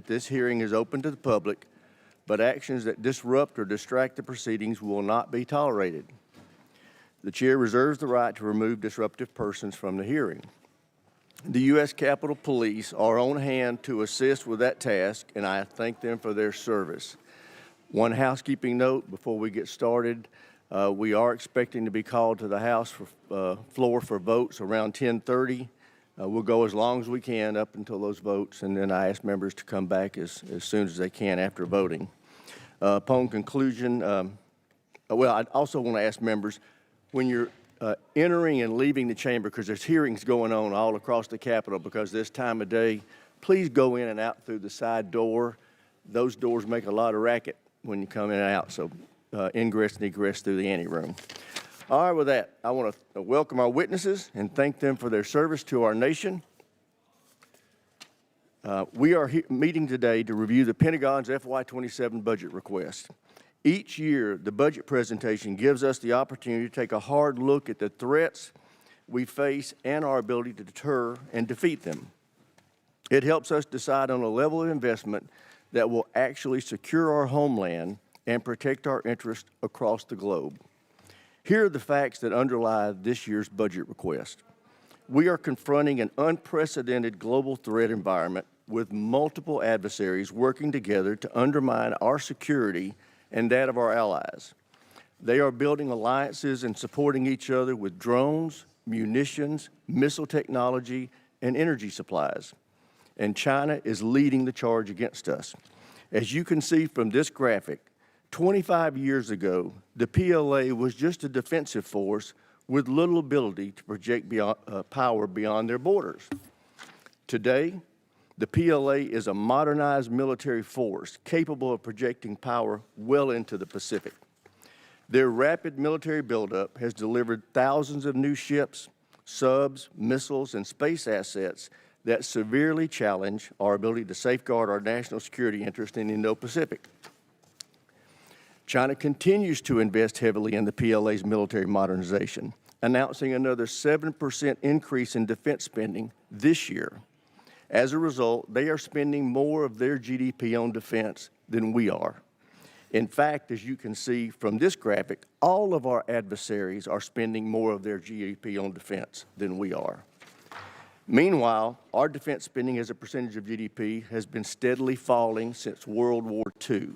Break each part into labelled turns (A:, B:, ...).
A: This hearing is open to the public, but actions that disrupt or distract the proceedings will not be tolerated. The chair reserves the right to remove disruptive persons from the hearing. The U.S. Capitol Police are on hand to assist with that task, and I thank them for their service. One housekeeping note before we get started. We are expecting to be called to the House floor for votes around 10:30. We'll go as long as we can up until those votes, and then I ask members to come back as soon as they can after voting. Upon conclusion, I also want to ask members, when you're entering and leaving the chamber, because there's hearings going on all across the Capitol because this time of day, please go in and out through the side door. Those doors make a lot of racket when you come in and out, so ingress and egress through the anteroom. All right, with that, I want to welcome our witnesses and thank them for their service to our nation. We are meeting today to review the Pentagon's FY27 budget request. Each year, the budget presentation gives us the opportunity to take a hard look at the threats we face and our ability to deter and defeat them. It helps us decide on a level of investment that will actually secure our homeland and protect our interests across the globe. Here are the facts that underlie this year's budget request. We are confronting an unprecedented global threat environment with multiple adversaries working together to undermine our security and that of our allies. They are building alliances and supporting each other with drones, munitions, missile technology, and energy supplies. And China is leading the charge against us. As you can see from this graphic, 25 years ago, the PLA was just a defensive force with little ability to project power beyond their borders. Today, the PLA is a modernized military force capable of projecting power well into the Pacific. Their rapid military buildup has delivered thousands of new ships, subs, missiles, and space assets that severely challenge our ability to safeguard our national security interest in the Indo-Pacific. China continues to invest heavily in the PLA's military modernization, announcing another 7% increase in defense spending this year. As a result, they are spending more of their GDP on defense than we are. In fact, as you can see from this graphic, all of our adversaries are spending more of their GDP on defense than we are. Meanwhile, our defense spending as a percentage of GDP has been steadily falling since World War II.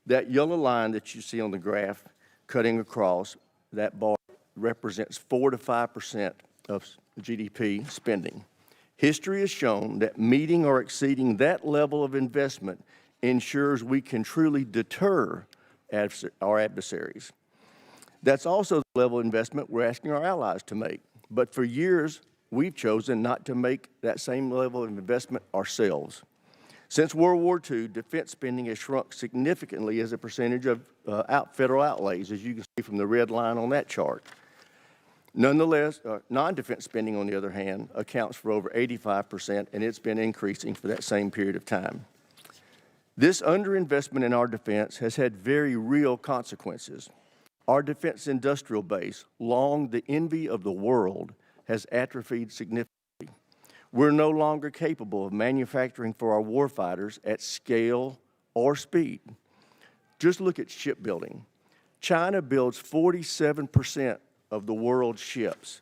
A: That yellow line that you see on the graph cutting across that bar represents 4 to 5% of GDP spending. History has shown that meeting or exceeding that level of investment ensures we can truly deter our adversaries. That's also the level of investment we're asking our allies to make. But for years, we've chosen not to make that same level of investment ourselves. Since World War II, defense spending has shrunk significantly as a percentage of federal outlays, as you can see from the red line on that chart. Nonetheless, non-defense spending, on the other hand, accounts for over 85%, and it's been increasing for that same period of time. This underinvestment in our defense has had very real consequences. Our defense industrial base, long the envy of the world, has atrophied significantly. We're no longer capable of manufacturing for our warfighters at scale or speed. Just look at shipbuilding. China builds 47% of the world's ships.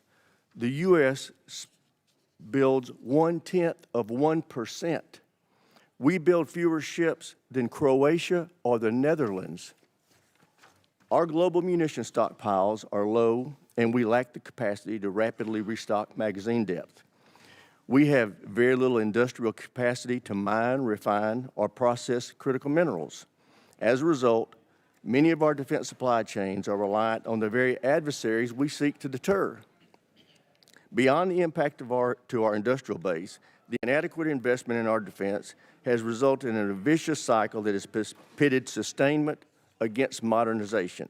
A: The U.S. builds 0.1%. We build fewer ships than Croatia or the Netherlands. Our global munition stockpiles are low, and we lack the capacity to rapidly restock magazine depth. We have very little industrial capacity to mine, refine, or process critical minerals. As a result, many of our defense supply chains are reliant on the very adversaries we seek to deter. Beyond the impact to our industrial base, the inadequate investment in our defense has resulted in a vicious cycle that has pitted sustainment against modernization.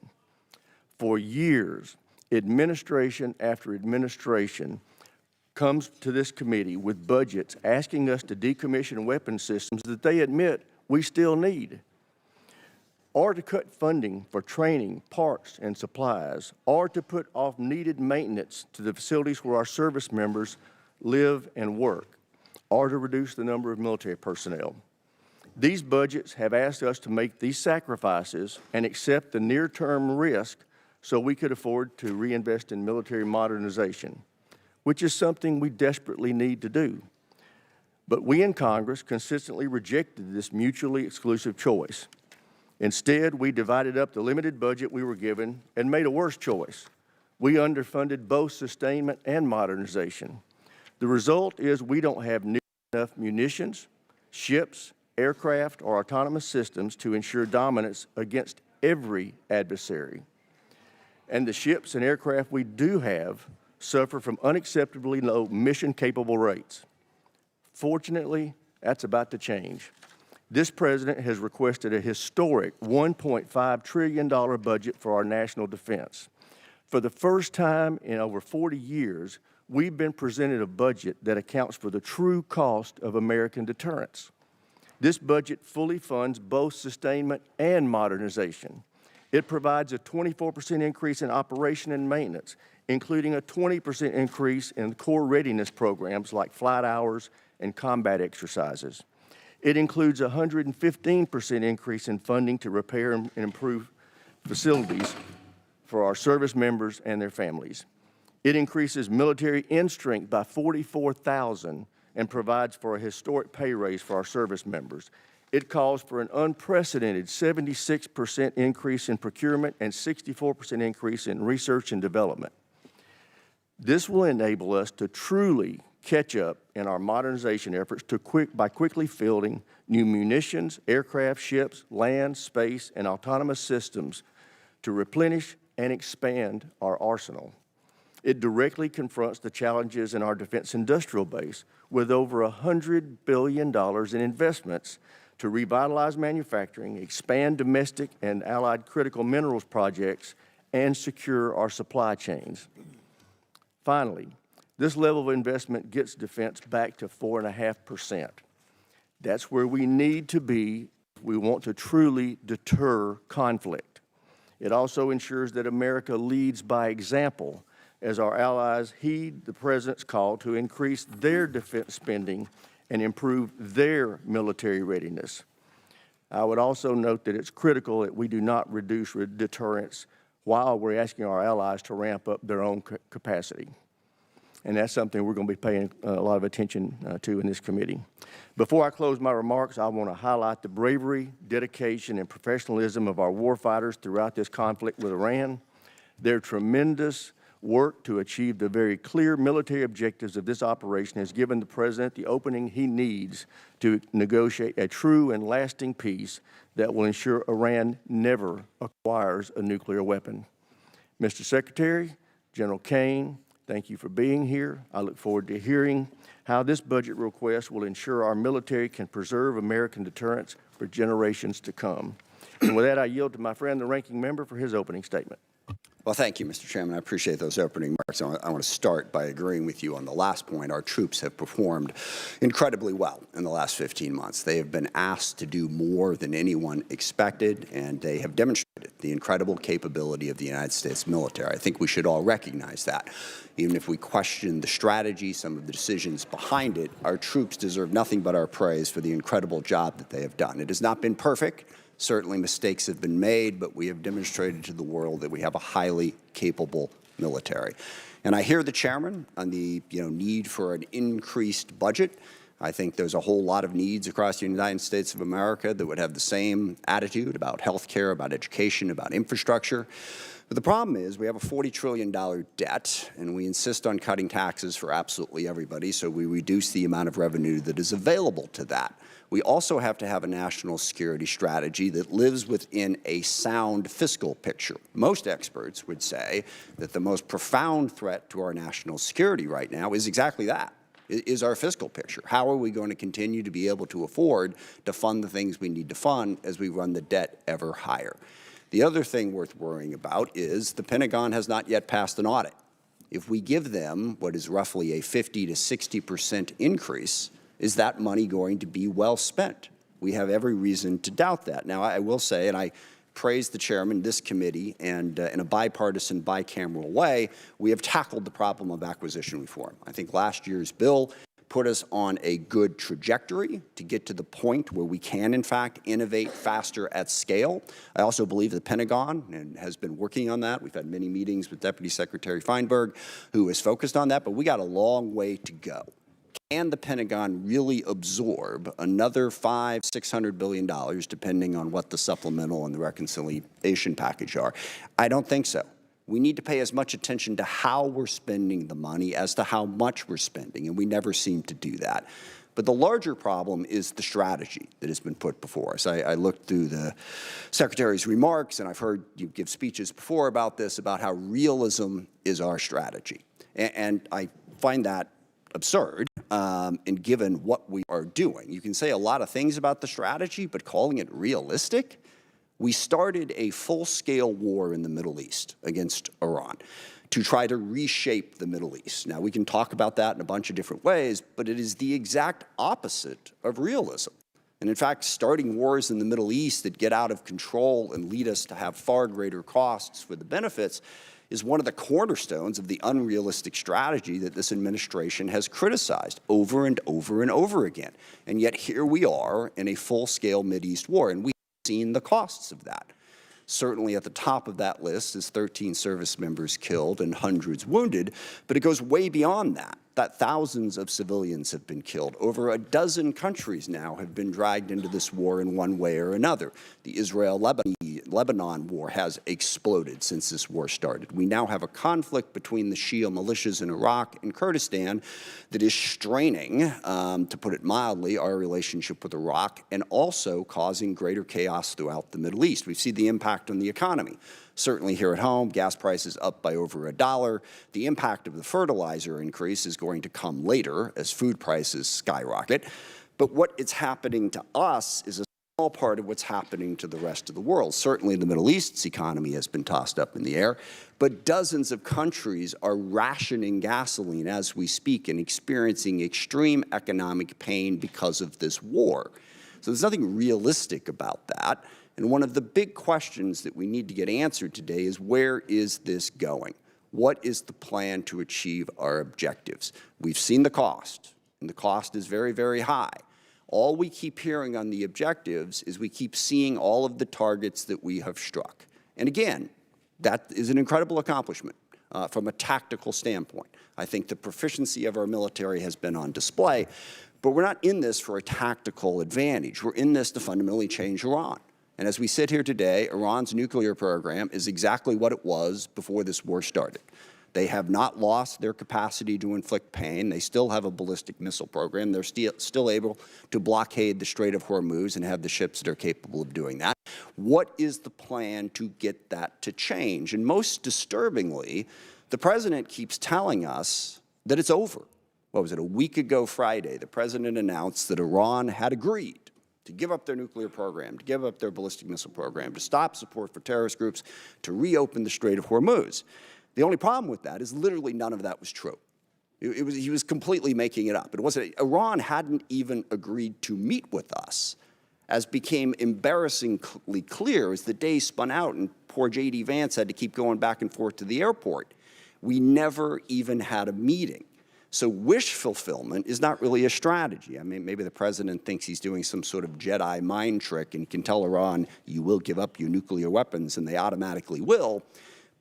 A: For years, administration after administration comes to this committee with budgets asking us to decommission weapon systems that they admit we still need, or to cut funding for training, parts, and supplies, or to put off needed maintenance to the facilities where our service members live and work, or to reduce the number of military personnel. These budgets have asked us to make these sacrifices and accept the near-term risk so we could afford to reinvest in military modernization, which is something we desperately need to do. But we in Congress consistently rejected this mutually exclusive choice. Instead, we divided up the limited budget we were given and made a worse choice. We underfunded both sustainment and modernization. The result is we don't have near enough munitions, ships, aircraft, or autonomous systems to ensure dominance against every adversary. And the ships and aircraft we do have suffer from unacceptably low mission-capable rates. Fortunately, that's about to change. This president has requested a historic $1.5 trillion budget for our national defense. For the first time in over 40 years, we've been presented a budget that accounts for the true cost of American deterrence. This budget fully funds both sustainment and modernization. It provides a 24% increase in operation and maintenance, including a 20% increase in core readiness programs like flight hours and combat exercises. It includes a 115% increase in funding to repair and improve facilities for our service members and their families. It increases military end strength by 44,000 and provides for a historic pay raise for our service members. It calls for an unprecedented 76% increase in procurement and 64% increase in research and development. This will enable us to truly catch up in our modernization efforts by quickly fielding new munitions, aircraft, ships, land, space, and autonomous systems to replenish and expand our arsenal. It directly confronts the challenges in our defense industrial base with over $100 billion in investments to revitalize manufacturing, expand domestic and allied critical minerals projects, and secure our supply chains. Finally, this level of investment gets defense back to 4.5%. That's where we need to be if we want to truly deter conflict. It also ensures that America leads by example as our allies heed the President's call to increase their defense spending and improve their military readiness. I would also note that it's critical that we do not reduce deterrence while we're asking our allies to ramp up their own capacity. And that's something we're going to be paying a lot of attention to in this committee. Before I close my remarks, I want to highlight the bravery, dedication, and professionalism of our warfighters throughout this conflict with Iran. Their tremendous work to achieve the very clear military objectives of this operation has given the President the opening he needs to negotiate a true and lasting peace that will ensure Iran never acquires a nuclear weapon. Mr. Secretary, General Kane, thank you for being here. I look forward to hearing how this budget request will ensure our military can preserve American deterrence for generations to come. And with that, I yield to my friend, the ranking member, for his opening statement.
B: Well, thank you, Mr. Chairman. I appreciate those opening remarks. I want to start by agreeing with you on the last point. Our troops have performed incredibly well in the last 15 months. They have been asked to do more than anyone expected, and they have demonstrated the incredible capability of the United States military. I think we should all recognize that. Even if we question the strategy, some of the decisions behind it, our troops deserve nothing but our praise for the incredible job that they have done. It has not been perfect. Certainly mistakes have been made, but we have demonstrated to the world that we have a highly capable military. And I hear the chairman on the need for an increased budget. I think there's a whole lot of needs across the United States of America that would have the same attitude about health care, about education, about infrastructure. But the problem is we have a $40 trillion debt, and we insist on cutting taxes for absolutely everybody, so we reduce the amount of revenue that is available to that. We also have to have a national security strategy that lives within a sound fiscal picture. Most experts would say that the most profound threat to our national security right now is exactly that, is our fiscal picture. How are we going to continue to be able to afford to fund the things we need to fund as we run the debt ever higher? The other thing worth worrying about is the Pentagon has not yet passed an audit. If we give them what is roughly a 50 to 60% increase, is that money going to be well spent? We have every reason to doubt that. Now, I will say, and I praise the chairman, this committee, and in a bipartisan, bicameral way, we have tackled the problem of acquisition reform. I think last year's bill put us on a good trajectory to get to the point where we can, in fact, innovate faster at scale. I also believe the Pentagon has been working on that. We've had many meetings with Deputy Secretary Feinberg, who is focused on that, but we got a long way to go. Can the Pentagon really absorb another $500–600 billion, depending on what the supplemental and the reconciliation package are? I don't think so. We need to pay as much attention to how we're spending the money as to how much we're spending, and we never seem to do that. But the larger problem is the strategy that has been put before us. I looked through the Secretary's remarks, and I've heard you give speeches before about this, about how realism is our strategy. And I find that absurd, and given what we are doing. You can say a lot of things about the strategy, but calling it realistic? We started a full-scale war in the Middle East against Iran to try to reshape the Middle East. Now, we can talk about that in a bunch of different ways, but it is the exact opposite of realism. And in fact, starting wars in the Middle East that get out of control and lead us to have far greater costs for the benefits is one of the cornerstones of the unrealistic strategy that this administration has criticized over and over and over again. And yet here we are in a full-scale Mideast war, and we've seen the costs of that. Certainly at the top of that list is 13 service members killed and hundreds wounded, but it goes way beyond that thousands of civilians have been killed. Over a dozen countries now have been dragged into this war in one way or another. The Israel-Lebanon war has exploded since this war started. We now have a conflict between the Shia militias in Iraq and Kurdistan that is straining, to put it mildly, our relationship with Iraq and also causing greater chaos throughout the Middle East. We've seen the impact on the economy. Certainly here at home, gas prices up by over $1. The impact of the fertilizer increase is going to come later as food prices skyrocket. But what is happening to us is a small part of what's happening to the rest of the world. Certainly the Middle East's economy has been tossed up in the air, but dozens of countries are rationing gasoline as we speak and experiencing extreme economic pain because of this war. So there's nothing realistic about that. And one of the big questions that we need to get answered today is, where is this going? What is the plan to achieve our objectives? We've seen the cost, and the cost is very, very high. All we keep hearing on the objectives is we keep seeing all of the targets that we have struck. And again, that is an incredible accomplishment from a tactical standpoint. I think the proficiency of our military has been on display, but we're not in this for a tactical advantage. We're in this to fundamentally change Iran. And as we sit here today, Iran's nuclear program is exactly what it was before this war started. They have not lost their capacity to inflict pain. They still have a ballistic missile program. They're still able to blockade the Strait of Hormuz and have the ships that are capable of doing that. What is the plan to get that to change? And most disturbingly, the president keeps telling us that it's over. What was it, a week ago Friday, the president announced that Iran had agreed to give up their nuclear program, to give up their ballistic missile program, to stop support for terrorist groups, to reopen the Strait of Hormuz. The only problem with that is literally none of that was true. He was completely making it up. It wasn't. Iran hadn't even agreed to meet with us, as became embarrassingly clear as the day spun out and poor J.D. Vance had to keep going back and forth to the airport. We never even had a meeting. So wish fulfillment is not really a strategy. I mean, maybe the president thinks he's doing some sort of Jedi mind trick and can tell Iran, you will give up your nuclear weapons, and they automatically will.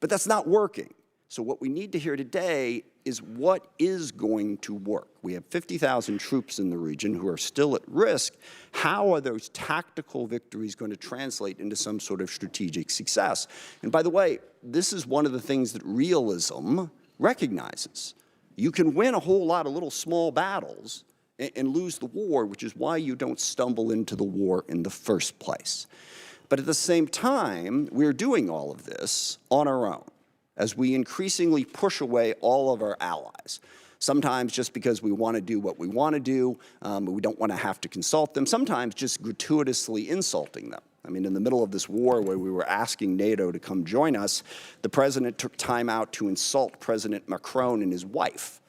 B: But that's not working. So what we need to hear today is what is going to work. We have 50,000 troops in the region who are still at risk. How are those tactical victories going to translate into some sort of strategic success? And by the way, this is one of the things that realism recognizes. You can win a whole lot of little small battles and lose the war, which is why you don't stumble into the war in the first place. But at the same time, we're doing all of this on our own as we increasingly push away all of our allies. Sometimes just because we want to do what we want to do, but we don't want to have to consult them. Sometimes just gratuitously insulting them. I mean, in the middle of this war where we were asking NATO to come join us, the president took time out to insult President Macron and his wife.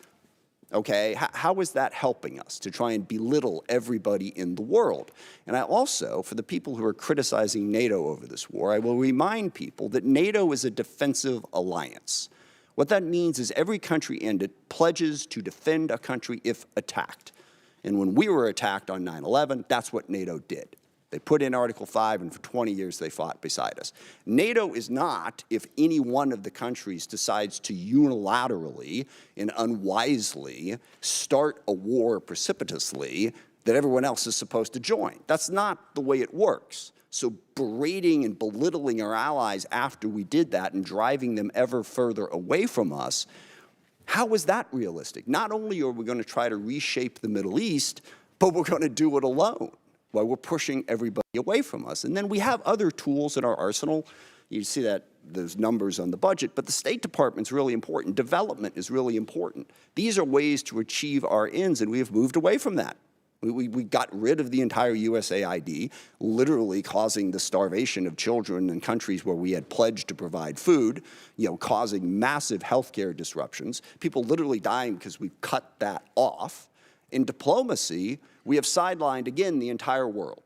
B: Okay, how is that helping us to try and belittle everybody in the world? And I also, for the people who are criticizing NATO over this war, I will remind people that NATO is a defensive alliance. What that means is every country in it pledges to defend a country if attacked. And when we were attacked on 9/11, that's what NATO did. They put in Article 5, and for 20 years they fought beside us. NATO is not if any one of the countries decides to unilaterally and unwisely start a war precipitously that everyone else is supposed to join. That's not the way it works. So berating and belittling our allies after we did that and driving them ever further away from us, how is that realistic? Not only are we going to try to reshape the Middle East, but we're going to do it alone while we're pushing everybody away from us. And then we have other tools in our arsenal. You see that those numbers on the budget, but the State Department's really important. Development is really important. These are ways to achieve our ends, and we have moved away from that. We got rid of the entire USAID, literally causing the starvation of children in countries where we had pledged to provide food, causing massive healthcare disruptions, people literally dying because we cut that off. In diplomacy, we have sidelined, again, the entire world.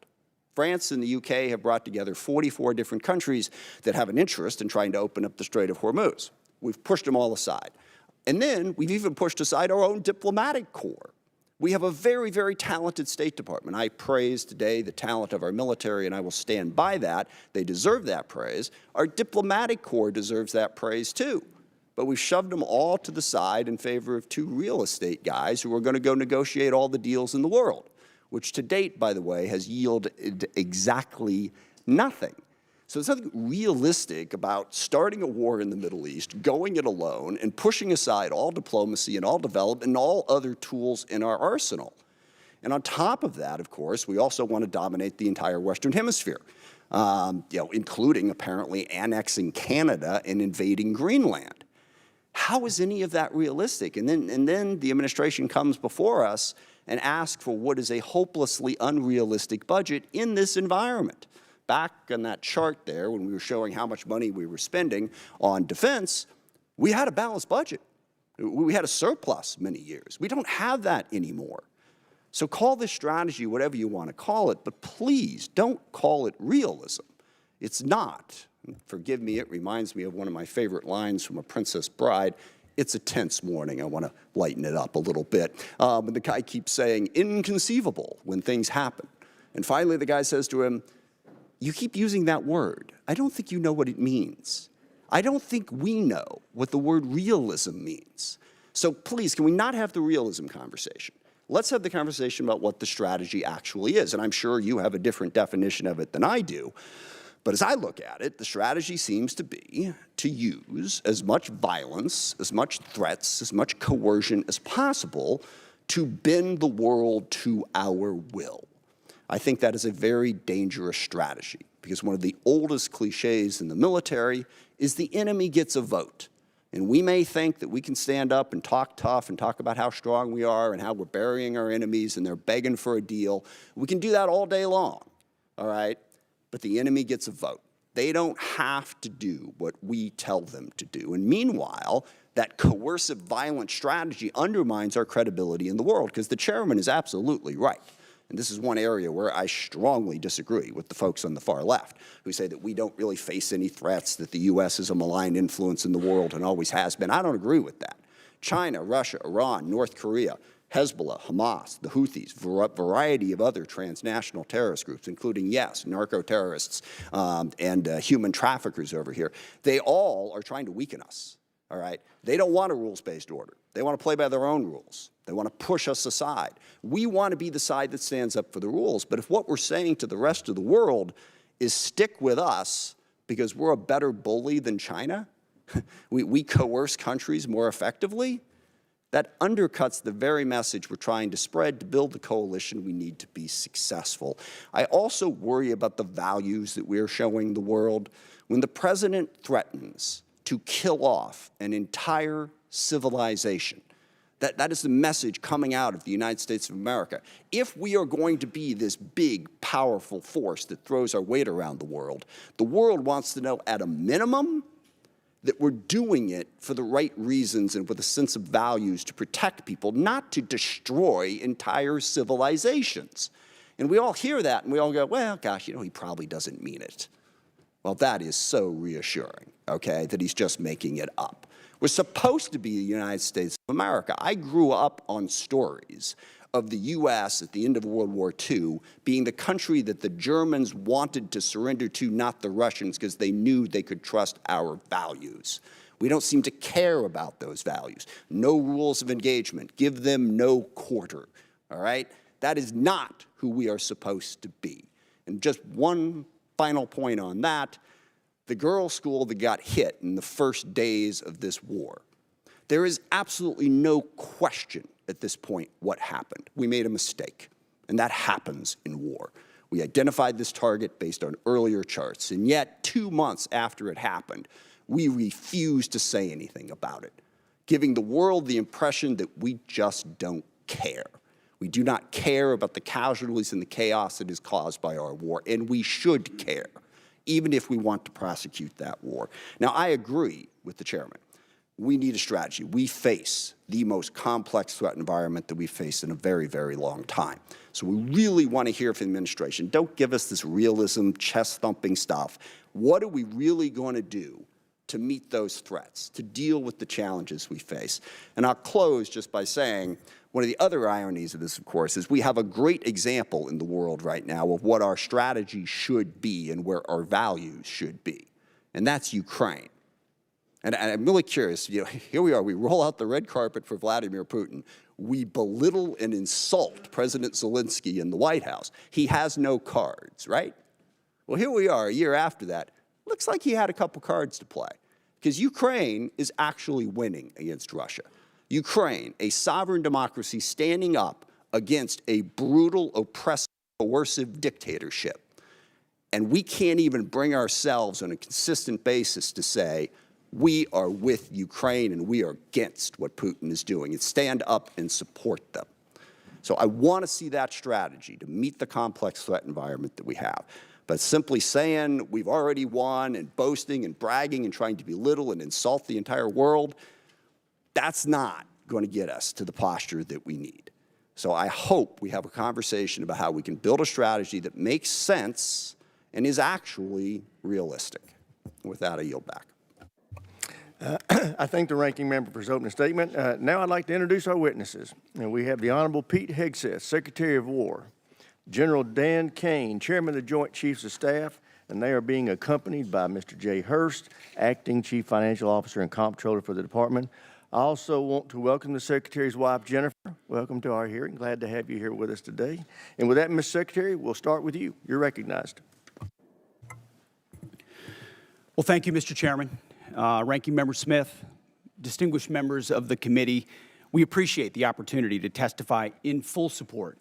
B: France and the UK have brought together 44 different countries that have an interest in trying to open up the Strait of Hormuz. We've pushed them all aside. And then we've even pushed aside our own diplomatic corps. We have a very, very talented State Department. I praise today the talent of our military, and I will stand by that. They deserve that praise. Our diplomatic corps deserves that praise too. But we've shoved them all to the side in favor of two real estate guys who are going to go negotiate all the deals in the world, which to date, by the way, has yielded exactly nothing. So there's nothing realistic about starting a war in the Middle East, going it alone, and pushing aside all diplomacy and all development and all other tools in our arsenal. And on top of that, of course, we also want to dominate the entire Western Hemisphere, including apparently annexing Canada and invading Greenland. How is any of that realistic? And then the administration comes before us and asks for what is a hopelessly unrealistic budget in this environment. Back on that chart there, when we were showing how much money we were spending on defense, we had a balanced budget. We had a surplus many years. We don't have that anymore. So call this strategy whatever you want to call it, but please don't call it realism. It's not. Forgive me, it reminds me of one of my favorite lines from A Princess Bride. It's a tense morning. I want to lighten it up a little bit. And the guy keeps saying, inconceivable, when things happen. And finally, the guy says to him, you keep using that word. I don't think you know what it means. I don't think we know what the word realism means. So please, can we not have the realism conversation? Let's have the conversation about what the strategy actually is. And I'm sure you have a different definition of it than I do. But as I look at it, the strategy seems to be to use as much violence, as much threats, as much coercion as possible to bend the world to our will. I think that is a very dangerous strategy because one of the oldest cliches in the military is the enemy gets a vote. And we may think that we can stand up and talk tough and talk about how strong we are and how we're burying our enemies and they're begging for a deal. We can do that all day long, all right? But the enemy gets a vote. They don't have to do what we tell them to do. And meanwhile, that coercive, violent strategy undermines our credibility in the world because the chairman is absolutely right. And this is one area where I strongly disagree with the folks on the far left who say that we don't really face any threats, that the U.S. is a malign influence in the world and always has been. I don't agree with that. China, Russia, Iran, North Korea, Hezbollah, Hamas, the Houthis, variety of other transnational terrorist groups, including, yes, narco-terrorists and human traffickers over here, they all are trying to weaken us, all right? They don't want a rules-based order. They want to play by their own rules. They want to push us aside. We want to be the side that stands up for the rules. But if what we're saying to the rest of the world is stick with us because we're a better bully than China, we coerce countries more effectively, that undercuts the very message we're trying to spread to build the coalition we need to be successful. I also worry about the values that we're showing the world. When the president threatens to kill off an entire civilization, that is the message coming out of the United States of America. If we are going to be this big, powerful force that throws our weight around the world wants to know at a minimum that we're doing it for the right reasons and with a sense of values to protect people, not to destroy entire civilizations. And we all hear that and we all go, well, gosh, he probably doesn't mean it. Well, that is so reassuring, okay, that he's just making it up. We're supposed to be the United States of America. I grew up on stories of the U.S. at the end of World War II being the country that the Germans wanted to surrender to, not the Russians, because they knew they could trust our values. We don't seem to care about those values. No rules of engagement. Give them no quarter, all right? That is not who we are supposed to be. And just one final point on that, the girls' school that got hit in the first days of this war. There is absolutely no question at this point what happened. We made a mistake, and that happens in war. We identified this target based on earlier charts, and yet 2 months after it happened, we refused to say anything about it, giving the world the impression that we just don't care. We do not care about the casualties and the chaos that is caused by our war, and we should care, even if we want to prosecute that war. Now, I agree with the chairman. We need a strategy. We face the most complex threat environment that we've faced in a very, very long time. So we really want to hear from the administration. Don't give us this realism, chest-thumping stuff. What are we really going to do to meet those threats, to deal with the challenges we face? And I'll close just by saying, one of the other ironies of this, of course, is we have a great example in the world right now of what our strategy should be and where our values should be, and that's Ukraine. And I'm really curious, you know, here we are, we roll out the red carpet for Vladimir Putin. We belittle and insult President Zelensky in the White House. He has no cards, right? Well, here we are a year after that. Looks like he had a couple cards to play, because Ukraine is actually winning against Russia. Ukraine, a sovereign democracy standing up against a brutal, oppressive, coercive dictatorship. And we can't even bring ourselves on a consistent basis to say, we are with Ukraine and we are against what Putin is doing, and stand up and support them. So I want to see that strategy to meet the complex threat environment that we have. But simply saying we've already won and boasting and bragging and trying to belittle and insult the entire world, that's not going to get us to the posture that we need. So I hope we have a conversation about how we can build a strategy that makes sense and is actually realistic. With that, I yield back.
A: I thank the ranking member for his opening statement. Now I'd like to introduce our witnesses. And we have the Honorable Pete Hegseth, Secretary of War, General Dan Kane, Chairman of the Joint Chiefs of Staff, and they are being accompanied by Mr. Jay Hurst, Acting Chief Financial Officer and Comptroller for the Department. I also want to welcome the Secretary's wife, Jennifer. Welcome to our hearing. Glad to have you here with us today. And with that, Ms. Secretary, we'll start with you. You're recognized.
C: Well, thank you, Mr. Chairman. Ranking Member Smith, distinguished members of the committee, we appreciate the opportunity to testify in full support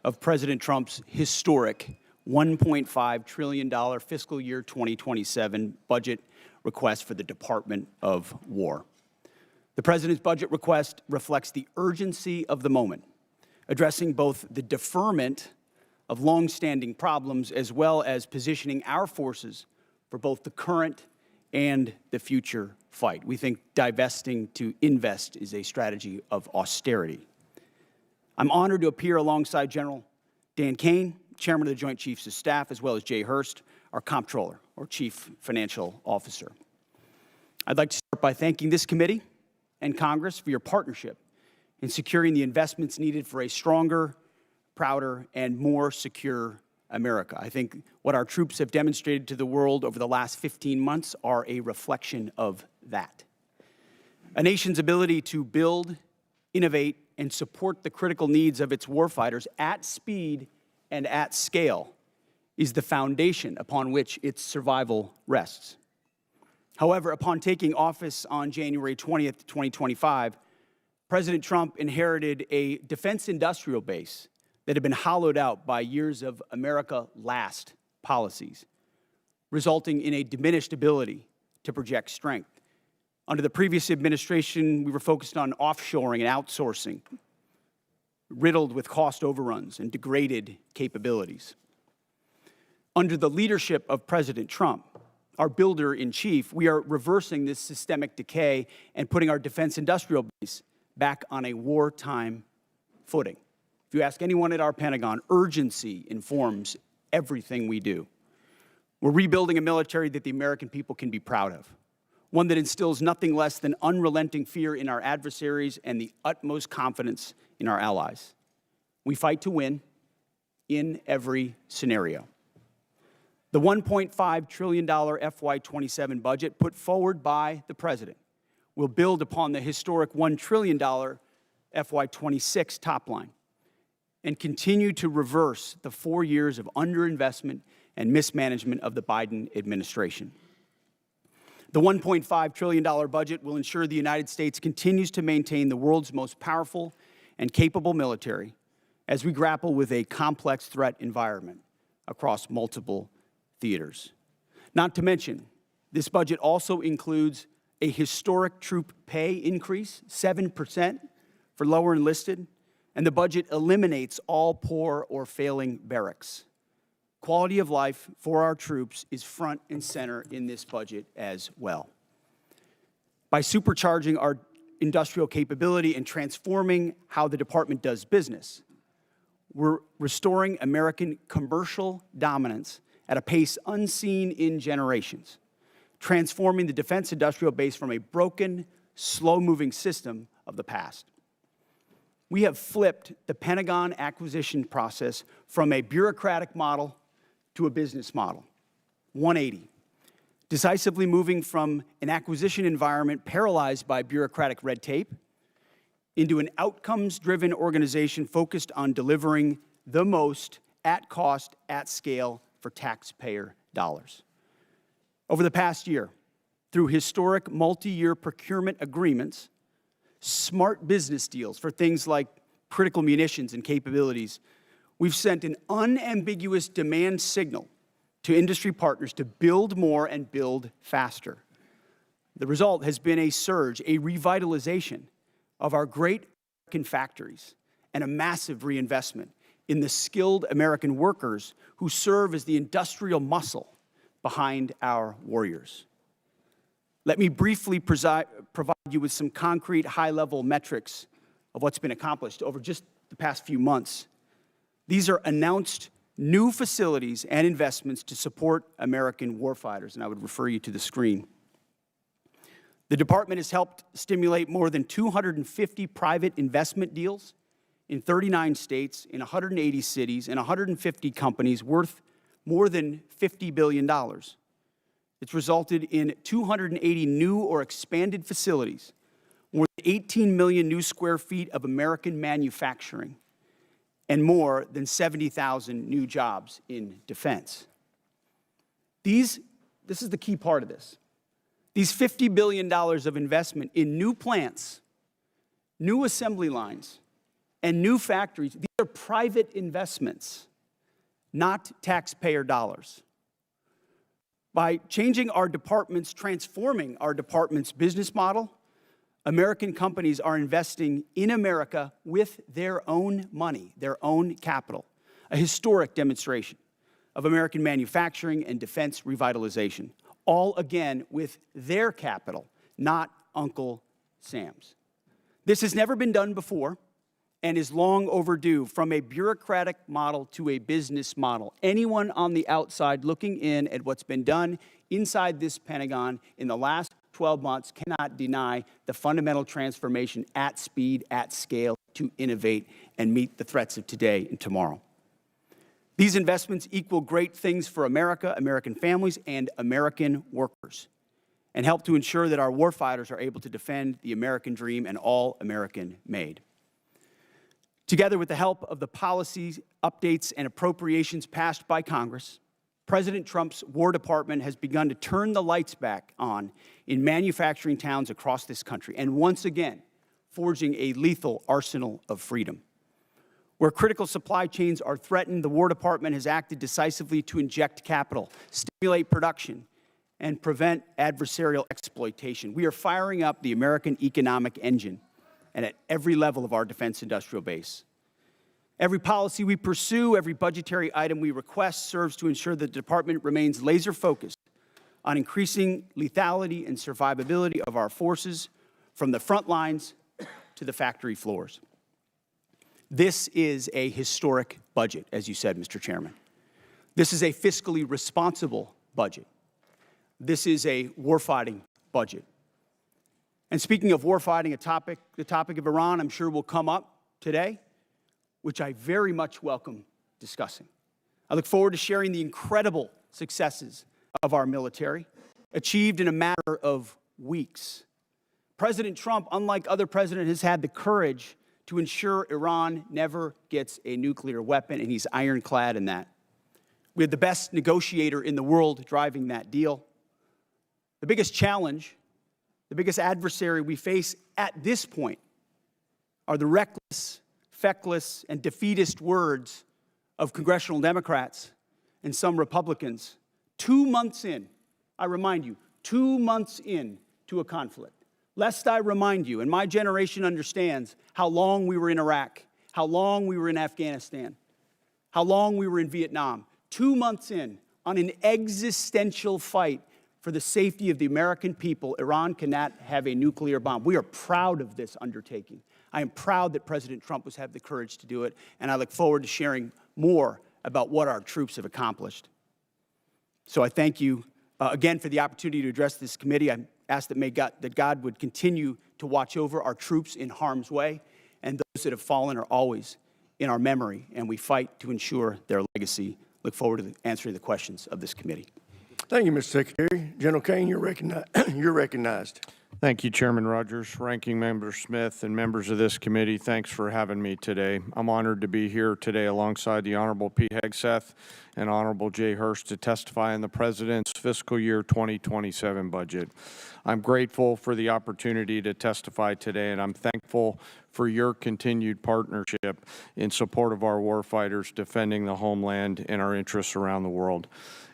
C: of President Trump's historic $1.5 trillion fiscal year 2027 budget request for the Department of War. The President's budget request reflects the urgency of the moment, addressing both the deferment of longstanding problems as well as positioning our forces for both the current and the future fight. We think divesting to invest is a strategy of austerity. I'm honored to appear alongside General Dan Kane, Chairman of the Joint Chiefs of Staff, as well as Jay Hurst, our Comptroller, or Chief Financial Officer. I'd like to start by thanking this committee and Congress for your partnership in securing the investments needed for a stronger, prouder, and more secure America. I think what our troops have demonstrated to the world over the last 15 months are a reflection of that. A nation's ability to build, innovate, and support the critical needs of its warfighters at speed and at scale is the foundation upon which its survival rests. However, upon taking office on January 20th, 2025, President Trump inherited a defense industrial base that had been hollowed out by years of America Last policies, resulting in a diminished ability to project strength. Under the previous administration, we were focused on offshoring and outsourcing, riddled with cost overruns and degraded capabilities. Under the leadership of President Trump, our builder-in-chief, we are reversing this systemic decay and putting our defense industrial base back on a wartime footing. If you ask anyone at our Pentagon, urgency informs everything we do. We're rebuilding a military that the American people can be proud of, one that instills nothing less than unrelenting fear in our adversaries and the utmost confidence in our allies. We fight to win in every scenario. The $1.5 trillion FY27 budget put forward by the President will build upon the historic $1 trillion FY26 top line and continue to reverse the 4 years of underinvestment and mismanagement of the Biden administration. The $1.5 trillion budget will ensure the United States continues to maintain the world's most powerful and capable military as we grapple with a complex threat environment across multiple theaters. Not to mention, this budget also includes a historic troop pay increase, 7% for lower enlisted, and the budget eliminates all poor or failing barracks. Quality of life for our troops is front and center in this budget as well. By supercharging our industrial capability and transforming how the department does business, we're restoring American commercial dominance at a pace unseen in generations, transforming the defense industrial base from a broken, slow-moving system of the past. We have flipped the Pentagon acquisition process from a bureaucratic model to a business model, 180, decisively moving from an acquisition environment paralyzed by bureaucratic red tape into an outcomes-driven organization focused on delivering the most at cost, at scale for taxpayer dollars. Over the past year, through historic multi-year procurement agreements, smart business deals for things like critical munitions and capabilities, we've sent an unambiguous demand signal to industry partners to build more and build faster. The result has been a surge, a revitalization of our great American factories and a massive reinvestment in the skilled American workers who serve as the industrial muscle behind our warriors. Let me briefly provide you with some concrete high-level metrics of what's been accomplished over just the past few months. These are announced new facilities and investments to support American warfighters, and I would refer you to the screen. The department has helped stimulate more than 250 private investment deals in 39 states, in 180 cities, and 150 companies worth more than $50 billion. It's resulted in 280 new or expanded facilities, more than 18 million new square feet of American manufacturing, and more than 70,000 new jobs in defense. This is the key part of this. These $50 billion of investment in new plants, new assembly lines, and new factories, these are private investments, not taxpayer dollars. By changing our departments, transforming our department's business model, American companies are investing in America with their own money, their own capital, a historic demonstration of American manufacturing and defense revitalization, all again with their capital, not Uncle Sam's. This has never been done before and is long overdue, from a bureaucratic model to a business model. Anyone on the outside looking in at what's been done inside this Pentagon in the last 12 months cannot deny the fundamental transformation at speed, at scale, to innovate and meet the threats of today and tomorrow. These investments equal great things for America, American families, and American workers, and help to ensure that our warfighters are able to defend the American dream and all American made. Together with the help of the policy updates and appropriations passed by Congress, President Trump's War Department has begun to turn the lights back on in manufacturing towns across this country, and once again, forging a lethal arsenal of freedom. Where critical supply chains are threatened, the War Department has acted decisively to inject capital, stimulate production, and prevent adversarial exploitation. We are firing up the American economic engine, and at every level of our defense industrial base. Every policy we pursue, every budgetary item we request serves to ensure the department remains laser-focused on increasing lethality and survivability of our forces from the front lines to the factory floors. This is a historic budget, as you said, Mr. Chairman. This is a fiscally responsible budget. This is a warfighting budget. And speaking of warfighting, the topic of Iran, I'm sure will come up today. which I very much welcome discussing. I look forward to sharing the incredible successes of our military, achieved in a matter of weeks. President Trump, unlike other presidents, has had the courage to ensure Iran never gets a nuclear weapon, and he's ironclad in that. We have the best negotiator in the world driving that deal. The biggest challenge, the biggest adversary we face at this point are the reckless, feckless, and defeatist words of congressional Democrats and some Republicans 2 months in, I remind you, 2 months in to a conflict. Lest I remind you, and my generation understands how long we were in Iraq, how long we were in Afghanistan, how long we were in Vietnam. 2 months in, on an existential fight for the safety of the American people, Iran cannot have a nuclear bomb. We are proud of this undertaking. I am proud that President Trump has had the courage to do it, and I look forward to sharing more about what our troops have accomplished. So I thank you again for the opportunity to address this committee. I ask that God would continue to watch over our troops in harm's way, and those that have fallen are always in our memory, and we fight to ensure their legacy. Look forward to answering the questions of this committee.
A: Thank you, Mr. Secretary. General Kane, you're recognized.
D: Thank you, Chairman Rogers, Ranking Member Smith, and members of this committee. Thanks for having me today. I'm honored to be here today alongside the Honorable P. Hegseth and Honorable Jay Hurst to testify on the President's fiscal year 2027 budget. I'm grateful for the opportunity to testify today, and I'm thankful for your continued partnership in support of our warfighters defending the homeland and our interests around the world.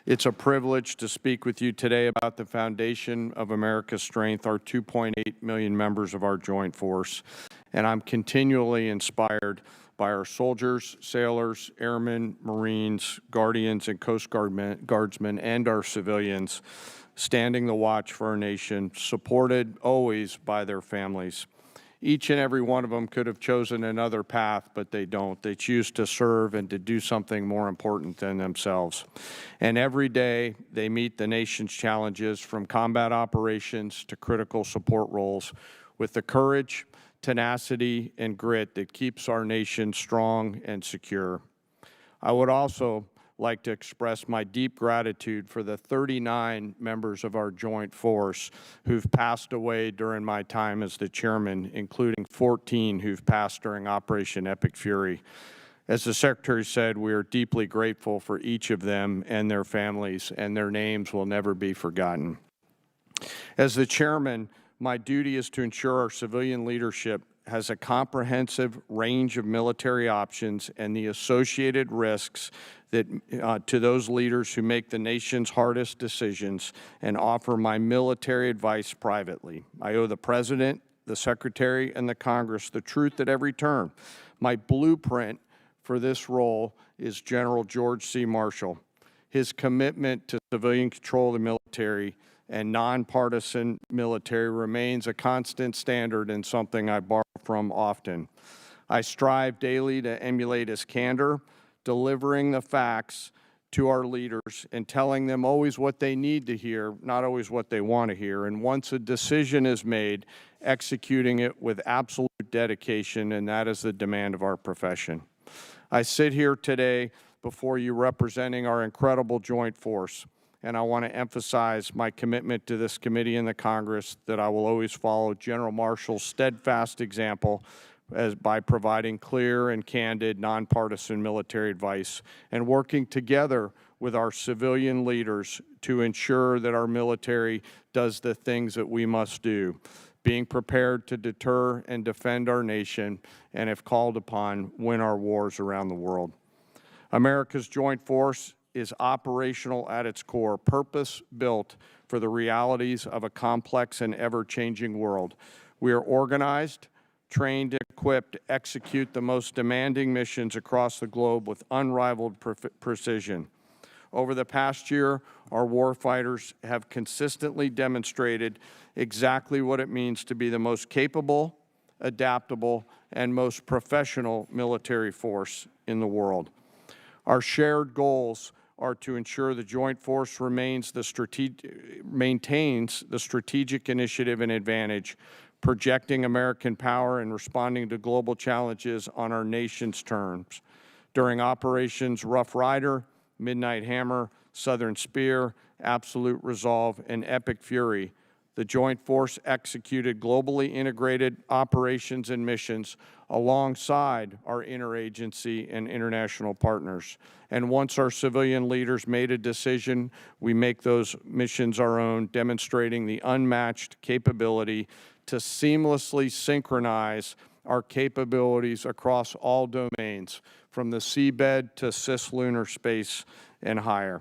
D: It's a privilege to speak with you today about the foundation of America's strength, our 2.8 million members of our joint force. And I'm continually inspired by our soldiers, sailors, airmen, Marines, Guardians, and Coast Guardsmen, and our civilians standing the watch for our nation, supported always by their families. Each and every one of them could have chosen another path, but they don't. They choose to serve and to do something more important than themselves. And every day they meet the nation's challenges, from combat operations to critical support roles, with the courage, tenacity, and grit that keeps our nation strong and secure. I would also like to express my deep gratitude for the 39 members of our joint force who've passed away during my time as the chairman, including 14 who've passed during Operation Epic Fury. As the Secretary said, we are deeply grateful for each of them and their families, and their names will never be forgotten. As the chairman, my duty is to ensure our civilian leadership has a comprehensive range of military options and the associated risks that to those leaders who make the nation's hardest decisions, and offer my military advice privately. I owe the President, the Secretary, and the Congress the truth at every turn. My blueprint for this role is General George C. Marshall. His commitment to civilian control of the military and nonpartisan military remains a constant standard and something I borrow from often. I strive daily to emulate his candor, delivering the facts to our leaders and telling them always what they need to hear, not always what they want to hear. And once a decision is made, executing it with absolute dedication, and that is the demand of our profession. I sit here today before you representing our incredible joint force, and I want to emphasize my commitment to this committee and the Congress that I will always follow General Marshall's steadfast example by providing clear and candid, nonpartisan military advice and working together with our civilian leaders to ensure that our military does the things that we must do, being prepared to deter and defend our nation, and if called upon, win our wars around the world. America's joint force is operational at its core, purpose-built for the realities of a complex and ever-changing world. We are organized, trained, and equipped to execute the most demanding missions across the globe with unrivaled precision. Over the past year, our warfighters have consistently demonstrated exactly what it means to be the most capable, adaptable, and most professional military force in the world. Our shared goals are to ensure the joint force maintains the strategic initiative and advantage, projecting American power and responding to global challenges on our nation's terms. During Operations Rough Rider, Midnight Hammer, Southern Spear, Absolute Resolve, and Epic Fury, the Joint Force executed globally integrated operations and missions alongside our interagency and international partners. And once our civilian leaders made a decision, we make those missions our own, demonstrating the unmatched capability to seamlessly synchronize our capabilities across all domains, from the seabed to cislunar space and higher.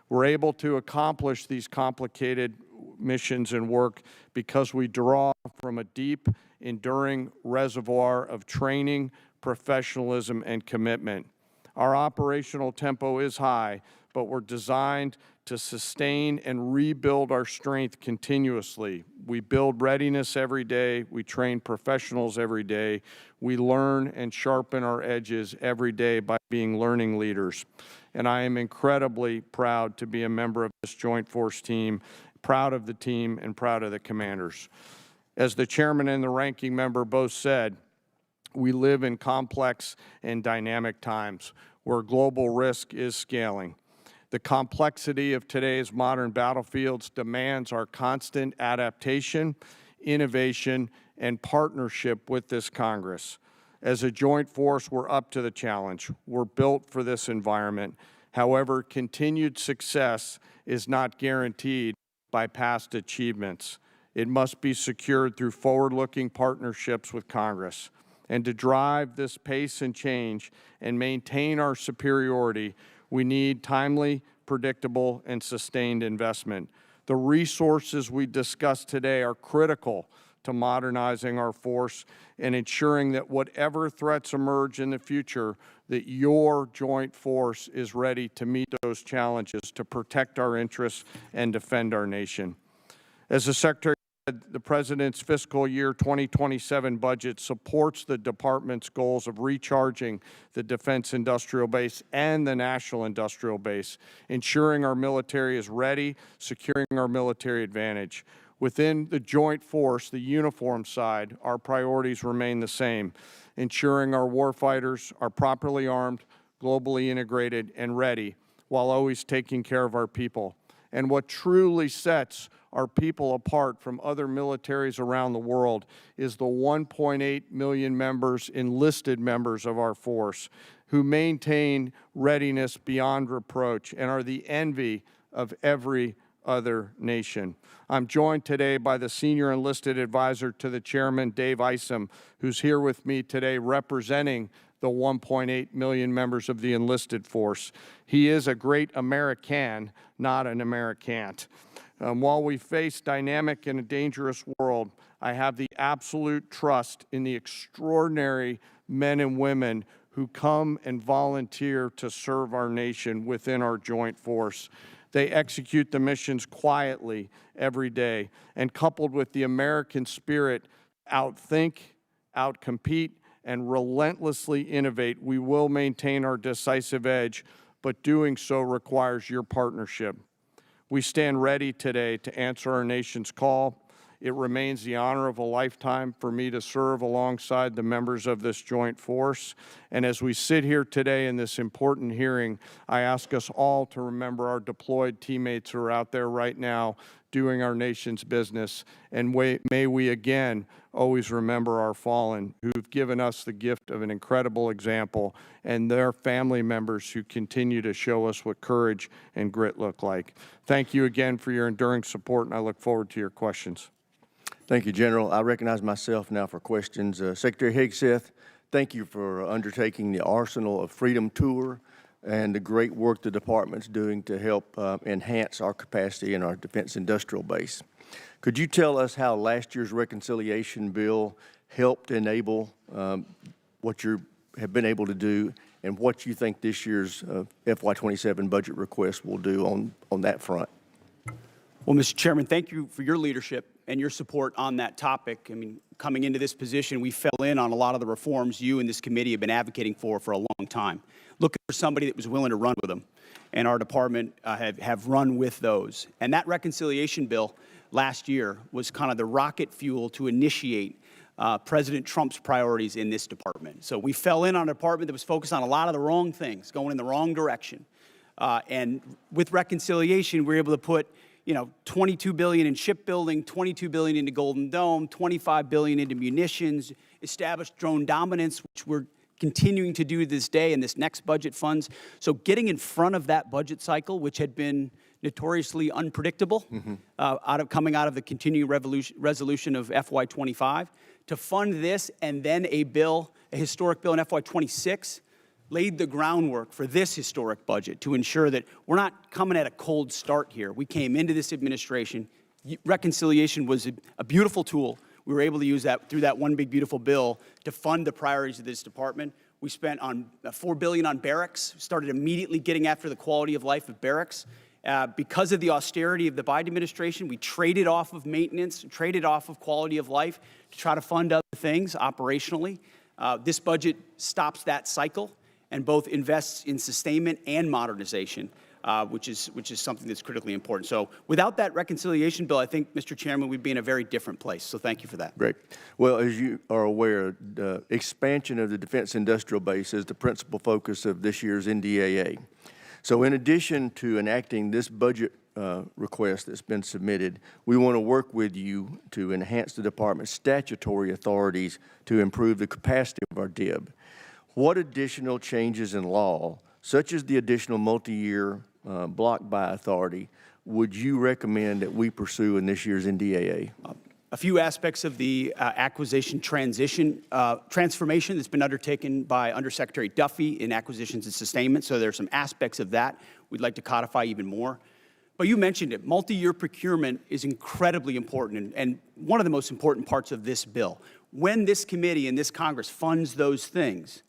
D: We're able to accomplish these complicated missions and work because we draw from a deep, enduring reservoir of training, professionalism, and commitment. Our operational tempo is high, but we're designed to sustain and rebuild our strength continuously. We build readiness every day. We train professionals every day. We learn and sharpen our edges every day by being learning leaders. And I am incredibly proud to be a member of this Joint Force team, proud of the team and proud of the commanders. As the chairman and the ranking member both said, we live in complex and dynamic times where global risk is scaling. The complexity of today's modern battlefields demands our constant adaptation, innovation, and partnership with this Congress. As a joint force, we're up to the challenge. We're built for this environment. However, continued success is not guaranteed by past achievements. It must be secured through forward-looking partnerships with Congress. And to drive this pace and change and maintain our superiority, we need timely, predictable, and sustained investment. The resources we discussed today are critical to modernizing our force and ensuring that whatever threats emerge in the future, that your joint force is ready to meet those challenges, to protect our interests and defend our nation. As the Secretary said, the President's fiscal year 2027 budget supports the Department's goals of recharging the defense industrial base and the national industrial base, ensuring our military is ready, securing our military advantage. Within the joint force, the uniform side, our priorities remain the same, ensuring our warfighters are properly armed, globally integrated, and ready, while always taking care of our people. And what truly sets our people apart from other militaries around the world is the 1.8 million members, enlisted members of our force, who maintain readiness beyond reproach and are the envy of every other nation. I'm joined today by the Senior Enlisted Advisor to the Chairman, Dave Isom, who's here with me today representing the 1.8 million members of the enlisted force. He is a great American, not an Americant. While we face dynamic and a dangerous world, I have the absolute trust in the extraordinary men and women who come and volunteer to serve our nation within our joint force. They execute the missions quietly every day, and coupled with the American spirit, outthink, outcompete, and relentlessly innovate, we will maintain our decisive edge, but doing so requires your partnership. We stand ready today to answer our nation's call. It remains the honor of a lifetime for me to serve alongside the members of this joint force. And as we sit here today in this important hearing, I ask us all to remember our deployed teammates who are out there right now doing our nation's business. And may we again always remember our fallen, who've given us the gift of an incredible example, and their family members who continue to show us what courage and grit look like. Thank you again for your enduring support, and I look forward to your questions.
A: Thank you, General. I recognize myself now for questions. Secretary Hegseth, thank you for undertaking the Arsenal of Freedom tour and the great work the department's doing to help enhance our capacity in our defense industrial base. Could you tell us how last year's reconciliation bill helped enable what you have been able to do, and what you think this year's FY27 budget request will do on that front?
C: Well, Mr. Chairman, thank you for your leadership and your support on that topic. I mean, coming into this position, we fell in on a lot of the reforms you and this committee have been advocating for a long time. Looking for somebody that was willing to run with them, and our department have run with those. And that reconciliation bill last year was kind of the rocket fuel to initiate President Trump's priorities in this department. So we fell in on a department that was focused on a lot of the wrong things, going in the wrong direction. And with reconciliation, we were able to put, $22 billion in shipbuilding, $22 billion into Golden Dome, $25 billion into munitions, established drone dominance, which we're continuing to do this day in this next budget funds. So getting in front of that budget cycle, which had been notoriously unpredictable, coming out of the continuing resolution of FY25, to fund this and then a historic bill in FY26, laid the groundwork for this historic budget to ensure that we're not coming at a cold start here. We came into this administration. Reconciliation was a beautiful tool. We were able to use that through that one big beautiful bill to fund the priorities of this department. We spent on $4 billion on barracks, started immediately getting after the quality of life of barracks. Because of the austerity of the Biden administration, we traded off of maintenance, traded off of quality of life to try to fund other things operationally. This budget stops that cycle and both invests in sustainment and modernization, which is something that's critically important. So without that reconciliation bill, I think, Mr. Chairman, we'd be in a very different place. So thank you for that.
A: Great. Well, as you are aware, the expansion of the defense industrial base is the principal focus of this year's NDAA. So in addition to enacting this budget request that's been submitted, we want to work with you to enhance the department's statutory authorities to improve the capacity of our DIB. What additional changes in law, such as the additional multi-year block buy authority, would you recommend that we pursue in this year's NDAA?
C: A few aspects of the acquisition transformation that's been undertaken by Undersecretary Duffy in acquisitions and sustainment. So there are some aspects of that we'd like to codify even more. But you mentioned it, multi-year procurement is incredibly important and one of the most important parts of this bill. When this committee and this Congress funds those things,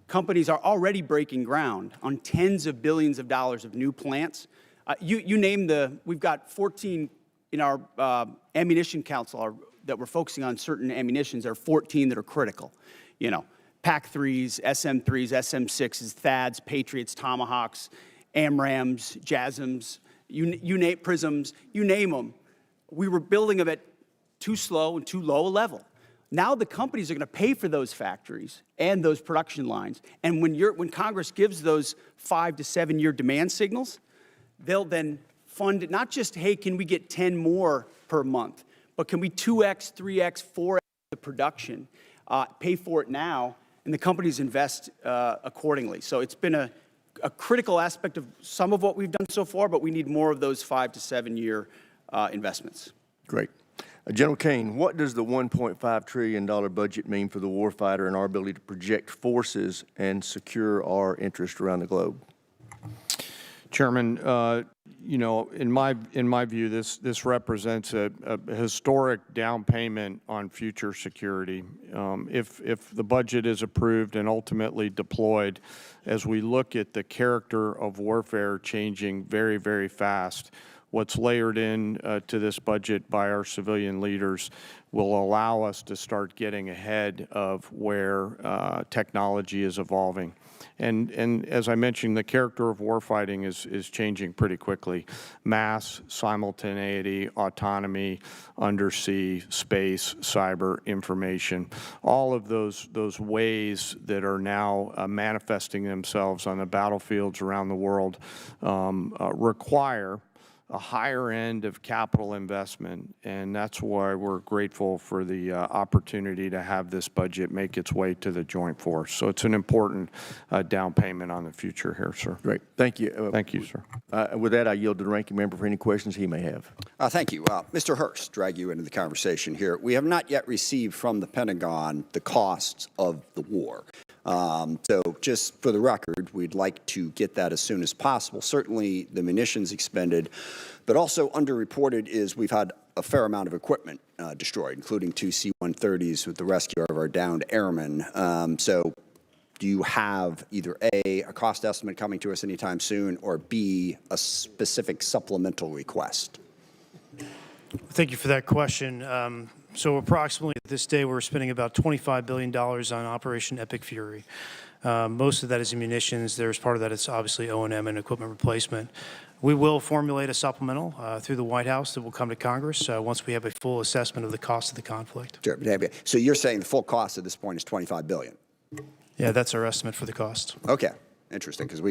C: companies are already breaking ground on tens of billions of dollars of new plants. You name we've got 14 in our ammunition council that we're focusing on certain ammunitions. There are 14 that are critical. PAC-3s, SM-3s, SM-6s, THAADs, Patriots, Tomahawks, AMRAAMs, JASSMs, you name PRISMs, you name them. We were building them at too slow and too low a level. Now the companies are going to pay for those factories and those production lines. And when Congress gives those 5 to 7 year demand signals, they'll then fund it, not just, hey, can we get 10 more per month, but can we 2x, 3x, 4x the production, pay for it now, and the companies invest accordingly. So it's been a critical aspect of some of what we've done so far, but we need more of those 5 to 7 year investments.
A: Great. General Kane, what does the $1.5 trillion budget mean for the warfighter and our ability to project forces and secure our interests around the globe?
D: Chairman, in my view, this represents a historic down payment on future security. If the budget is approved and ultimately deployed, as we look at the character of warfare changing very, very fast, what's layered in to this budget by our civilian leaders will allow us to start getting ahead of where technology is evolving. And as I mentioned, the character of warfighting is changing pretty quickly. Mass, simultaneity, autonomy, undersea, space, cyber, information, all of those ways that are now manifesting themselves on the battlefields around the world require a higher end of capital investment, and that's why we're grateful for the opportunity to have this budget make its way to the joint force. So it's an important down payment on the future here, sir.
A: Great. Thank you.
D: Thank you, sir.
A: With that, I yield to the ranking member for any questions he may have.
B: Thank you. Mr. Hurst, drag you into the conversation here. We have not yet received from the Pentagon the costs of the war. So just for the record, we'd like to get that as soon as possible. Certainly the munitions expended, but also underreported is we've had a fair amount of equipment destroyed, including 2 C-130s with the rescue of our downed airmen. So do you have either A, a cost estimate coming to us anytime soon, or B, a specific supplemental request?
E: Thank you for that question. So approximately at this day, we're spending about $25 billion on Operation Epic Fury. Most of that is in munitions. There's part of that is obviously O&M and equipment replacement. We will formulate a supplemental through the White House that will come to Congress once we have a full assessment of the cost of the conflict.
B: Sure. So you're saying the full cost at this point is $25 billion?
E: Yeah, that's our estimate for the cost.
B: Okay. Interesting, because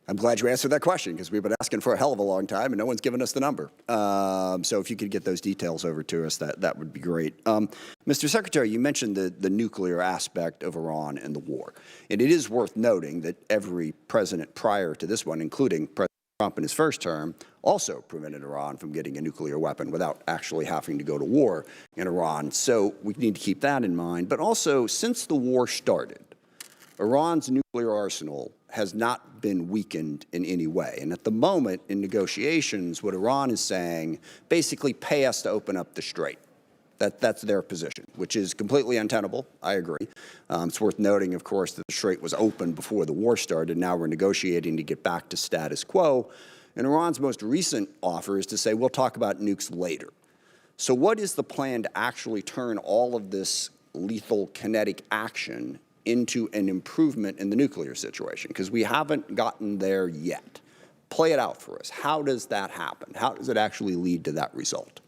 B: I'm glad you answered that question, because we've been asking for a hell of a long time, and no one's given us the number. So if you could get those details over to us, that would be great. Mr. Secretary, you mentioned the nuclear aspect of Iran and the war. And it is worth noting that every president prior to this one, including President Trump in his first term, also prevented Iran from getting a nuclear weapon without actually having to go to war in Iran. So we need to keep that in mind. But also, since the war started, Iran's nuclear arsenal has not been weakened in any way. And at the moment, in negotiations, what Iran is saying, basically pay us to open up the strait. That's their position, which is completely untenable. I agree. It's worth noting, of course, that the strait was open before the war started. Now we're negotiating to get back to status quo. And Iran's most recent offer is to say, we'll talk about nukes later. So what is the plan to actually turn all of this lethal kinetic action into an improvement in the nuclear situation? Because we haven't gotten there yet. Play it out for us. How does that happen? How does it actually lead to that result?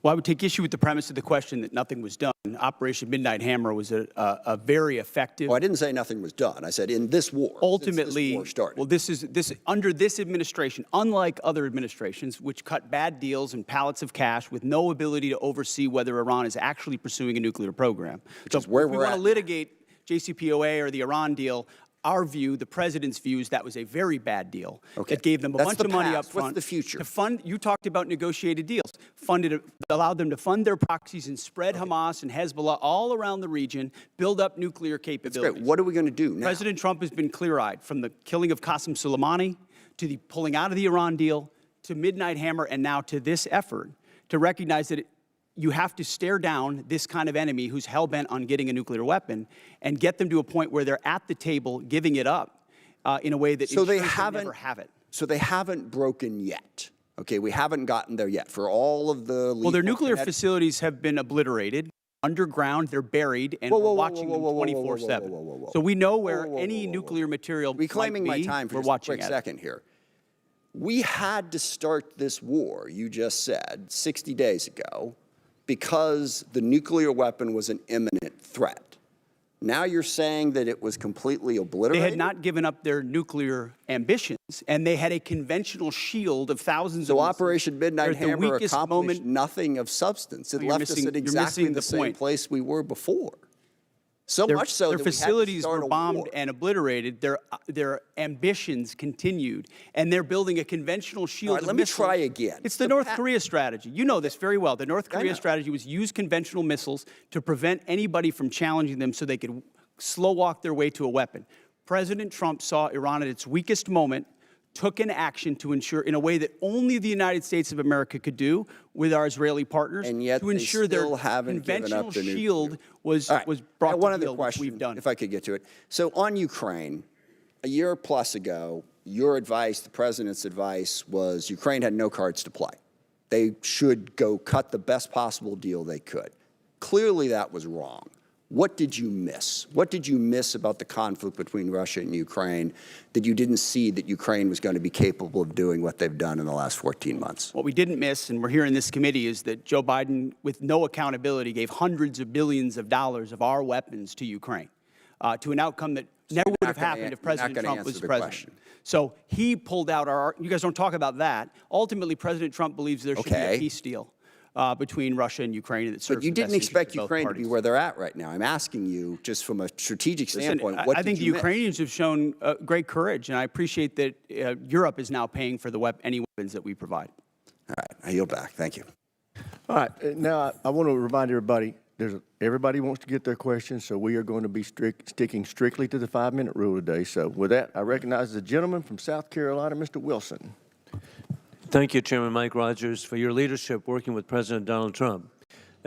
C: Well, I would take issue with the premise of the question that nothing was done. Operation Midnight Hammer was a very effective.
B: Oh, I didn't say nothing was done. I said in this war.
C: Ultimately,
B: this war started.
C: well, this under this administration, unlike other administrations, which cut bad deals and pallets of cash with no ability to oversee whether Iran is actually pursuing a nuclear program.
B: Which is where
C: if we
B: we're
C: want
B: at.
C: to litigate JCPOA or the Iran deal, our view, the president's view, is that was a very bad deal.
B: Okay.
C: That gave them a
B: That's
C: bunch
B: the
C: of money up
B: past.
C: front.
B: What's the future?
C: To fund, you talked about negotiated deals. Allowed them to fund their proxies and spread Hamas and Hezbollah all around the region, build up nuclear capabilities.
B: Great. What are we going to do now?
C: President Trump has been clear-eyed, from the killing of Qasem Soleimani to the pulling out of the Iran deal to Midnight Hammer and now to this effort to recognize that you have to stare down this kind of enemy who's hell-bent on getting a nuclear weapon and get them to a point where they're at the table giving it up in a way that ensures they never have it.
B: So they haven't broken yet. Okay, we haven't gotten there yet for all of the.
C: Well, their nuclear facilities have been obliterated. Underground, they're buried, and we're watching them 24/7. So we know where any nuclear material
B: Reclaiming
C: might
B: my
C: be.
B: time for
C: we're
B: just a
C: watching
B: quick
C: it.
B: second here. We had to start this war, you just said, 60 days ago, because the nuclear weapon was an imminent threat. Now you're saying that it was completely obliterated?
C: They had not given up their nuclear ambitions, and they had a conventional shield of thousands of missiles.
B: So Operation Midnight Hammer accomplished nothing of substance. It left us at exactly the same place we were before. So much so that
C: their
B: we had to
C: facilities
B: start
C: were
B: a
C: bombed
B: war.
C: and obliterated. Their ambitions continued, and they're building a conventional shield.
B: All right,
C: of
B: let me
C: missiles.
B: try again.
C: It's the North Korea strategy. You know this very well. The North Korea strategy was use conventional missiles to prevent anybody from challenging them, so they could slow walk their way to a weapon. President Trump saw Iran at its weakest moment, took an action to ensure, in a way that only the United States of America could do with our Israeli partners,
B: And yet
C: to ensure
B: they
C: their
B: still haven't given
C: conventional
B: up the nuclear.
C: shield was
B: All right.
C: brought to
B: One other
C: heel, which
B: question,
C: we've done.
B: if I could get to it. So on Ukraine, a year plus ago, your advice, the president's advice, was Ukraine had no cards to play. They should go cut the best possible deal they could. Clearly that was wrong. What did you miss? What did you miss about the conflict between Russia and Ukraine that you didn't see that Ukraine was going to be capable of doing what they've done in the last 14 months?
C: What we didn't miss, and we're here in this committee, is that Joe Biden, with no accountability, gave hundreds of billions of dollars of our weapons to Ukraine, to an outcome that never would have happened if President Trump was president. So he pulled out our. You guys don't talk about that. Ultimately, President Trump believes there should be a peace deal between Russia and Ukraine that serves
B: But you
C: the best
B: didn't expect
C: interests of both
B: Ukraine to be
C: parties.
B: where they're at right now. I'm asking you, just from a strategic standpoint, what
C: I think
B: did
C: the
B: you miss?
C: Ukrainians have shown great courage, and I appreciate that Europe is now paying for any weapons that we provide.
B: All right, I yield back. Thank you.
A: All right, now I want to remind everybody, everybody wants to get their questions, so we are going to be sticking strictly to the 5-minute rule today. So with that, I recognize the gentleman from South Carolina, Mr. Wilson.
F: Thank you, Chairman Mike Rogers, for your leadership working with President Donald Trump.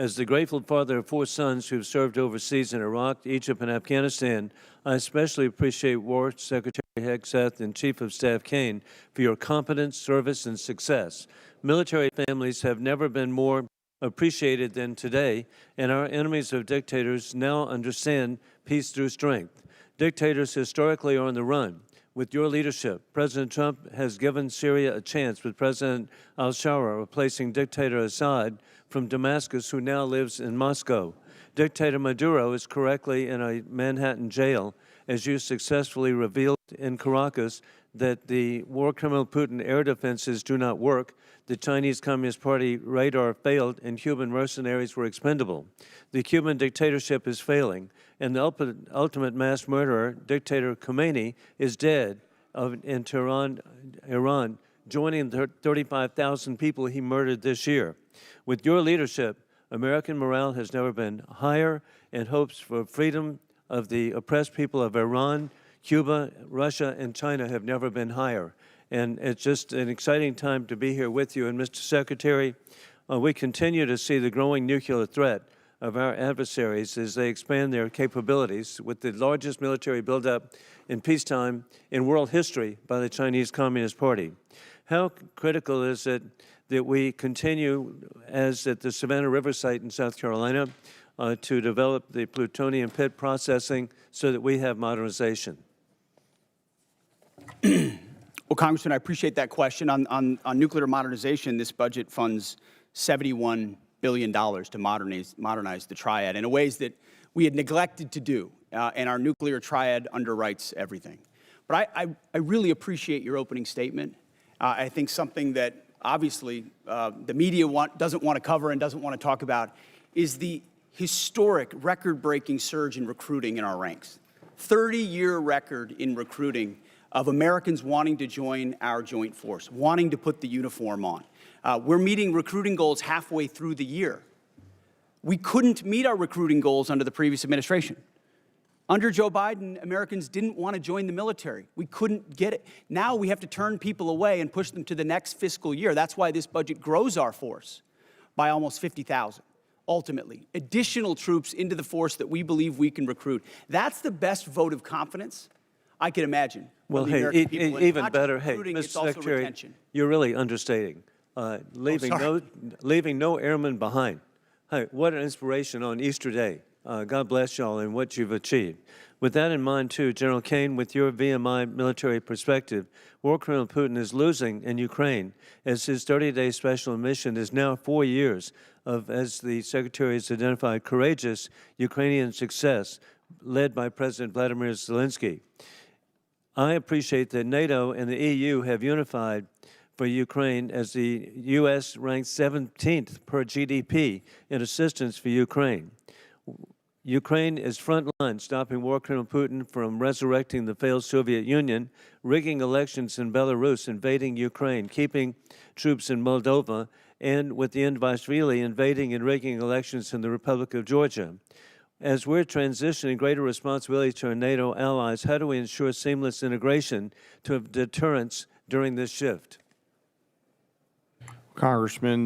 F: As the grateful father of 4 sons who have served overseas in Iraq, Egypt, and Afghanistan, I especially appreciate War Secretary Hegseth and Chief of Staff Kane for your competence, service, and success. Military families have never been more appreciated than today, and our enemies of dictators now understand peace through strength. Dictators historically are on the run. With your leadership, President Trump has given Syria a chance with President al-Shara replacing dictator Assad from Damascus, who now lives in Moscow. Dictator Maduro is correctly in a Manhattan jail, as you successfully revealed in Caracas that the war criminal Putin air defenses do not work, the Chinese Communist Party radar failed, and Cuban mercenaries were expendable. The Cuban dictatorship is failing, and the ultimate mass murderer, dictator Khomeini, is dead in Tehran, Iran, joining the 35,000 people he murdered this year. With your leadership, American morale has never been higher, and hopes for freedom of the oppressed people of Iran, Cuba, Russia, and China have never been higher. And it's just an exciting time to be here with you. And Mr. Secretary, we continue to see the growing nuclear threat of our adversaries as they expand their capabilities with the largest military buildup in peacetime in world history by the Chinese Communist Party. How critical is it that we continue, as at the Savannah River site in South Carolina, to develop the plutonium pit processing so that we have modernization?
C: Well, Congressman, I appreciate that question. On nuclear modernization, this budget funds $71 billion to modernize the triad in ways that we had neglected to do, and our nuclear triad underwrites everything. But I really appreciate your opening statement. I think something that obviously the media doesn't want to cover and doesn't want to talk about is the historic, record-breaking surge in recruiting in our ranks. 30-year record in recruiting of Americans wanting to join our joint force, wanting to put the uniform on. We're meeting recruiting goals halfway through the year. We couldn't meet our recruiting goals under the previous administration. Under Joe Biden, Americans didn't want to join the military. We couldn't get it. Now we have to turn people away and push them to the next fiscal year. That's why this budget grows our force by almost 50,000. Ultimately, additional troops into the force that we believe we can recruit. That's the best vote of confidence I could imagine.
F: Well, hey, even better, hey, Mr. Secretary, you're really understating. Leaving no airmen behind. Hey, what an inspiration on Easter Day. God bless y'all and what you've achieved. With that in mind, too, General Kane, with your VMI military perspective, War Criminal Putin is losing in Ukraine as his 30-day special mission is now 4 years of, as the Secretary has identified, courageous Ukrainian success led by President Vladimir Zelensky. I appreciate that NATO and the EU have unified for Ukraine as the U.S. ranks 17th per GDP in assistance for Ukraine. Ukraine is frontline, stopping war criminal Putin from resurrecting the failed Soviet Union, rigging elections in Belarus, invading Ukraine, keeping troops in Moldova, and with the Indvaishvili invading and rigging elections in the Republic of Georgia. As we're transitioning greater responsibility to our NATO allies, how do we ensure seamless integration to deterrence during this shift?
D: Congressman,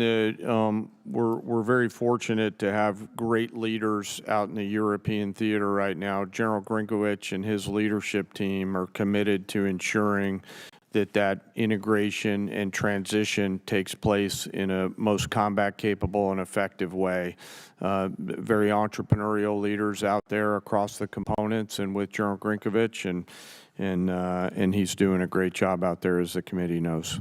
D: we're very fortunate to have great leaders out in the European theater right now. General Grinkovich and his leadership team are committed to ensuring that integration and transition takes place in a most combat-capable and effective way. Very entrepreneurial leaders out there across the components, and with General Grinkovich, and he's doing a great job out there, as the committee knows.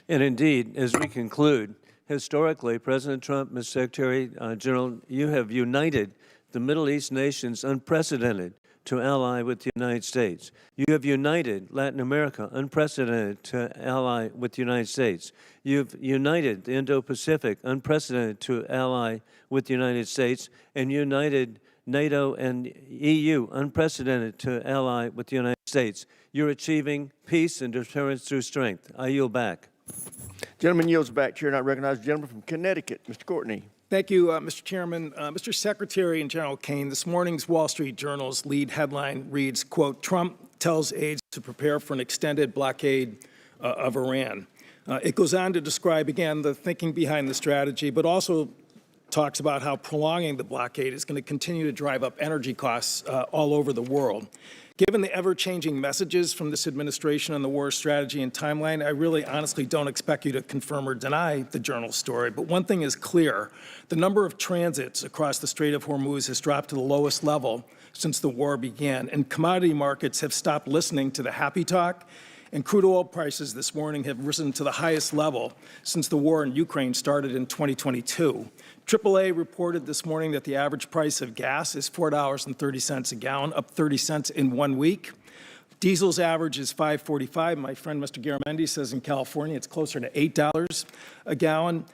F: And indeed, as we conclude, historically, President Trump, Mr. Secretary General, you have united the Middle East nations unprecedented to ally with the United States. You have united Latin America, unprecedented to ally with the United States. You've united the Indo-Pacific, unprecedented to ally with the United States, and united NATO and EU, unprecedented to ally with the United States. You're achieving peace and deterrence through strength. I yield back.
A: Gentleman yields back. Chair, and I recognize the gentleman from Connecticut, Mr. Courtney.
G: Thank you, Mr. Chairman. Mr. Secretary and General Kane, this morning's Wall Street Journal's lead headline reads, quote, Trump tells aides to prepare for an extended blockade of Iran. It goes on to describe, again, the thinking behind the strategy, but also talks about how prolonging the blockade is going to continue to drive up energy costs all over the world. Given the ever-changing messages from this administration on the war strategy and timeline, I really honestly don't expect you to confirm or deny the Journal's story. But one thing is clear. The number of transits across the Strait of Hormuz has dropped to the lowest level since the war began, and commodity markets have stopped listening to the happy talk, and crude oil prices this morning have risen to the highest level since the war in Ukraine started in 2022. AAA reported this morning that the average price of gas is $4.30 a gallon, up 30 cents in 1 week. Diesel's average is $5.45. My friend Mr. Garamendi says in California it's closer to $8 a gallon.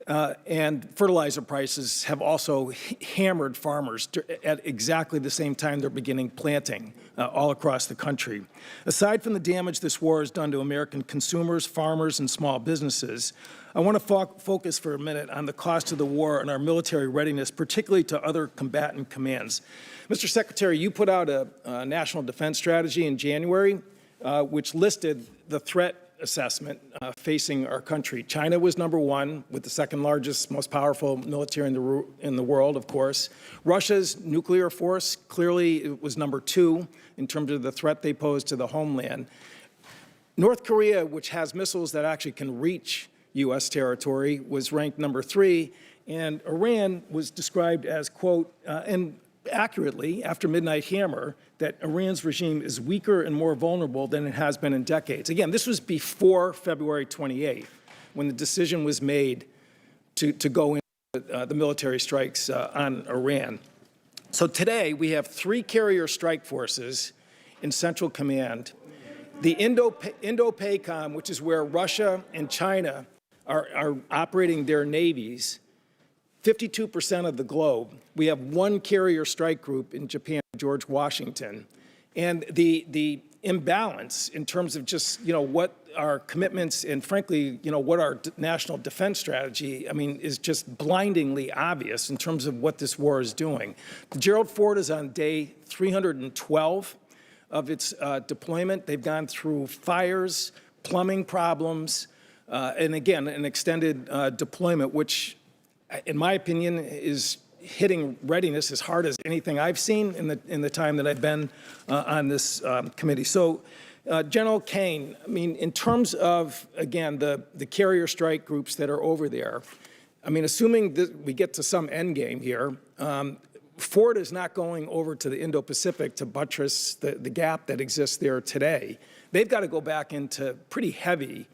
G: And fertilizer prices have also hammered farmers at exactly the same time they're beginning planting all across the country. Aside from the damage this war has done to American consumers, farmers, and small businesses, I want to focus for a minute on the cost of the war and our military readiness, particularly to other combatant commands. Mr. Secretary, you put out a national defense strategy in January, which listed the threat assessment facing our country. China was number one, with the second largest, most powerful military in the world, of course. Russia's nuclear force clearly was number two in terms of the threat they pose to the homeland. North Korea, which has missiles that actually can reach U.S. territory, was ranked number three, and Iran was described as, quote, and accurately, after Midnight Hammer, that Iran's regime is weaker and more vulnerable than it has been in decades. Again, this was before February 28th, when the decision was made to go into the military strikes on Iran. So today, we have 3 carrier strike forces in Central Command. The Indo-PACOM, which is where Russia and China are operating their navies, 52% of the globe. We have 1 carrier strike group in Japan, George Washington. And the imbalance in terms of just, what our commitments and frankly, what our national defense strategy, is just blindingly obvious in terms of what this war is doing. Gerald Ford is on day 312 of its deployment. They've gone through fires, plumbing problems, and again, an extended deployment, which in my opinion is hitting readiness as hard as anything I've seen in the time that I've been on this committee. So General Kane, in terms of, again, the carrier strike groups that are over there, assuming that we get to some end game here, Ford is not going over to the Indo-Pacific to buttress the gap that exists there today. They've got to go back into pretty heavy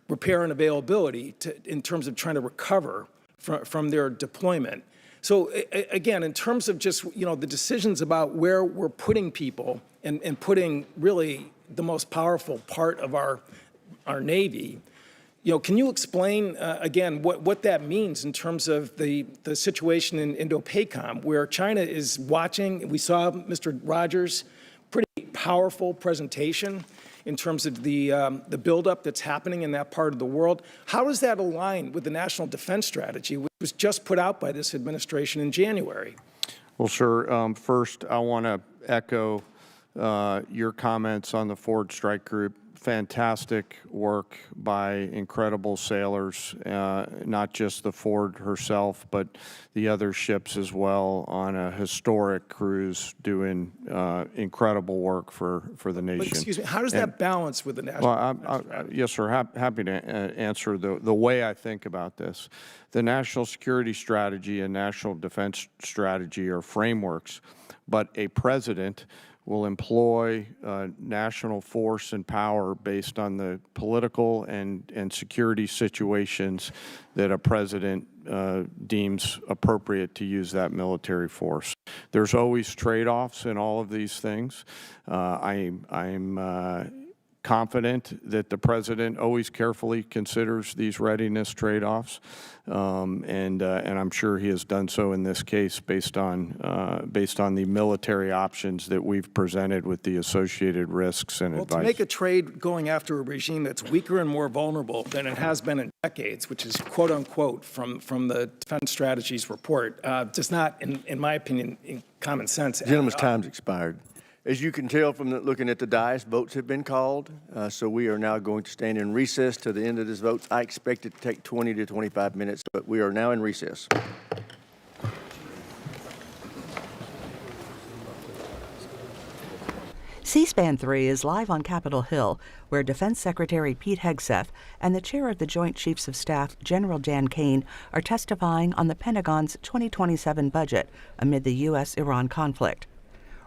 G: repair and availability in terms of trying to recover from their deployment. So again, in terms of just, the decisions about where we're putting people and putting really the most powerful part of our Navy, can you explain, again, what that means in terms of the situation in Indo-PACOM, where China is watching? We saw Mr. Rogers' pretty powerful presentation in terms of the buildup that's happening in that part of the world. How does that align with the national defense strategy, which was just put out by this administration in January?
D: Well, sir, first I want to echo your comments on the Ford Strike Group. Fantastic work by incredible sailors, not just the Ford herself, but the other ships as well, on a historic cruise doing incredible work for the nation.
G: But excuse me, how does that balance with the national defense strategy?
D: Yes, sir, happy to answer the way I think about this. The national security strategy and national defense strategy are frameworks, but a president will employ national force and power based on the political and security situations that a president deems appropriate to use that military force. There's always trade-offs in all of these things. I'm confident that the president always carefully considers these readiness trade-offs, and I'm sure he has done so in this case based on the military options that we've presented with the associated risks and advice.
G: To make a trade going after a regime that's weaker and more vulnerable than it has been in decades, which is quote unquote from the Defense Strategies report, does not, in my opinion, in common sense.
A: Gentleman's time's expired. As you can tell from looking at the dais, votes have been called, so we are now going to stand in recess to the end of this vote. I expect it to take 20 to 25 minutes, but we are now in recess.
H: C-SPAN 3 is live on Capitol Hill, where Defense Secretary Pete Hegseth and the Chair of the Joint Chiefs of Staff, General Dan Kane, are testifying on the Pentagon's 2027 budget amid the U.S.-Iran conflict.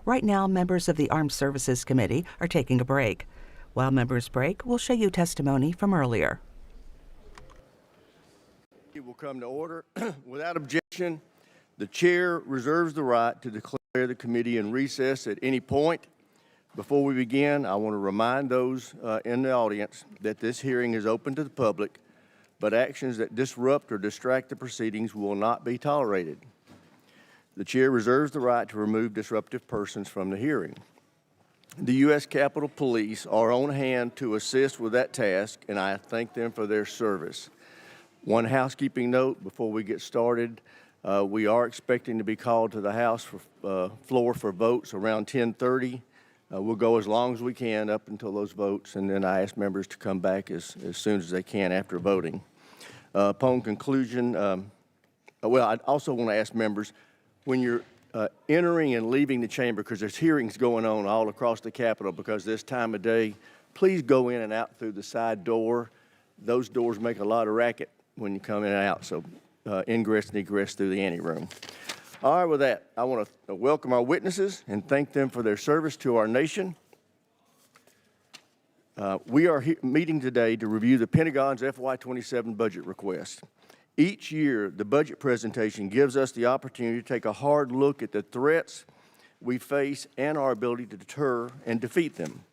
H: Right now, members of the Armed Services Committee are taking a break. While members break, we'll show you testimony from earlier.
A: It will come to order. Without objection, the Chair reserves the right to declare the committee in recess at any point. Before we begin, I want to remind those in the audience that this hearing is open to the public, but actions that disrupt or distract the proceedings will not be tolerated. The Chair reserves the right to remove disruptive persons from the hearing. The U.S. Capitol Police are on hand to assist with that task, and I thank them for their service. One housekeeping note before we get started. We are expecting to be called to the House floor for votes around 10:30. We'll go as long as we can up until those votes, and then I ask members to come back as soon as they can after voting. Upon conclusion, I also want to ask members, when you're entering and leaving the chamber, because there's hearings going on all across the Capitol because this time of day, please go in and out through the side door. Those doors make a lot of racket when you come in and out, so ingress and egress through the anteroom. All right, with that, I want to welcome our witnesses and thank them for their service to our nation. We are meeting today to review the Pentagon's FY27 budget request. Each year, the budget presentation gives us the opportunity to take a hard look at the threats we face and our ability to deter and defeat them.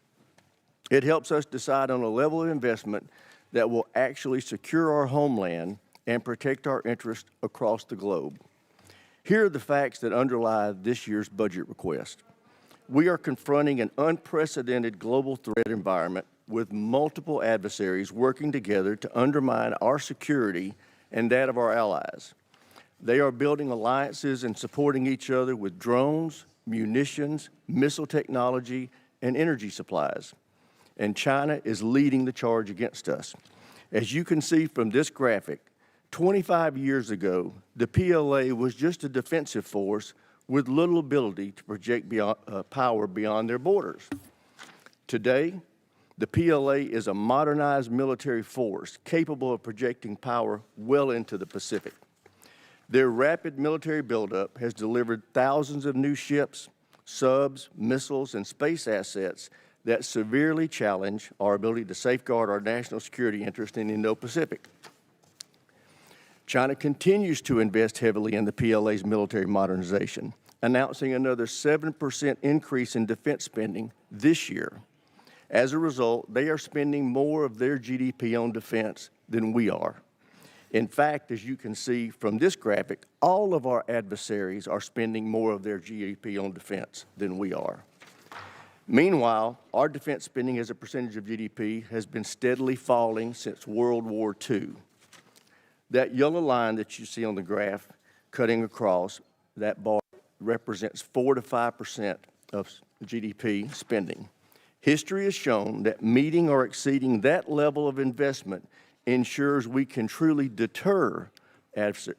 A: It helps us decide on a level of investment that will actually secure our homeland and protect our interests across the globe. Here are the facts that underlie this year's budget request. We are confronting an unprecedented global threat environment with multiple adversaries working together to undermine our security and that of our allies. They are building alliances and supporting each other with drones, munitions, missile technology, and energy supplies. And China is leading the charge against us. As you can see from this graphic, 25 years ago, the PLA was just a defensive force with little ability to project power beyond their borders. Today, the PLA is a modernized military force capable of projecting power well into the Pacific. Their rapid military buildup has delivered thousands of new ships, subs, missiles, and space assets that severely challenge our ability to safeguard our national security interest in the Indo-Pacific. China continues to invest heavily in the PLA's military modernization, announcing another 7% increase in defense spending this year. As a result, they are spending more of their GDP on defense than we are. In fact, as you can see from this graphic, all of our adversaries are spending more of their GDP on defense than we are. Meanwhile, our defense spending as a percentage of GDP has been steadily falling since World War II. That yellow line that you see on the graph cutting across that bar represents 4 to 5% of GDP spending. History has shown that meeting or exceeding that level of investment ensures we can truly deter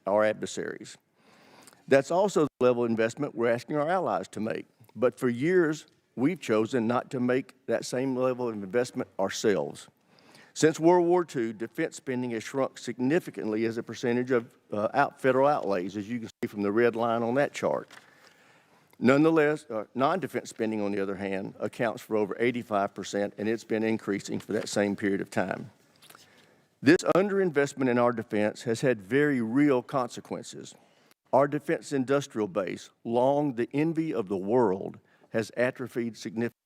A: our adversaries. That's also the level of investment we're asking our allies to make. But for years, we've chosen not to make that same level of investment ourselves. Since World War II, defense spending has shrunk significantly as a percentage of federal outlays, as you can see from the red line on that chart. Nonetheless, non-defense spending, on the other hand, accounts for over 85%, and it's been increasing for that same period of time. This underinvestment in our defense has had very real consequences. Our defense industrial base, long the envy of the world, has atrophied significantly.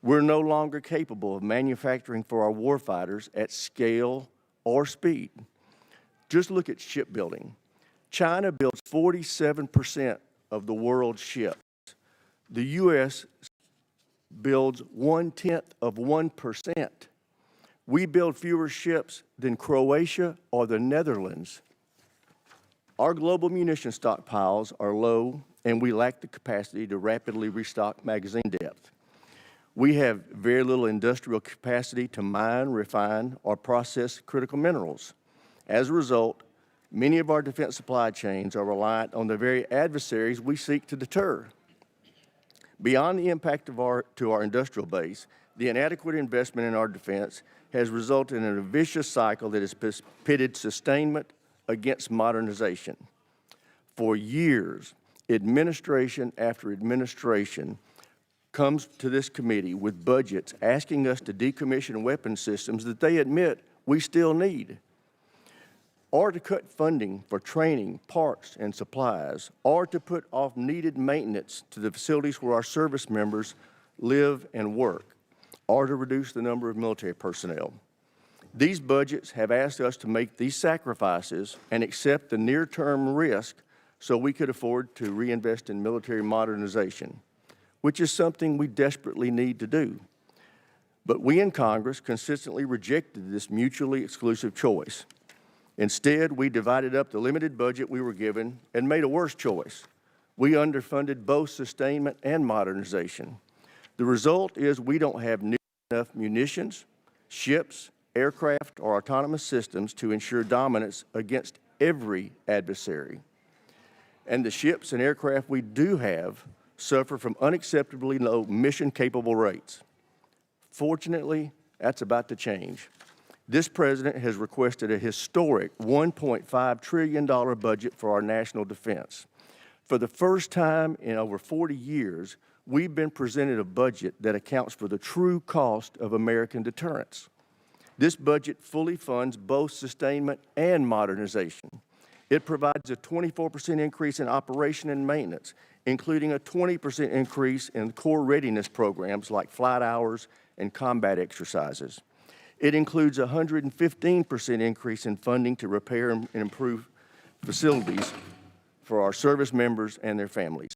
A: We're no longer capable of manufacturing for our warfighters at scale or speed. Just look at shipbuilding. China builds 47% of the world's ships. The U.S. builds 0.1%. We build fewer ships than Croatia or the Netherlands. Our global munition stockpiles are low, and we lack the capacity to rapidly restock magazine depth. We have very little industrial capacity to mine, refine, or process critical minerals. As a result, many of our defense supply chains are reliant on the very adversaries we seek to deter. Beyond the impact to our industrial base, the inadequate investment in our defense has resulted in a vicious cycle that has pitted sustainment against modernization. For years, administration after administration comes to this committee with budgets asking us to decommission weapon systems that they admit we still need, or to cut funding for training, parts, and supplies, or to put off needed maintenance to the facilities where our service members live and work, or to reduce the number of military personnel. These budgets have asked us to make these sacrifices and accept the near-term risk so we could afford to reinvest in military modernization, which is something we desperately need to do. But we in Congress consistently rejected this mutually exclusive choice. Instead, we divided up the limited budget we were given and made a worse choice. We underfunded both sustainment and modernization. The result is we don't have near enough munitions, ships, aircraft, or autonomous systems to ensure dominance against every adversary. And the ships and aircraft we do have suffer from unacceptably low mission-capable rates. Fortunately, that's about to change. This president has requested a historic $1.5 trillion budget for our national defense. For the first time in over 40 years, we've been presented a budget that accounts for the true cost of American deterrence. This budget fully funds both sustainment and modernization. It provides a 24% increase in operation and maintenance, including a 20% increase in core readiness programs like flight hours and combat exercises. It includes a 115% increase in funding to repair and improve facilities for our service members and their families.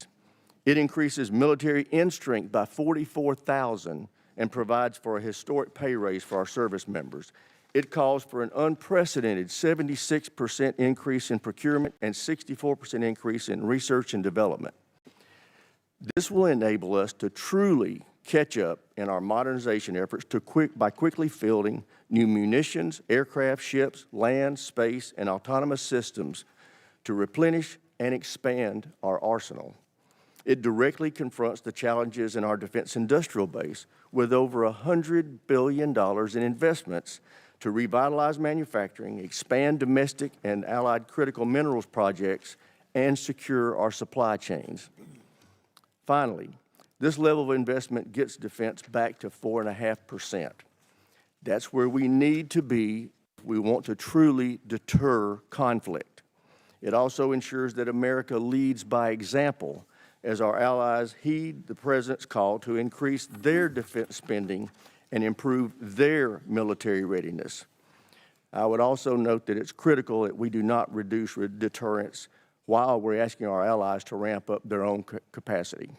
A: It increases military end strength by 44,000 and provides for a historic pay raise for our service members. It calls for an unprecedented 76% increase in procurement and 64% increase in research and development. This will enable us to truly catch up in our modernization efforts by quickly fielding new munitions, aircraft, ships, land, space, and autonomous systems to replenish and expand our arsenal. It directly confronts the challenges in our defense industrial base with over $100 billion in investments to revitalize manufacturing, expand domestic and allied critical minerals projects, and secure our supply chains. Finally, this level of investment gets defense back to 4.5%. That's where we need to be if we want to truly deter conflict. It also ensures that America leads by example as our allies heed the President's call to increase their defense spending and improve their military readiness. I would also note that it's critical that we do not reduce deterrence while we're asking our allies to ramp up their own capacity.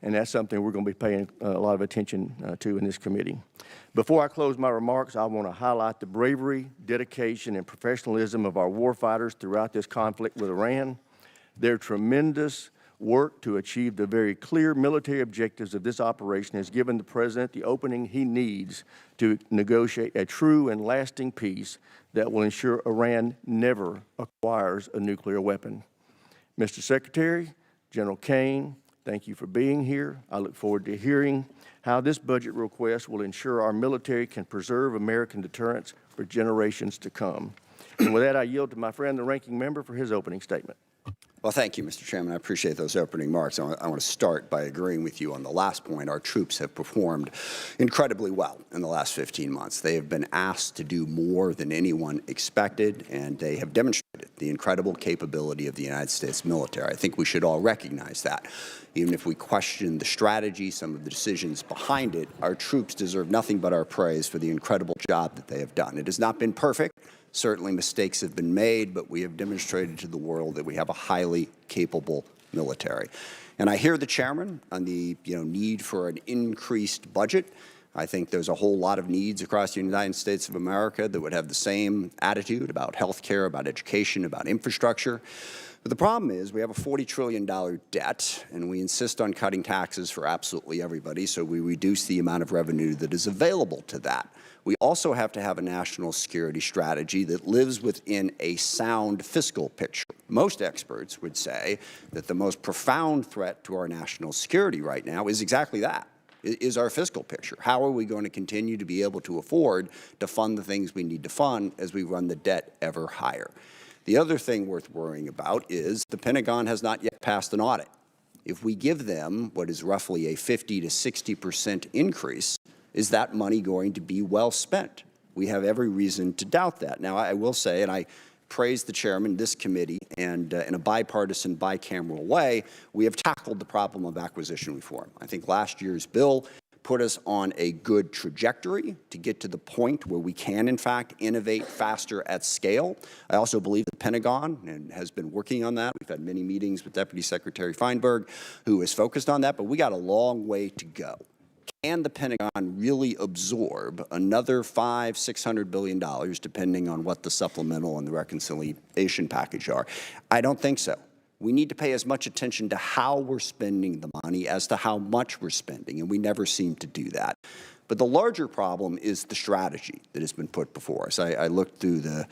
A: And that's something we're going to be paying a lot of attention to in this committee. Before I close my remarks, I want to highlight the bravery, dedication, and professionalism of our warfighters throughout this conflict with Iran. Their tremendous work to achieve the very clear military objectives of this operation has given the President the opening he needs to negotiate a true and lasting peace that will ensure Iran never acquires a nuclear weapon. Mr. Secretary, General Kane, thank you for being here. I look forward to hearing how this budget request will ensure our military can preserve American deterrence for generations to come. And with that, I yield to my friend, the ranking member, for his opening statement.
B: Well, thank you, Mr. Chairman. I appreciate those opening remarks. I want to start by agreeing with you on the last point. Our troops have performed incredibly well in the last 15 months. They have been asked to do more than anyone expected, and they have demonstrated the incredible capability of the United States military. I think we should all recognize that. Even if we question the strategy, some of the decisions behind it, our troops deserve nothing but our praise for the incredible job that they have done. It has not been perfect. Certainly mistakes have been made, but we have demonstrated to the world that we have a highly capable military. And I hear the chairman on the need for an increased budget. I think there's a whole lot of needs across the United States of America that would have the same attitude about health care, about education, about infrastructure. But the problem is we have a $40 trillion debt, and we insist on cutting taxes for absolutely everybody, so we reduce the amount of revenue that is available to that. We also have to have a national security strategy that lives within a sound fiscal picture. Most experts would say that the most profound threat to our national security right now is exactly that, is our fiscal picture. How are we going to continue to be able to afford to fund the things we need to fund as we run the debt ever higher? The other thing worth worrying about is the Pentagon has not yet passed an audit. If we give them what is roughly a 50 to 60% increase, is that money going to be well spent? We have every reason to doubt that. Now, I will say, and I praise the chairman, this committee, and in a bipartisan, bicameral way, we have tackled the problem of acquisition reform. I think last year's bill put us on a good trajectory to get to the point where we can, in fact, innovate faster at scale. I also believe the Pentagon has been working on that. We've had many meetings with Deputy Secretary Feinberg, who is focused on that, but we got a long way to go. Can the Pentagon really absorb another $500–600 billion, depending on what the supplemental and the reconciliation package are? I don't think so. We need to pay as much attention to how we're spending the money as to how much we're spending, and we never seem to do that. But the larger problem is the strategy that has been put before us. I looked through the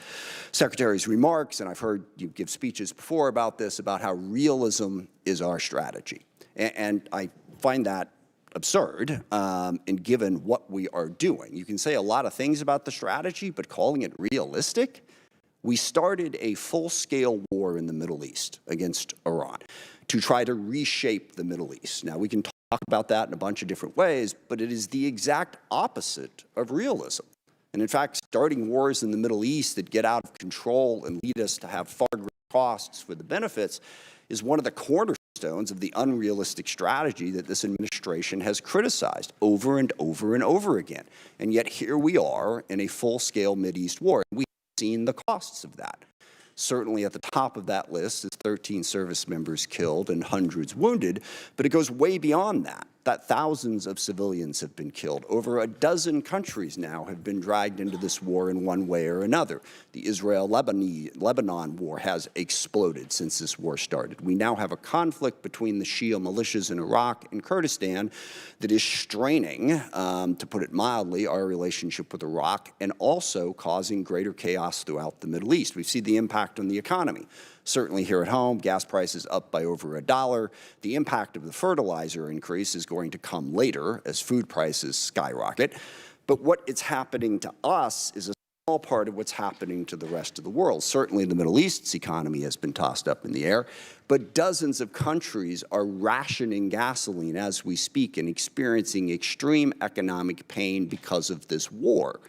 B: Secretary's remarks, and I've heard you give speeches before about this, about how realism is our strategy. And I find that absurd, and given what we are doing. You can say a lot of things about the strategy, but calling it realistic? We started a full-scale war in the Middle East against Iran to try to reshape the Middle East. Now, we can talk about that in a bunch of different ways, but it is the exact opposite of realism. And in fact, starting wars in the Middle East that get out of control and lead us to have far greater costs for the benefits is one of the cornerstones of the unrealistic strategy that this administration has criticized over and over and over again. And yet here we are in a full-scale Mideast war. We seen the costs of that. Certainly at the top of that list is 13 service members killed and hundreds wounded, but it goes way beyond that. That thousands of civilians have been killed. Over a dozen countries now have been dragged into this war in one way or another. The Israel-Lebanon war has exploded since this war started. We now have a conflict between the Shia militias in Iraq and Kurdistan that is straining, to put it mildly, our relationship with Iraq and also causing greater chaos throughout the Middle East. We've seen the impact on the economy. Certainly here at home, gas prices up by over $1. The impact of the fertilizer increase is going to come later as food prices skyrocket. But what is happening to us is a small part of what's happening to the rest of the world. Certainly the Middle East's economy has been tossed up in the air, but dozens of countries are rationing gasoline as we speak and experiencing extreme economic pain because of this war.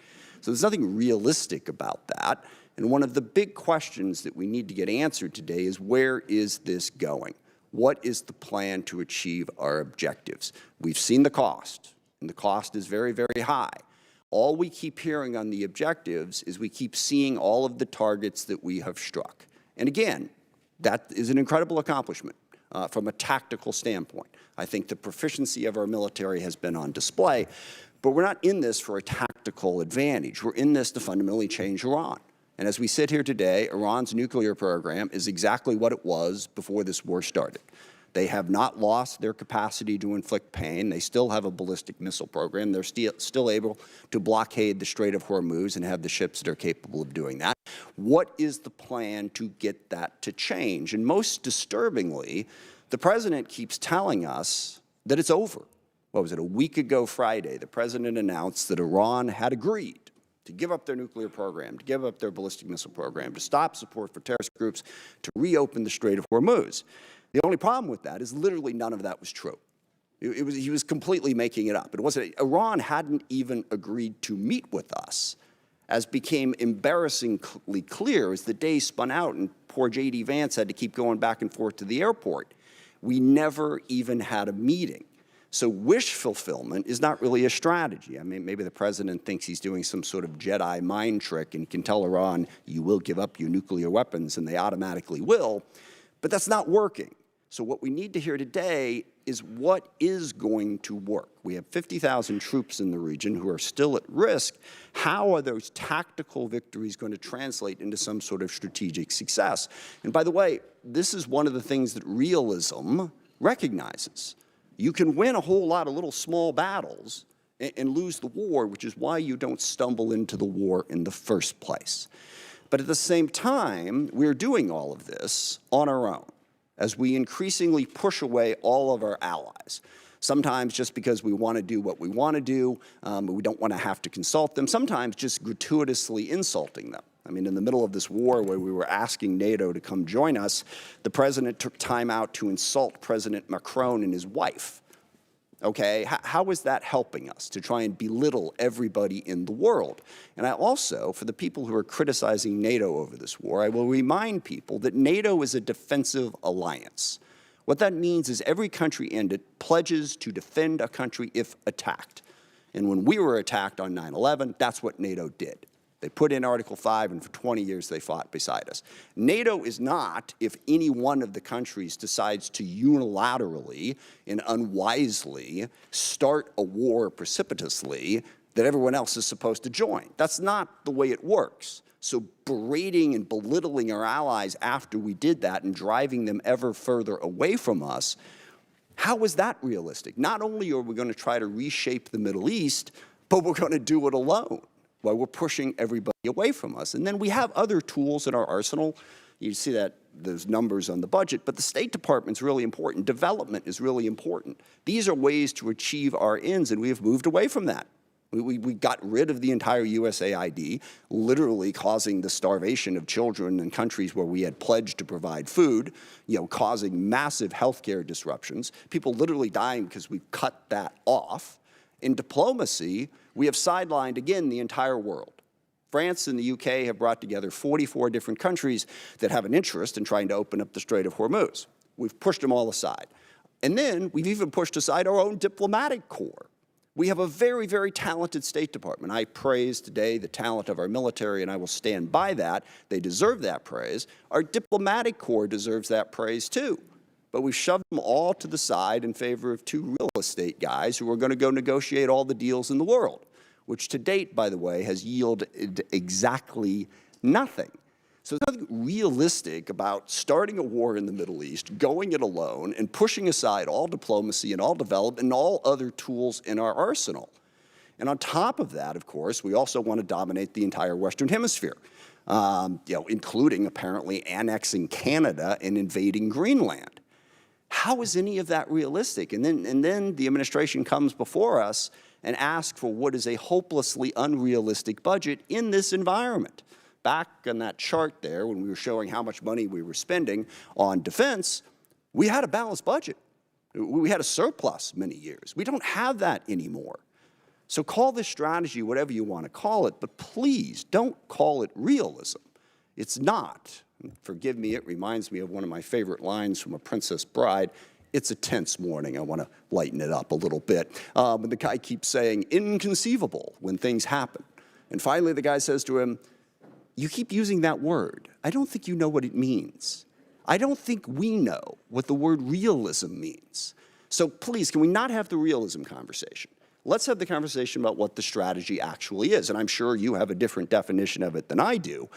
B: So there's nothing realistic about that. And one of the big questions that we need to get answered today is, where is this going? What is the plan to achieve our objectives? We've seen the cost, and the cost is very, very high. All we keep hearing on the objectives is we keep seeing all of the targets that we have struck. And again, that is an incredible accomplishment from a tactical standpoint. I think the proficiency of our military has been on display, but we're not in this for a tactical advantage. We're in this to fundamentally change Iran. And as we sit here today, Iran's nuclear program is exactly what it was before this war started. They have not lost their capacity to inflict pain. They still have a ballistic missile program. They're still able to blockade the Strait of Hormuz and have the ships that are capable of doing that. What is the plan to get that to change? And most disturbingly, the president keeps telling us that it's over. What was it, a week ago Friday, the president announced that Iran had agreed to give up their nuclear program, to give up their ballistic missile program, to stop support for terrorist groups, to reopen the Strait of Hormuz. The only problem with that is literally none of that was true. He was completely making it up. It wasn't. Iran hadn't even agreed to meet with us, as became embarrassingly clear as the day spun out and poor J.D. Vance had to keep going back and forth to the airport. We never even had a meeting. So wish fulfillment is not really a strategy. I mean, maybe the president thinks he's doing some sort of Jedi mind trick and can tell Iran, you will give up your nuclear weapons, and they automatically will. But that's not working. So what we need to hear today is what is going to work. We have 50,000 troops in the region who are still at risk. How are those tactical victories going to translate into some sort of strategic success? And by the way, this is one of the things that realism recognizes. You can win a whole lot of little small battles, and lose the war, which is why you don't stumble into the war in the first place. But at the same time, we're doing all of this on our own as we increasingly push away all of our allies. Sometimes just because we want to do what we want to do, but we don't want to have to consult them. Sometimes just gratuitously insulting them. I mean, in the middle of this war where we were asking NATO to come join us, the president took time out to insult President Macron and his wife. Okay, how is that helping us to try and belittle everybody in the world? And I also, for the people who are criticizing NATO over this war, I will remind people that NATO is a defensive alliance. What that means is every country in it pledges to defend a country if attacked. And when we were attacked on 9/11, that's what NATO did. They put in Article 5, and for 20 years they fought beside us. NATO is not if any one of the countries decides to unilaterally and unwisely start a war precipitously that everyone else is supposed to join. That's not the way it works. So berating and belittling our allies after we did that and driving them ever further away from us, how is that realistic? Not only are we going to try to reshape the Middle East, but we're going to do it alone, while we're pushing everybody away from us. And then we have other tools in our arsenal. You see that there's numbers on the budget, but the State Department's really important. Development is really important. These are ways to achieve our ends, and we have moved away from that. We got rid of the entire USAID, literally causing the starvation of children in countries where we had pledged to provide food, causing massive healthcare disruptions, people literally dying because we cut that off. In diplomacy, we have sidelined, again, the entire world. France and the UK have brought together 44 different countries that have an interest in trying to open up the Strait of Hormuz. We've pushed them all aside. And then we've even pushed aside our own diplomatic corps. We have a very, very talented State Department. I praise today the talent of our military, and I will stand by that. They deserve that praise. Our diplomatic corps deserves that praise too. But we've shoved them all to the side in favor of two real estate guys who are going to go negotiate all the deals in the world, which to date, by the way, has yielded exactly nothing. So there's nothing realistic about starting a war in the Middle East, going it alone, and pushing aside all diplomacy and all development and all other tools in our arsenal. And on top of that, of course, we also want to dominate the entire Western Hemisphere, including apparently annexing Canada and invading Greenland. How is any of that realistic? And then the administration comes before us and asks for what is a hopelessly unrealistic budget in this environment. Back on that chart there, when we were showing how much money we were spending on defense, we had a balanced budget. We had a surplus many years. We don't have that anymore. So call this strategy whatever you want to call it, but please don't call it realism. It's not. Forgive me, it reminds me of one of my favorite lines from A Princess Bride. It's a tense morning. I want to lighten it up a little bit. And the guy keeps saying, inconceivable, when things happen. And finally, the guy says to him, you keep using that word. I don't think you know what it means. I don't think we know what the word realism means. So please, can we not have the realism conversation? Let's have the conversation about what the strategy actually is. And I'm sure you have a different definition of it than I do.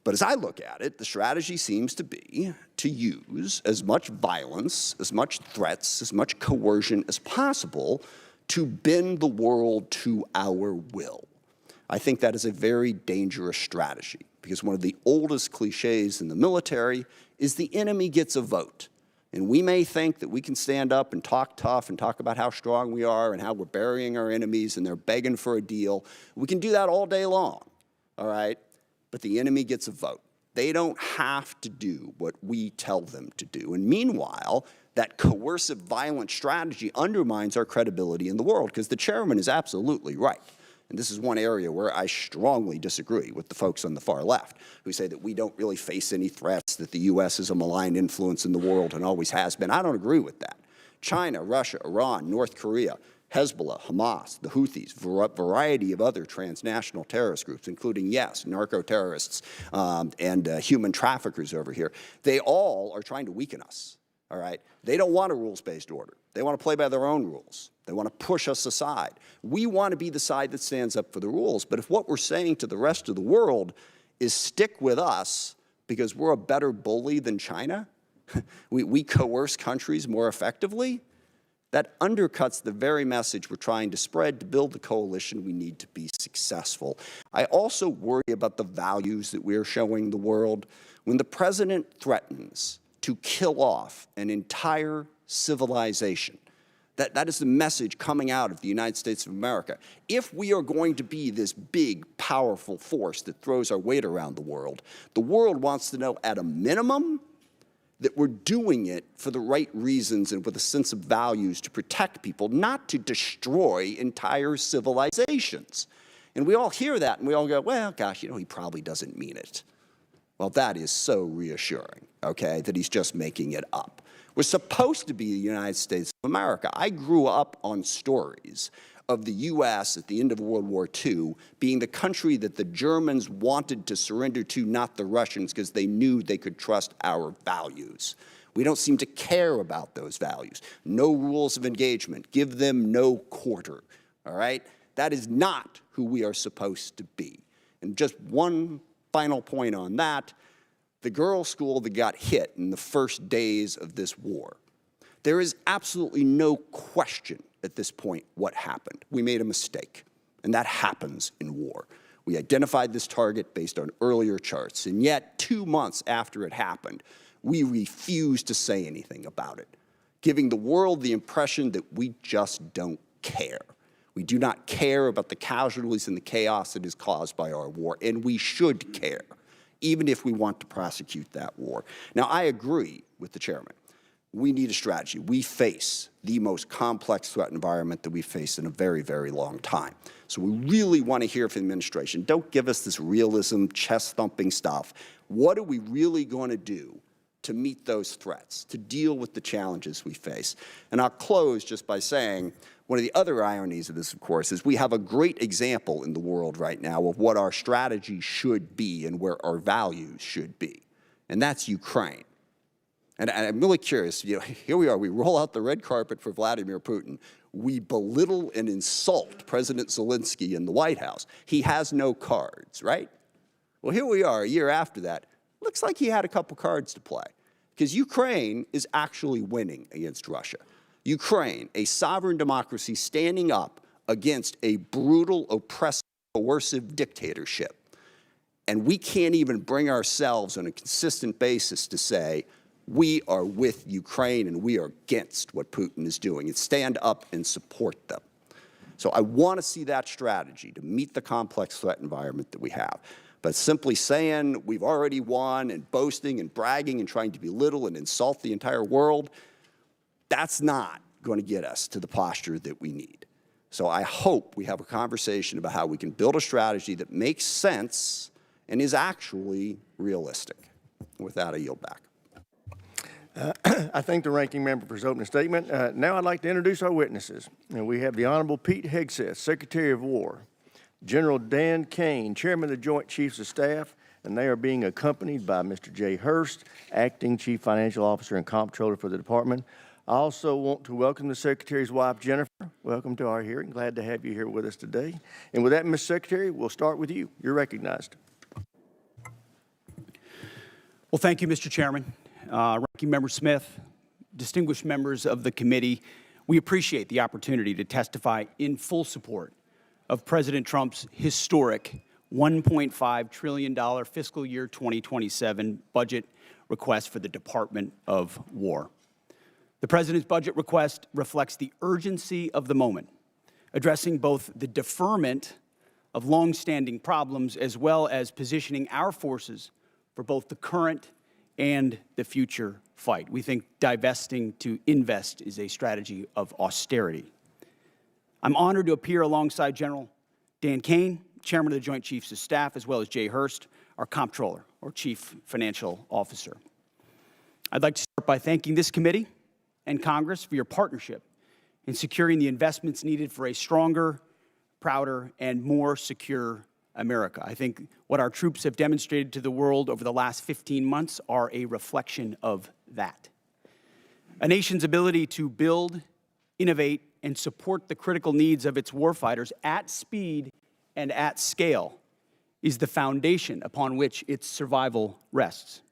B: But as I look at it, the strategy seems to be to use as much violence, as much threats, as much coercion as possible to bend the world to our will. I think that is a very dangerous strategy because one of the oldest cliches in the military is the enemy gets a vote. And we may think that we can stand up and talk tough and talk about how strong we are and how we're burying our enemies and they're begging for a deal. We can do that all day long, all right? But the enemy gets a vote. They don't have to do what we tell them to do. And meanwhile, that coercive, violent strategy undermines our credibility in the world because the chairman is absolutely right. And this is one area where I strongly disagree with the folks on the far left who say that we don't really face any threats, that the U.S. is a malign influence in the world and always has been. I don't agree with that. China, Russia, Iran, North Korea, Hezbollah, Hamas, the Houthis, variety of other transnational terrorist groups, including, yes, narco-terrorists and human traffickers over here. They all are trying to weaken us, all right? They don't want a rules-based order. They want to play by their own rules. They want to push us aside. We want to be the side that stands up for the rules. But if what we're saying to the rest of the world is stick with us because we're a better bully than China, we coerce countries more effectively, That undercuts the very message we're trying to spread to build the coalition we need to be successful. I also worry about the values that we are showing the world. When the president threatens to kill off an entire civilization, that is the message coming out of the United States of America. If we are going to be this big, powerful force that throws our weight around the world wants to know at a minimum that we're doing it for the right reasons and with a sense of values to protect people, not to destroy entire civilizations. And we all hear that and we all go, well, gosh, he probably doesn't mean it. Well, that is so reassuring, okay, that he's just making it up. We're supposed to be the United States of America. I grew up on stories of the U.S. at the end of World War II being the country that the Germans wanted to surrender to, not the Russians, because they knew they could trust our values. We don't seem to care about those values. No rules of engagement. Give them no quarter, all right? That is not who we are supposed to be. And just one final point on that, the girls' school that got hit in the first days of this war. There is absolutely no question at this point what happened. We made a mistake, and that happens in war. We identified this target based on earlier charts, and yet 2 months after it happened, we refused to say anything about it, giving the world the impression that we just don't care. We do not care about the casualties and the chaos that is caused by our war, and we should care, even if we want to prosecute that war. Now, I agree with the chairman. We need a strategy. We face the most complex threat environment that we've faced in a very, very long time. So we really want to hear from the administration. Don't give us this realism, chest-thumping stuff. What are we really going to do to meet those threats, to deal with the challenges we face? And I'll close just by saying one of the other ironies of this, of course, is we have a great example in the world right now of what our strategy should be and where our values should be, and that's Ukraine. And I'm really curious, here we are, we roll out the red carpet for Vladimir Putin. We belittle and insult President Zelensky in the White House. He has no cards, right? Well, here we are a year after that. Looks like he had a couple cards to play, because Ukraine is actually winning against Russia. Ukraine, a sovereign democracy standing up against a brutal, oppressive, coercive dictatorship. And we can't even bring ourselves on a consistent basis to say, we are with Ukraine and we are against what Putin is doing, and stand up and support them. So I want to see that strategy to meet the complex threat environment that we have. But simply saying we've already won and boasting and bragging and trying to belittle and insult the entire world, that's not going to get us to the posture that we need. So I hope we have a conversation about how we can build a strategy that makes sense and is actually realistic. With that, I yield back.
A: I thank the ranking member for his opening statement. Now I'd like to introduce our witnesses. And we have the Honorable Pete Hegseth, Secretary of War, General Dan Kane, Chairman of the Joint Chiefs of Staff, and they are being accompanied by Mr. Jay Hurst, Acting Chief Financial Officer and Comptroller for the Department. I also want to welcome the Secretary's wife, Jennifer. Welcome to our hearing. Glad to have you here with us today. And with that, Ms. Secretary, we'll start with you. You're recognized.
C: Well, thank you, Mr. Chairman. Ranking Member Smith, distinguished members of the committee, we appreciate the opportunity to testify in full support of President Trump's historic $1.5 trillion fiscal year 2027 budget request for the Department of War. The President's budget request reflects the urgency of the moment, addressing both the deferment of longstanding problems as well as positioning our forces for both the current and the future fight. We think divesting to invest is a strategy of austerity. I'm honored to appear alongside General Dan Kane, Chairman of the Joint Chiefs of Staff, as well as Jay Hurst, our Comptroller, or Chief Financial Officer. I'd like to start by thanking this committee and Congress for your partnership in securing the investments needed for a stronger, prouder, and more secure America. I think what our troops have demonstrated to the world over the last 15 months are a reflection of that. A nation's ability to build, innovate, and support the critical needs of its warfighters at speed and at scale is the foundation upon which its survival rests.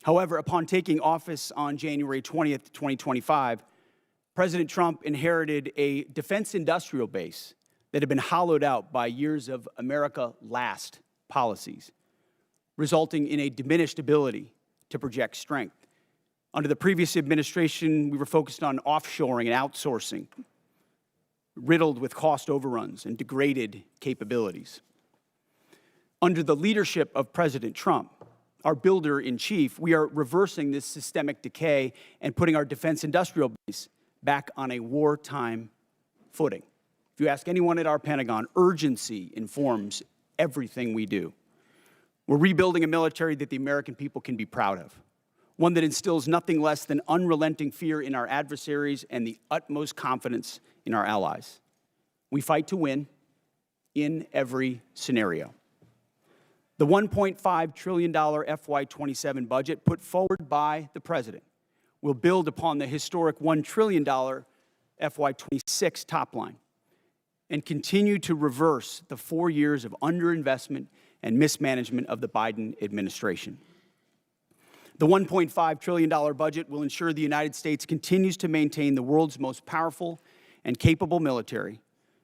C: However, upon taking office on January 20th, 2025, President Trump inherited a defense industrial base that had been hollowed out by years of America Last policies, resulting in a diminished ability to project strength. Under the previous administration, we were focused on offshoring and outsourcing, riddled with cost overruns and degraded capabilities. Under the leadership of President Trump, our builder-in-chief, we are reversing this systemic decay and putting our defense industrial base back on a wartime footing. If you ask anyone at our Pentagon, urgency informs everything we do. We're rebuilding a military that the American people can be proud of, one that instills nothing less than unrelenting fear in our adversaries and the utmost confidence in our allies. We fight to win in every scenario. The $1.5 trillion FY27 budget put forward by the President will build upon the historic $1 trillion FY26 top line and continue to reverse the 4 years of underinvestment and mismanagement of the Biden administration. The $1.5 trillion budget will ensure the United States continues to maintain the world's most powerful and capable military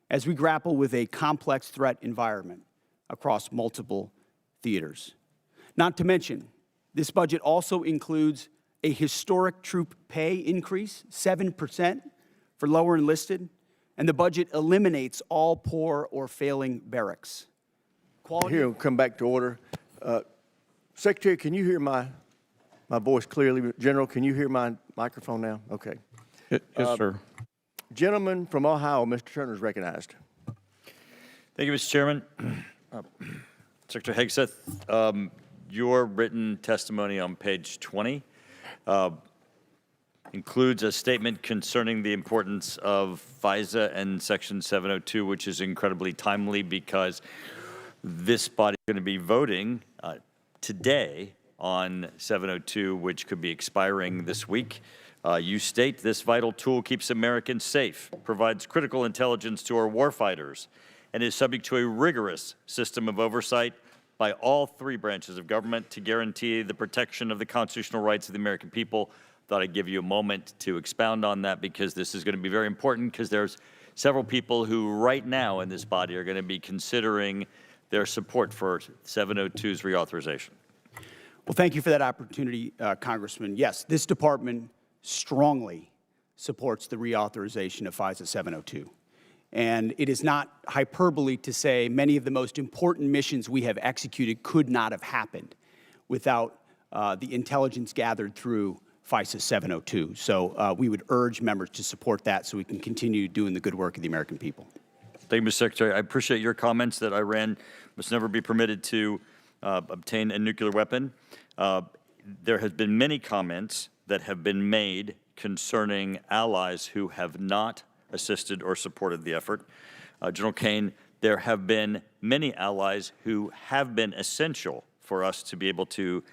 C: as we grapple with a complex threat environment across multiple theaters. Not to mention, this budget also includes a historic troop pay increase, 7% for lower enlisted, and the budget eliminates all poor or failing barracks.
A: Here, we'll come back to order. Secretary, can you hear my voice clearly? General, can you hear my microphone now? Okay.
D: Yes, sir.
A: Gentleman from Ohio, Mr. Turner is recognized.
I: Thank you, Mr. Chairman. Secretary Hegseth, your written testimony on page 20 includes a statement concerning the importance of FISA and Section 702, which is incredibly timely because this body is going to be voting today on 702, which could be expiring this week. You state this vital tool keeps Americans safe, provides critical intelligence to our warfighters, and is subject to a rigorous system of oversight by all three branches of government to guarantee the protection of the constitutional rights of the American people. Thought I'd give you a moment to expound on that because this is going to be very important because there's several people who right now in this body are going to be considering their support for 702's reauthorization.
C: Well, thank you for that opportunity, Congressman. Yes, this department strongly supports the reauthorization of FISA 702. And it is not hyperbole to say many of the most important missions we have executed could not have happened without the intelligence gathered through FISA 702. So we would urge members to support that so we can continue doing the good work of the American people.
I: Thank you, Mr. Secretary. I appreciate your comments that Iran must never be permitted to obtain a nuclear weapon. There has been many comments that have been made concerning allies who have not assisted or supported the effort. General Kane, there have been many allies who have been essential for us to be able to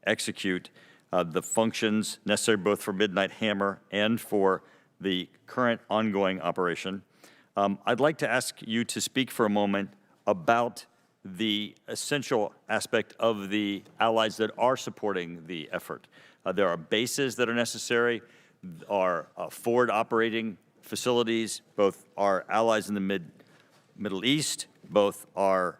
I: execute the functions necessary both for Midnight Hammer and for the current ongoing operation. I'd like to ask you to speak for a moment about the essential aspect of the allies that are supporting the effort. There are bases that are necessary, are forward operating facilities, both our allies in the Middle East, both our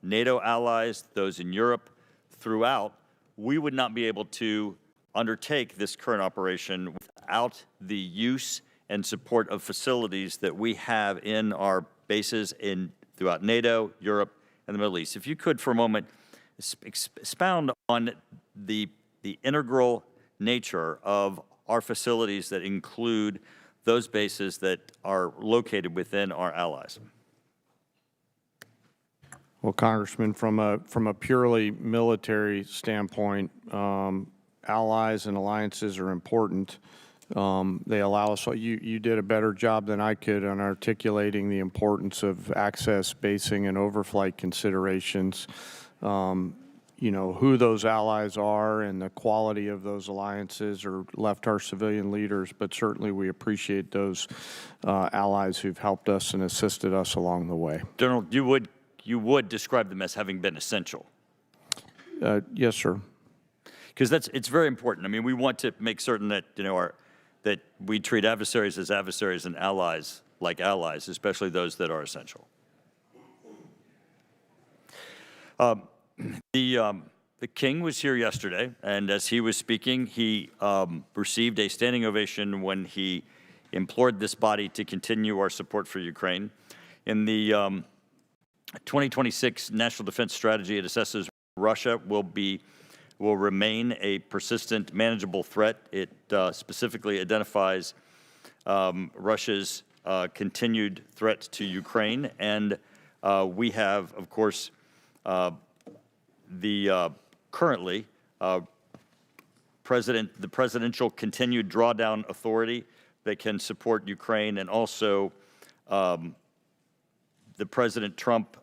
I: NATO allies, those in Europe, throughout. We would not be able to undertake this current operation without the use and support of facilities that we have in our bases throughout NATO, Europe, and the Middle East. If you could, for a moment, expound on the integral nature of our facilities that include those bases that are located within our allies.
D: Well, Congressman, from a purely military standpoint, allies and alliances are important. They allow us, you did a better job than I could on articulating the importance of access, basing, and overflight considerations. You know, who those allies are and the quality of those alliances are left our civilian leaders, but certainly we appreciate those allies who've helped us and assisted us along the way.
I: General, you would describe them as having been essential.
D: Yes, sir.
I: Because it's very important. I mean, we want to make certain that that we treat adversaries as adversaries and allies like allies, especially those that are essential. The king was here yesterday, and as he was speaking, he received a standing ovation when he implored this body to continue our support for Ukraine. In the 2026 National Defense Strategy, it assesses Russia will remain a persistent, manageable threat. It specifically identifies Russia's continued threat to Ukraine, and we have, of course, currently the presidential continued drawdown authority that can support Ukraine, and also the President Trump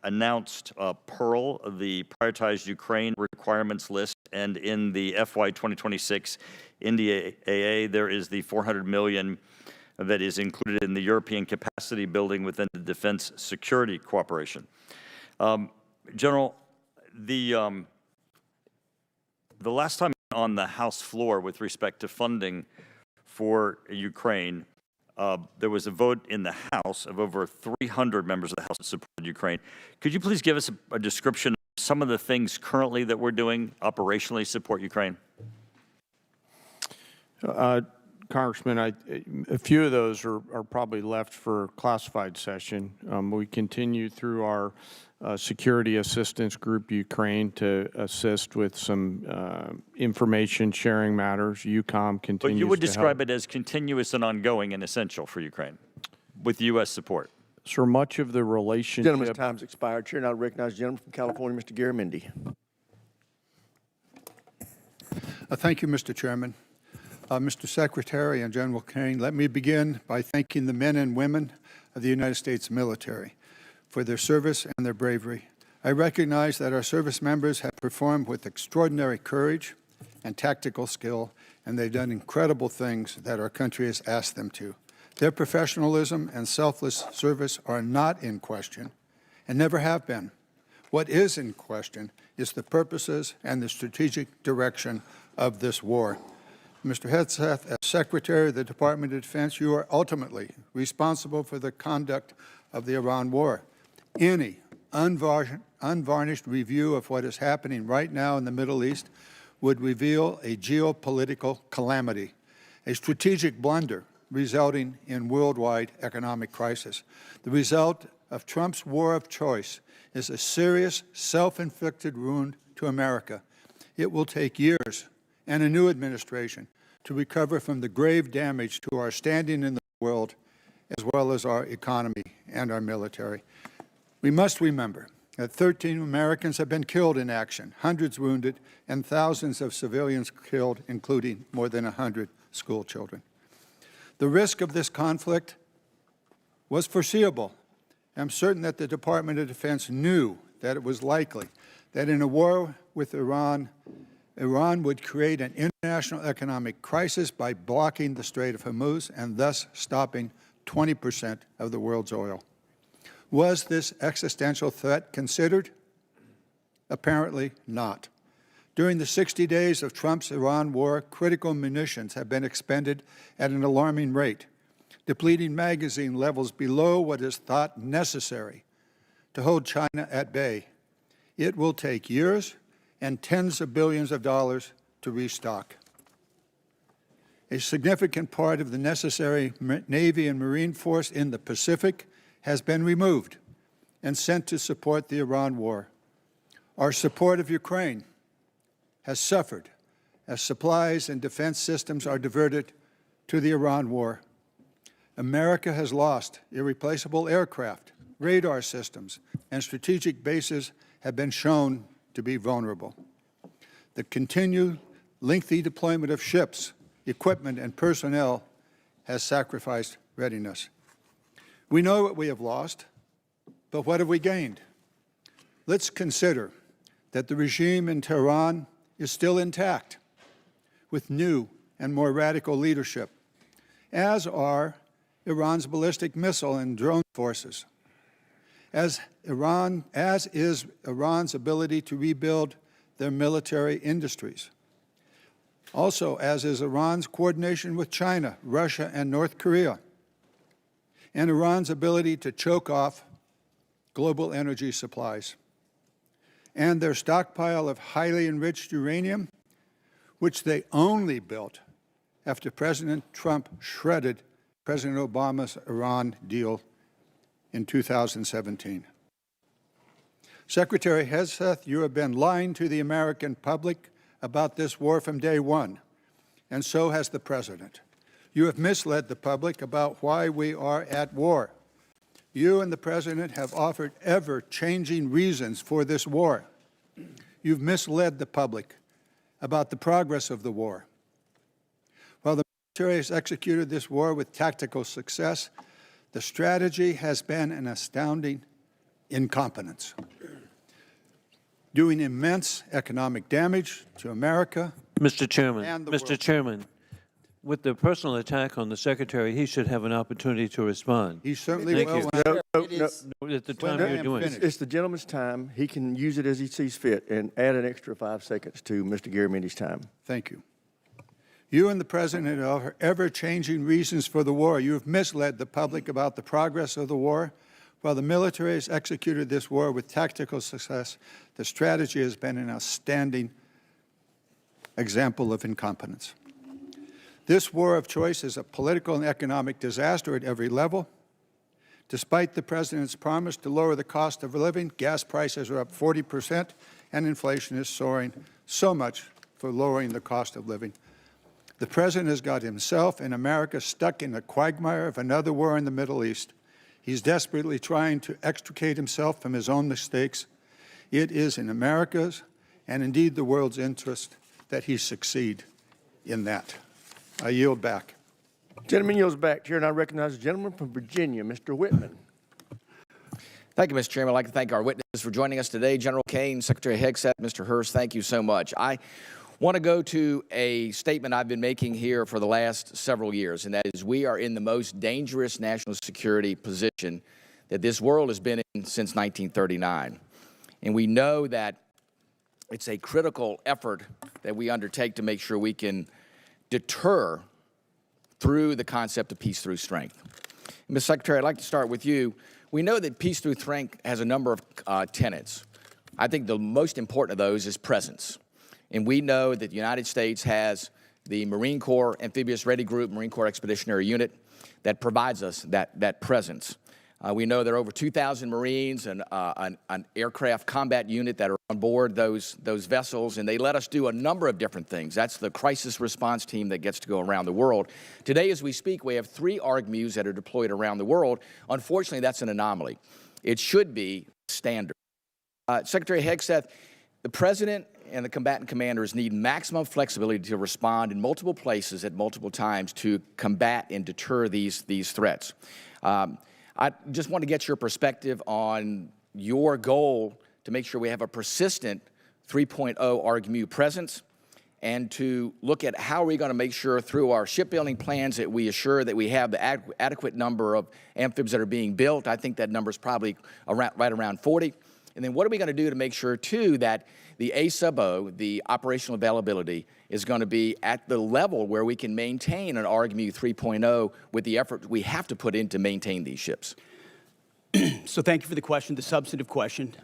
I: announced Pearl, the prioritized Ukraine requirements list, and in the FY 2026 NDAA, there is the $400 million that is included in the European capacity building within the defense security cooperation. General, the last time on the House floor with respect to funding for Ukraine, there was a vote in the House of over 300 members of the House that supported Ukraine. Could you please give us a description of some of the things currently that we're doing operationally to support Ukraine?
D: Congressman, a few of those are probably left for classified session. We continue through our security assistance group, Ukraine, to assist with some information sharing matters. UCOM continues.
I: But you would
D: to
I: describe
D: help.
I: it as continuous and ongoing and essential for Ukraine, with U.S. support.
D: Sir, much of the relationship.
A: Gentleman's time's expired. Chair now recognizes the gentleman from California, Mr. Garamendi.
J: Thank you, Mr. Chairman. Mr. Secretary and General Kane, let me begin by thanking the men and women of the United States military for their service and their bravery. I recognize that our service members have performed with extraordinary courage and tactical skill, and they've done incredible things that our country has asked them to. Their professionalism and selfless service are not in question and never have been. What is in question is the purposes and the strategic direction of this war. Mr. Hegseth, as Secretary of the Department of Defense, you are ultimately responsible for the conduct of the Iran war. Any unvarnished review of what is happening right now in the Middle East would reveal a geopolitical calamity, a strategic blunder resulting in worldwide economic crisis. The result of Trump's war of choice is a serious, self-inflicted wound to America. It will take years and a new administration to recover from the grave damage to our standing in the world, as well as our economy and our military. We must remember that 13 Americans have been killed in action, hundreds wounded, and thousands of civilians killed, including more than 100 school children. The risk of this conflict was foreseeable. I'm certain that the Department of Defense knew that it was likely that in a war with Iran would create an international economic crisis by blocking the Strait of Hormuz and thus stopping 20% of the world's oil. Was this existential threat considered? Apparently not. During the 60 days of Trump's Iran war, critical munitions have been expended at an alarming rate, depleting magazine levels below what is thought necessary to hold China at bay. It will take years and tens of billions of dollars to restock. A significant part of the necessary Navy and Marine force in the Pacific has been removed and sent to support the Iran war. Our support of Ukraine has suffered as supplies and defense systems are diverted to the Iran war. America has lost irreplaceable aircraft, radar systems, and strategic bases have been shown to be vulnerable. The continued lengthy deployment of ships, equipment, and personnel has sacrificed readiness. We know what we have lost, but what have we gained? Let's consider that the regime in Tehran is still intact, with new and more radical leadership, as are Iran's ballistic missile and drone forces, as is Iran's ability to rebuild their military industries. Also, as is Iran's coordination with China, Russia, and North Korea, and Iran's ability to choke off global energy supplies, and their stockpile of highly enriched uranium, which they only built after President Trump shredded President Obama's Iran deal in 2017. Secretary Hegseth, you have been lying to the American public about this war from day one, and so has the President. You have misled the public about why we are at war. You and the President have offered ever-changing reasons for this war. You've misled the public about the progress of the war. While the military has executed this war with tactical success, the strategy has been an astounding incompetence, doing immense economic damage to America.
F: Mr. Chairman,
J: And the
F: Mr.
J: world.
F: Chairman, with the personal attack on the Secretary, he should have an opportunity to respond.
J: He certainly
F: Thank
J: will.
F: you. At the time
J: I
F: you're
J: am
F: doing it.
J: finished.
A: It's the gentleman's time. He can use it as he sees fit and add an extra 5 seconds to Mr. Garamendi's time.
J: Thank you. You and the President offer ever-changing reasons for the war. You have misled the public about the progress of the war. While the military has executed this war with tactical success, the strategy has been an outstanding example of incompetence. This war of choice is a political and economic disaster at every level. Despite the President's promise to lower the cost of living, gas prices are up 40%, and inflation is soaring so much for lowering the cost of living. The President has got himself and America stuck in the quagmire of another war in the Middle East. He's desperately trying to extricate himself from his own mistakes. It is in America's, and indeed the world's interest, that he succeed in that. I yield back.
A: Gentleman yields back. Chair, and I recognize the gentleman from Virginia, Mr. Whitman.
K: Thank you, Mr. Chairman. I'd like to thank our witnesses for joining us today. General Kane, Secretary Hegseth, Mr. Hurst, thank you so much. I want to go to a statement I've been making here for the last several years, and that is we are in the most dangerous national security position that this world has been in since 1939. And we know that it's a critical effort that we undertake to make sure we can deter through the concept of peace through strength. Ms. Secretary, I'd like to start with you. We know that peace through strength has a number of tenets. I think the most important of those is presence. And we know that the United States has the Marine Corps Amphibious Ready Group, Marine Corps Expeditionary Unit, that provides us that presence. We know there are over 2,000 Marines and an aircraft combat unit that are on board those vessels, and they let us do a number of different things. That's the crisis response team that gets to go around the world. Today, as we speak, we have 3 ARGMUs that are deployed around the world. Unfortunately, that's an anomaly. It should be standard. Secretary Hegseth, the President and the combatant commanders need maximum flexibility to respond in multiple places at multiple times to combat and deter these threats. I just want to get your perspective on your goal to make sure we have a persistent 3.0 ARGMU presence, and to look at how are we going to make sure through our shipbuilding plans that we assure that we have the adequate number of amphibs that are being built. I think that number is probably right around 40. And then what are we going to do to make sure, too, that the A sub O, the operational availability, is going to be at the level where we can maintain an ARGMU 3.0 with the effort we have to put in to maintain these ships?
C: So thank you for the question, the substantive question.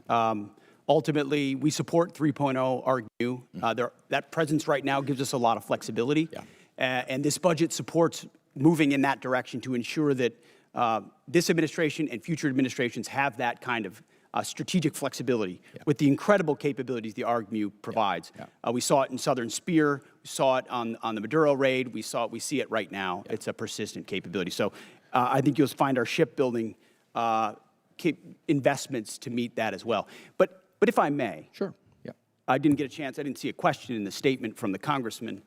C: Ultimately, we support 3.0 ARGMU. That presence right now gives us a lot of flexibility. Yeah. And this budget supports moving in that direction to ensure that this administration and future administrations have that kind of strategic flexibility with the incredible capabilities the ARGMU provides. We saw it in Southern Spear. We saw it on the Maduro raid. We see it right now. It's a persistent capability. So I think you'll find our shipbuilding investments to meet that as well. But if I may. Sure. Yeah. I didn't get a chance. I didn't see a question in the statement from the congressman.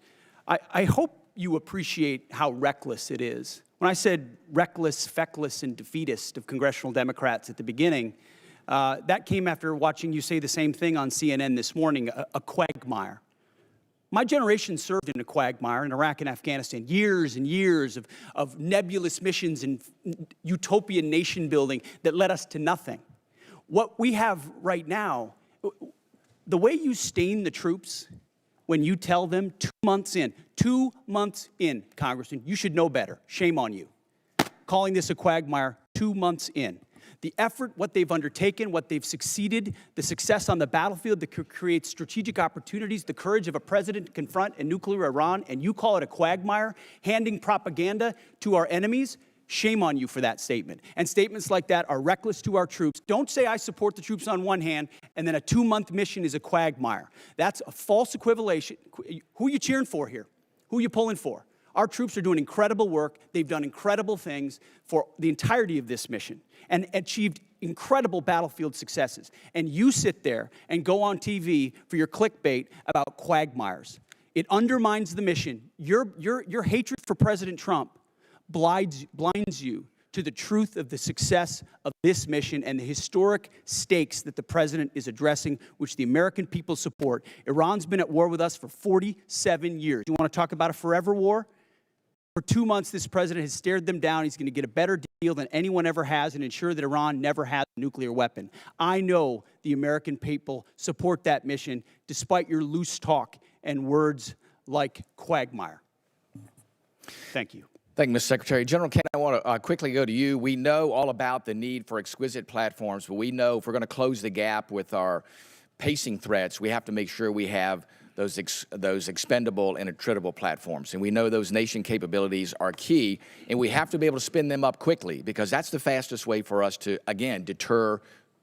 C: I hope you appreciate how reckless it is. When I said reckless, feckless, and defeatist of congressional Democrats at the beginning, that came after watching you say the same thing on CNN this morning, a quagmire. My generation served in a quagmire in Iraq and Afghanistan, years and years of nebulous missions and utopian nation building that led us to nothing. What we have right now, the way you stain the troops when you tell them 2 months in, Congressman, you should know better. Shame on you. Calling this a quagmire 2 months in. The effort, what they've undertaken, what they've succeeded, the success on the battlefield that could create strategic opportunities, the courage of a president to confront a nuclear Iran, and you call it a quagmire, handing propaganda to our enemies, shame on you for that statement. And statements like that are reckless to our troops. Don't say I support the troops on one hand, and then a 2-month mission is a quagmire. That's a false equivalation. Who are you cheering for here? Who are you pulling for? Our troops are doing incredible work. They've done incredible things for the entirety of this mission and achieved incredible battlefield successes. And you sit there and go on TV for your clickbait about quagmires. It undermines the mission. Your hatred for President Trump blinds you to the truth of the success of this mission and the historic stakes that the president is addressing, which the American people support. Iran's been at war with us for 47 years. You want to talk about a forever war? For 2 months, this president has stared them down. He's going to get a better deal than anyone ever has and ensure that Iran never has a nuclear weapon. I know the American people support that mission, despite your loose talk and words like quagmire. Thank you.
K: Thank you, Mr. Secretary. General Kane, I want to quickly go to you. We know all about the need for exquisite platforms, but we know if we're going to close the gap with our pacing threats, we have to make sure we have those expendable and attritable platforms. And we know those nation capabilities are key, and we have to be able to spin them up quickly because that's the fastest way for us to, again, deter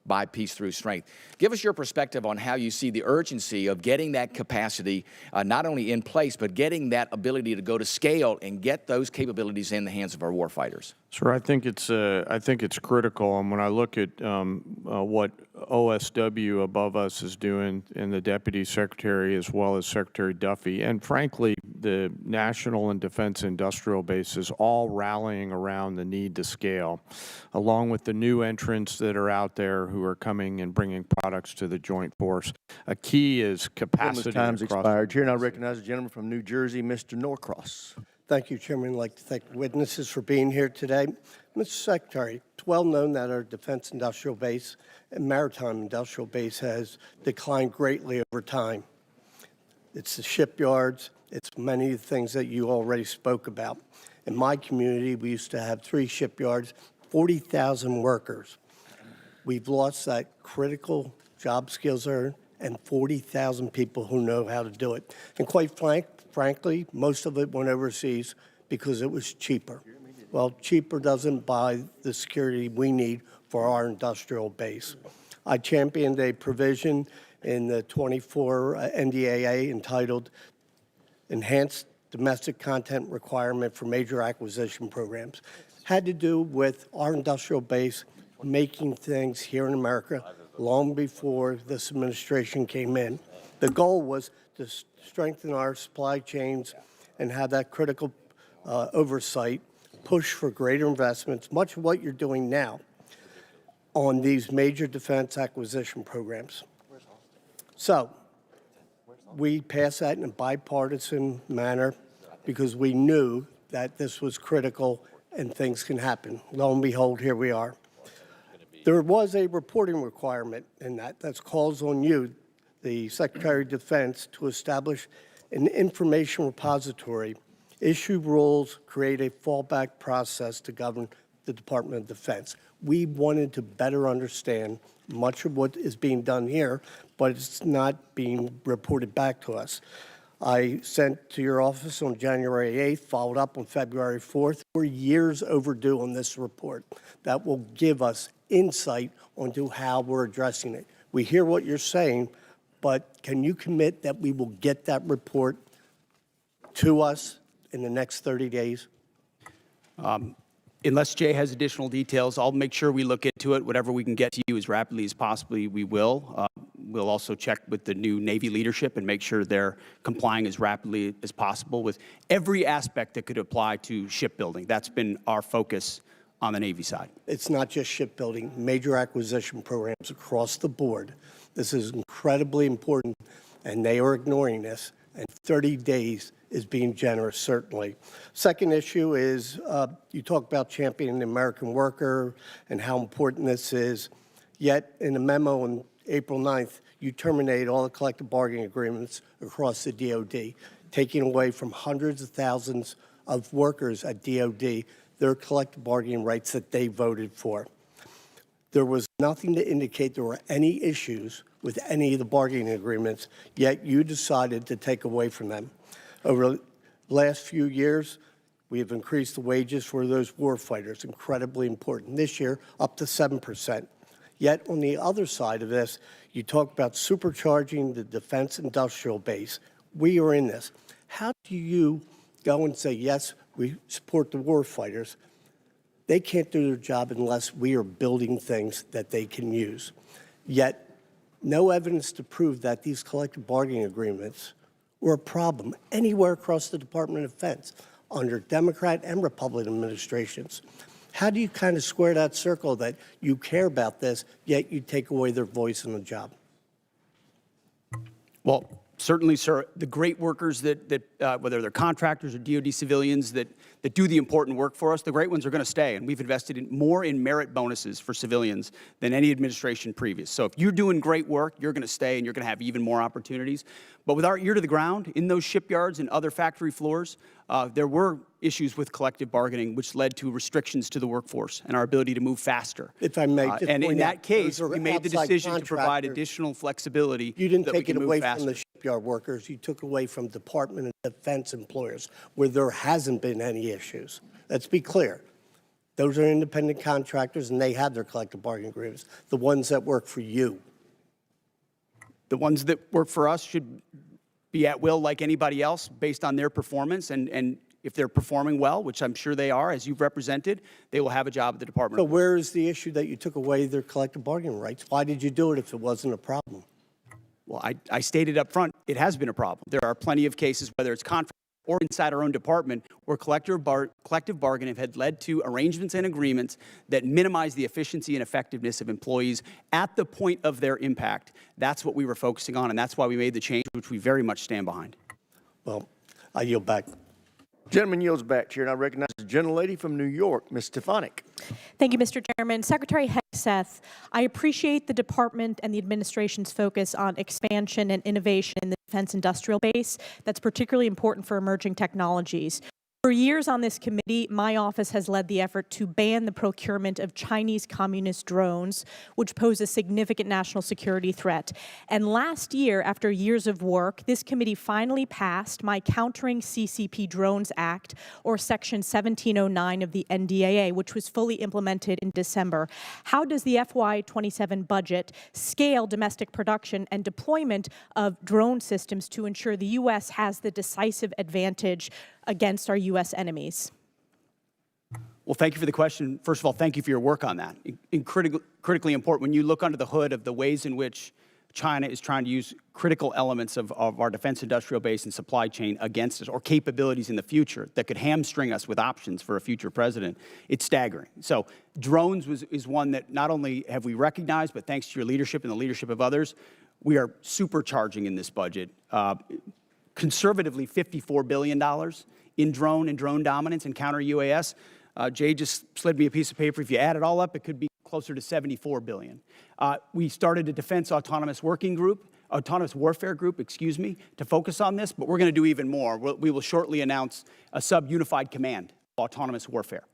K: by peace through strength. Give us your perspective on how you see the urgency of getting that capacity not only in place, but getting that ability to go to scale and get those capabilities in the hands of our warfighters.
D: Sir, I think it's critical, and when I look at what OSW above us is doing, and the Deputy Secretary as well as Secretary Duffy, and frankly, the National and Defense Industrial Bases all rallying around the need to scale, along with the new entrants that are out there who are coming and bringing products to the Joint Force. A key is capacity.
A: Time's expired. Chair, and I recognize the gentleman from New Jersey, Mr. Norcross.
L: Thank you, Chairman. I'd like to thank witnesses for being here today. Mr. Secretary, it's well known that our Defense Industrial Base and Maritime Industrial Base has declined greatly over time. It's the shipyards. It's many of the things that you already spoke about. In my community, we used to have 3 shipyards, 40,000 workers. We've lost that critical job skills there and 40,000 people who know how to do it. And quite frankly, most of it went overseas because it was cheaper. Well, cheaper doesn't buy the security we need for our industrial base. I championed a provision in the 24 NDAA entitled Enhanced Domestic Content Requirement for Major Acquisition Programs. Had to do with our industrial base making things here in America long before this administration came in. The goal was to strengthen our supply chains and have that critical oversight, push for greater investments, much of what you're doing now on these major defense acquisition programs. So we passed that in a bipartisan manner because we knew that this was critical and things can happen. Lo and behold, here we are. There was a reporting requirement in that calls on you, the Secretary of Defense, to establish an information repository, issue rules, create a fallback process to govern the Department of Defense. We wanted to better understand much of what is being done here, but it's not being reported back to us. I sent to your office on January 8th, followed up on February 4th. We're years overdue on this report. That will give us insight onto how we're addressing it. We hear what you're saying, but can you commit that we will get that report to us in the next 30 days?
C: Unless Jay has additional details, I'll make sure we look into it. Whatever we can get to you as rapidly as possibly, we will. We'll also check with the new Navy leadership and make sure they're complying as rapidly as possible with every aspect that could apply to shipbuilding. That's been our focus on the Navy side.
L: It's not just shipbuilding, major acquisition programs across the board. This is incredibly important, and they are ignoring this, and 30 days is being generous, certainly. Second issue is you talk about championing the American worker and how important this is, yet in a memo on April 9th, you terminate all the collective bargaining agreements across the DOD, taking away from hundreds of thousands of workers at DOD their collective bargaining rights that they voted for. There was nothing to indicate there were any issues with any of the bargaining agreements, yet you decided to take away from them. Over the last few years, we have increased the wages for those war fighters, incredibly important. This year, up to 7%. Yet on the other side of this, you talk about supercharging the defense industrial base. We are in this. How do you go and say, yes, we support the war fighters? They can't do their job unless we are building things that they can use. Yet, no evidence to prove that these collective bargaining agreements were a problem anywhere across the Department of Defense under Democrat and Republican administrations. How do you kind of square that circle that you care about this, yet you take away their voice in the job?
C: Well, certainly, sir, the great workers that whether they're contractors or DOD civilians that do the important work for us, the great ones are going to stay. And we've invested more in merit bonuses for civilians than any administration previous. So if you're doing great work, you're going to stay and you're going to have even more opportunities. But with our ear to the ground in those shipyards and other factory floors, there were issues with collective bargaining, which led to restrictions to the workforce and our ability to move faster.
L: If I may, just
C: and in
L: point out,
C: that case,
L: those are
C: we made the
L: outside
C: decision to provide
L: contractors.
C: additional flexibility.
L: You didn't
C: so that we
L: take it
C: can move
L: away
C: faster.
L: from the shipyard workers. You took away from Department of Defense employers where there hasn't been any issues. Let's be clear. Those are independent contractors, and they have their collective bargaining agreements. The ones that work for you.
C: The ones that work for us should be at will like anybody else based on their performance. And if they're performing well, which I'm sure they are, as you've represented, they will have a job at the Department.
L: So where is the issue that you took away their collective bargaining rights? Why did you do it if it wasn't a problem?
C: Well, I stated up front, it has been a problem. There are plenty of cases, whether it's contract or inside our own department, where collective bargaining had led to arrangements and agreements that minimize the efficiency and effectiveness of employees at the point of their impact. That's what we were focusing on, and that's why we made the change, which we very much stand behind.
L: Well, I yield back.
A: Gentleman yields back, Chair, and I recognize the gentlelady from New York, Ms. Stefanik.
M: Thank you, Mr. Chairman. Secretary Hegseth, I appreciate the department and the administration's focus on expansion and innovation in the defense industrial base. That's particularly important for emerging technologies. For years on this committee, my office has led the effort to ban the procurement of Chinese communist drones, which pose a significant national security threat. And last year, after years of work, this committee finally passed my Countering CCP Drones Act, or Section 1709 of the NDAA, which was fully implemented in December. How does the FY27 budget scale domestic production and deployment of drone systems to ensure the U.S. has the decisive advantage against our U.S. enemies?
C: Well, thank you for the question. First of all, thank you for your work on that. Critically important. When you look under the hood of the ways in which China is trying to use critical elements of our defense industrial base and supply chain against us, or capabilities in the future that could hamstring us with options for a future president, it's staggering. So drones is one that not only have we recognized, but thanks to your leadership and the leadership of others, we are supercharging in this budget. Conservatively, $54 billion in drone and drone dominance and counter UAS. Jay just slid me a piece of paper. If you add it all up, it could be closer to $74 billion. We started a defense autonomous warfare group, to focus on this, but we're going to do even more. We will shortly announce a sub-unified command of autonomous warfare.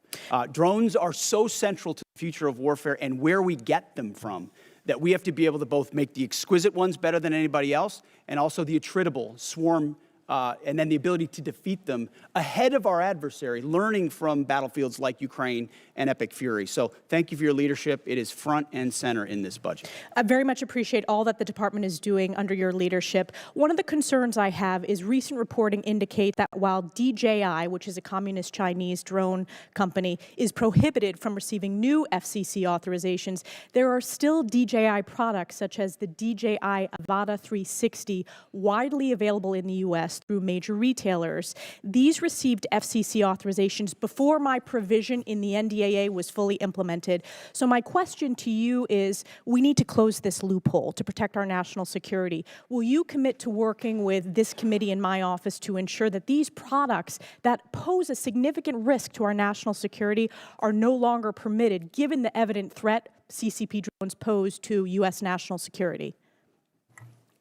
C: Drones are so central to the future of warfare and where we get them from that we have to be able to both make the exquisite ones better than anybody else and also the attritable swarm and then the ability to defeat them ahead of our adversary, learning from battlefields like Ukraine and Epic Fury. So thank you for your leadership. It is front and center in this budget.
M: I very much appreciate all that the department is doing under your leadership. One of the concerns I have is recent reporting indicate that while DJI, which is a communist Chinese drone company, is prohibited from receiving new FCC authorizations, there are still DJI products such as the DJI Avata 360 widely available in the U.S. through major retailers. These received FCC authorizations before my provision in the NDAA was fully implemented. So my question to you is, we need to close this loophole to protect our national security. Will you commit to working with this committee and my office to ensure that these products that pose a significant risk to our national security are no longer permitted, given the evident threat CCP drones pose to U.S. national security?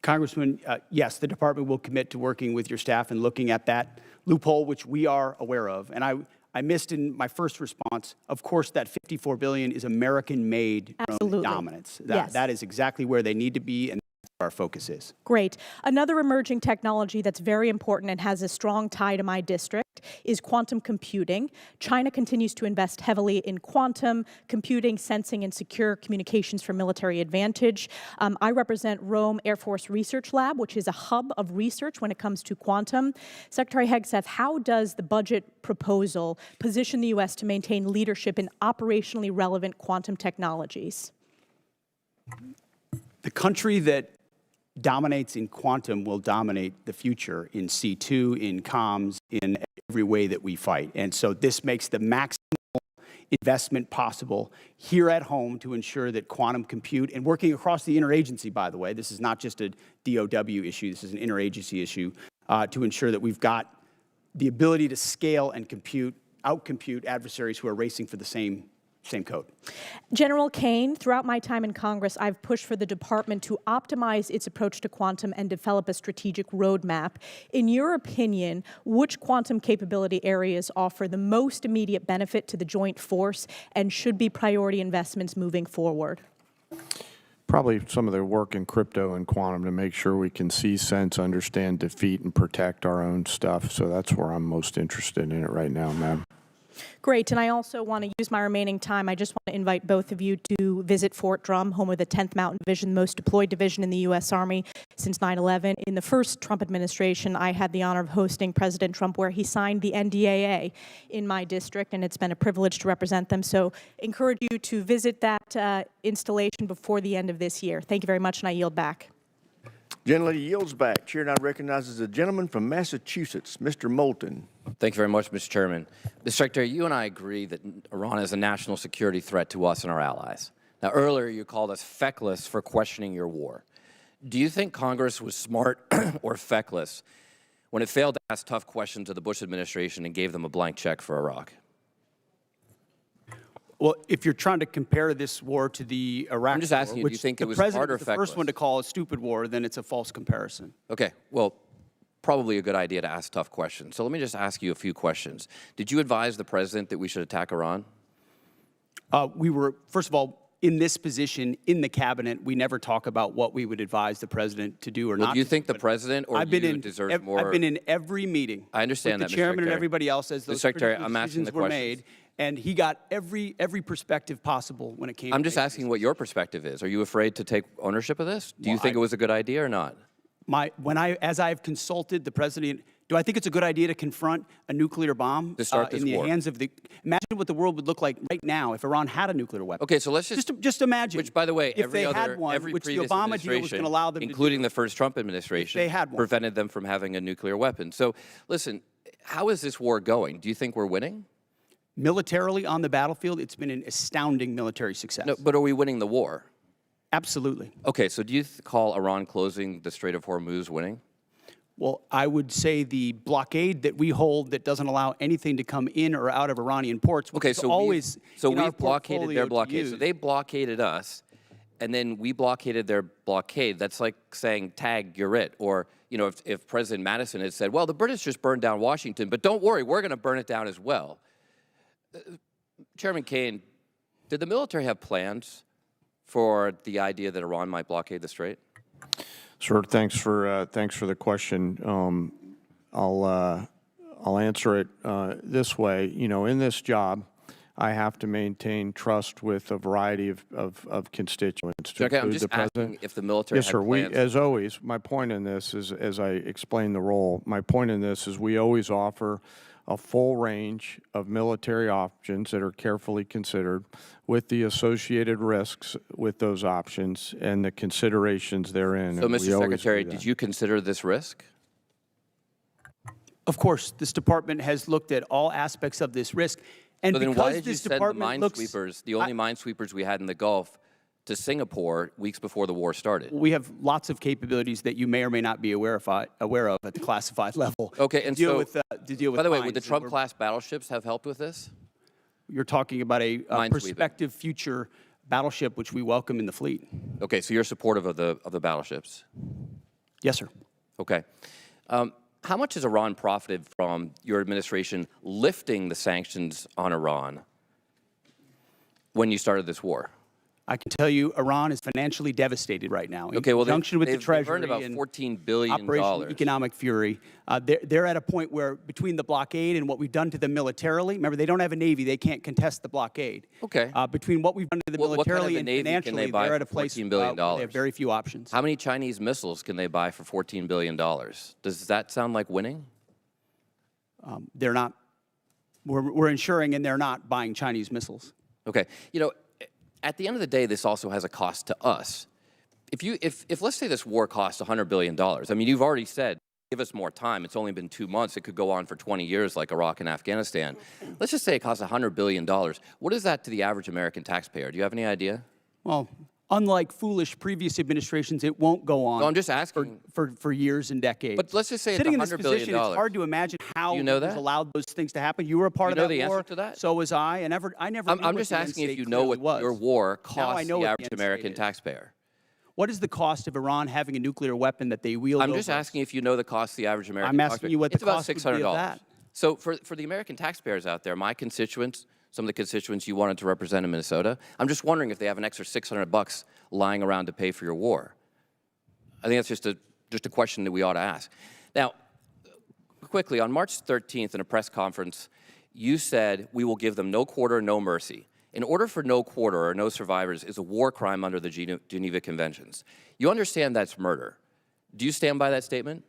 C: Congressman, yes, the department will commit to working with your staff and looking at that loophole, which we are aware of. And I missed in my first response, of course, that $54 billion is American-made drone dominance.
M: Yes.
C: That is exactly where they need to be, and that's where our focus is.
M: Great. Another emerging technology that's very important and has a strong tie to my district is quantum computing. China continues to invest heavily in quantum computing, sensing, and secure communications for military advantage. I represent Rome Air Force Research Lab, which is a hub of research when it comes to quantum. Secretary Hegseth, how does the budget proposal position the U.S. to maintain leadership in operationally relevant quantum technologies?
C: The country that dominates in quantum will dominate the future in C2, in comms, in every way that we fight. And so this makes the maximum investment possible here at home to ensure that quantum compute, and working across the interagency, by the way, this is not just a DOW issue, this is an interagency issue, to ensure that we've got the ability to scale and outcompute adversaries who are racing for the same code.
M: General Kane, throughout my time in Congress, I've pushed for the department to optimize its approach to quantum and develop a strategic roadmap. In your opinion, which quantum capability areas offer the most immediate benefit to the joint force and should be priority investments moving forward?
D: Probably some of the work in crypto and quantum to make sure we can see, sense, understand, defeat, and protect our own stuff. So that's where I'm most interested in it right now, ma'am.
M: Great, and I also want to use my remaining time. I just want to invite both of you to visit Fort Drum, home of the 10th Mountain Division, the most deployed division in the U.S. Army since 9/11. In the first Trump administration, I had the honor of hosting President Trump, where he signed the NDAA in my district, and it's been a privilege to represent them. So encourage you to visit that installation before the end of this year. Thank you very much, and I yield back.
A: Gentlelady yields back. Chair now recognizes the gentleman from Massachusetts, Mr. Moulton.
N: Thank you very much, Mr. Chairman. Mr. Secretary, you and I agree that Iran is a national security threat to us and our allies. Now, earlier you called us feckless for questioning your war. Do you think Congress was smart or feckless when it failed to ask tough questions of the Bush administration and gave them a blank check for Iraq?
C: Well, if you're trying to compare this war to the Iraq
N: I'm just asking
C: war,
N: you, do you think it was
C: smart
N: smart or
C: the first
N: feckless?
C: one to call a stupid war, then it's a false comparison.
N: Okay, well, probably a good idea to ask tough questions. So let me just ask you a few questions. Did you advise the president that we should attack Iran?
C: We were, first of all, in this position in the cabinet, we never talk about what we would advise the president to do or not.
N: Do you think the president or you deserve more?
C: I've been in every meeting.
N: I understand
C: with
N: that,
C: the
N: Mr.
C: chairman
N: Secretary.
C: and everybody else as those
N: Secretary,
C: critical
N: I'm asking
C: decisions
N: the
C: were
N: questions.
C: made, and he got every perspective possible when it came.
N: I'm
C: to
N: just asking what your perspective is. Are you afraid to take ownership of this? Do you
C: Well,
N: think it was a good idea or not?
C: As I've consulted the president, do I think it's a good idea to confront a nuclear bomb
N: To start this
C: in the
N: war.
C: hands of the? Imagine what the world would look like right now if Iran had a nuclear weapon.
N: Okay, so let's
C: just imagine.
N: Which, by the way,
C: if
N: every
C: they
N: other,
C: had one,
N: every
C: which the
N: previous
C: Obama deal was going to allow them to do.
N: including the first Trump administration,
C: they had one.
N: prevented them from having a nuclear weapon. So, listen, how is this war going? Do you think we're winning?
C: Militarily on the battlefield, it's been an astounding military success.
N: No, but are we winning the war?
C: Absolutely.
N: Okay, so do you call Iran closing the Strait of Hormuz winning?
C: Well, I would say the blockade that we hold that doesn't allow anything to come in or out of Iranian ports, which
N: Okay,
C: is
N: so
C: always
N: we've blockaded their
C: portfolio to
N: blockade. So
C: use.
N: they blockaded us, and then we blockaded their blockade. That's like saying, tag, you're it. Or, you know, if President Madison had said, well, the British just burned down Washington, but don't worry, we're going to burn it down as well. Chairman Kane, did the military have plans for the idea that Iran might blockade the Strait?
D: Sir, thanks for the question. I'll answer it this way. You know, in this job, I have to maintain trust with a variety of constituents. to
N: Okay, I'm
D: include
N: just
D: the president.
N: asking if the military
D: Yes,
N: had
D: sir.
N: plans.
D: As always, my point in this is, as I explain the role, my point in this is we always offer a full range of military options that are carefully considered with the associated risks with those options and the considerations therein.
N: So,
D: and we
N: Mr.
D: always
N: Secretary,
D: do that.
N: did you consider this risk?
C: Of course, this department has looked at all aspects of this risk. And
N: So then
C: because
N: why did you
C: this
N: send the
C: department looks,
N: minesweepers, the only minesweepers we had in the Gulf, to Singapore weeks before the war started?
C: we have lots of capabilities that you may or may not be aware of at the classified level.
N: Okay, and
C: to deal
N: so,
C: with, to deal with
N: by the way,
C: mines.
N: would the
C: And
N: Trump-class battleships have helped with this?
C: you're talking about a
N: Minesweeping.
C: prospective future battleship, which we welcome in the fleet.
N: Okay, so you're supportive of the battleships.
C: Yes, sir.
N: Okay. How much has Iran profited from your administration lifting the sanctions on Iran when you started this war?
C: I can tell you Iran is financially devastated right now.
N: Okay, well,
C: in conjunction with the
N: they've
C: Treasury
N: earned about
C: and
N: $14 billion.
C: Operation Economic Fury. They're at a point where between the blockade and what we've done to them militarily, remember, they don't have a Navy. They can't contest the blockade.
N: Okay.
C: Between what we've done to them militarily and
N: Navy can
C: financially,
N: they buy
C: they're at a
N: for
C: place
N: $14 billion?
C: where they have very few options.
N: How many Chinese missiles can they buy for $14 billion? Does that sound like winning?
C: They're not. We're ensuring, and they're not buying Chinese missiles.
N: Okay. You know, at the end of the day, this also has a cost to us. If let's say this war costs $100 billion, I mean, you've already said, give us more time. It's only been 2 months. It could go on for 20 years like Iraq and Afghanistan. Let's just say it costs $100 billion. What is that to the average American taxpayer? Do you have any idea?
C: Well, unlike foolish previous administrations, it won't go on.
N: No, I'm just asking.
C: For years and decades.
N: But let's just say
C: sitting in
N: it's
C: this
N: $100 billion.
C: position, it's hard to imagine how
N: you know
C: it was allowed those things to happen. You were a part of that war.
N: You know the answer to that?
C: So was I. I never.
N: I'm just asking if you know what your war costs the average American taxpayer.
C: What is the cost of Iran having a nuclear weapon that they wield?
N: I'm just asking if you know the cost of the average American
C: taxpayer. I'm
N: taxpayer.
C: asking you what the cost
N: It's about $600.
C: would be of that.
N: So for the American taxpayers out there, my constituents, some of the constituents you wanted to represent in Minnesota, I'm just wondering if they have an extra $600 lying around to pay for your war. I think that's just a question that we ought to ask. Now, quickly, on March 13th in a press conference, you said we will give them no quarter, no mercy. In order for no quarter or no survivors is a war crime under the Geneva Conventions. You understand that's murder. Do you stand by that statement?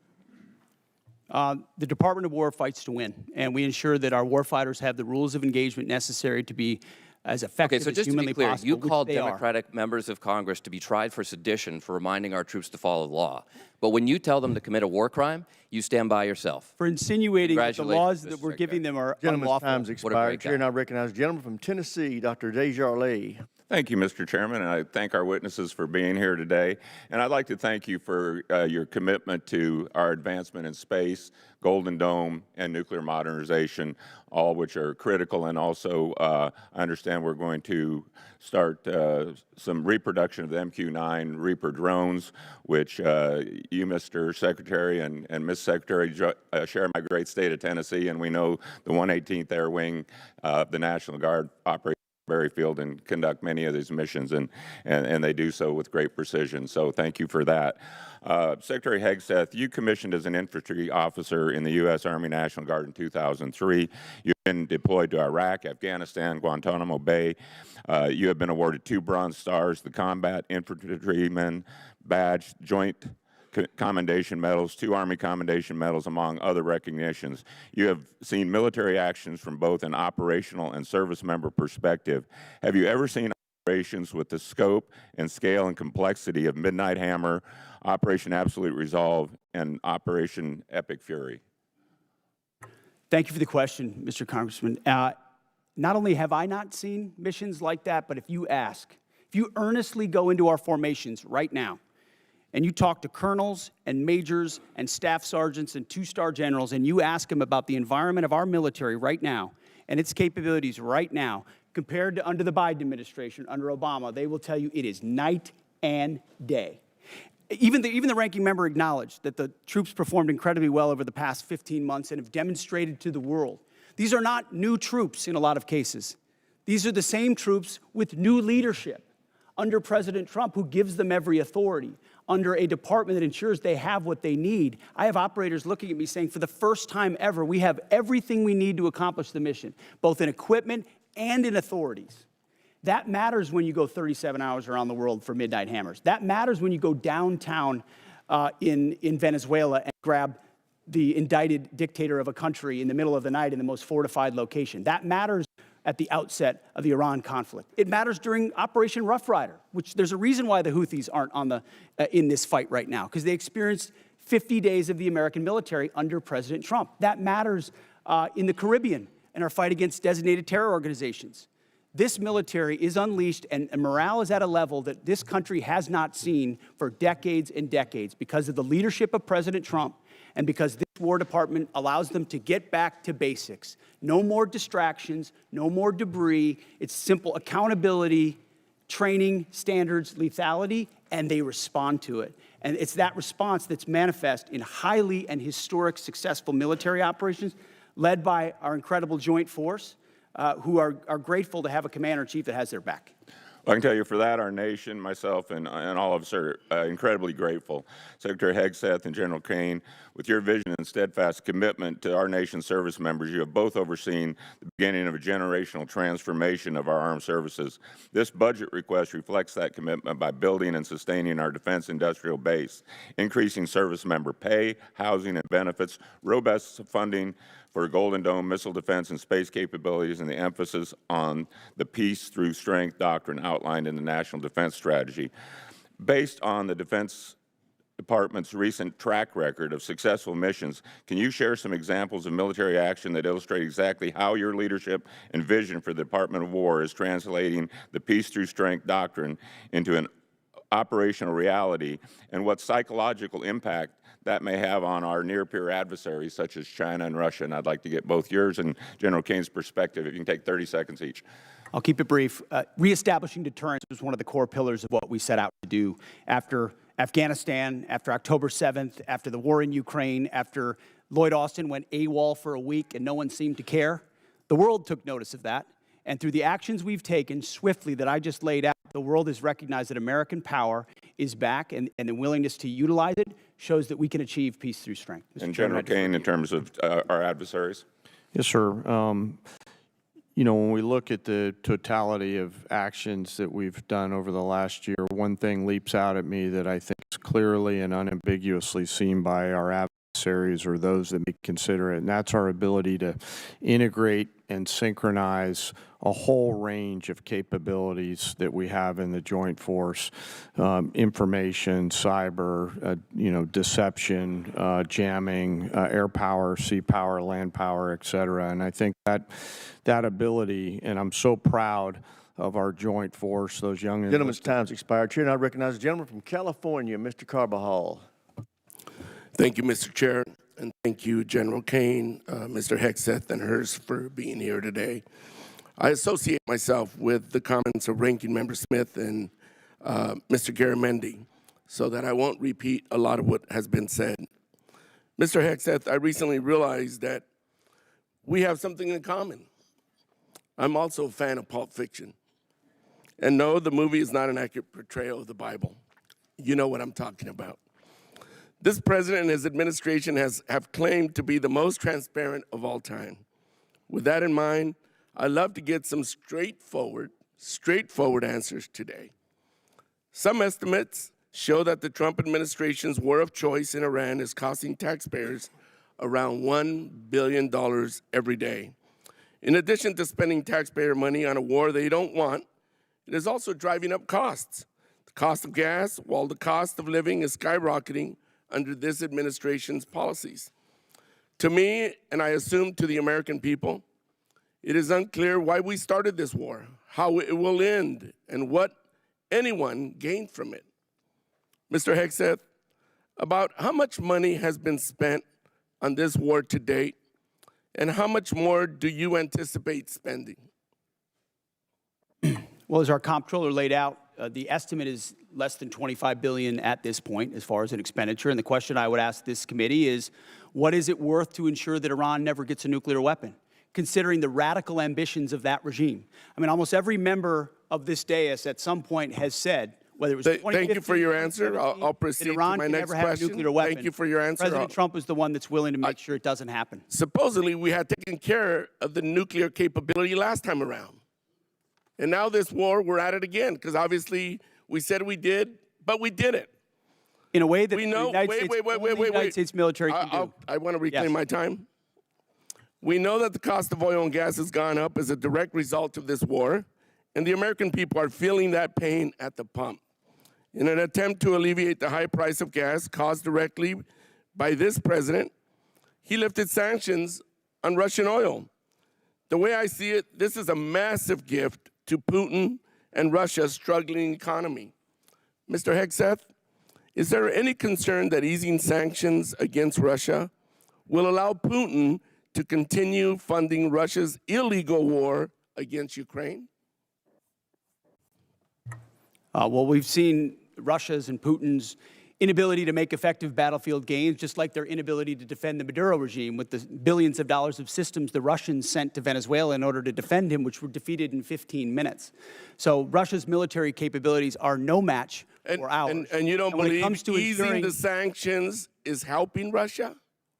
C: The Department of War fights to win, and we ensure that our warfighters have the rules of engagement necessary to be as effective
N: so
C: as
N: just
C: humanly
N: to be clear,
C: possible.
N: you called
C: they are.
N: Democratic members of Congress to be tried for sedition for reminding our troops to follow the law. But when you tell them to commit a war crime, you stand by yourself.
C: For insinuating that the laws
N: Congratulations,
C: that
N: Mr.
C: we're giving them are
A: Gentleman's
C: unlawful.
A: time's
N: What a
A: expired.
N: great
A: Chair
N: guy.
A: now recognizes the gentleman from Tennessee, Dr. Desjardins.
O: Thank you, Mr. Chairman, and I thank our witnesses for being here today. And I'd like to thank you for your commitment to our advancement in space, Golden Dome, and nuclear modernization, all which are critical. And also, I understand we're going to start some reproduction of the MQ-9 Reaper drones, which you, Mr. Secretary, and Ms. Secretary share my great state of Tennessee, and we know the 118th Air Wing of the National Guard operates Field and conduct many of these missions, and they do so with great precision. So thank you for that. Secretary Hegseth, you commissioned as an infantry officer in the U.S. Army National Guard in 2003. You've been deployed to Iraq, Afghanistan, Guantanamo Bay. You have been awarded 2 Bronze Stars, the Combat Infantryman Badge, Joint Commendation Medals, 2 Army Commendation Medals, among other recognitions. You have seen military actions from both an operational and service member perspective. Have you ever seen operations with the scope and scale and complexity of Midnight Hammer, Operation Absolute Resolve, and Operation Epic Fury?
C: Thank you for the question, Mr. Congressman. Not only have I not seen missions like that, but if you earnestly go into our formations right now, and you talk to colonels and majors and staff sergeants and 2-star generals, and you ask them about the environment of our military right now and its capabilities right now, compared to under the Biden administration, under Obama, they will tell you it is night and day. Even the ranking member acknowledged that the troops performed incredibly well over the past 15 months and have demonstrated to the world. These are not new troops in a lot of cases. These are the same troops with new leadership under President Trump, who gives them every authority, under a department that ensures they have what they need. I have operators looking at me saying, for the first time ever, we have everything we need to accomplish the mission, both in equipment and in authorities. That matters when you go 37 hours around the world for Midnight Hammers. That matters when you go downtown in Venezuela and grab the indicted dictator of a country in the middle of the night in the most fortified location. That matters at the outset of the Iran conflict. It matters during Operation Rough Rider, which there's a reason why the Houthis aren't on in this fight right now, because they experienced 50 days of the American military under President Trump. That matters in the Caribbean in our fight against designated terror organizations. This military is unleashed, and morale is at a level that this country has not seen for decades and decades because of the leadership of President Trump and because this War Department allows them to get back to basics. No more distractions, no more debris. It's simple accountability, training, standards, lethality, and they respond to it. And it's that response that's manifest in highly and historic successful military operations led by our incredible joint force, who are grateful to have a commander-in-chief that has their back.
O: Well, I can tell you for that, our nation, myself, and all of us are incredibly grateful. Secretary Hegseth and General Kane, with your vision and steadfast commitment to our nation's service members, you have both overseen the beginning of a generational transformation of our armed services. This budget request reflects that commitment by building and sustaining our defense industrial base, increasing service member pay, housing, and benefits, robust funding for Golden Dome missile defense and space capabilities, and the emphasis on the peace through strength doctrine outlined in the National Defense Strategy. Based on the Defense Department's recent track record of successful missions, can you share some examples of military action that illustrate exactly how your leadership and vision for the Department of War is translating the peace through strength doctrine into an operational reality, and what psychological impact that may have on our near-peer adversaries, such as China and Russia? And I'd like to get both yours and General Kane's perspective. If you can take 30 seconds each.
C: I'll keep it brief. Reestablishing deterrence was one of the core pillars of what we set out to do after Afghanistan, after October 7th, after the war in Ukraine, after Lloyd Austin went AWOL for a week and no one seemed to care. The world took notice of that. And through the actions we've taken swiftly that I just laid out, the world has recognized that American power is back, and the willingness to utilize it shows that we can achieve peace through strength.
O: And General Kane, in terms of our adversaries?
D: Yes, sir. You know, when we look at the totality of actions that we've done over the last year, one thing leaps out at me that I think is clearly and unambiguously seen by our adversaries or those that may consider it, and that's our ability to integrate and synchronize a whole range of capabilities that we have in the joint force, information, cyber, deception, jamming, air power, sea power, land power, et cetera. And I think that ability, and I'm so proud of our joint force, those young...
A: Gentleman's time's expired. Chair, and I recognize the gentleman from California, Mr. Carbajal.
P: Thank you, Mr. Chair, and thank you, General Kane, Mr. Hegseth, and Hers for being here today. I associate myself with the comments of Ranking Member Smith and Mr. Garamendi, so that I won't repeat a lot of what has been said. Mr. Hegseth, I recently realized that we have something in common. I'm also a fan of Pulp Fiction. And no, the movie is not an accurate portrayal of the Bible. You know what I'm talking about. This president and his administration have claimed to be the most transparent of all time. With that in mind, I'd love to get some straightforward answers today. Some estimates show that the Trump administration's war of choice in Iran is costing taxpayers around $1 billion every day. In addition to spending taxpayer money on a war they don't want, it is also driving up costs. The cost of gas, while the cost of living is skyrocketing under this administration's policies. To me, and I assume to the American people, it is unclear why we started this war, how it will end, and what anyone gained from it. Mr. Hegseth, about how much money has been spent on this war to date, and how much more do you anticipate spending?
C: Well, as our comptroller laid out, the estimate is less than $25 billion at this point as far as an expenditure. And the question I would ask this committee is, what is it worth to ensure that Iran never gets a nuclear weapon, considering the radical ambitions of that regime? I mean, almost every member of this dais at some point has said, whether it was 2015,
P: thank you for your answer. I'll proceed to my next question. Thank you for your answer.
C: President Trump is the one that's willing to make sure it doesn't happen.
P: Supposedly, we had taken care of the nuclear capability last time around. And now this war, we're at it again, because obviously we said we did, but we did it.
C: In a way that
P: we know,
C: the United States military can do.
P: I want to reclaim my time. We know that the cost of oil and gas has gone up as a direct result of this war, and the American people are feeling that pain at the pump. In an attempt to alleviate the high price of gas caused directly by this president, he lifted sanctions on Russian oil. The way I see it, this is a massive gift to Putin and Russia's struggling economy. Mr. Hegseth, is there any concern that easing sanctions against Russia will allow Putin to continue funding Russia's illegal war against Ukraine?
C: Well, we've seen Russia's and Putin's inability to make effective battlefield gains, just like their inability to defend the Maduro regime with the billions of dollars of systems the Russians sent to Venezuela in order to defend him, which were defeated in 15 minutes. So Russia's military capabilities are no match for ours.
P: And you don't
C: when it
P: believe
C: comes to
P: easing
C: ensuring,
P: the sanctions is helping Russia?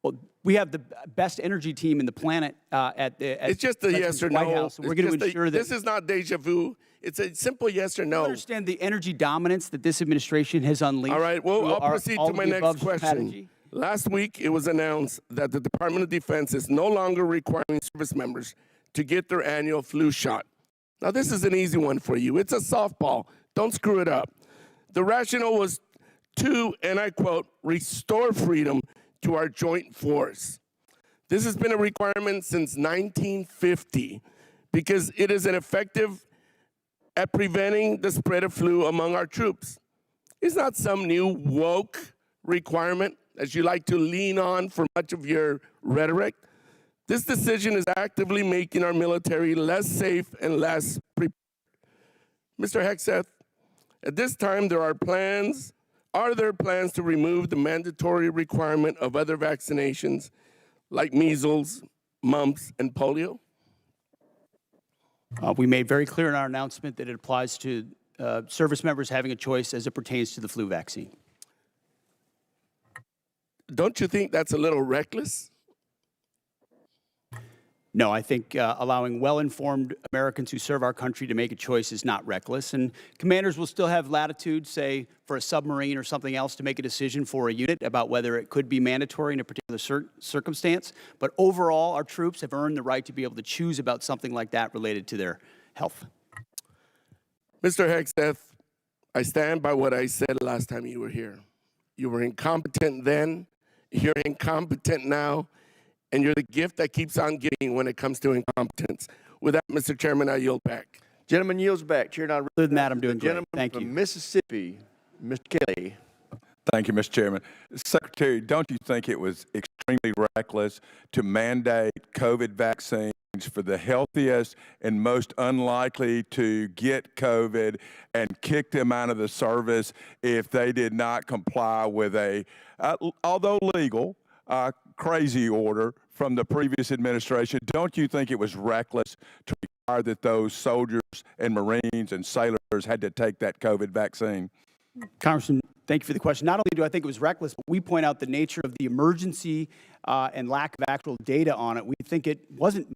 C: well, we have the best energy team in the planet at
P: It's just a yes or
C: White
P: no.
C: House. We're going to ensure that
P: this is not deja vu. It's a simple yes or
C: you
P: no.
C: understand the energy dominance that this administration has unleashed.
P: All right, well,
C: through
P: I'll proceed
C: all
P: to
C: of
P: my
C: the
P: next
C: above
P: question.
C: strategy.
P: Last week, it was announced that the Department of Defense is no longer requiring service members to get their annual flu shot. Now, this is an easy one for you. It's a softball. Don't screw it up. The rationale was to, and I quote, restore freedom to our joint force. This has been a requirement since 1950 because it is an effective at preventing the spread of flu among our troops. It's not some new woke requirement as you like to lean on for much of your rhetoric. This decision is actively making our military less safe and less prepared. Mr. Hegseth, at this time are there plans to remove the mandatory requirement of other vaccinations like measles, mumps, and polio?
C: We made very clear in our announcement that it applies to service members having a choice as it pertains to the flu vaccine.
P: Don't you think that's a little reckless?
C: No, I think allowing well-informed Americans who serve our country to make a choice is not reckless. And commanders will still have latitude, say, for a submarine or something else to make a decision for a unit about whether it could be mandatory in a particular circumstance. But overall, our troops have earned the right to be able to choose about something like that related to their health.
P: Mr. Hegseth, I stand by what I said last time you were here. You were incompetent then, you're incompetent now, and you're the gift that keeps on giving when it comes to incompetence. With that, Mr. Chairman, I yield back.
A: Gentleman yields back. Chair, now
C: Other than that, I'm doing great.
A: gentleman
C: Thank
A: from
C: you.
A: Mississippi, Mr. Kelly.
Q: Thank you, Mr. Chairman. Secretary, don't you think it was extremely reckless to mandate COVID vaccines for the healthiest and most unlikely to get COVID and kick them out of the service if they did not comply with a, although legal, crazy order from the previous administration? Don't you think it was reckless to require that those soldiers and Marines and sailors had to take that COVID vaccine?
C: Congressman, thank you for the question. Not only do I think it was reckless, but we point out the nature of the emergency and lack of actual data on it. We think it wasn't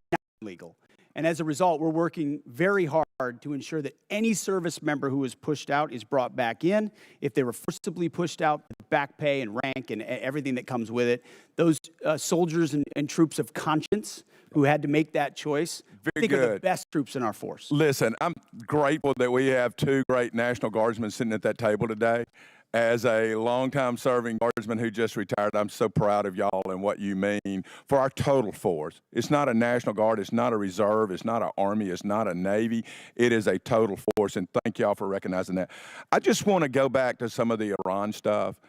C: legal. And as a result, we're working very hard to ensure that any service member who was pushed out is brought back in. If they were forcibly pushed out, back pay and rank and everything that comes with it. Those soldiers and troops of conscience who had to make that choice, I think are the best troops in our force.
Q: Listen, I'm grateful that we have two great National Guardsmen sitting at that table today. As a longtime serving Guardsman who just retired, I'm so proud of y'all and what you mean for our total force. It's not a National Guard, it's not a reserve, it's not an Army, it's not a Navy. It is a total force, and thank y'all for recognizing that. I just want to go back to some of the Iran stuff.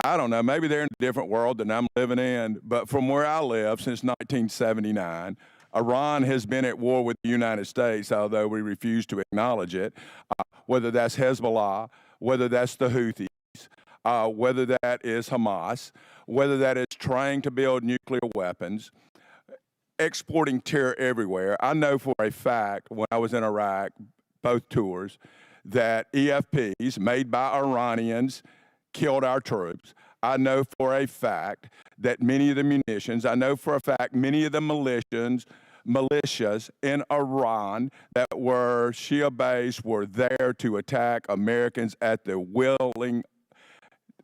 Q: I don't know, maybe they're in a different world than I'm living in, but from where I live since 1979, Iran has been at war with the United States, although we refuse to acknowledge it, whether that's Hezbollah, whether that's the Houthis, whether that is Hamas, whether that is trying to build nuclear weapons, exporting terror everywhere. I know for a fact when I was in Iraq, both tours, that EFPs made by Iranians killed our troops. I know for a fact that many of the munitions, I know for a fact many of the militias in Iran that were Shia-based were there to attack Americans at the willing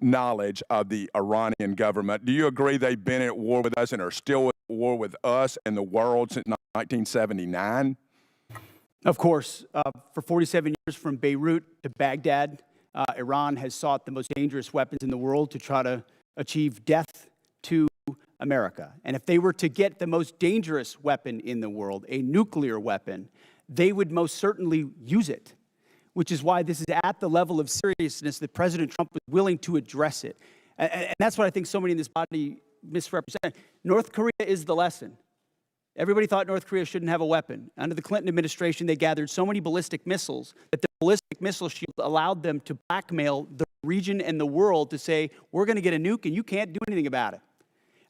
Q: knowledge of the Iranian government. Do you agree they've been at war with us and are still at war with us and the world since 1979?
C: Of course, for 47 years from Beirut to Baghdad, Iran has sought the most dangerous weapons in the world to try to achieve death to America. And if they were to get the most dangerous weapon in the world, a nuclear weapon, they would most certainly use it, which is why this is at the level of seriousness that President Trump was willing to address it. And that's what I think so many in this body misrepresent. North Korea is the lesson. Everybody thought North Korea shouldn't have a weapon. Under the Clinton administration, they gathered so many ballistic missiles that the ballistic missile shield allowed them to blackmail the region and the world to say, we're going to get a nuke and you can't do anything about it.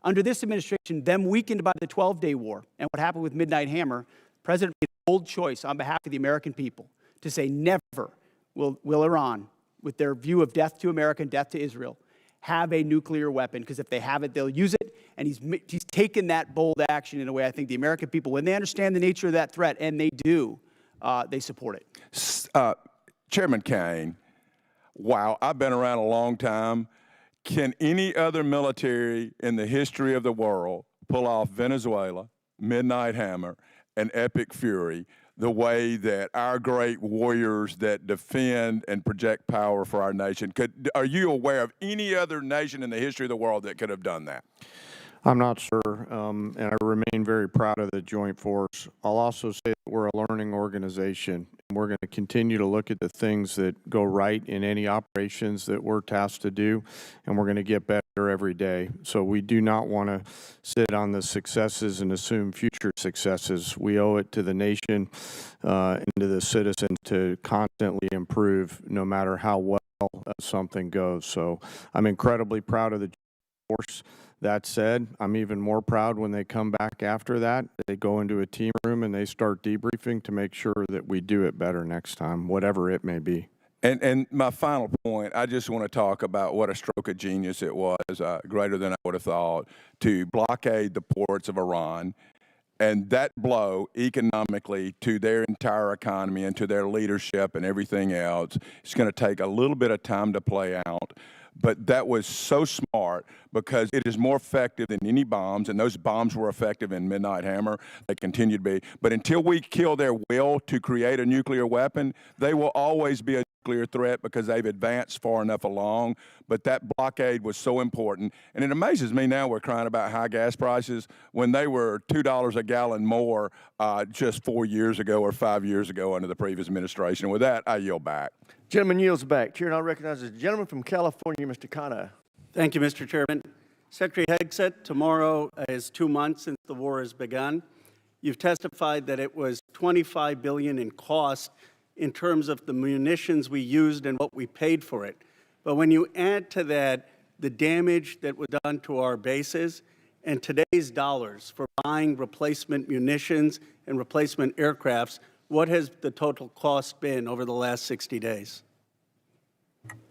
C: Under this administration, them weakened by the 12-day war and what happened with Midnight Hammer, the President made a bold choice on behalf of the American people to say never will Iran, with their view of death to America and death to Israel, have a nuclear weapon, because if they have it, they'll use it. And he's taken that bold action in a way I think the American people, when they understand the nature of that threat, and they do, they support it.
Q: Chairman Kaine, wow, I've been around a long time. Can any other military in the history of the world pull off Venezuela, Midnight Hammer, and Epic Fury the way that our great warriors that defend and project power for our nation? Are you aware of any other nation in the history of the world that could have done that?
D: I'm not sure, and I remain very proud of the Joint Force. I'll also say that we're a learning organization, and we're going to continue to look at the things that go right in any operations that we're tasked to do, and we're going to get better every day. So we do not want to sit on the successes and assume future successes. We owe it to the nation and to the citizens to constantly improve no matter how well something goes. So I'm incredibly proud of the Joint Force. That said, I'm even more proud when they come back after that. They go into a team room and they start debriefing to make sure that we do it better next time, whatever it may be.
Q: And my final point, I just want to talk about what a stroke of genius it was, greater than I would have thought, to blockade the ports of Iran. And that blow economically to their entire economy and to their leadership and everything else, it's going to take a little bit of time to play out. But that was so smart because it is more effective than any bombs, and those bombs were effective in Midnight Hammer. They continue to be. But until we kill their will to create a nuclear weapon, they will always be a nuclear threat because they've advanced far enough along. But that blockade was so important. And it amazes me now we're crying about high gas prices when they were $2 a gallon more just 4 years ago or 5 years ago under the previous administration. And with that, I yield back.
A: Gentleman yields back. Chair now recognizes the gentleman from California, Mr. Kana.
R: Thank you, Mr. Chairman. Secretary Hegseth, tomorrow is 2 months since the war has begun. You've testified that it was $25 billion in cost in terms of the munitions we used and what we paid for it. But when you add to that the damage that was done to our bases and today's dollars for buying replacement munitions and replacement aircrafts, what has the total cost been over the last 60 days?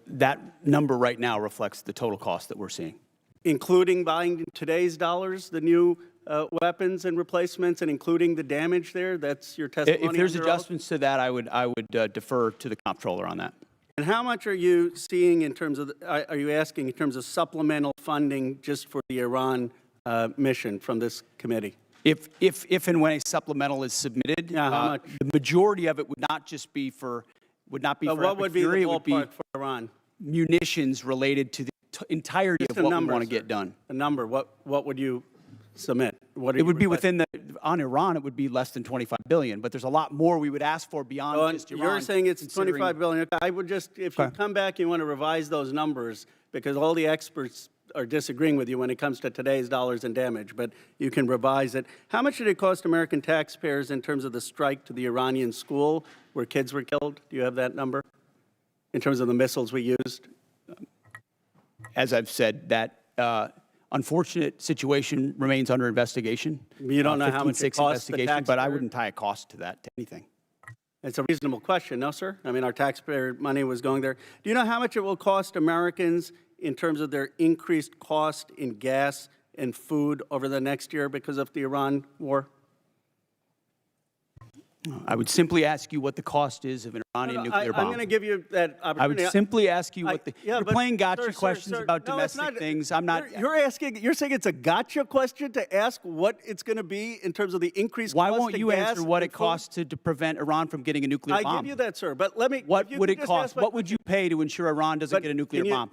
C: That number right now reflects the total cost that we're seeing.
R: Including buying today's dollars, the new weapons and replacements, and including the damage there? That's your testimony?
C: If there's adjustments to that, I would defer to the comptroller on that.
R: And how much are you seeing in terms of, are you asking in terms of supplemental funding just for the Iran mission from this committee?
C: If and when a supplemental is submitted, the majority of it would not just be for,
R: What would be the ballpark for Iran?
C: Munitions related to the entirety of what we want to get done.
R: A number, what would you submit?
C: It would be within on Iran, it would be less than $25 billion, but there's a lot more we would ask for beyond just Iran.
R: You're saying it's $25 billion. I would just, if you come back, you want to revise those numbers, because all the experts are disagreeing with you when it comes to today's dollars and damage, but you can revise it. How much did it cost American taxpayers in terms of the strike to the Iranian school where kids were killed? Do you have that number in terms of the missiles we used?
C: As I've said, that unfortunate situation remains under investigation.
R: You don't know how much it costs the taxpayer?
C: But I wouldn't tie a cost to that, to anything.
R: It's a reasonable question, no, sir? I mean, our taxpayer money was going there. Do you know how much it will cost Americans in terms of their increased cost in gas and food over the next year because of the Iran war?
C: I would simply ask you what the cost is of an Iranian nuclear bomb.
R: I'm going to give you that opportunity.
C: I would simply ask you what the... you're playing gotcha questions about domestic things. I'm not...
R: You're saying it's a gotcha question to ask what it's going to be in terms of the increased cost of gas?
C: Why won't you answer what it costs to prevent Iran from getting a nuclear bomb?
R: I give you that, sir, but let me...
C: What would it cost? What would you pay to ensure Iran doesn't get a nuclear bomb?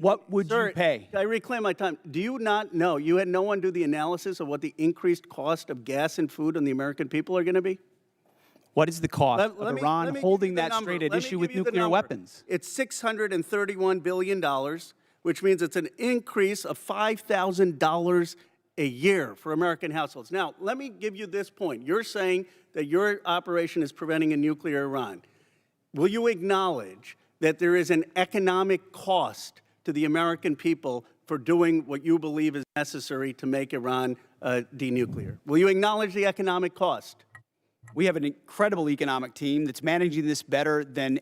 C: What would you pay?
R: I reclaim my time. Do you not know? You had no one do the analysis of what the increased cost of gas and food on the American people are going to be?
C: What is the cost of Iran holding that straight at issue with nuclear weapons?
R: It's $631 billion, which means it's an increase of $5,000 a year for American households. Now, let me give you this point. You're saying that your operation is preventing a nuclear Iran. Will you acknowledge that there is an economic cost to the American people for doing what you believe is necessary to make Iran denuclear? Will you acknowledge the economic cost?
C: We have an incredible economic team that's managing this better than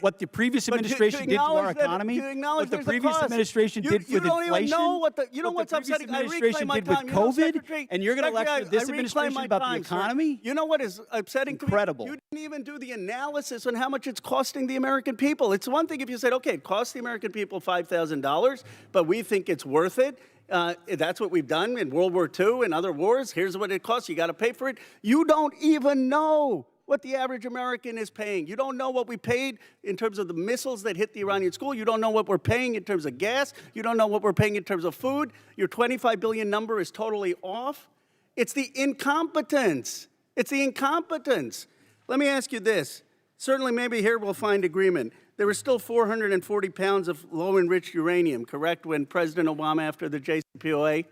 C: what the previous administration did to our economy, what the previous administration did with inflation, what the previous administration did with COVID, and you're going to lecture this administration about the economy?
R: You know what is upsetting?
C: Incredible.
R: You didn't even do the analysis on how much it's costing the American people. It's one thing if you said, okay, it costs the American people $5,000, but we think it's worth it. That's what we've done in World War II and other wars. Here's what it costs. You got to pay for it. You don't even know what the average American is paying. You don't know what we paid in terms of the missiles that hit the Iranian school. You don't know what we're paying in terms of gas. You don't know what we're paying in terms of food. Your 25 billion number is totally off. It's the incompetence. It's the incompetence. Let me ask you this. Certainly maybe here we'll find agreement. There were still 440 pounds of low-enriched uranium, correct, when President Obama after the JCPOA?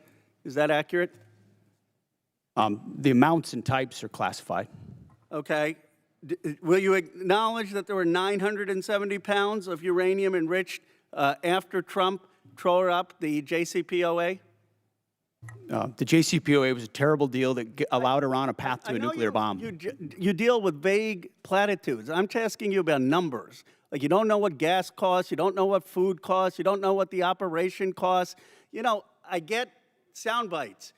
R: Is that accurate?
C: The amounts and types are classified.
R: Okay. Will you acknowledge that there were 970 pounds of uranium enriched after Trump tore up the JCPOA?
C: The JCPOA was a terrible deal that allowed Iran a path to a nuclear bomb.
R: You deal with vague platitudes. I'm asking you about numbers. Like you don't know what gas costs, you don't know what food costs, you don't know what the operation costs. You know, I get sound bites,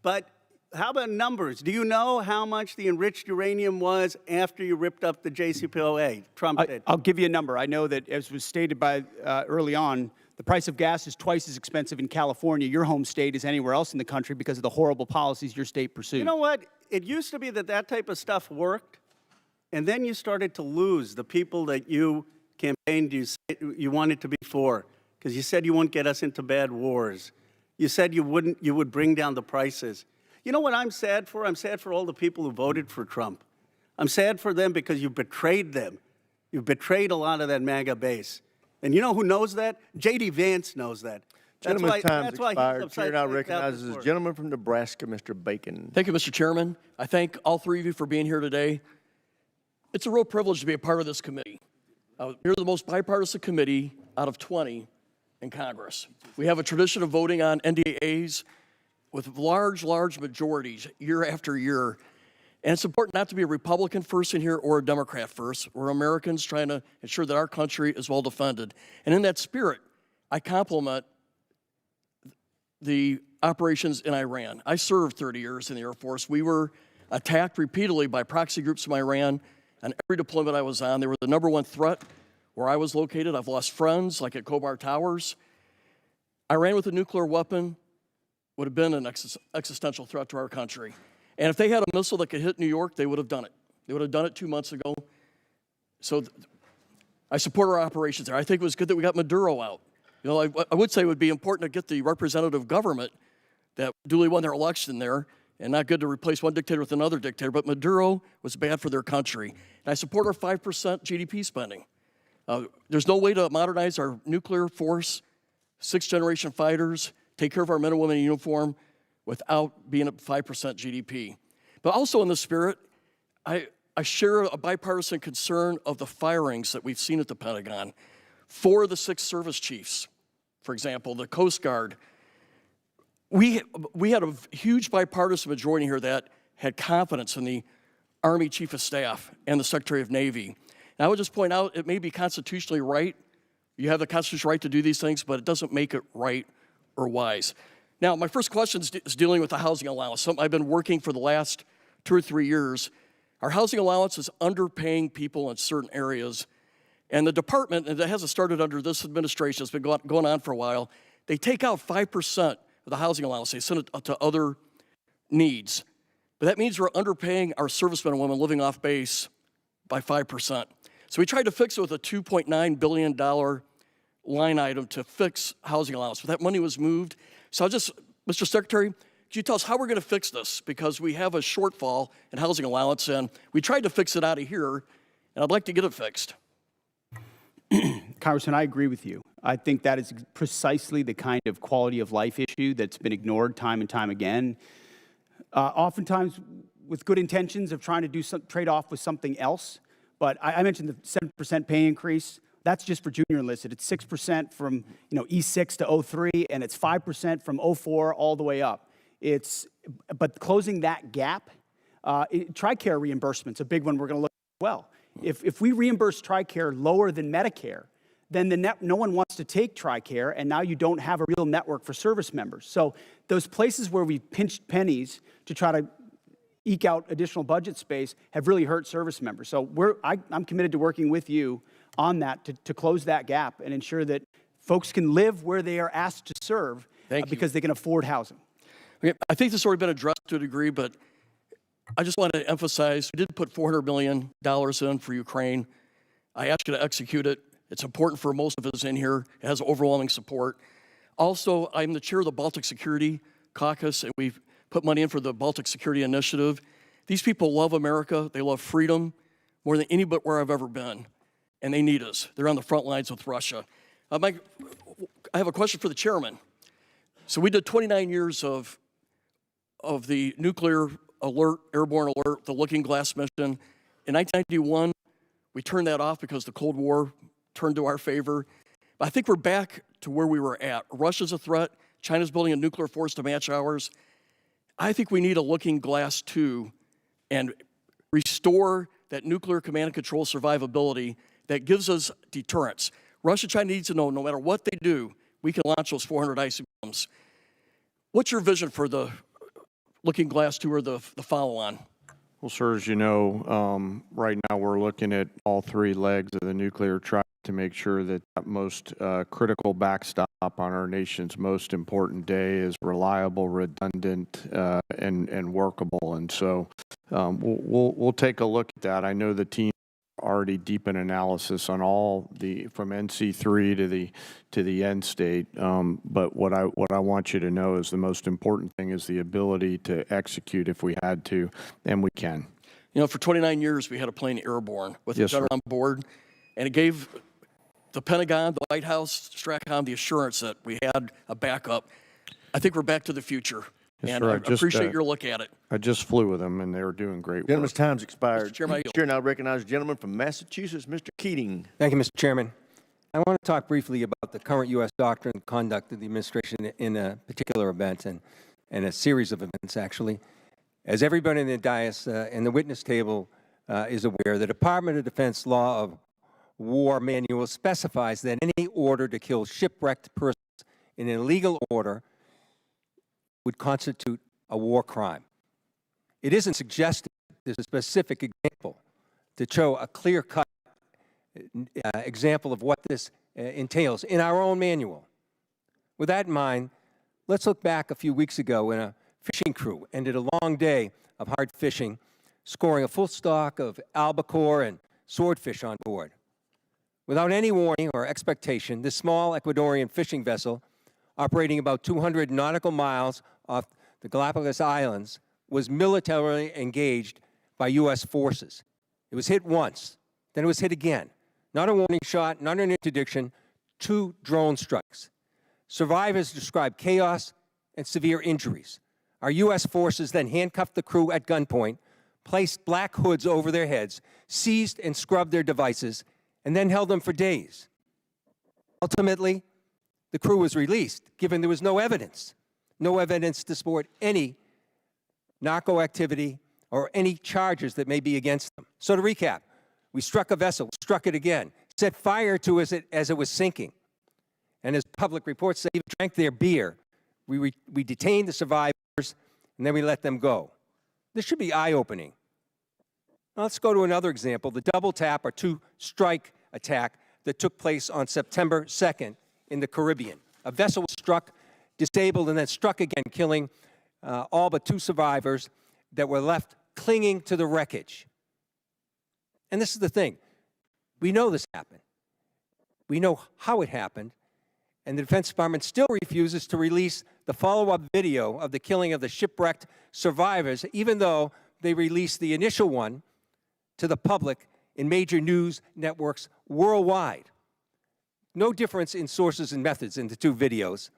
R: but how about numbers? Do you know how much the enriched uranium was after you ripped up the JCPOA? Trump did.
C: I'll give you a number. I know that, as was stated by early on, the price of gas is twice as expensive in California, your home state, as anywhere else in the country because of the horrible policies your state pursued.
R: You know what? It used to be that type of stuff worked, and then you started to lose the people that you campaigned you wanted to be for, because you said you wouldn't get us into bad wars. You said you would bring down the prices. You know what I'm sad for? I'm sad for all the people who voted for Trump. I'm sad for them because you betrayed them. You betrayed a lot of that MAGA base. And you know who knows that? J.D. Vance knows that.
A: Gentleman's time's
R: that's why
A: expired.
R: he's
A: Chair
R: upset
A: now
R: about
A: recognizes
R: this
A: the
R: work.
A: gentleman from Nebraska, Mr. Bacon.
S: Thank you, Mr. Chairman. I thank all three of you for being here today. It's a real privilege to be a part of this committee. You're the most bipartisan committee out of 20 in Congress. We have a tradition of voting on NDAs with large majorities year after year. And it's important not to be a Republican first in here or a Democrat first. We're Americans trying to ensure that our country is well defended. And in that spirit, I compliment the operations in Iran. I served 30 years in the Air Force. We were attacked repeatedly by proxy groups from Iran. On every deployment I was on, they were the #1 threat where I was located. I've lost friends, like at Khobar Towers. Iran with a nuclear weapon would have been an existential threat to our country. And if they had a missile that could hit New York, they would have done it. They would have done it 2 months ago. So I support our operations there. I think it was good that we got Maduro out. You know, I would say it would be important to get the representative government that duly won their election there, and not good to replace one dictator with another dictator, but Maduro was bad for their country. And I support our 5% GDP spending. There's no way to modernize our nuclear force, 6th-generation fighters, take care of our men and women in uniform without being at 5% GDP. But also in the spirit, I share a bipartisan concern of the firings that we've seen at the Pentagon. 4 of the 6 service chiefs, for example, the Coast Guard. We had a huge bipartisan majority here that had confidence in the Army Chief of Staff and the Secretary of Navy. And I would just point out, it may be constitutionally right. You have the constitutional right to do these things, but it doesn't make it right or wise. Now, my first question is dealing with the housing allowance, something I've been working for the last 2 or 3 years. Our housing allowance is underpaying people in certain areas. And the department, and that hasn't started under this administration, it's been going on for a while, they take out 5% of the housing allowance. They send it to other needs. But that means we're underpaying our servicemen and women living off base by 5%. So we tried to fix it with a $2.9 billion line item to fix housing allowance, but that money was moved. So Mr. Secretary, could you tell us how we're going to fix this? Because we have a shortfall in housing allowance, and we tried to fix it out of here, and I'd like to get it fixed.
C: Congressman, I agree with you. I think that is precisely the kind of quality of life issue that's been ignored time and time again. Oftentimes with good intentions of trying to do some trade-off with something else. But I mentioned the 7% pay increase. That's just for junior enlisted. It's 6% from E6 to 03, and it's 5% from 04 all the way up. But closing that gap, TRICARE reimbursement's a big one we're going to look at as well. If we reimburse TRICARE lower than Medicare, then no one wants to take TRICARE, and now you don't have a real network for service members. So those places where we pinched pennies to try to eke out additional budget space have really hurt service members. So I'm committed to working with you on that to close that gap and ensure that folks can live where they are asked to serve because they can afford housing.
S: Okay, I think this has already been addressed to a degree, but I just want to emphasize we did put $400 million in for Ukraine. I asked you to execute it. It's important for most of us in here. It has overwhelming support. Also, I'm the chair of the Baltic Security Caucus, and we've put money in for the Baltic Security Initiative. These people love America. They love freedom more than anywhere I've ever been, and they need us. They're on the front lines with Russia. I have a question for the chairman. So we did 29 years of the nuclear alert, airborne alert, the Looking Glass mission. In 1991, we turned that off because the Cold War turned to our favor. But I think we're back to where we were at. Russia's a threat. China's building a nuclear force to match ours. I think we need a Looking Glass 2 and restore that nuclear command and control survivability that gives us deterrence. Russia, China needs to know no matter what they do, we can launch those 400 ICBMs. What's your vision for the Looking Glass 2 or the follow-on?
D: Well, sir, as you know, right now we're looking at all three legs of the nuclear triad to make sure that that most critical backstop on our nation's most important day is reliable, redundant, and workable. And so we'll take a look at that. I know the team already deep in analysis on all from NC3 to the end state. But what I want you to know is the most important thing is the ability to execute if we had to, and we can.
S: You know, for 29 years we had a plane airborne with a veteran on board, and it gave the Pentagon, the White House, STRATCOM the assurance that we had a backup. I think we're back to the future.
D: Yes,
S: and
D: sir.
S: I appreciate your look at it.
D: I just flew with them, and they were doing great
A: Gentleman's
D: work.
A: time's expired.
S: Mr. Chairman,
A: Mr. Chair, now recognize the gentleman from Massachusetts, Mr. Keating.
T: Thank you, Mr. Chairman. I want to talk briefly about the current U.S. doctrine and conduct of the administration in a particular event and a series of events, actually. As everybody in the dais and the witness table is aware, the Department of Defense Law of War Manual specifies that any order to kill shipwrecked persons in an illegal order would constitute a war crime. It isn't suggested there's a specific example to show a clear-cut example of what this entails in our own manual. With that in mind, let's look back a few weeks ago when a fishing crew ended a long day of hard fishing, scoring a full stock of albacore and swordfish on board. Without any warning or expectation, this small Ecuadorian fishing vessel, operating about 200 nautical miles off the Galapagos Islands, was militarily engaged by U.S. forces. It was hit once, then it was hit again. Not a warning shot, not an interdiction, 2 drone strikes. Survivors described chaos and severe injuries. Our U.S. forces then handcuffed the crew at gunpoint, placed black hoods over their heads, seized and scrubbed their devices, and then held them for days. Ultimately, the crew was released, given there was no evidence to support any narco activity or any charges that may be against them. So to recap, we struck a vessel, struck it again, set fire to it as it was sinking. And as public reports say, even drank their beer. We detained the survivors, and then we let them go. This should be eye-opening. Now let's go to another example, the double tap or 2-strike attack that took place on September 2nd in the Caribbean. A vessel was struck, disabled, and then struck again, killing all but 2 survivors that were left clinging to the wreckage. And this is the thing. We know this happened. We know how it happened. And the Defense Department still refuses to release the follow-up video of the killing of the shipwrecked survivors, even though they released the initial one to the public in major news networks worldwide. No difference in sources and methods in the 2 videos,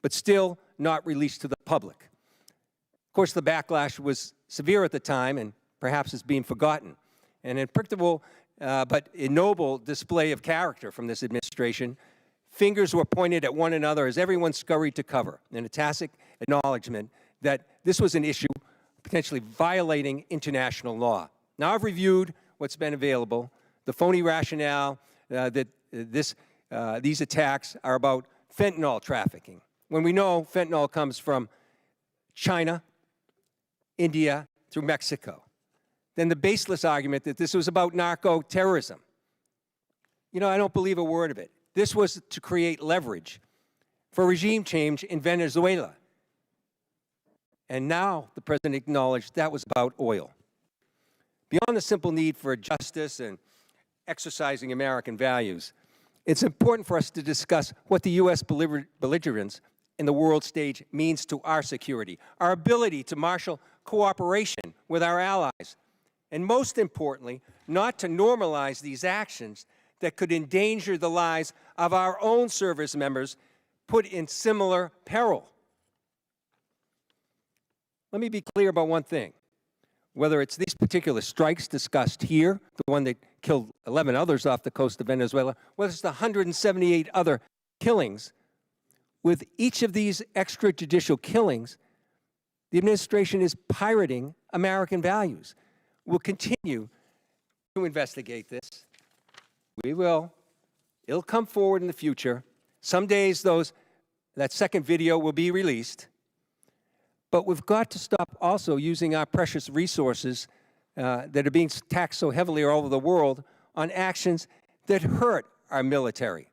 T: but still not released to the public. Of course, the backlash was severe at the time and perhaps is being forgotten. And in predictable but a noble display of character from this administration. Fingers were pointed at one another as everyone scurried to cover, in a tacit acknowledgement that this was an issue potentially violating international law. Now, I've reviewed what's been available, the phony rationale that these attacks are about fentanyl trafficking, when we know fentanyl comes from China, India, through Mexico. Then the baseless argument that this was about narco-terrorism. You know, I don't believe a word of it. This was to create leverage for regime change in Venezuela. And now the president acknowledged that was about oil. Beyond the simple need for justice and exercising American values, it's important for us to discuss what the U.S. belligerence in the world stage means to our security, our ability to marshal cooperation with our allies, and most importantly, not to normalize these actions that could endanger the lives of our own service members put in similar peril. Let me be clear about one thing. Whether it's these particular strikes discussed here, the one that killed 11 others off the coast of Venezuela, whether it's the 178 other killings, with each of these extrajudicial killings, the administration is pirating American values. We'll continue to investigate this. We will. It'll come forward in the future. Some days that second video will be released. But we've got to stop also using our precious resources that are being taxed so heavily all over the world on actions that hurt our military.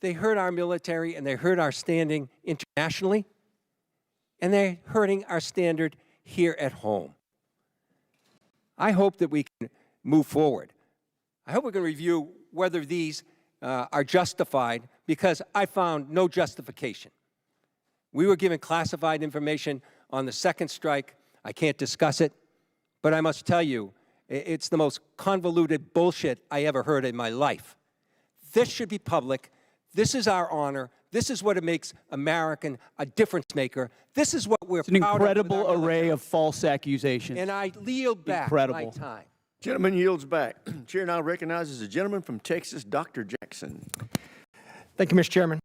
T: They hurt our military and they hurt our standing internationally, and they're hurting our standard here at home. I hope that we can move forward. I hope we can review whether these are justified, because I found no justification. We were given classified information on the second strike. I can't discuss it, but I must tell you, it's the most convoluted bullshit I ever heard in my life. This should be public. This is our honor. This is what makes American a difference maker. This is what we're proud of.
C: It's an incredible array of false accusations.
T: And I yield back my time.
A: Gentleman yields back. Chair now recognizes the gentleman from Texas, Dr. Jackson.
U: Thank you, Mr. Chairman.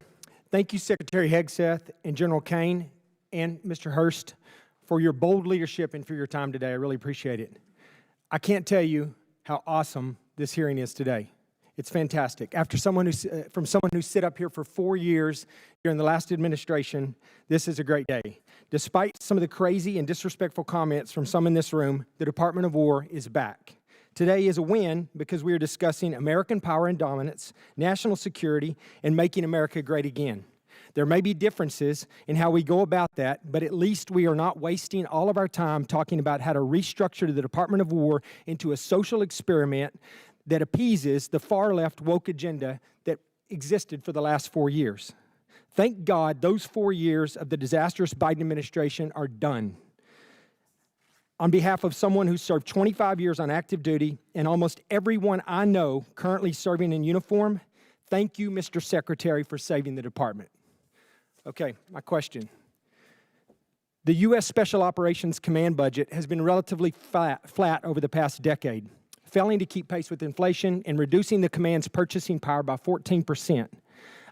U: Thank you, Secretary Hegseth and General Kane and Mr. Hurst, for your bold leadership and for your time today. I really appreciate it. I can't tell you how awesome this hearing is today. It's fantastic. From someone who sit up here for 4 years during the last administration, this is a great day. Despite some of the crazy and disrespectful comments from some in this room, the Department of War is back. Today is a win because we are discussing American power and dominance, national security, and making America great again. There may be differences in how we go about that, but at least we are not wasting all of our time talking about how to restructure the Department of War into a social experiment that appeases the far-left woke agenda that existed for the last 4 years. Thank God those 4 years of the disastrous Biden administration are done. On behalf of someone who served 25 years on active duty and almost everyone I know currently serving in uniform, thank you, Mr. Secretary, for saving the department. Okay, my question. The U.S. Special Operations Command budget has been relatively flat over the past decade, failing to keep pace with inflation and reducing the command's purchasing power by 14%.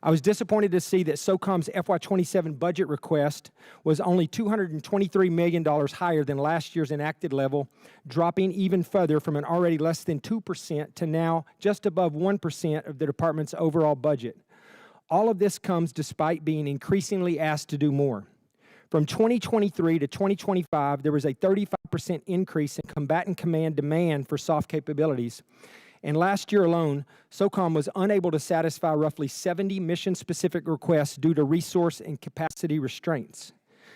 U: I was disappointed to see that SOCOM's FY27 budget request was only $223 million higher than last year's enacted level, dropping even further from an already less than 2% to now just above 1% of the department's overall budget. All of this comes despite being increasingly asked to do more. From 2023 to 2025, there was a 35% increase in combatant command demand for soft capabilities. And last year alone, SOCOM was unable to satisfy roughly 70 mission-specific requests due to resource and capacity restraints.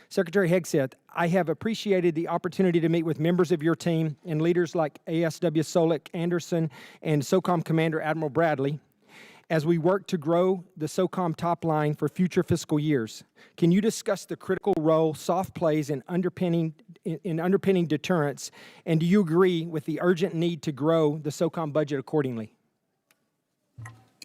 U: Secretary Hegseth, I have appreciated the opportunity to meet with members of your team and leaders like ASW Solik Anderson and SOCOM Commander Admiral Bradley as we work to grow the SOCOM top line for future fiscal years. Can you discuss the critical role soft plays in underpinning deterrence, and do you agree with the urgent need to grow the SOCOM budget accordingly?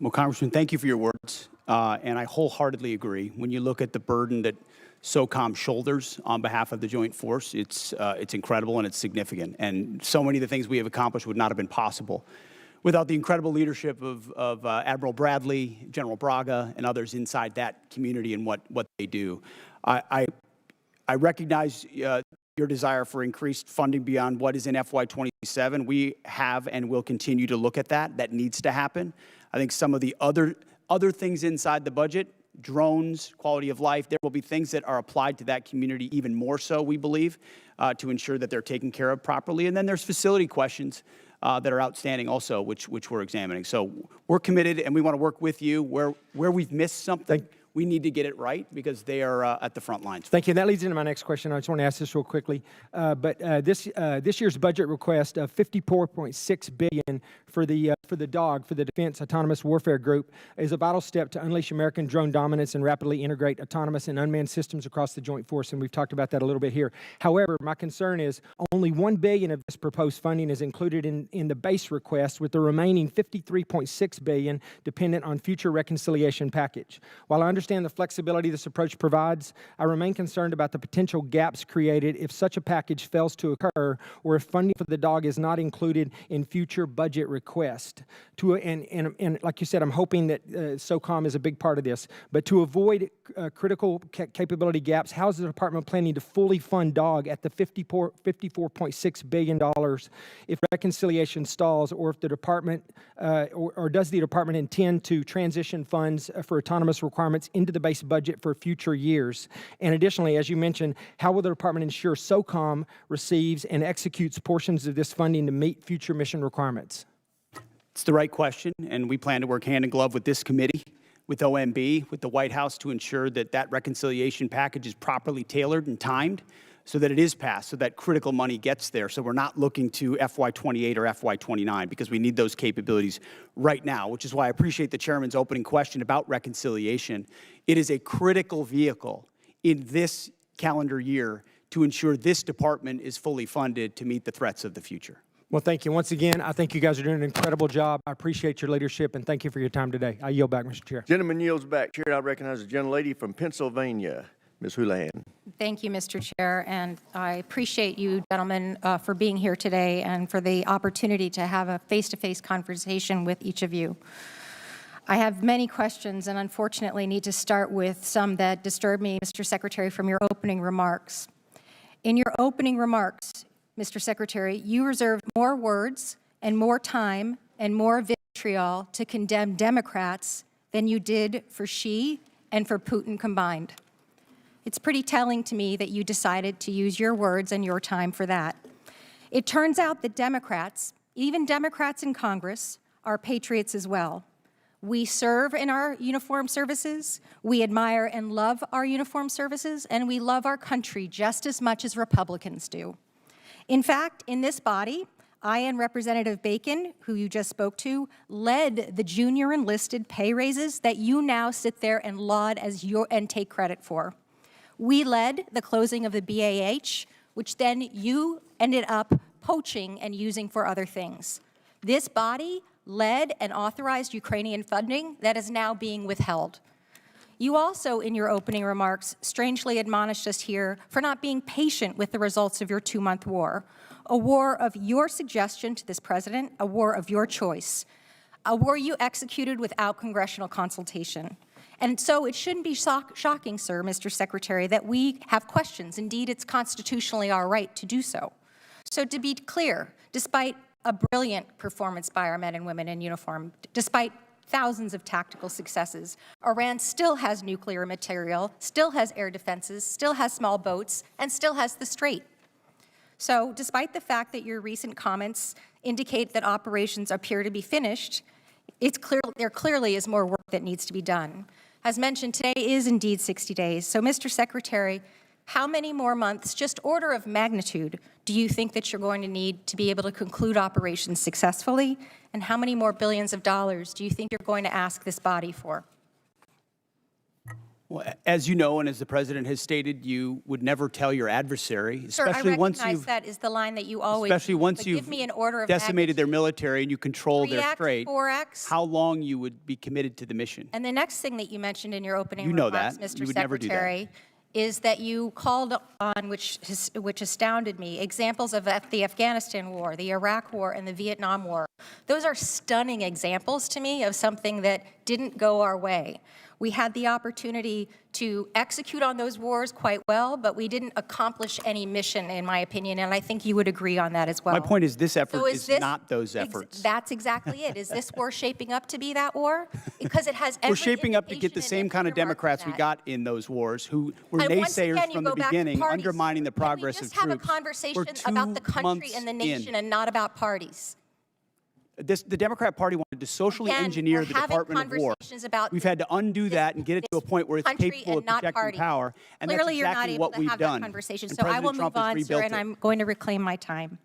C: Well, Congressman, thank you for your words, and I wholeheartedly agree. When you look at the burden that SOCOM shoulders on behalf of the Joint Force. It's incredible and it's significant. And so many of the things we have accomplished would not have been possible without the incredible leadership of Admiral Bradley, General Braga, and others inside that community and what they do. I recognize your desire for increased funding beyond what is in FY27. We have and will continue to look at that. That needs to happen. I think some of the other things inside the budget, drones, quality of life, there will be things that are applied to that community even more so, we believe, to ensure that they're taken care of properly. And then there's facility questions that are outstanding also, which we're examining. So we're committed, and we want to work with you. Where we've missed something, we need to get it right because they are at the front lines.
U: Thank you. That leads into my next question. I just want to ask this real quickly. This year's budget request of $54.6 billion for the DAWG, for the Defense Autonomous Warfare Group, is a vital step to unleash American drone dominance and rapidly integrate autonomous and unmanned systems across the Joint Force, and we've talked about that a little bit here. However, my concern is only $1 billion of this proposed funding is included in the base request, with the remaining $53.6 billion dependent on future reconciliation package. While I understand the flexibility this approach provides, I remain concerned about the potential gaps created if such a package fails to occur, or if funding for the DAWG is not included in future budget requests. And like you said, I'm hoping that SOCOM is a big part of this. But to avoid critical capability gaps, how is the department planning to fully fund DAWG at the $54.6 billion if reconciliation stalls, or if the department, or does the department intend to transition funds for autonomous requirements into the base budget for future years? And additionally, as you mentioned, how will the department ensure SOCOM receives and executes portions of this funding to meet future mission requirements?
C: It's the right question, and we plan to work hand in glove with this committee, with OMB, with the White House to ensure that that reconciliation package is properly tailored and timed so that it is passed, so that critical money gets there. So we're not looking to FY28 or FY29 because we need those capabilities right now, which is why I appreciate the chairman's opening question about reconciliation. It is a critical vehicle in this calendar year to ensure this department is fully funded to meet the threats of the future.
U: Well, thank you. Once again, I think you guys are doing an incredible job. I appreciate your leadership, and thank you for your time today. I yield back, Mr. Chair.
A: Gentleman yields back. Chair, I recognize the gentlelady from Pennsylvania, Ms. Houlihan.
E: Thank you, Mr. Chair, and I appreciate you, gentlemen, for being here today and for the opportunity to have a face-to-face conversation with each of you. I have many questions and unfortunately need to start with some that disturb me, Mr. Secretary, from your opening remarks. In your opening remarks, Mr. Secretary, you reserved more words and more time and more vitriol to condemn Democrats than you did for Xi and for Putin combined. It's pretty telling to me that you decided to use your words and your time for that. It turns out that Democrats, even Democrats in Congress, are patriots as well. We serve in our uniformed services, we admire and love our uniformed services, and we love our country just as much as Republicans do. In fact, in this body, I and Representative Bacon, who you just spoke to, led the junior enlisted pay raises that you now sit there and laud as and take credit for. We led the closing of the BAH, which then you ended up poaching and using for other things. This body led and authorized Ukrainian funding that is now being withheld. You also, in your opening remarks, strangely admonished us here for not being patient with the results of your 2-month war, a war of your suggestion to this president, a war of your choice, a war you executed without congressional consultation. And so it shouldn't be shocking, sir, Mr. Secretary, that we have questions. Indeed, it's constitutionally our right to do so. So to be clear, despite a brilliant performance by our men and women in uniform, despite thousands of tactical successes, Iran still has nuclear material, still has air defenses, still has small boats, and still has the Strait. So despite the fact that your recent comments indicate that operations appear to be finished, there clearly is more work that needs to be done. As mentioned, today is indeed 60 days. So, Mr. Secretary, how many more months, just order of magnitude, do you think that you're going to need to be able to conclude operations successfully? And how many more billions of dollars do you think you're going to ask this body for?
C: Well, as you know, and as the President has stated, you would never tell your adversary,
E: Sir,
C: especially once
E: recognize that is the line that you always
C: especially once
E: but
C: you've
E: give me an order of
C: decimated their
E: magnitude.
C: military and you control their
E: 3X,
C: strait,
E: 4X?
C: how long you would be committed to the mission.
E: And the next thing that you mentioned in your opening
C: You know
E: remarks,
C: that.
E: Mr.
C: You would never do that.
E: Secretary, is that you called on, which astounded me, examples of the Afghanistan war, the Iraq war, and the Vietnam war. Those are stunning examples to me of something that didn't go our way. We had the opportunity to execute on those wars quite well, but we didn't accomplish any mission, in my opinion, and I think you would agree on that as well.
C: My point is this effort
E: So
C: is not those efforts.
E: That's exactly it. Is this war shaping up to be that war? Because it has every
C: We're shaping up to get the
E: indication
C: same
E: and
C: kind of
E: earmark for
C: Democrats we
E: that.
C: got in those wars who were
E: And once
C: naysayers
E: again, you
C: from the
E: go back to
C: beginning,
E: parties.
C: undermining the progress
E: Can we
C: of
E: just have
C: troops.
E: a conversation
C: We're
E: about the
C: 2
E: country
C: months
E: and the nation
C: in.
E: and not about parties?
C: The Democrat Party wanted to socially
E: Again,
C: engineer
E: we're
C: the
E: having
C: Department of War.
E: conversations about
C: We've had to undo that and get it to a point where it's
E: country
C: capable of
E: and not
C: projecting
E: party.
C: power, and
E: Clearly,
C: that's
E: you're not
C: exactly
E: able
C: what
E: to
C: we've
E: have
C: done.
E: that conversation.
C: And
E: So I
C: President
E: will
C: Trump
E: move
C: has
E: on, sir,
C: rebuilt
E: and
C: it.
E: I'm going to reclaim my time.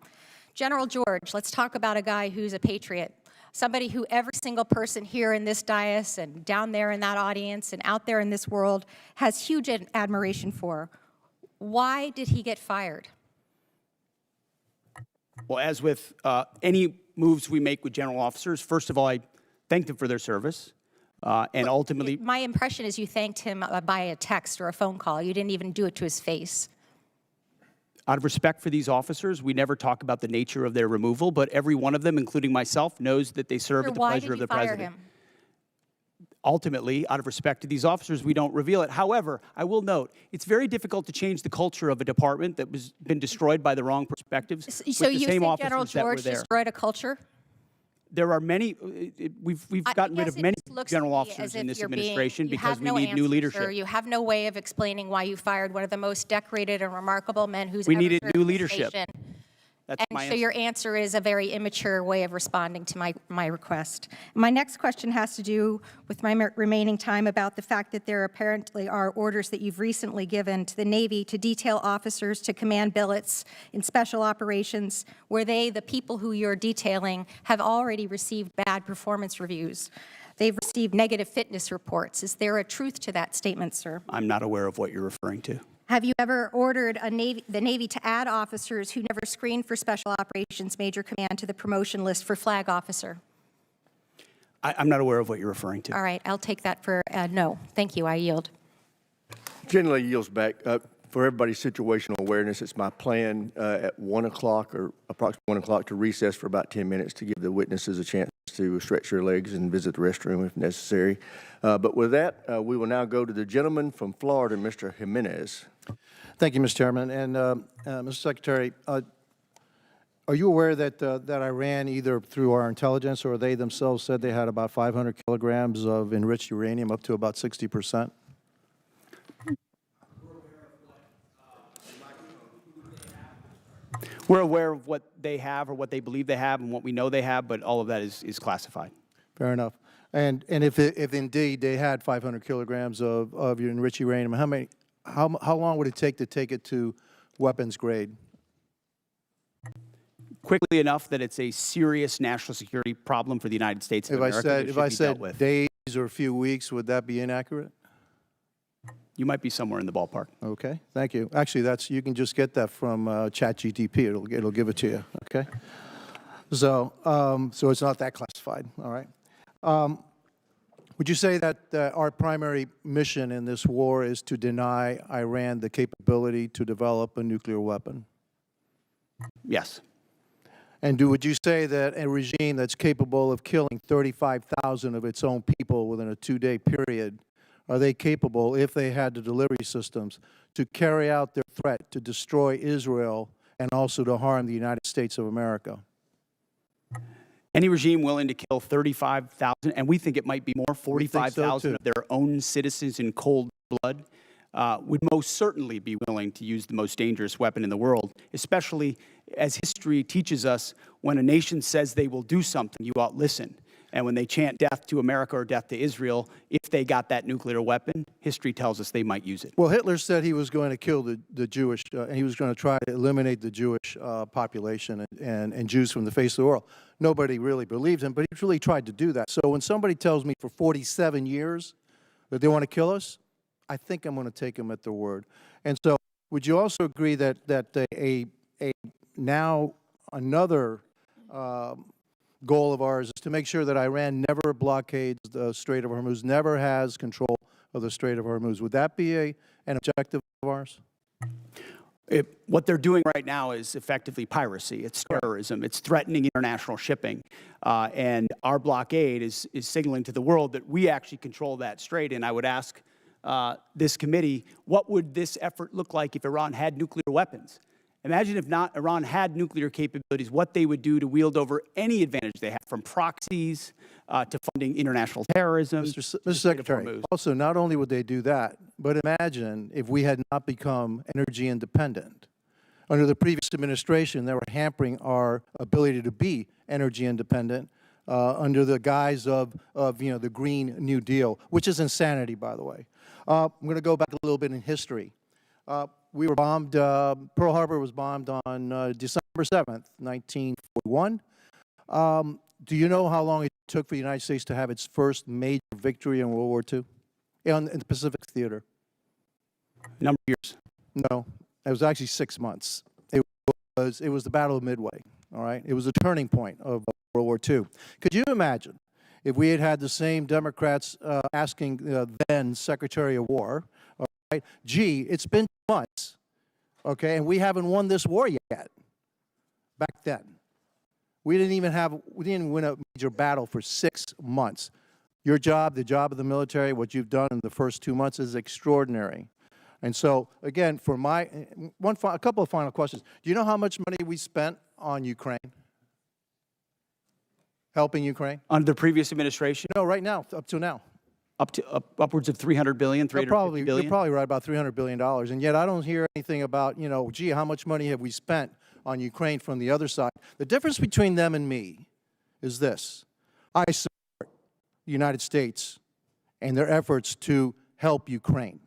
E: General George, let's talk about a guy who's a patriot, somebody who every single person here in this dais and down there in that audience and out there in this world has huge admiration for. Why did he get fired?
C: Well, as with any moves we make with general officers, first of all, I thank them for their service, and ultimately,
E: My impression is you thanked him by a text or a phone call. You didn't even do it to his face.
C: out of respect for these officers, we never talk about the nature of their removal, but every one of them, including myself, knows that they serve
E: Sir,
C: at the
E: why
C: pleasure
E: did
C: of
E: you
C: the
E: fire
C: president.
E: him?
C: Ultimately, out of respect to these officers, we don't reveal it. However, I will note, it's very difficult to change the culture of a department that was been destroyed by the wrong perspectives
E: So
C: with the
E: you
C: same
E: think
C: officers
E: General
C: that were
E: George
C: there.
E: destroyed a culture?
C: There are many, we've gotten rid
E: guess
C: of
E: it
C: many
E: just looks
C: general
E: to me
C: officers
E: as
C: in
E: if
C: this
E: you're being-
C: administration
E: you
C: because
E: have
C: we
E: no
C: need new
E: answer,
C: leadership.
E: sir. You have no way of explaining why you fired one of the most decorated and remarkable men who's
C: We
E: ever
C: needed
E: served
C: new
E: this
C: leadership.
E: nation.
C: That's
E: And
C: my
E: so
C: answer.
E: your answer is a very immature way of responding to my request. My next question has to do with my remaining time about the fact that there apparently are orders that you've recently given to the Navy to detail officers to command billets in special operations where they, the people who you're detailing, have already received bad performance reviews. They've received negative fitness reports. Is there a truth to that statement, sir?
C: I'm not aware of what you're referring to.
E: Have you ever ordered the Navy to add officers who never screened for Special Operations Major Command to the promotion list for flag officer?
C: I'm not aware of what you're referring to.
E: All right, I'll take that for no. Thank you, I yield.
A: Generally yields back. For everybody's situational awareness, it's my plan at 1 o'clock or approximately 1 o'clock to recess for about 10 minutes to give the witnesses a chance to stretch their legs and visit the restroom if necessary. But with that, we will now go to the gentleman from Florida, Mr. Jimenez.
G: Thank you, Mr. Chairman. And Mr. Secretary, are you aware that Iran, either through our intelligence or they themselves, said they had about 500 kilograms of enriched uranium, up to about 60%?
C: We're aware of what they have or what they believe they have and what we know they have, but all of that is classified.
G: Fair enough. And if indeed they had 500 kilograms of your enriched uranium, how long would it take it to weapons grade?
C: Quickly enough that it's a serious national security problem for the United States of America that
G: If
C: should
G: I
C: be dealt
G: said
C: with.
G: days or a few weeks, would that be inaccurate?
C: You might be somewhere in the ballpark.
G: Okay, thank you. Actually, you can just get that from ChatGPT. It'll give it to you. Okay. So it's not that classified. All right. Would you say that our primary mission in this war is to deny Iran the capability to develop a nuclear weapon?
C: Yes.
G: And would you say that a regime that's capable of killing 35,000 of its own people within a 2-day period, are they capable, if they had the delivery systems, to carry out their threat to destroy Israel and also to harm the United States of America?
C: Any regime willing to kill 35,000, and we think it might be more, 45,000 of their own citizens in cold blood, would most certainly be willing to use the most dangerous weapon in the world, especially as history teaches us, when a nation says they will do something, you ought listen. And when they chant death to America or death to Israel, if they got that nuclear weapon, history tells us they might use it.
G: Well, Hitler said he was going to kill the Jewish, and he was going to try to eliminate the Jewish population and Jews from the face of the world. Nobody really believed him, but he really tried to do that. So when somebody tells me for 47 years that they want to kill us, I think I'm going to take them at their word. And so would you also agree that now another goal of ours is to make sure that Iran never blockades the Strait of Hormuz, never has control of the Strait of Hormuz. Would that be an objective of ours?
C: What they're doing right now is effectively piracy. It's terrorism. It's threatening international shipping. And our blockade is signaling to the world that we actually control that strait. And I would ask this committee, what would this effort look like if Iran had nuclear weapons? Imagine if not Iran had nuclear capabilities, what they would do to wield over any advantage they have, from proxies to funding international terrorism.
G: Mr. Secretary, also, not only would they do that, but imagine if we had not become energy independent. Under the previous administration, they were hampering our ability to be energy independent under the guise of the Green New Deal, which is insanity, by the way. I'm going to go back a little bit in history. We were bombed, Pearl Harbor was bombed on December 7th, 1941. Do you know how long it took for the United States to have its first major victory in World War II? In the Pacific Theater?
C: Number of years.
G: No, it was actually 6 months. It was the Battle of Midway, all right? It was a turning point of World War II. Could you imagine if we had had the same Democrats asking then Secretary of War, all right, gee, it's been 2 months, okay, and we haven't won this war yet. Back then, we didn't win a major battle for 6 months. Your job, the job of the military, what you've done in the first 2 months is extraordinary. And so, again, for a couple of final questions. Do you know how much money we spent on Ukraine? Helping Ukraine?
C: Under the previous administration?
G: No, right now, up to now.
C: Upwards of $300 billion, $350 billion?
G: You're probably right, about $300 billion. And yet I don't hear anything about, gee, how much money have we spent on Ukraine from the other side? The difference between them and me is this. I support the United States and their efforts to help Ukraine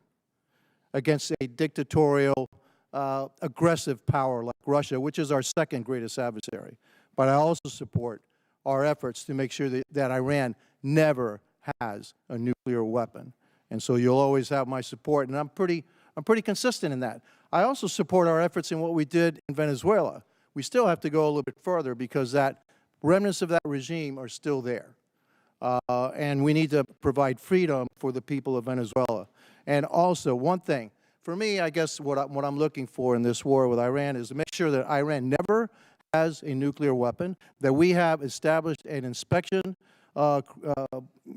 G: against a dictatorial, aggressive power like Russia, which is our second greatest adversary. But I also support our efforts to make sure that Iran never has a nuclear weapon. And so you'll always have my support, and I'm pretty consistent in that. I also support our efforts in what we did in Venezuela. We still have to go a little bit further because that remnants of that regime are still there. And we need to provide freedom for the people of Venezuela. And also, one thing, for me, I guess what I'm looking for in this war with Iran is to make sure that Iran never has a nuclear weapon, that we have established an inspection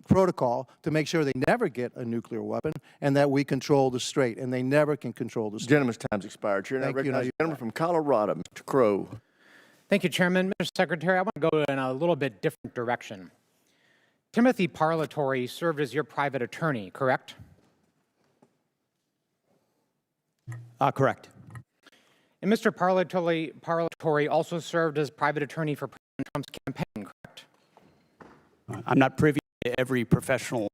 G: protocol to make sure they never get a nuclear weapon, and that we control the strait, and they never can control the strait.
A: Gentleman's time's expired. Chair, I recognize the gentleman from Colorado, Mr. Crow.
H: Thank you, Chairman. Mr. Secretary, I want to go in a little bit different direction. Timothy Parlatore served as your private attorney, correct?
C: Correct.
H: And Mr. Parlatore also served as private attorney for President Trump's campaign, correct?
C: I'm not privy to every professional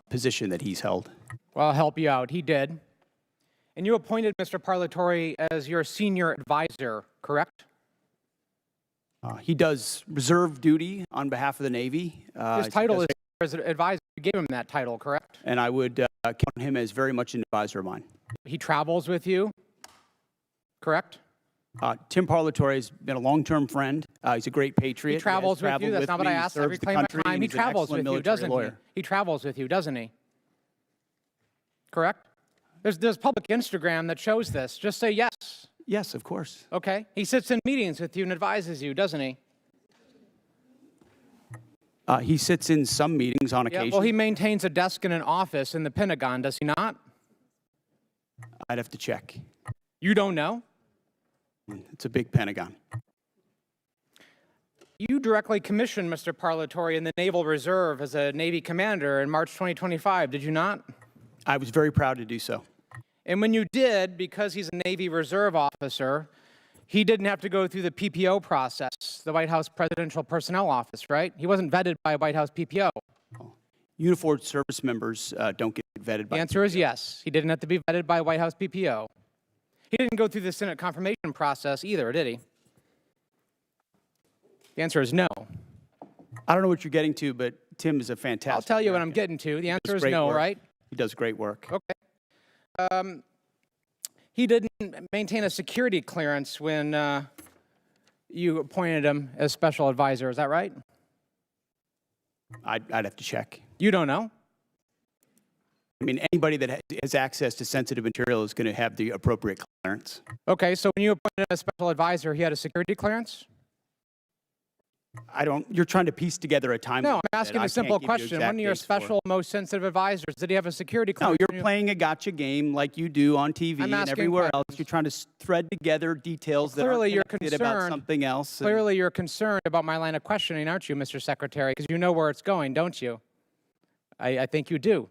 C: position that he's held.
H: Well, I'll help you out. He did. And you appointed Mr. Parlatore as your senior advisor, correct?
C: He does reserve duty on behalf of the Navy.
H: His title is as an advisor. You gave him that title, correct?
C: And I would count him as very much an advisor of mine.
H: He travels with you, correct?
C: Tim Parlatore has been a long-term friend. He's a great patriot.
H: He travels with you. That's not what I asked. I reclaim my time. He travels with you, doesn't he? He travels with you, doesn't he? Correct? There's public Instagram that shows this. Just say yes.
C: Yes, of course.
H: Okay. He sits in meetings with you and advises you, doesn't he?
C: He sits in some meetings on occasion.
H: Yeah, well, he maintains a desk in an office in the Pentagon, does he not?
C: I'd have to check.
H: You don't know?
C: It's a big Pentagon.
H: You directly commissioned Mr. Parlatore in the Naval Reserve as a Navy commander in March 2025, did you not?
C: I was very proud to do so.
H: And when you did, because he's a Navy Reserve officer, he didn't have to go through the PPO process, the White House Presidential Personnel Office, right? He wasn't vetted by a White House PPO.
C: Uniformed service members don't get vetted by
H: The answer is yes. He didn't have to be vetted by a White House PPO. He didn't go through the Senate confirmation process either, did he? The answer is no.
C: I don't know what you're getting to, but Tim is a fantastic
H: I'll tell you what I'm getting to. The answer is no,
C: work.
H: right?
C: He does great work.
H: Okay. He didn't maintain a security clearance when you appointed him as special advisor. Is that right?
C: I'd have to check.
H: You don't know?
C: I mean, anybody that has access to sensitive material is going to have the appropriate clearance.
H: Okay, so when you appointed a special advisor, he had a security clearance?
C: You're trying to piece together a timeline.
H: No, I'm asking a simple question. One of your
C: dates for.
H: special, most sensitive advisors, did he have a security
C: No,
H: clearance?
C: you're playing a gotcha game like you do on TV
H: I'm
C: and
H: asking
C: everywhere else.
H: questions.
C: You're trying to thread together details that
H: Clearly,
C: are
H: you're
C: connected about
H: concerned.
C: something else. and-
H: Clearly, you're concerned about my line of questioning, aren't you, Mr. Secretary? Because you know where it's going, don't you? I think you do.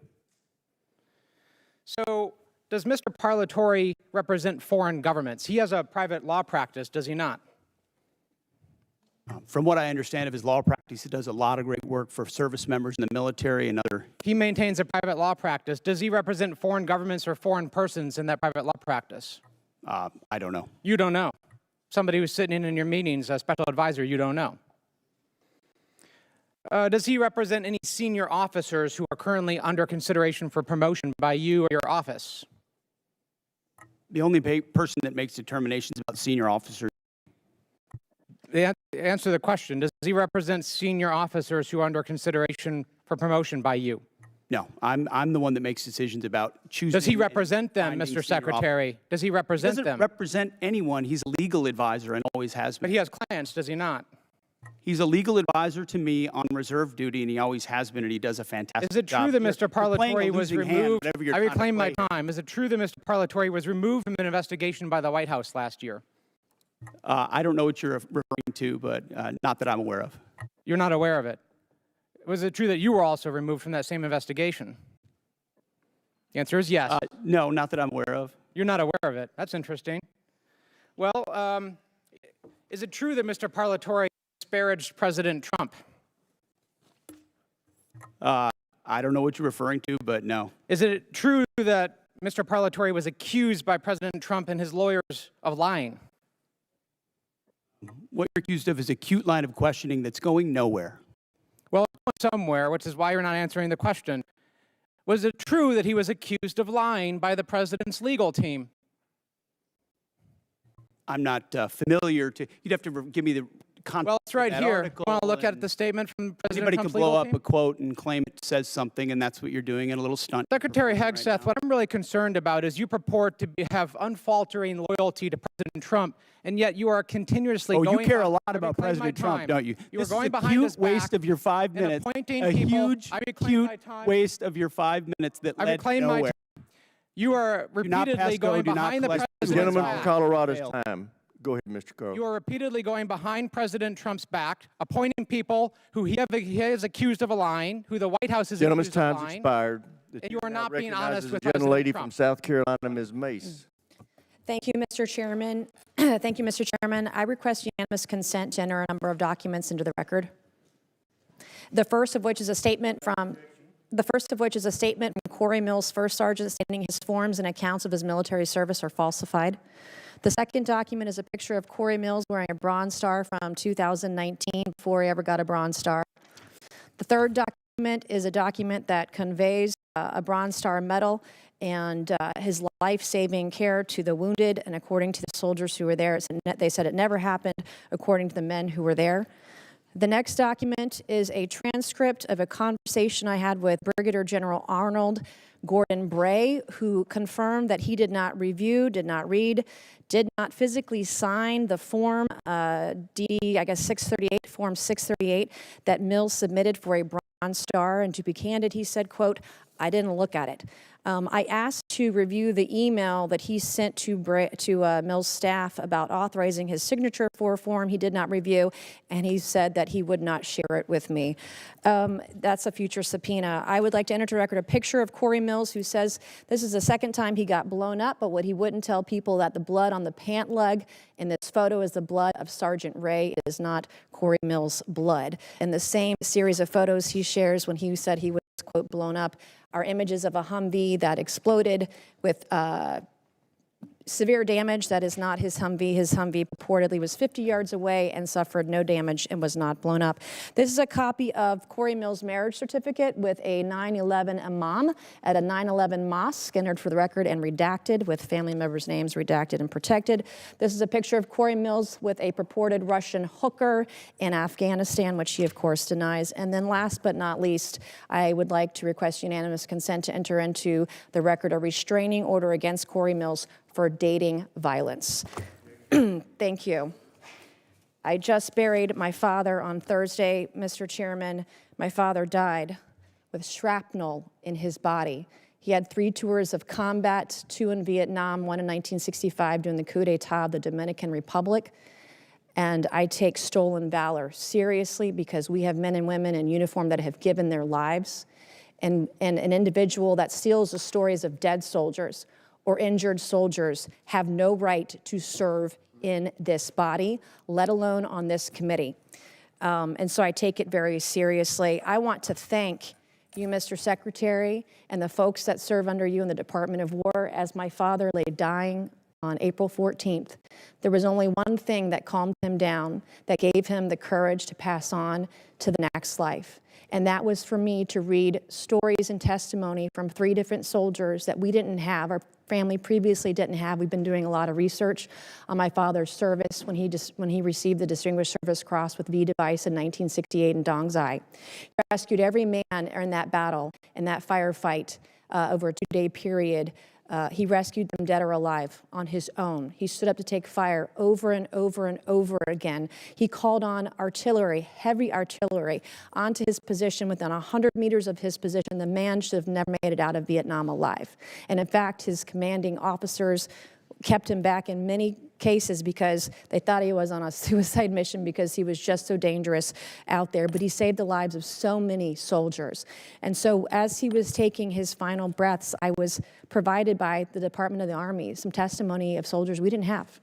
H: So, does Mr. Parlatore represent foreign governments? He has a private law practice, does he not?
C: From what I understand of his law practice, he does a lot of great work for service members in the military and other.
H: He maintains a private law practice. Does he represent foreign governments or foreign persons in that private law practice?
C: I don't know.
H: You don't know. Somebody who's sitting in your meetings, a special advisor, you don't know. Does he represent any senior officers who are currently under consideration for promotion by you or your office?
C: The only person that makes determinations about senior officers.
H: Answer the question. Does he represent senior officers who are under consideration for promotion by you?
C: No, I'm the one that makes decisions about choosing.
H: Does he represent them,
C: finding
H: Mr.
C: senior
H: Secretary? Does he represent
C: He doesn't
H: them?
C: represent anyone. He's a legal advisor and always has been.
H: But he has clients, does he not?
C: He's a legal advisor to me on reserve duty, and he always has been, and he does a fantastic
H: Is it
C: job.
H: true that
C: You're-
H: Mr.
C: you're playing a
H: Parlatore was
C: losing hand,
H: removed?
C: whatever you're
H: I
C: trying to
H: reclaim my
C: play.
H: time. Is it true that Mr. Parlatore was removed from an investigation by the White House last year?
C: I don't know what you're referring to, but not that I'm aware of.
H: You're not aware of it. Was it true that you were also removed from that same investigation? The answer is yes.
C: No, not that I'm aware of.
H: You're not aware of it. That's interesting. Well, is it true that Mr. Parlatore disparaged President Trump?
C: I don't know what you're referring to, but no.
H: Is it true that Mr. Parlatore was accused by President Trump and his lawyers of lying?
C: What you're accused of is a cute line of questioning that's going nowhere.
H: Well, it's going somewhere, which is why you're not answering the question. Was it true that he was accused of lying by the president's legal team?
C: I'm not familiar to. You'd have to give me the context.
H: Well, it's right
C: of that
H: here.
C: article,
H: Want to look at
C: and
H: the statement from President
C: Anybody
H: Trump's
C: can blow
H: legal
C: up
H: team?
C: a quote and claim it says something, and that's what you're doing in a little stunt.
H: Secretary Hegseth, what I'm really concerned about is you purport to have unfaltering loyalty to President Trump, and yet you are continuously
C: Oh,
H: going...
C: you care a lot
H: I
C: about
H: reclaim my
C: President Trump,
H: time.
C: don't you?
H: You are
C: This
H: going
C: is a
H: behind
C: cute
H: his
C: waste
H: back
C: of your 5
H: and
C: minutes.
H: appointing
C: A
H: people.
C: huge,
H: I reclaim
C: cute
H: my time.
C: waste of your 5 minutes that
H: I
C: led
H: reclaim my
C: nowhere.
H: time. You are
C: Do not
H: repeatedly
C: pass go,
H: going
C: do not
H: behind the
C: collect-
H: president's
A: Gentleman from
H: back.
A: Colorado's time. Go ahead, Mr. Carl.
H: You are repeatedly going behind President Trump's back, appointing people who he is accused of a lying, who the White House is
A: Gentleman's
H: accused of
A: time's
H: lying.
A: expired. The
H: And you are
A: chair now
H: not being honest
A: recognizes
H: with
A: the
H: President
A: gentlelady
H: Trump.
A: from South Carolina, Ms. Mace.
B: Thank you, Mr. Chairman. Thank you, Mr. Chairman. I request unanimous consent to enter a number of documents into the record. The first of which is a statement from Corey Mills, First Sergeant, stating his forms and accounts of his military service are falsified. The second document is a picture of Corey Mills wearing a Bronze Star from 2019, before he ever got a Bronze Star. The third document is a document that conveys a Bronze Star medal and his life-saving care to the wounded, and according to the soldiers who were there, they said it never happened, according to the men who were there. The next document is a transcript of a conversation I had with Brigadier General Arnold Gordon Bray, who confirmed that he did not review, did not read, did not physically sign the form Form 638 that Mills submitted for a Bronze Star. And to be candid, he said, quote, "I didn't look at it." I asked to review the email that he sent to Mills' staff about authorizing his signature for a form he did not review, and he said that he would not share it with me. That's a future subpoena. I would like to enter to record a picture of Corey Mills, who says this is the second time he got blown up, but what he wouldn't tell people that the blood on the pant leg in this photo is the blood of Sergeant Ray. It is not Corey Mills' blood. In the same series of photos he shares when he said he was, quote, blown up, are images of a Humvee that exploded with severe damage. That is not his Humvee. His Humvee purportedly was 50 yards away and suffered no damage and was not blown up. This is a copy of Corey Mills' marriage certificate with a 9/11 imam at a 9/11 mosque, entered for the record and redacted, with family members' names redacted and protected. This is a picture of Corey Mills with a purported Russian hooker in Afghanistan, which he, of course, denies. And then last but not least, I would like to request unanimous consent to enter into the record a restraining order against Corey Mills for dating violence. Thank you. I just buried my father on Thursday, Mr. Chairman. My father died with shrapnel in his body. He had 3 tours of combat, 2 in Vietnam, 1 in 1965 during the coup d'etat of the Dominican Republic. And I take stolen valor seriously because we have men and women in uniform that have given their lives. And an individual that steals the stories of dead soldiers or injured soldiers have no right to serve in this body, let alone on this committee. And so I take it very seriously. I want to thank you, Mr. Secretary, and the folks that serve under you in the Department of War. As my father lay dying on April 14th, there was only one thing that calmed him down, that gave him the courage to pass on to the next life. And that was for me to read stories and testimony from 3 different soldiers that we didn't have, our family previously didn't have. We've been doing a lot of research on my father's service when he received the Distinguished Service Cross with V device in 1968 in Dong Zai. He rescued every man in that battle, in that firefight, over a 2-day period. He rescued them dead or alive on his own. He stood up to take fire over and over and over again. He called on artillery, heavy artillery, onto his position within 100 meters of his position. The man should have never made it out of Vietnam alive. And in fact, his commanding officers kept him back in many cases because they thought he was on a suicide mission because he was just so dangerous out there. But he saved the lives of so many soldiers. And so as he was taking his final breaths, I was provided by the Department of the Army some testimony of soldiers we didn't have,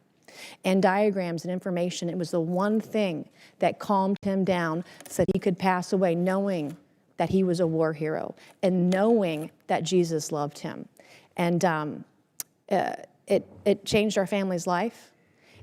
B: and diagrams and information. It was the one thing that calmed him down so that he could pass away knowing that he was a war hero and knowing that Jesus loved him. And it changed our family's life,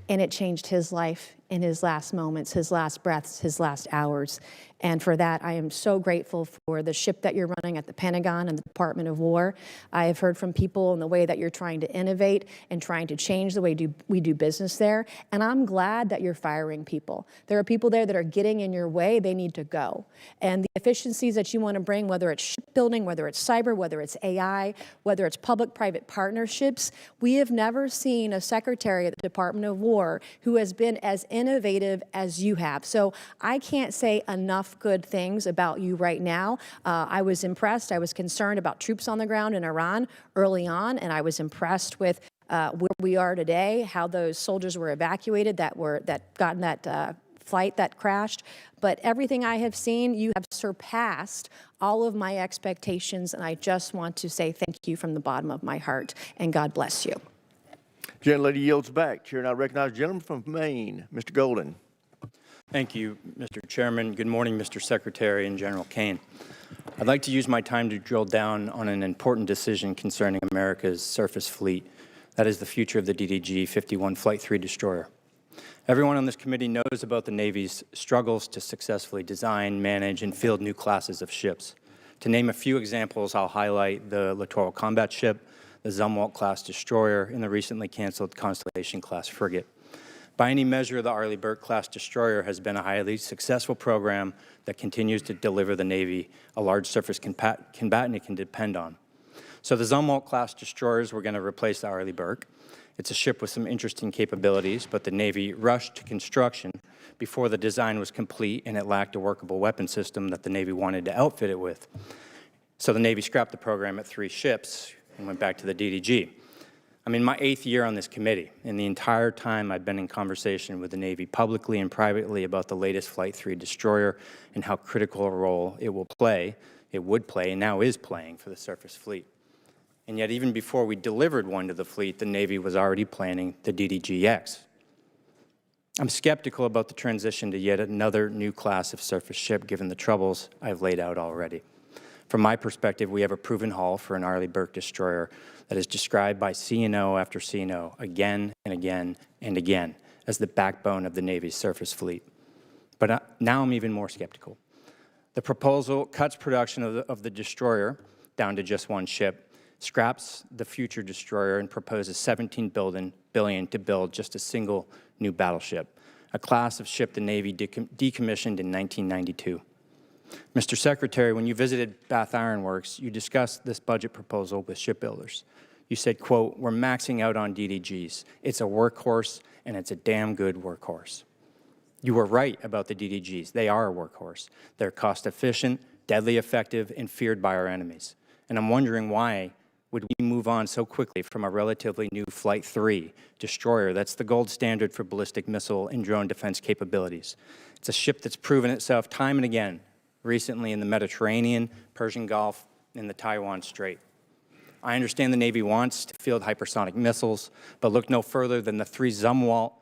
B: and it changed his life in his last moments, his last breaths, his last hours. And for that, I am so grateful for the ship that you're running at the Pentagon and the Department of War. I have heard from people in the way that you're trying to innovate and trying to change the way we do business there. And I'm glad that you're firing people. There are people there that are getting in your way. They need to go. And the efficiencies that you want to bring, whether it's shipbuilding, whether it's cyber, whether it's AI, whether it's public-private partnerships, we have never seen a secretary at the Department of War who has been as innovative as you have. So I can't say enough good things about you right now. I was impressed. I was concerned about troops on the ground in Iran early on, and I was impressed with where we are today, how those soldiers were evacuated that got in that flight that crashed. But everything I have seen, you have surpassed all of my expectations, and I just want to say thank you from the bottom of my heart, and God bless you.
A: Gentlelady yields back. Chair now recognizes the gentleman from Maine, Mr. Golden.
I: Thank you, Mr. Chairman. Good morning, Mr. Secretary and General Kane. I'd like to use my time to drill down on an important decision concerning America's surface fleet. That is the future of the DDG-51 Flight 3 destroyer. Everyone on this committee knows about the Navy's struggles to successfully design, manage, and field new classes of ships. To name a few examples, I'll highlight the Littoral Combat Ship, the Zumwalt-class destroyer, and the recently canceled Constellation-class frigate. By any measure, the Arleigh Burke-class destroyer has been a highly successful program that continues to deliver the Navy a large surface combatant it can depend on. So the Zumwalt-class destroyers were going to replace the Arleigh Burke. It's a ship with some interesting capabilities, but the Navy rushed to construction before the design was complete, and it lacked a workable weapon system that the Navy wanted to outfit it with. So the Navy scrapped the program at 3 ships and went back to the DDG. I'm in my 8th year on this committee, and the entire time I've been in conversation with the Navy publicly and privately about the latest Flight 3 destroyer and how critical a role it would play, and now is playing for the surface fleet. And yet, even before we delivered one to the fleet, the Navy was already planning the DDG-X. I'm skeptical about the transition to yet another new class of surface ship, given the troubles I've laid out already. From my perspective, we have a proven hull for an Arleigh Burke destroyer that is described by CNO after CNO again and again and again as the backbone of the Navy's surface fleet. But now I'm even more skeptical. The proposal cuts production of the destroyer down to just one ship, scraps the future destroyer, and proposes $17 billion to build just a single new battleship, a class of ship the Navy decommissioned in 1992. Mr. Secretary, when you visited Bath Iron Works, you discussed this budget proposal with shipbuilders. You said, quote, "We're maxing out on DDGs. It's a workhorse, and it's a damn good workhorse." You were right about the DDGs. They are a workhorse. They're cost-efficient, deadly effective, and feared by our enemies. And I'm wondering why would we move on so quickly from a relatively new Flight 3 destroyer that's the gold standard for ballistic missile and drone defense capabilities. It's a ship that's proven itself time and again, recently in the Mediterranean, Persian Gulf, and the Taiwan Strait. I understand the Navy wants to field hypersonic missiles, but look no further than the 3 Zumwalt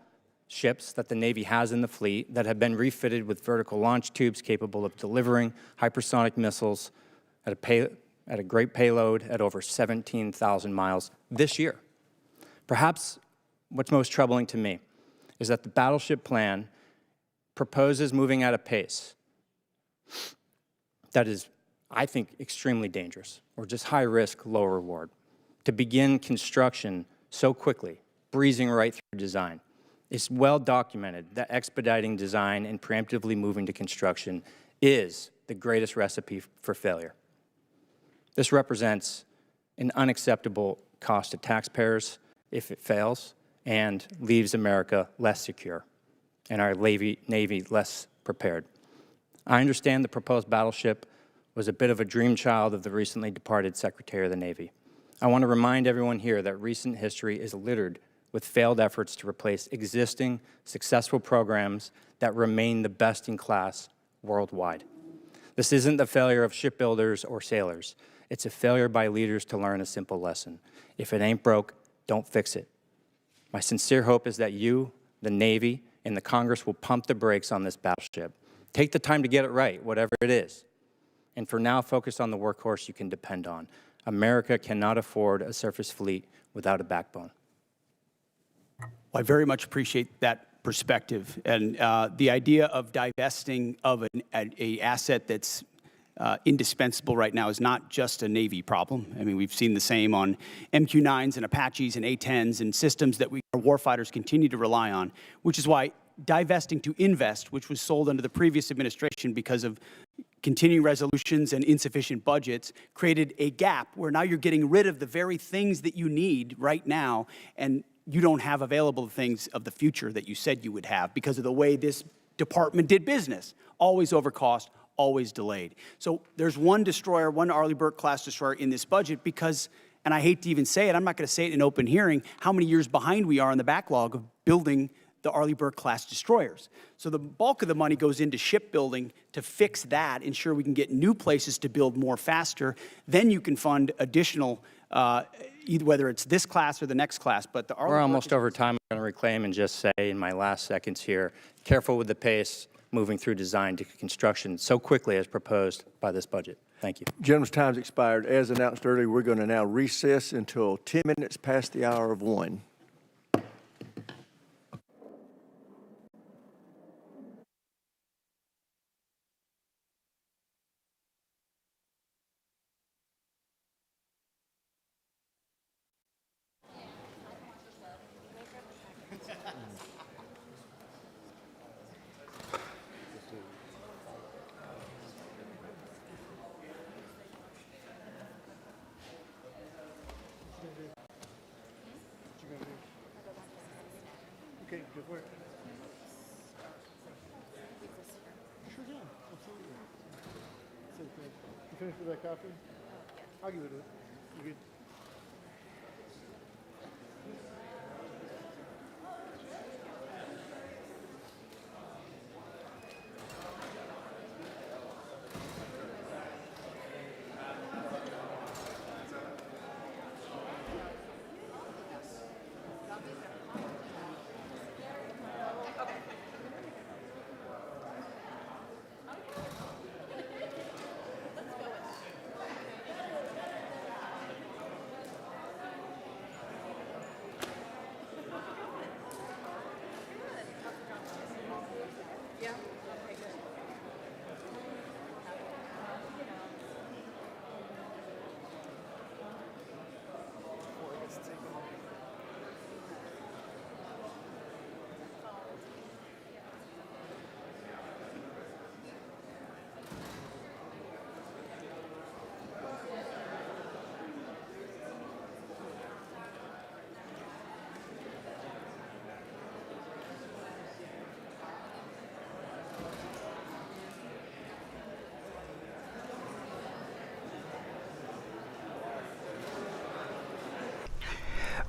I: ships that the Navy has in the fleet that have been refitted with vertical launch tubes capable of delivering hypersonic missiles at a great payload at over 17,000 miles this year. Perhaps what's most troubling to me is that the battleship plan proposes moving at a pace that is, I think, extremely dangerous, or just high risk, low reward. To begin construction so quickly, breezing right through design. It's well documented that expediting design and preemptively moving to construction is the greatest recipe for failure. This represents an unacceptable cost to taxpayers if it fails and leaves America less secure and our Navy less prepared. I understand the proposed battleship was a bit of a dream child of the recently departed Secretary of the Navy. I want to remind everyone here that recent history is littered with failed efforts to replace existing successful programs that remain the best in class worldwide. This isn't the failure of shipbuilders or sailors. It's a failure by leaders to learn a simple lesson. If it ain't broke, don't fix it. My sincere hope is that you, the Navy, and the Congress will pump the brakes on this battleship. Take the time to get it right, whatever it is. And for now, focus on the workhorse you can depend on. America cannot afford a surface fleet without a backbone.
C: Well, I very much appreciate that perspective. And the idea of divesting of an asset that's indispensable right now is not just a Navy problem. I mean, we've seen the same on MQ-9s and Apaches and A-10s and systems that our warfighters continue to rely on, which is why divesting to invest, which was sold under the previous administration because of continuing resolutions and insufficient budgets, created a gap where now you're getting rid of the very things that you need right now, and you don't have available things of the future that you said you would have because of the way this department did business. Always overcost, always delayed. So there's one destroyer, one Arleigh Burke class destroyer in this budget because, and I hate to even say it, I'm not going to say it in open hearing, how many years behind we are in the backlog of building the Arleigh Burke class destroyers. So the bulk of the money goes into shipbuilding to fix that, ensure we can get new places to build more faster. Then you can fund additional, either whether it's this class or the next class. But the Arleigh
I: We're
C: Burke
I: almost over time. I'm going to reclaim and just say in my last seconds here, careful with the pace moving through design to construction so quickly as proposed by this budget. Thank you.
A: Gentlemen's time's expired. As announced earlier, we're going to now recess until 10 minutes past the hour of 1.
J: Okay, good work. Sure do. Absolutely. So, you finished with that coffee? I'll give it to you. You good?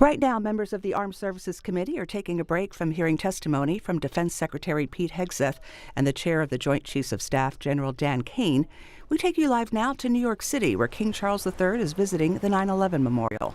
F: Right now, members of the Armed Services Committee are taking a break from hearing testimony from Defense Secretary Pete Hegseth and the Chair of the Joint Chiefs of Staff, General Dan Kane. We take you live now to New York City, where King Charles III is visiting the 9/11 Memorial.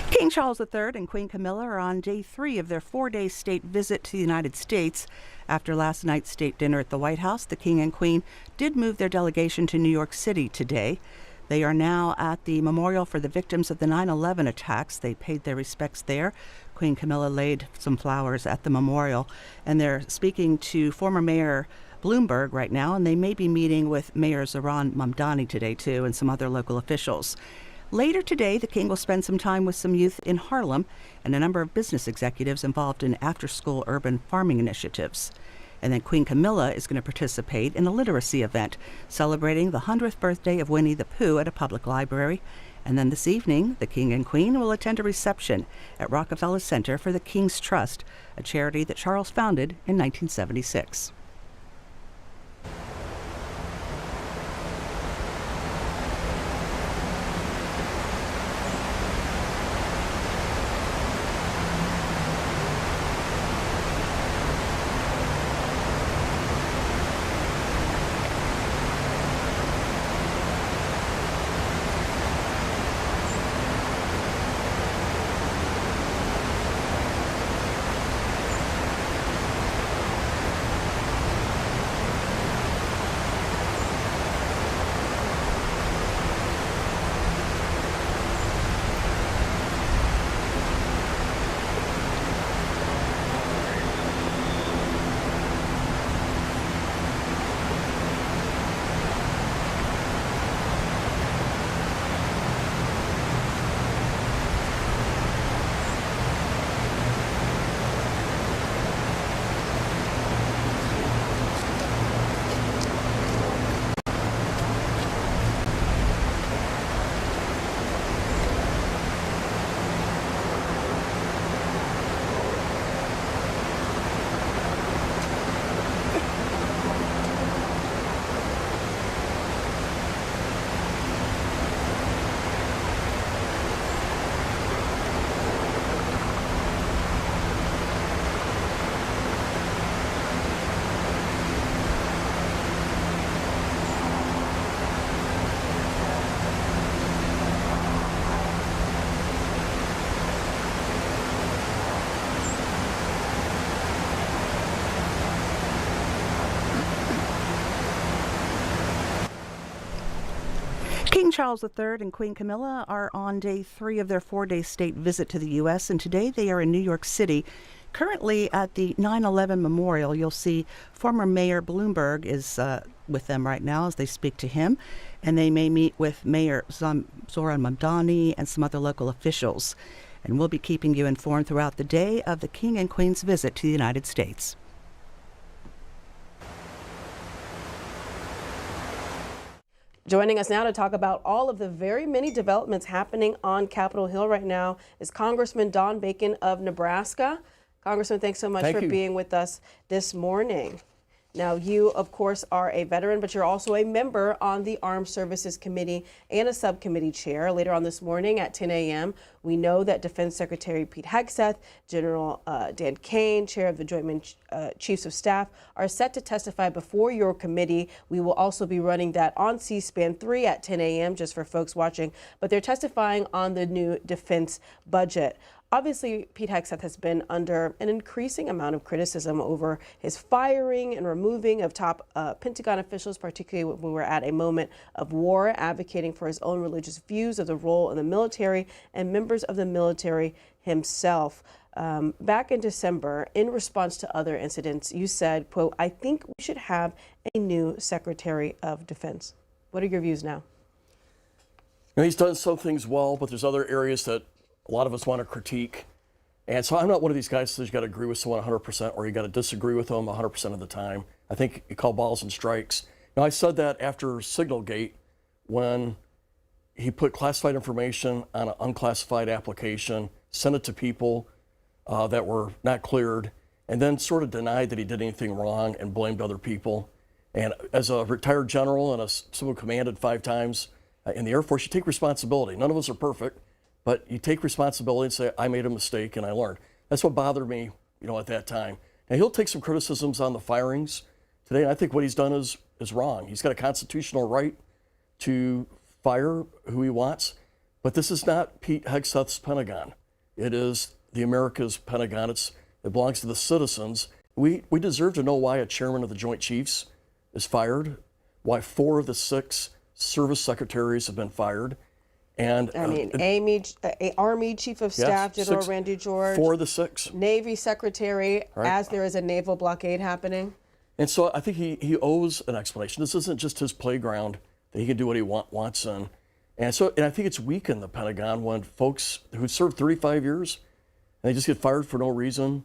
F: King Charles III and Queen Camilla are on day 3 of their 4-day state visit to the United States. After last night's state dinner at the White House, the King and Queen did move their delegation to New York City today. They are now at the memorial for the victims of the 9/11 attacks. They paid their respects there. Queen Camilla laid some flowers at the memorial, and they're speaking to former Mayor Bloomberg right now, and they may be meeting with Mayor Zohran Mamdani today, too, and some other local officials. Later today, the King will spend some time with some youth in Harlem and a number of business executives involved in after-school urban farming initiatives. And then Queen Camilla is going to participate in a literacy event celebrating the 100th birthday of Winnie the Pooh at a public library. And then this evening, the King and Queen will attend a reception at Rockefeller Center for the King's Trust, a charity that Charles founded in 1976. King Charles III and Queen Camilla are on day 3 of their 4-day state visit to the U.S., and today they are in New York City. Currently at the 9/11 Memorial, you'll see former Mayor Bloomberg is with them right now as they speak to him, and they may meet with Mayor Zoran Mamdani and some other local officials. And we'll be keeping you informed throughout the day of the King and Queen's visit to the United States.
K: Joining us now to talk about all of the very many developments happening on Capitol Hill right now is Congressman Don Bacon of Nebraska. Congressman, thanks so much for being with us this morning. Now, you, of course, are a veteran, but you're also a member on the Armed Services Committee and a subcommittee chair. Later on this morning at 10 a.m., we know that Defense Secretary Pete Hegseth, General Dan Kane, Chair of the Joint Chiefs of Staff, are set to testify before your committee. We will also be running that on C-SPAN 3 at 10 a.m., just for folks watching. But they're testifying on the new defense budget. Obviously, Pete Hegseth has been under an increasing amount of criticism over his firing and removing of top Pentagon officials, particularly when we're at a moment of war, advocating for his own religious views of the role in the military and members of the military himself. Back in December, in response to other incidents, you said, quote, "I think we should have a new Secretary of Defense." What are your views now?
S: You know, he's done some things well, but there's other areas that a lot of us want to critique. And so I'm not one of these guys that says you got to agree with someone 100% or you got to disagree with them 100% of the time. I think you call balls and strikes. Now, I said that after Signalgate when he put classified information on an unclassified application, sent it to people that were not cleared, and then sort of denied that he did anything wrong and blamed other people. And as a retired general and someone who commanded 5 times in the Air Force, you take responsibility. None of us are perfect. But you take responsibility and say, I made a mistake and I learned. That's what bothered me, you know, at that time. Now, he'll take some criticisms on the firings today, and I think what he's done is wrong. He's got a constitutional right to fire who he wants, but this is not Pete Hegseth's Pentagon. It is the America's Pentagon. It belongs to the citizens. We deserve to know why a chairman of the Joint Chiefs is fired, why 4 of the 6 service secretaries have been fired. And
K: I mean, Army Chief of Staff, General Randy George.
S: 4 of the 6.
K: Navy Secretary, as there is a naval blockade happening.
S: And so I think he owes an explanation. This isn't just his playground that he can do what he wants in. And I think it's weakened the Pentagon when folks who served 35 years, and they just get fired for no reason.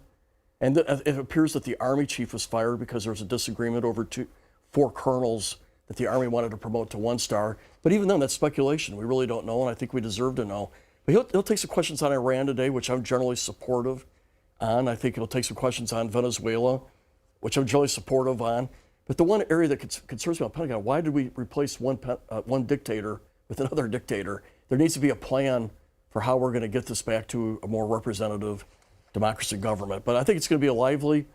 S: And it appears that the Army chief was fired because there was a disagreement over 4 colonels that the Army wanted to promote to 1-star. But even then, that's speculation. We really don't know, and I think we deserve to know. But he'll take some questions on Iran today, which I'm generally supportive on. I think he'll take some questions on Venezuela, which I'm generally supportive on. But the one area that concerns me about Pentagon, why did we replace one dictator with another dictator? There needs to be a plan for how we're going to get this back to a more representative democracy government. But I think it's going to be a lively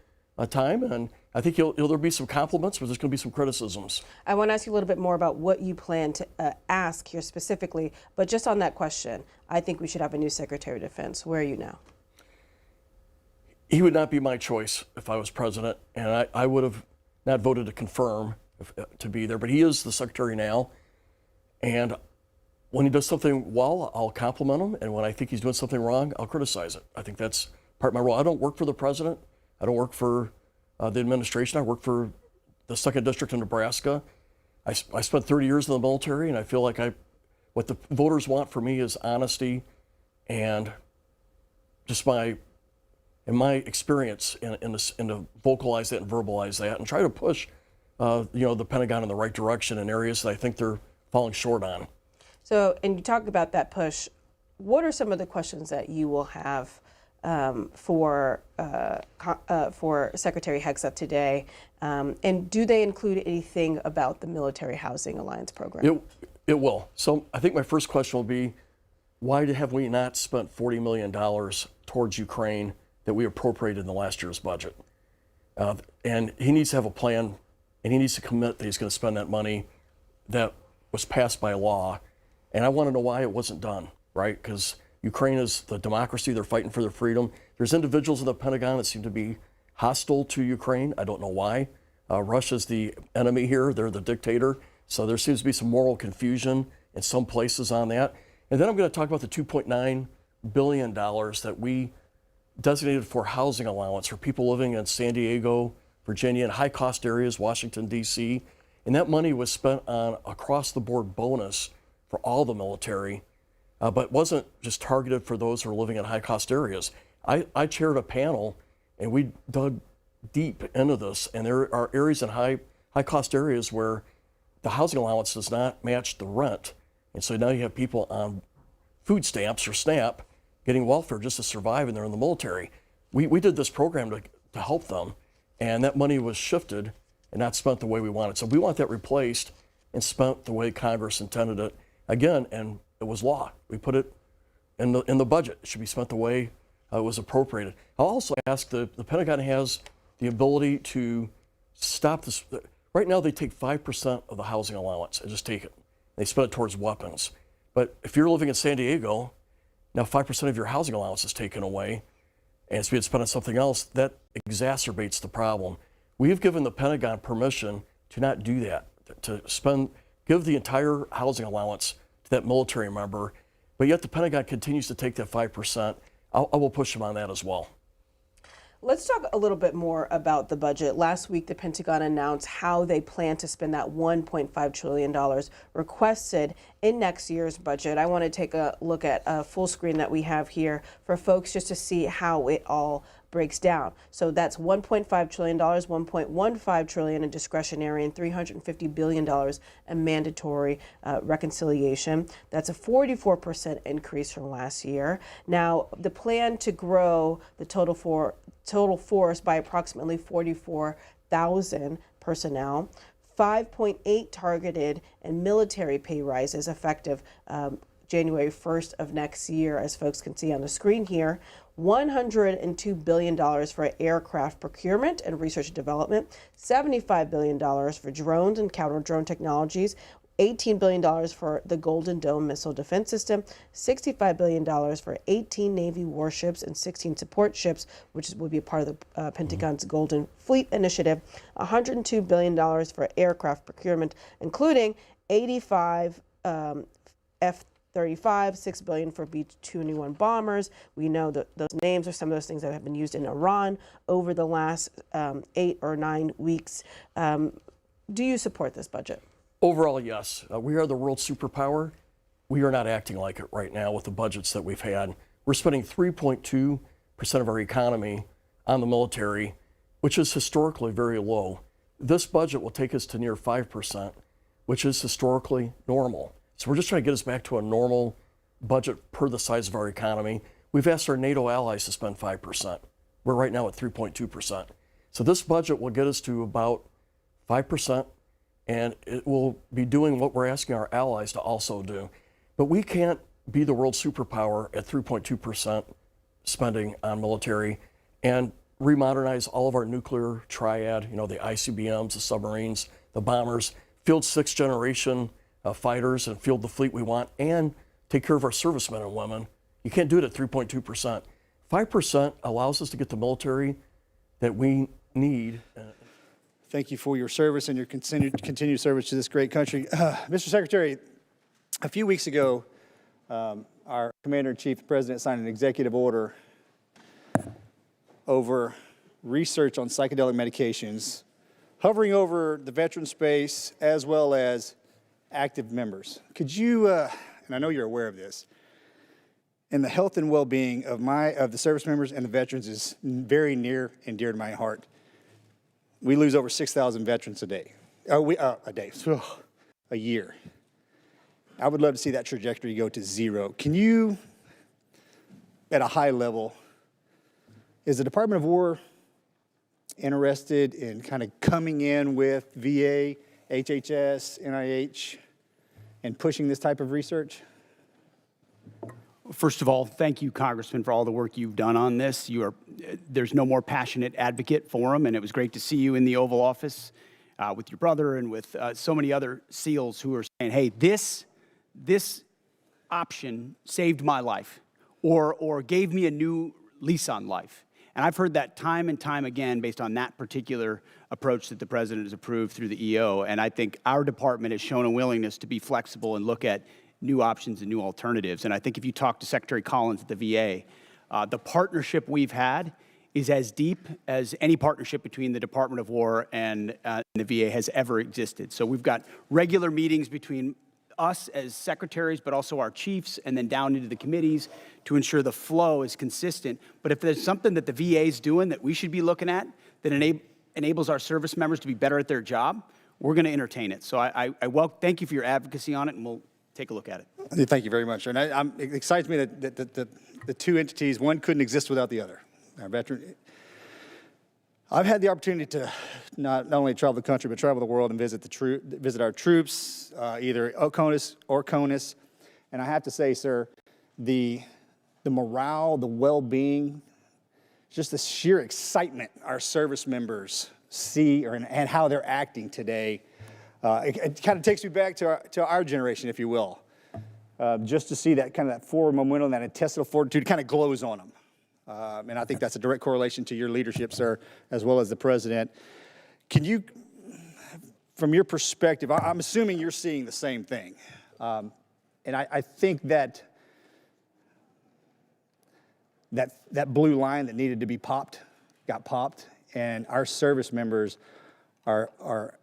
S: time, and I think there'll be some compliments, but there's going to be some criticisms.
K: I want to ask you a little bit more about what you plan to ask here specifically, but just on that question, I think we should have a new Secretary of Defense. Where are you now?
S: He would not be my choice if I was president, and I would have not voted to confirm to be there, but he is the Secretary now, and when he does something well, I'll compliment him, and when I think he's doing something wrong, I'll criticize it. I think that's part of my role. I don't work for the president. I don't work for the administration. I work for the 2nd District of Nebraska. I spent 30 years in the military, and I feel like what the voters want from me is honesty and just my experience in to vocalize that and verbalize that and try to push the Pentagon in the right direction in areas that I think they're falling short on.
K: So, and you talk about that push. What are some of the questions that you will have for Secretary Hegseth today, and do they include anything about the Military Housing Alliance program?
S: It will. So I think my first question will be, why have we not spent $40 million towards Ukraine that we appropriated in the last year's budget? And he needs to have a plan, and he needs to commit that he's going to spend that money that was passed by law. And I want to know why it wasn't done, right? Because Ukraine is the democracy. They're fighting for their freedom. There's individuals in the Pentagon that seem to be hostile to Ukraine. I don't know why. Russia's the enemy here. They're the dictator. So there seems to be some moral confusion in some places on that. And then I'm going to talk about the $2.9 billion that we designated for housing allowance for people living in San Diego, Virginia, and high-cost areas, Washington, D.C., and that money was spent on across-the-board bonus for all the military, but wasn't just targeted for those who are living in high-cost areas. I chaired a panel, and we dug deep into this, and there are areas in high-cost areas where the housing allowance does not match the rent, and so now you have people on food stamps or SNAP getting welfare just to survive, and they're in the military. We did this program to help them, and that money was shifted and not spent the way we wanted. So we want that replaced and spent the way Congress intended it. Again, and it was law. We put it in the budget. It should be spent the way it was appropriated. I'll also ask the Pentagon has the ability to stop this. Right now, they take 5% of the housing allowance and just take it. They spend it towards weapons. But if you're living in San Diego, now 5% of your housing allowance is taken away and it's being spent on something else. That exacerbates the problem. We've given the Pentagon permission to not do that, to give the entire housing allowance to that military member, but yet the Pentagon continues to take that 5%. I will push them on that as well.
K: Let's talk a little bit more about the budget. Last week, the Pentagon announced how they plan to spend that $1.5 trillion requested in next year's budget. I want to take a look at a full screen that we have here for folks just to see how it all breaks down. So that's $1.5 trillion, $1.15 trillion in discretionary, and $350 billion in mandatory reconciliation. That's a 44% increase from last year. Now, the plan to grow the total force by approximately 44,000 personnel, 5.8 targeted and military pay rises effective January 1st of next year, as folks can see on the screen here. $102 billion for aircraft procurement and research and development, $75 billion for drones and counter-drone technologies, $18 billion for the Golden Dome missile defense system, $65 billion for 18 Navy warships and 16 support ships, which would be a part of the Pentagon's Golden Fleet Initiative, $102 billion for aircraft procurement, including 85 F-35, $6 billion for B-21 bombers. We know that those names are some of those things that have been used in Iran over the last 8 or 9 weeks. Do you support this budget?
S: Overall, yes. We are the world superpower. We are not acting like it right now with the budgets that we've had. We're spending 3.2% of our economy on the military, which is historically very low. This budget will take us to near 5%, which is historically normal. So we're just trying to get us back to a normal budget per the size of our economy. We've asked our NATO allies to spend 5%. We're right now at 3.2%. So this budget will get us to about 5%, and it will be doing what we're asking our allies to also do. But we can't be the world superpower at 3.2% spending on military and remodernize all of our nuclear triad, the ICBMs, the submarines, the bombers, field 6th generation fighters and field the fleet we want, and take care of our servicemen and women. You can't do it at 3.2%. 5% allows us to get the military that we need.
L: Thank you for your service and your continued service to this great country. Mr. Secretary, a few weeks ago, our Commander-in-Chief, the President, signed an executive order over research on psychedelic medications, hovering over the veteran space as well as active members. Could you, and I know you're aware of this, and the health and well-being of the service members and the veterans is very near and dear to my heart. We lose over 6,000 veterans a day. A year. I would love to see that trajectory go to zero. Can you, at a high level, is the Department of War interested in kind of coming in with VA, HHS, NIH, and pushing this type of research?
C: First of all, thank you, Congressman, for all the work you've done on this. There's no more passionate advocate for them, and it was great to see you in the Oval Office with your brother and with so many other SEALs who are saying, hey, this option saved my life or gave me a new lease on life. And I've heard that time and time again based on that particular approach that the President has approved through the EO. And I think our department has shown a willingness to be flexible and look at new options and new alternatives. And I think if you talk to Secretary Collins at the VA, The partnership we've had is as deep as any partnership between the Department of War and the VA has ever existed. So we've got regular meetings between us as secretaries, but also our chiefs, and then down into the committees to ensure the flow is consistent. But if there's something that the VA is doing that we should be looking at that enables our service members to be better at their job, we're going to entertain it. So thank you for your advocacy on it, and we'll take a look at it.
L: Thank you very much. And it excites me that the two entities, one couldn't exist without the other. Our veteran. I've had the opportunity to not only travel the country, but travel the world and visit our troops, either OCONUS or CONUS. And I have to say, sir, the morale, the well-being, just the sheer excitement our service members see and how they're acting today, it kind of takes me back to our generation, if you will. Just to see that kind of that forward momentum, that intestinal fortitude kind of glows on them. And I think that's a direct correlation to your leadership, sir, as well as the president. Can you, from your perspective, I'm assuming you're seeing the same thing. And I think that blue line that needed to be popped, got popped, and our service members are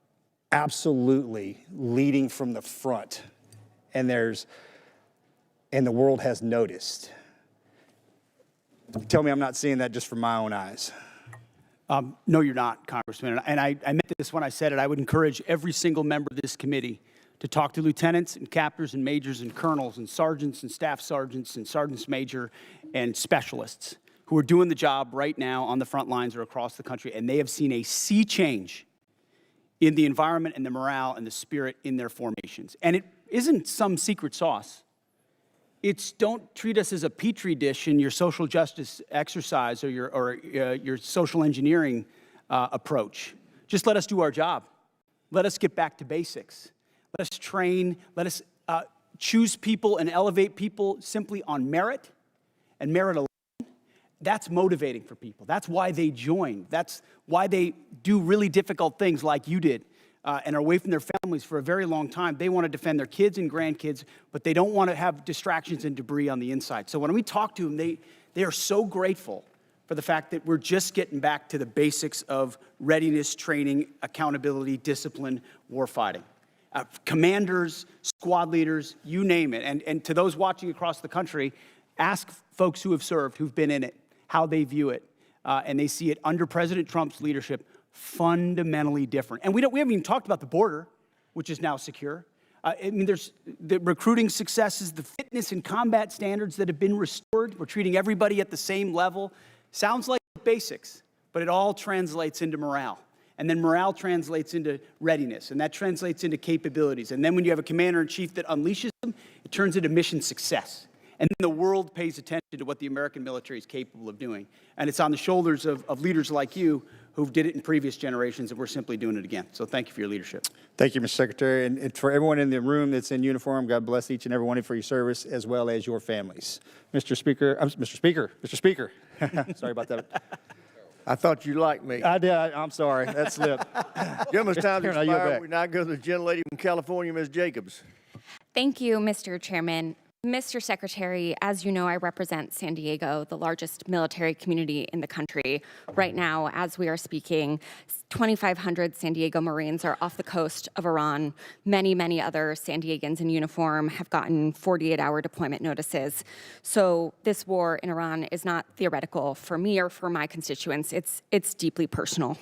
L: absolutely leading from the front. And the world has noticed. Tell me I'm not seeing that just from my own eyes.
C: No, you're not, Congressman. And I meant this when I said it. I would encourage every single member of this committee to talk to lieutenants and captains and majors and colonels and sergeants and staff sergeants and sergeants major and specialists who are doing the job right now on the front lines or across the country, and they have seen a sea change in the environment and the morale and the spirit in their formations. And it isn't some secret sauce. It's don't treat us as a petri dish in your social justice exercise or your social engineering approach. Just let us do our job. Let us get back to basics. Let us train. Let us choose people and elevate people simply on merit and merit alone. That's motivating for people. That's why they join. That's why they do really difficult things like you did. And are away from their families for a very long time. They want to defend their kids and grandkids, but they don't want to have distractions and debris on the inside. So when we talk to them, they are so grateful for the fact that we're just getting back to the basics of readiness, training, accountability, discipline, warfighting. Commanders, squad leaders, you name it. And to those watching across the country, ask folks who have served, who've been in it, how they view it. And they see it under President Trump's leadership fundamentally different. And we haven't even talked about the border, which is now secure. I mean, there's the recruiting successes, the fitness and combat standards that have been restored. We're treating everybody at the same level. Sounds like basics, but it all translates into morale. And then morale translates into readiness, and that translates into capabilities. And then when you have a commander-in-chief that unleashes them, it turns into mission success. And then the world pays attention to what the American military is capable of doing. And it's on the shoulders of leaders like you who did it in previous generations, and we're simply doing it again. So thank you for your leadership.
L: Thank you, Mr. Secretary. And for everyone in the room that's in uniform, God bless each and every one of you for your service, as well as your families. Mr. Speaker. Sorry about that.
A: I thought you liked me.
L: I did. I'm sorry. That slipped.
A: Gentleman's time to expire. We now go to the gentlelady from California, Ms. Jacobs.
M: Thank you, Mr. Chairman. Mr. Secretary, as you know, I represent San Diego, the largest military community in the country. Right now, as we are speaking, 2,500 San Diego Marines are off the coast of Iran. Many, many other San Diegans in uniform have gotten 48-hour deployment notices. So this war in Iran is not theoretical for me or for my constituents. It's deeply personal.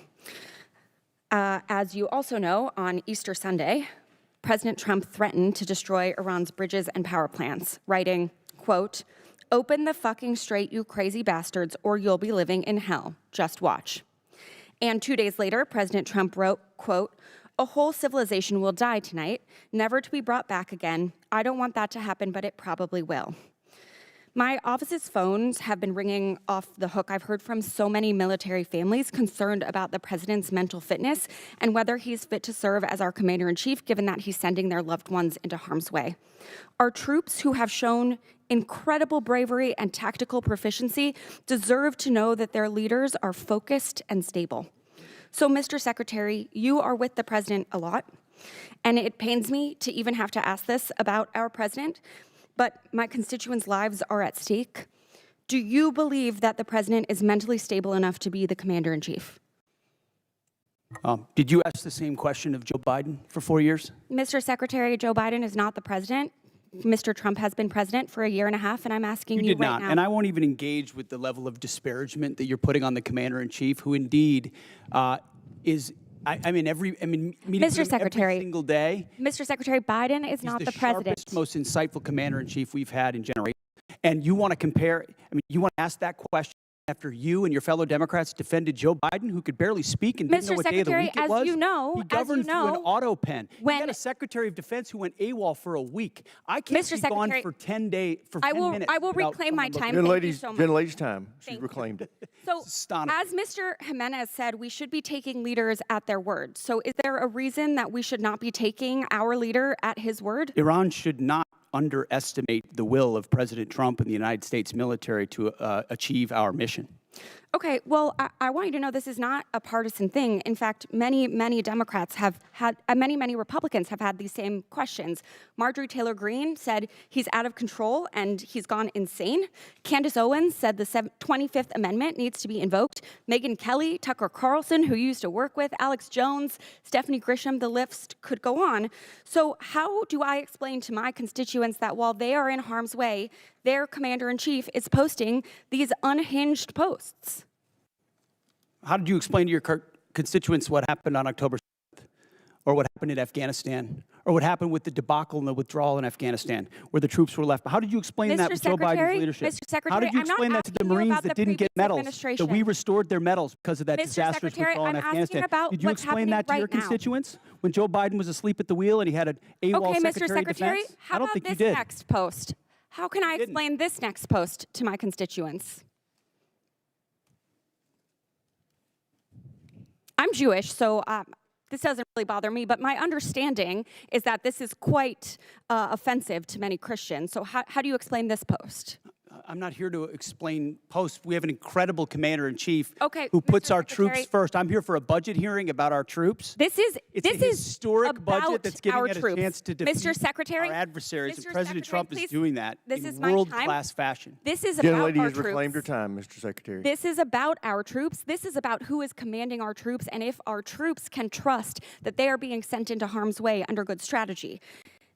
M: As you also know, on Easter Sunday, President Trump threatened to destroy Iran's bridges and power plants, writing, quote, "Open the fucking strait, you crazy bastards, or you'll be living in hell. Just watch." And 2 days later, President Trump wrote, quote, "A whole civilization will die tonight, never to be brought back again. I don't want that to happen, but it probably will." My office's phones have been ringing off the hook. I've heard from so many military families concerned about the president's mental fitness and whether he's fit to serve as our commander-in-chief, given that he's sending their loved ones into harm's way. Our troops, who have shown incredible bravery and tactical proficiency, deserve to know that their leaders are focused and stable. So, Mr. Secretary, you are with the president a lot, and it pains me to even have to ask this about our president, but my constituents' lives are at stake. Do you believe that the president is mentally stable enough to be the commander-in-chief?
C: Did you ask the same question of Joe Biden for 4 years?
M: Mr. Secretary, Joe Biden is not the president. Mr. Trump has been president for a year and a half, and I'm asking you
C: did
M: right
C: not,
M: now.
C: and I won't even engage with the level of disparagement that you're putting on the commander-in-chief, who indeed is. Meeting with him
M: Secretary,
C: every single day.
M: Mr. Secretary, Biden is not the president.
C: He's the sharpest, most insightful commander-in-chief we've had in generations. And you want to compare? You want to ask that question after you and your fellow Democrats defended Joe Biden, who could barely speak and didn't know what day of the week it was?
M: As you know,
C: he governed through an auto pen.
M: When
C: he had a Secretary of Defense who went AWOL for a week. I can't be gone for 10 days, for 10 minutes.
M: I will reclaim my time.
A: Gentlelady's time. She reclaimed it.
M: So, as Mr. Jimenez said, we should be taking leaders at their word. So is there a reason that we should not be taking our leader at his word?
C: Iran should not underestimate the will of President Trump and the United States military to achieve our mission.
M: Okay, well, I want you to know this is not a partisan thing. In fact, many Democrats have had, many Republicans have had these same questions. Marjorie Taylor Greene said he's out of control and he's gone insane. Candace Owens said the 25th Amendment needs to be invoked. Megyn Kelly, Tucker Carlson, who you used to work with, Alex Jones, Stephanie Grisham, the list could go on. So how do I explain to my constituents that while they are in harm's way, their commander-in-chief is posting these unhinged posts?
C: How did you explain to your constituents what happened on October 7th, or what happened in Afghanistan, or what happened with the debacle and the withdrawal in Afghanistan, where the troops were left? How did you explain that with Joe Biden's leadership?
M: Mr. Secretary,
C: How did you explain that to the Marines that didn't get medals, that we restored their medals because of that disastrous withdrawal in Afghanistan? Did you explain that to your constituents when Joe Biden was asleep at the wheel and he had an AWOL Secretary of Defense?
M: How about this next post? How can I explain this next post to my constituents? I'm Jewish, so this doesn't really bother me, but my understanding is that this is quite offensive to many Christians. So how do you explain this post?
C: I'm not here to explain posts. We have an incredible commander-in-chief who
M: Mr.
C: puts our
M: Secretary,
C: troops first. I'm here for a budget hearing about our troops.
M: This is
C: a historic budget that's giving us a chance to defeat
M: Mr. Secretary,
C: our adversaries, and
M: Mr.
C: President
M: Secretary,
C: Trump is doing that in world-class fashion.
M: This is about our
A: Gentlelady has
M: troops.
A: reclaimed her time, Mr. Secretary.
M: This is about our troops. This is about who is commanding our troops and if our troops can trust that they are being sent into harm's way under good strategy.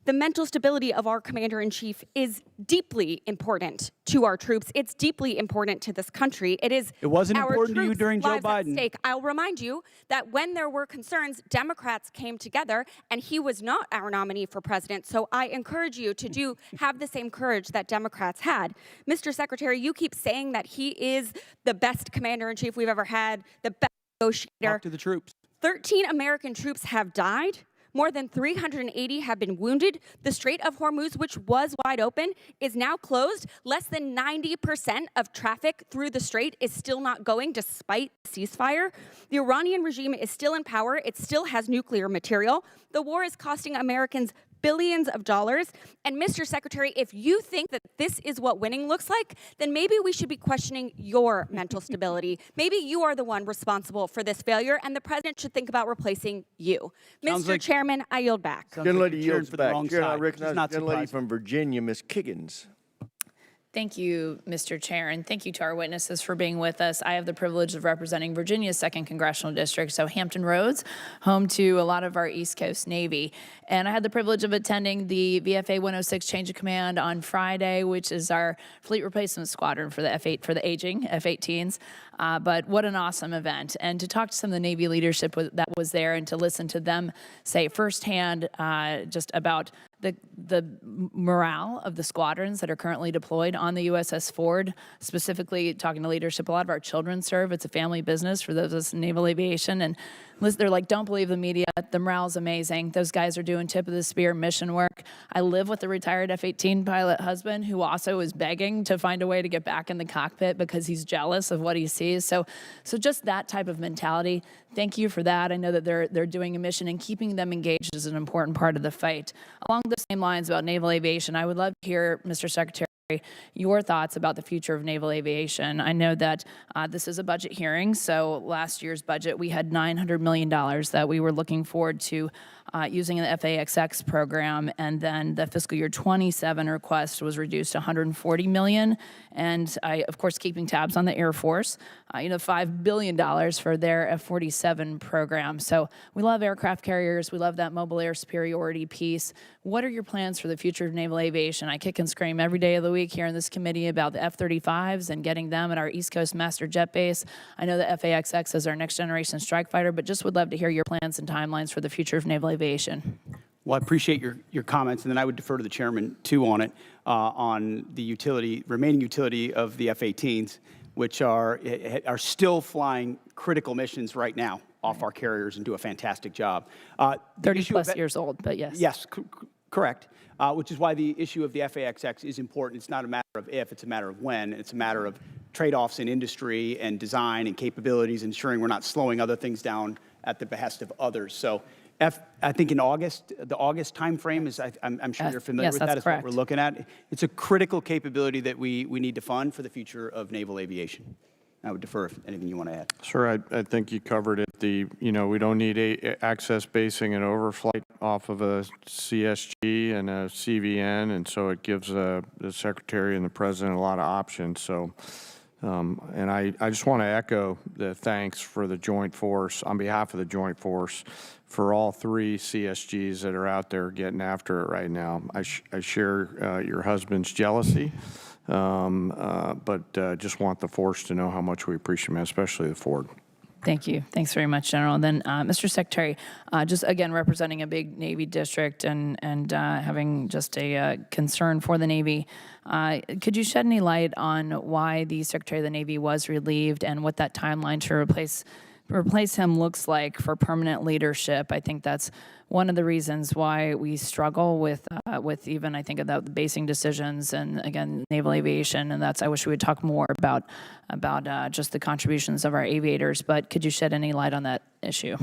M: The mental stability of our commander-in-chief is deeply important to our troops. It's deeply important to this country. It
C: wasn't
M: our
C: important to you
M: troops'
C: during Joe
M: lives at
C: Biden.
M: stake. I'll remind you that when there were concerns, Democrats came together, and he was not our nominee for president. So I encourage you to have the same courage that Democrats had. Mr. Secretary, you keep saying that he is the best commander-in-chief we've ever had, the best negotiator.
C: Talk to the troops.
M: 13 American troops have died. More than 380 have been wounded. The Strait of Hormuz, which was wide open, is now closed. Less than 90% of traffic through the strait is still not going despite the ceasefire. The Iranian regime is still in power. It still has nuclear material. The war is costing Americans billions of dollars. And Mr. Secretary, if you think that this is what winning looks like, then maybe we should be questioning your mental stability. Maybe you are the one responsible for this failure, and the president should think about replacing you. Mr. Chairman, I yield back.
A: Gentlelady yields back. Chair, I recognize the gentlelady
C: surprising.
A: from Virginia, Ms. Kiggins.
N: Thank you, Mr. Chair, and thank you to our witnesses for being with us. I have the privilege of representing Virginia's 2nd Congressional District, so Hampton Roads, home to a lot of our East Coast Navy. And I had the privilege of attending the VFA 106 Change of Command on Friday, which is our fleet replacement squadron for the F-8, for the aging F-18s. But what an awesome event. And to talk to some of the Navy leadership that was there and to listen to them say firsthand just about the morale of the squadrons that are currently deployed on the USS Ford, specifically talking to leadership. A lot of our children serve. It's a family business for those of us in naval aviation. And they're like, don't believe the media. The morale's amazing. Those guys are doing tip of the spear mission work. I live with a retired F-18 pilot husband who also is begging to find a way to get back in the cockpit because he's jealous of what he sees. So just that type of mentality. Thank you for that. I know that they're doing a mission, and keeping them engaged is an important part of the fight. Along the same lines about naval aviation, I would love to hear, Mr. Secretary, your thoughts about the future of naval aviation. I know that this is a budget hearing, so last year's budget we had $900 million that we were looking forward to using in the FAXX program, and then the fiscal year 27 request was reduced to $140 million. And I, of course, keeping tabs on the Air Force, $5 billion for their F-47 program. So we love aircraft carriers. We love that mobile air superiority piece. What are your plans for the future of naval aviation? I kick and scream every day of the week here in this committee about the F-35s and getting them at our East Coast Master Jet Base. I know the FAXX is our next generation strike fighter, but just would love to hear your plans and timelines for the future of naval aviation.
C: Well, I appreciate your comments, and then I would defer to the chairman, too, on it, on the remaining utility of the F-18s, which are still flying critical missions right now off our carriers and do a fantastic job.
N: 30-plus years old, but yes.
C: Yes, correct, which is why the issue of the FAXX is important. It's not a matter of if, it's a matter of when. It's a matter of trade-offs in industry and design and capabilities, ensuring we're not slowing other things down at the behest of others. So I think in August, the August timeframe is, I'm sure you're familiar with that, is what we're looking at. It's a critical capability that we need to fund for the future of naval aviation. I would defer if anything you want to add.
D: Sir, I think you covered it. We don't need access basing and overflight off of a CSG and a CVN, and so it gives the Secretary and the President a lot of options. So, and I just want to echo the thanks for the Joint Force, on behalf of the Joint Force, for all three CSGs that are out there getting after it right now. I share your husband's jealousy. But just want the force to know how much we appreciate them, especially the Ford.
N: Thank you. Thanks very much, General. Then, Mr. Secretary, just again representing a big Navy district and having just a concern for the Navy, could you shed any light on why the Secretary of the Navy was relieved and what that timeline to replace him looks like for permanent leadership? I think that's one of the reasons why we struggle with even, I think, about the basing decisions and, again, naval aviation, and I wish we would talk more about just the contributions of our aviators, but could you shed any light on that issue?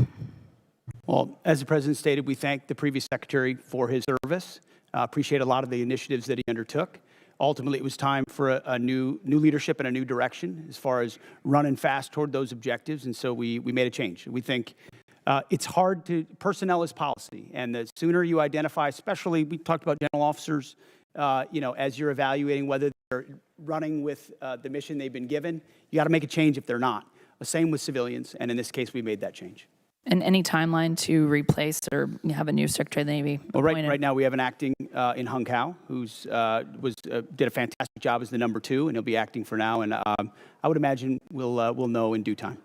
C: Well, as the President stated, we thank the previous Secretary for his service, appreciate a lot of the initiatives that he undertook. Ultimately, it was time for a new leadership and a new direction as far as running fast toward those objectives, and so we made a change. We think it's hard personnel is policy, and the sooner you identify, especially, we talked about general officers, as you're evaluating whether they're running with the mission they've been given, you got to make a change if they're not. The same with civilians, and in this case, we made that change.
N: And any timeline to replace or have a new Secretary of the Navy appointed?
C: Well, right now we have an acting in Hung Kao who's did a fantastic job as the number 2, and he'll be acting for now. And I would imagine we'll know in due time.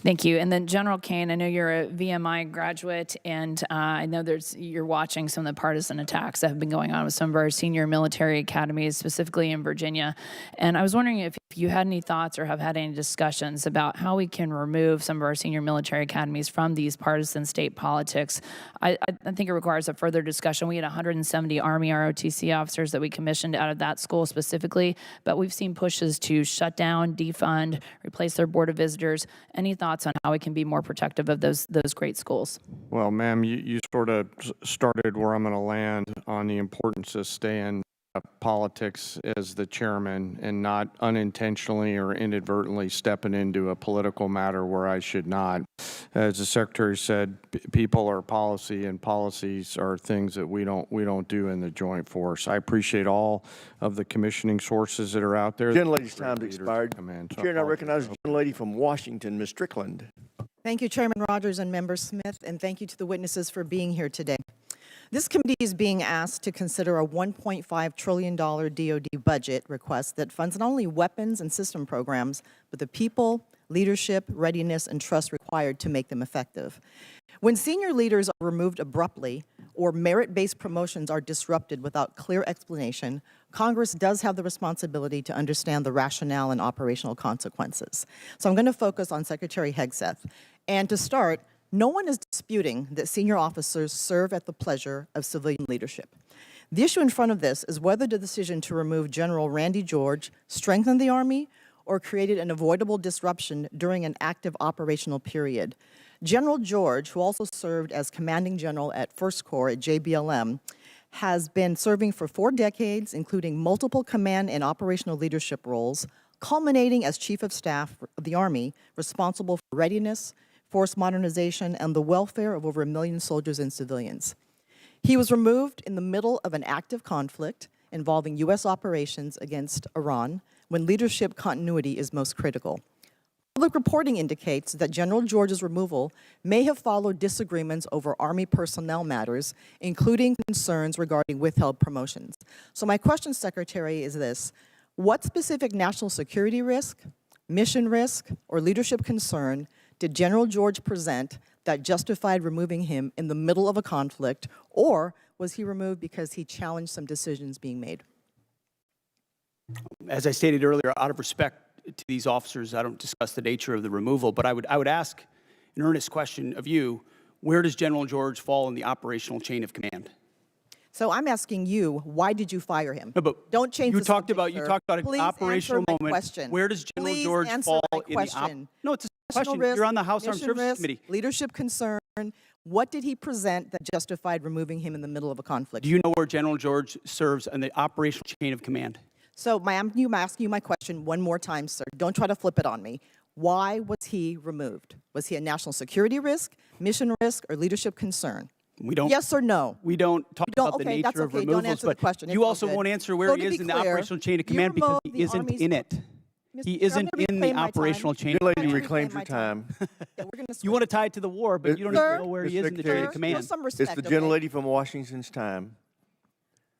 N: Thank you. And then General Kane, I know you're a VMI graduate, and I know you're watching some of the partisan attacks that have been going on with some of our senior military academies, specifically in Virginia. And I was wondering if you had any thoughts or have had any discussions about how we can remove some of our senior military academies from these partisan state politics. I think it requires a further discussion. We had 170 Army ROTC officers that we commissioned out of that school specifically, but we've seen pushes to shut down, defund, replace their board of visitors. Any thoughts on how we can be more protective of those great schools?
D: Well, ma'am, you sort of started where I'm going to land on the importance of staying politics as the chairman and not unintentionally or inadvertently stepping into a political matter where I should not. As the Secretary said, people are policy, and policies are things that we don't do in the Joint Force. I appreciate all of the commissioning sources that are out there.
A: Gentlelady's time's expired. Chair, now recognize the gentlelady from Washington, Ms. Strickland.
O: Thank you, Chairman Rogers and Member Smith, and thank you to the witnesses for being here today. This committee is being asked to consider a $1.5 trillion DoD budget request that funds not only weapons and system programs, but the people, leadership, readiness, and trust required to make them effective. When senior leaders are removed abruptly or merit-based promotions are disrupted without clear explanation, Congress does have the responsibility to understand the rationale and operational consequences. So I'm going to focus on Secretary Hegseth. And to start, no one is disputing that senior officers serve at the pleasure of civilian leadership. The issue in front of this is whether the decision to remove General Randy George strengthened the Army or created an avoidable disruption during an active operational period. General George, who also served as commanding general at First Corps at JBLM, has been serving for 4 decades, including multiple command and operational leadership roles, culminating as Chief of Staff of the Army, responsible for readiness, force modernization, and the welfare of over 1 million soldiers and civilians. He was removed in the middle of an active conflict involving U.S. operations against Iran, when leadership continuity is most critical. Public reporting indicates that General George's removal may have followed disagreements over Army personnel matters, including concerns regarding withheld promotions. So my question, Secretary, is this: what specific national security risk, mission risk, or leadership concern did General George present that justified removing him in the middle of a conflict, or was he removed because he challenged some decisions being made?
C: As I stated earlier, out of respect to these officers, I don't discuss the nature of the removal, but I would ask an earnest question of you: where does General George fall in the operational chain of command?
O: So I'm asking you, why did you fire him?
C: No, but
O: don't change
C: you
O: the
C: talked
O: subject,
C: about
O: sir.
C: you talked about
O: Please
C: an operational
O: answer my
C: moment.
O: question.
C: Where does General
O: Please
C: George
O: answer
C: fall
O: my
C: in the
O: question.
C: No, it's a
O: National
C: question.
O: risk,
C: You're on the House Armed
O: mission
C: Services
O: risk,
C: Committee.
O: Leadership concern. What did he present that justified removing him in the middle of a conflict?
C: Do you know where General George serves in the operational chain of command?
O: So I'm asking you my question one more time, sir. Don't try to flip it on me. Why was he removed? Was he a national security risk, mission risk, or leadership concern?
C: We don't.
O: Yes or no?
C: We don't talk about the
O: okay, that's
C: nature of
O: okay. Don't
C: removals,
O: answer the
C: but
O: question.
C: you
O: It's all
C: also
O: good.
C: won't answer where
O: So
C: he
O: to
C: is
O: be
C: in the
O: clear,
C: operational chain of
O: you
C: command because
O: removed
C: he
O: the
C: isn't
O: Army's-
C: in it.
O: Mr.
C: He
O: Chair, I'm
C: isn't
O: gonna
C: in
O: reclaim
C: the
O: my
C: operational
O: time.
C: chain of
A: Lady,
C: command.
A: reclaimed your time.
C: You want to tie it to the war, but you don't even know where he is in the chain of command.
O: Some
A: It's
O: respect,
A: the
O: okay?
A: gentlelady from Washington's time.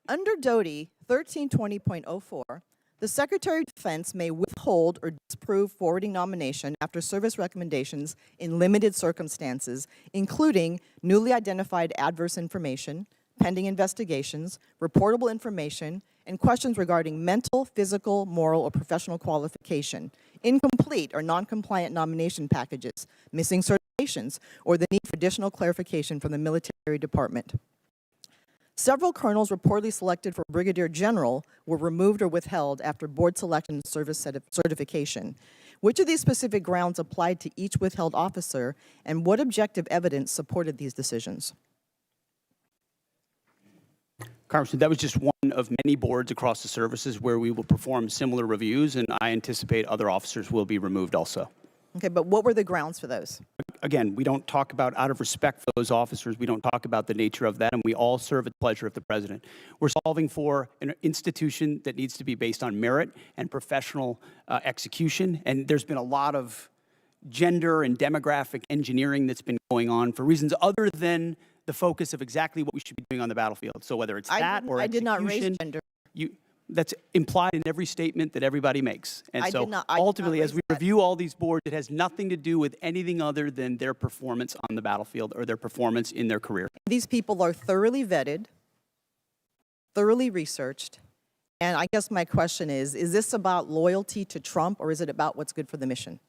O: Under Doty 1320.04, the Secretary of Defense may withhold or disapprove forwarding nomination after service recommendations in limited circumstances, including newly identified adverse information, pending investigations, reportable information, and questions regarding mental, physical, moral, or professional qualification, incomplete or non-compliant nomination packages, missing certifications, or the need for additional clarification from the military department. Several colonels reportedly selected for brigadier general were removed or withheld after board selection and service certification. Which of these specific grounds applied to each withheld officer, and what objective evidence supported these decisions?
C: Congressman, that was just one of many boards across the services where we will perform similar reviews, and I anticipate other officers will be removed also.
O: Okay, but what were the grounds for those?
C: Again, we don't talk about, out of respect for those officers, we don't talk about the nature of that, and we all serve at the pleasure of the president. We're solving for an institution that needs to be based on merit and professional execution, and there's been a lot of gender and demographic engineering that's been going on for reasons other than the focus of exactly what we should be doing on the battlefield. So whether it's that or execution,
O: I did not raise gender.
C: that's implied in every statement that everybody makes. And
O: I
C: so
O: did not
C: ultimately, as we
O: raise that.
C: review all these boards, it has nothing to do with anything other than their performance on the battlefield or their performance in their career.
O: These people are thoroughly vetted, thoroughly researched, and I guess my question is this about loyalty to Trump, or is it about what's good for the mission?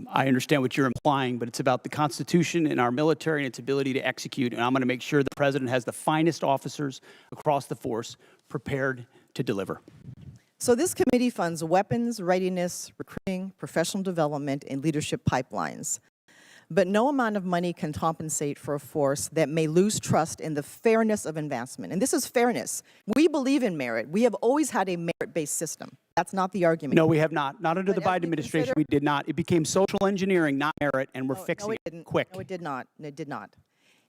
C: I understand what you're implying, but it's about the Constitution and our military and its ability to execute, and I'm going to make sure the president has the finest officers across the force prepared to deliver.
O: So this committee funds weapons, readiness, recruiting, professional development, and leadership pipelines. But no amount of money can compensate for a force that may lose trust in the fairness of advancement. And this is fairness. We believe in merit. We have always had a merit-based system. That's not the argument.
C: No, we have not. Not under the
O: But as
C: Biden
O: we
C: administration,
O: consider-
C: we did not. It became social engineering, not merit, and we're fixing it quick.
O: No, it did not. No, it did not.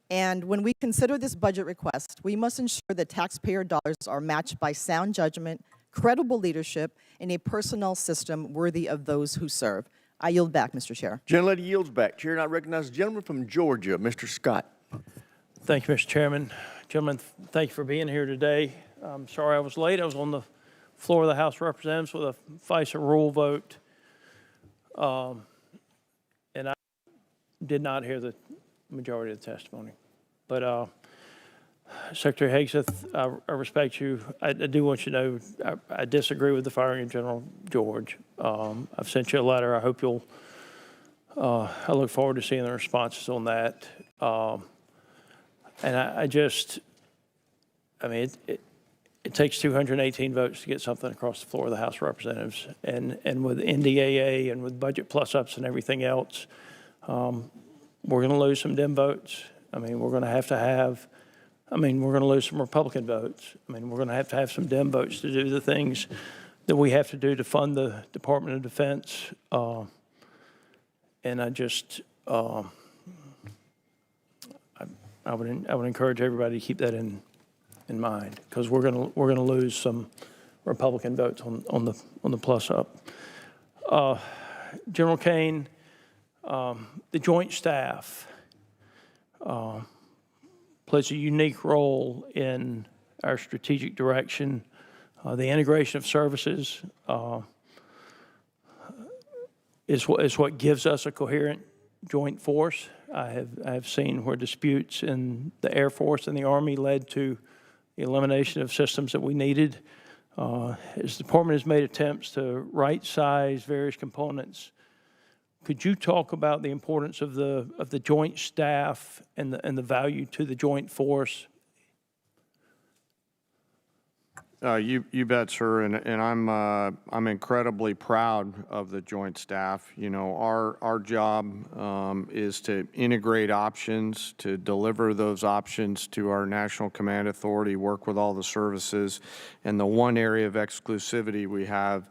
O: And when we consider this budget request, we must ensure that taxpayer dollars are matched by sound judgment, credible leadership, and a personnel system worthy of those who serve. I yield back, Mr. Chair.
A: Gentlelady yields back. Chair, and I recognize the gentleman from Georgia, Mr. Scott.
P: Thank you, Mr. Chairman. Gentlemen, thank you for being here today. I'm sorry I was late. I was on the floor of the House of Representatives with a FISA rule vote, and I did not hear the majority of the testimony. But Secretary Hegseth, I respect you. I do want you to know I disagree with the firing of General George. I've sent you a letter. I hope you'll, I look forward to seeing the responses on that. And I mean, it takes 218 votes to get something across the floor of the House of Representatives. And with NDAA and with budget plus-ups and everything else, we're going to lose some dim votes. I mean, we're going to have I mean, we're going to lose some Republican votes. I mean, we're going to have some Dem votes to do the things that we have to do to fund the Department of Defense. And I just, I would encourage everybody to keep that in mind, because we're going to lose some Republican votes on the plus up. General Kane, the Joint Staff plays a unique role in our strategic direction. The integration of services is what gives us a coherent joint force. I have seen where disputes in the Air Force and the Army led to the elimination of systems that we needed. As the department has made attempts to right-size various components, could you talk about the importance of the joint staff and the value to the joint force?
D: You bet, sir, and I'm incredibly proud of the joint staff. You know, our job is to integrate options, to deliver those options to our National Command Authority, work with all the services, and the one area of exclusivity we have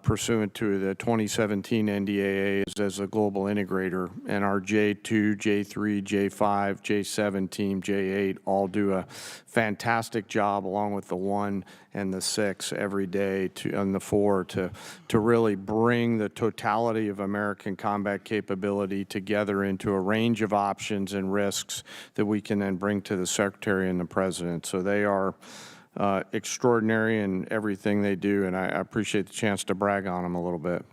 D: pursuant to the 2017 NDAA is as a global integrator, and our J2, J3, J5, J7 team, J8 all do a fantastic job along with the 1 and the 6 every day and the 4 to really bring the totality of American combat capability together into a range of options and risks that we can then bring to the Secretary and the President. So they are extraordinary in everything they do, and I appreciate the chance to brag on them a little bit.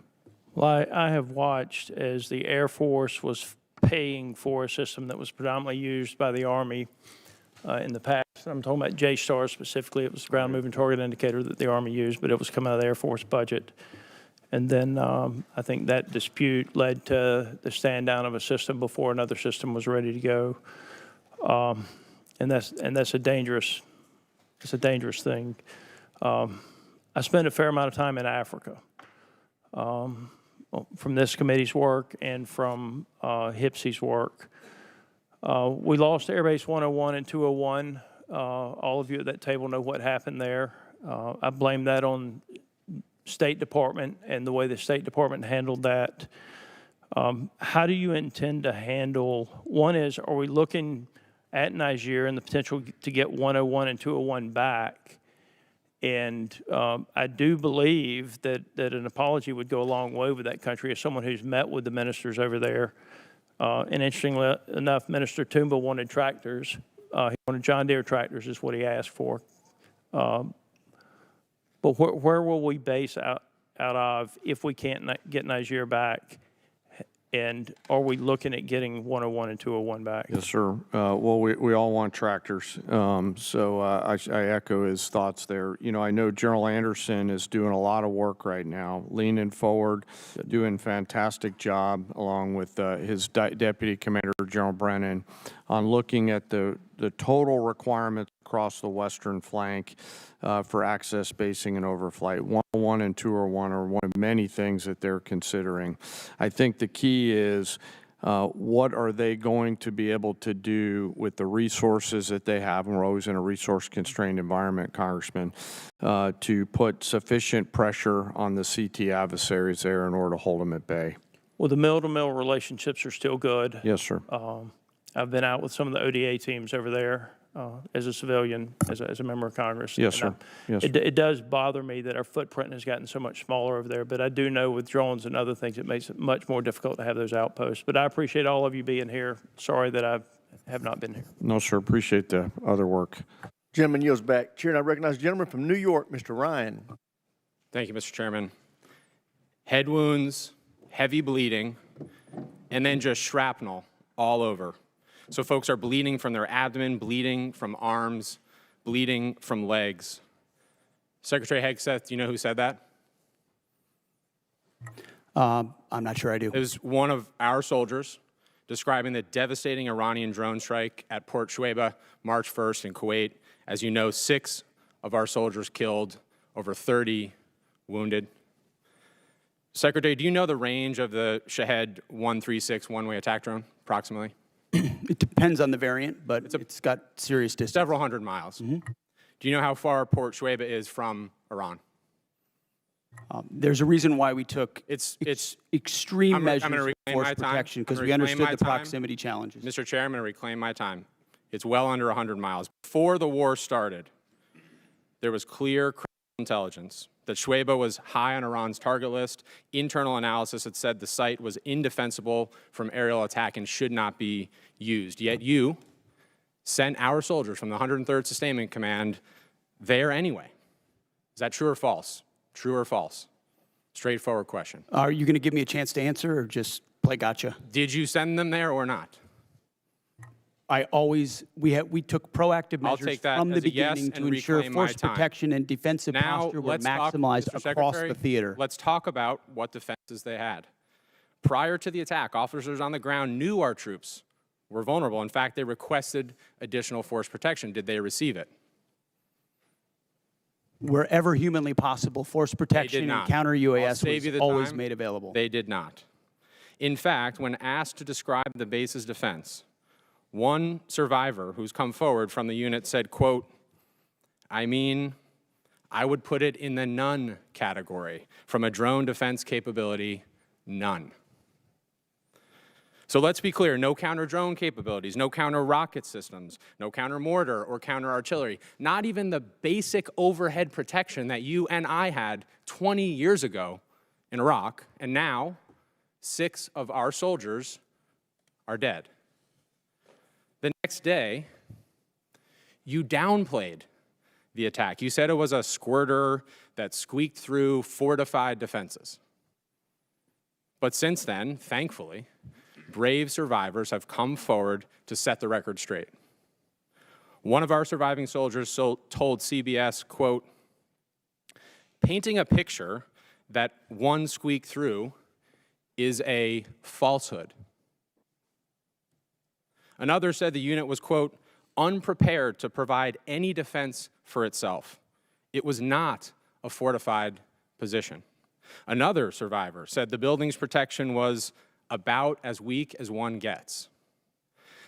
P: Well, I have watched as the Air Force was paying for a system that was predominantly used by the Army in the past. I'm talking about JSTAR specifically. It was the ground moving target indicator that the Army used, but it was coming out of the Air Force budget. And then I think that dispute led to the stand down of a system before another system was ready to go. And that's a dangerous thing. I spent a fair amount of time in Africa from this committee's work and from HIPSI's work. We lost Air Base 101 and 201. All of you at that table know what happened there. I blame that on State Department and the way the State Department handled that. How do you intend to handle, one is, are we looking at Niger and the potential to get 101 and 201 back? And I do believe that an apology would go a long way with that country as someone who's met with the ministers over there. And interestingly enough, Minister Toomba wanted tractors. He wanted John Deere tractors is what he asked for. But where will we base out of if we can't get Niger back? And are we looking at getting 101 and 201 back?
D: Yes, sir. Well, we all want tractors. So I echo his thoughts there. You know, I know General Anderson is doing a lot of work right now, leaning forward, doing a fantastic job along with his Deputy Commander, General Brennan, on looking at the total requirements across the western flank for access, basing, and overflight. 101 and 201 are one of many things that they're considering. I think the key is what are they going to be able to do with the resources that they have, and we're always in a resource-constrained environment, Congressman, to put sufficient pressure on the CT adversaries there in order to hold them at bay.
P: Well, the mill-to-mill relationships are still good.
D: Yes, sir.
P: I've been out with some of the ODA teams over there as a civilian, as a member of Congress.
D: Yes, sir. Yes, sir.
P: It does bother me that our footprint has gotten so much smaller over there, but I do know with drones and other things, it makes it much more difficult to have those outposts. But I appreciate all of you being here. Sorry that I have not been here.
D: No, sir. Appreciate the other work.
A: Gentleman yields back. Chair, and I recognize the gentleman from New York, Mr. Ryan.
Q: Thank you, Mr. Chairman. Head wounds, heavy bleeding, and then just shrapnel all over. So folks are bleeding from their abdomen, bleeding from arms, bleeding from legs. Secretary Hegseth, do you know who said that?
C: I'm not sure I do.
Q: It was one of our soldiers describing the devastating Iranian drone strike at Port Shuaibah, March 1st in Kuwait. As you know, 6 of our soldiers killed, over 30 wounded. Secretary, do you know the range of the Shahed 136 one-way attack drone, approximately?
C: It depends on the variant, but it's got serious distance.
Q: Several hundred miles. Do you know how far Port Shuaibah is from Iran?
C: There's a reason why we took extreme measures
Q: I'm gonna
C: of
Q: reclaim
C: force
Q: my time.
C: protection, because
Q: I'm
C: we
Q: gonna reclaim
C: understood the
Q: my time.
C: proximity challenges.
Q: Mr. Chair, I'm going to reclaim my time. It's well under 100 miles. Before the war started, there was clear intelligence that Shuaibah was high on Iran's target list. Internal analysis had said the site was indefensible from aerial attack and should not be used. Yet you sent our soldiers from the 103rd Sustainment Command there anyway. Is that true or false? True or false? Straightforward question.
C: Are you going to give me a chance to answer, or just play gotcha?
Q: Did you send them there or not?
C: We took proactive
Q: I'll
C: measures
Q: take that
C: from the
Q: as a yes
C: beginning
Q: and
C: to ensure
Q: reclaim my
C: force
Q: time.
C: protection and defensive
Q: Now,
C: posture were
Q: let's talk,
C: maximized
Q: Mr.
C: across
Q: Secretary,
C: the theater.
Q: Let's talk about what defenses they had. Prior to the attack, officers on the ground knew our troops were vulnerable. In fact, they requested additional force protection. Did they receive it?
C: Wherever humanly possible, force protection and counter
Q: I'll
C: UAS
Q: save you
C: was
Q: the
C: always
Q: time.
C: made available.
Q: They did not. In fact, when asked to describe the base's defense, one survivor who's come forward from the unit said, quote, I would put it in the none category. From a drone defense capability, none. So let's be clear, no counter-drone capabilities, no counter-rocket systems, no counter-mortar or counter-artillery, not even the basic overhead protection that you and I had 20 years ago in Iraq, and now 6 of our soldiers are dead. The next day, you downplayed the attack. You said it was a squirter that squeaked through fortified defenses. But since then, thankfully, brave survivors have come forward to set the record straight. One of our surviving soldiers told CBS, quote, painting a picture that one squeaked through is a falsehood. Another said the unit was, quote, unprepared to provide any defense for itself. It was not a fortified position. Another survivor said the building's protection was about as weak as one gets.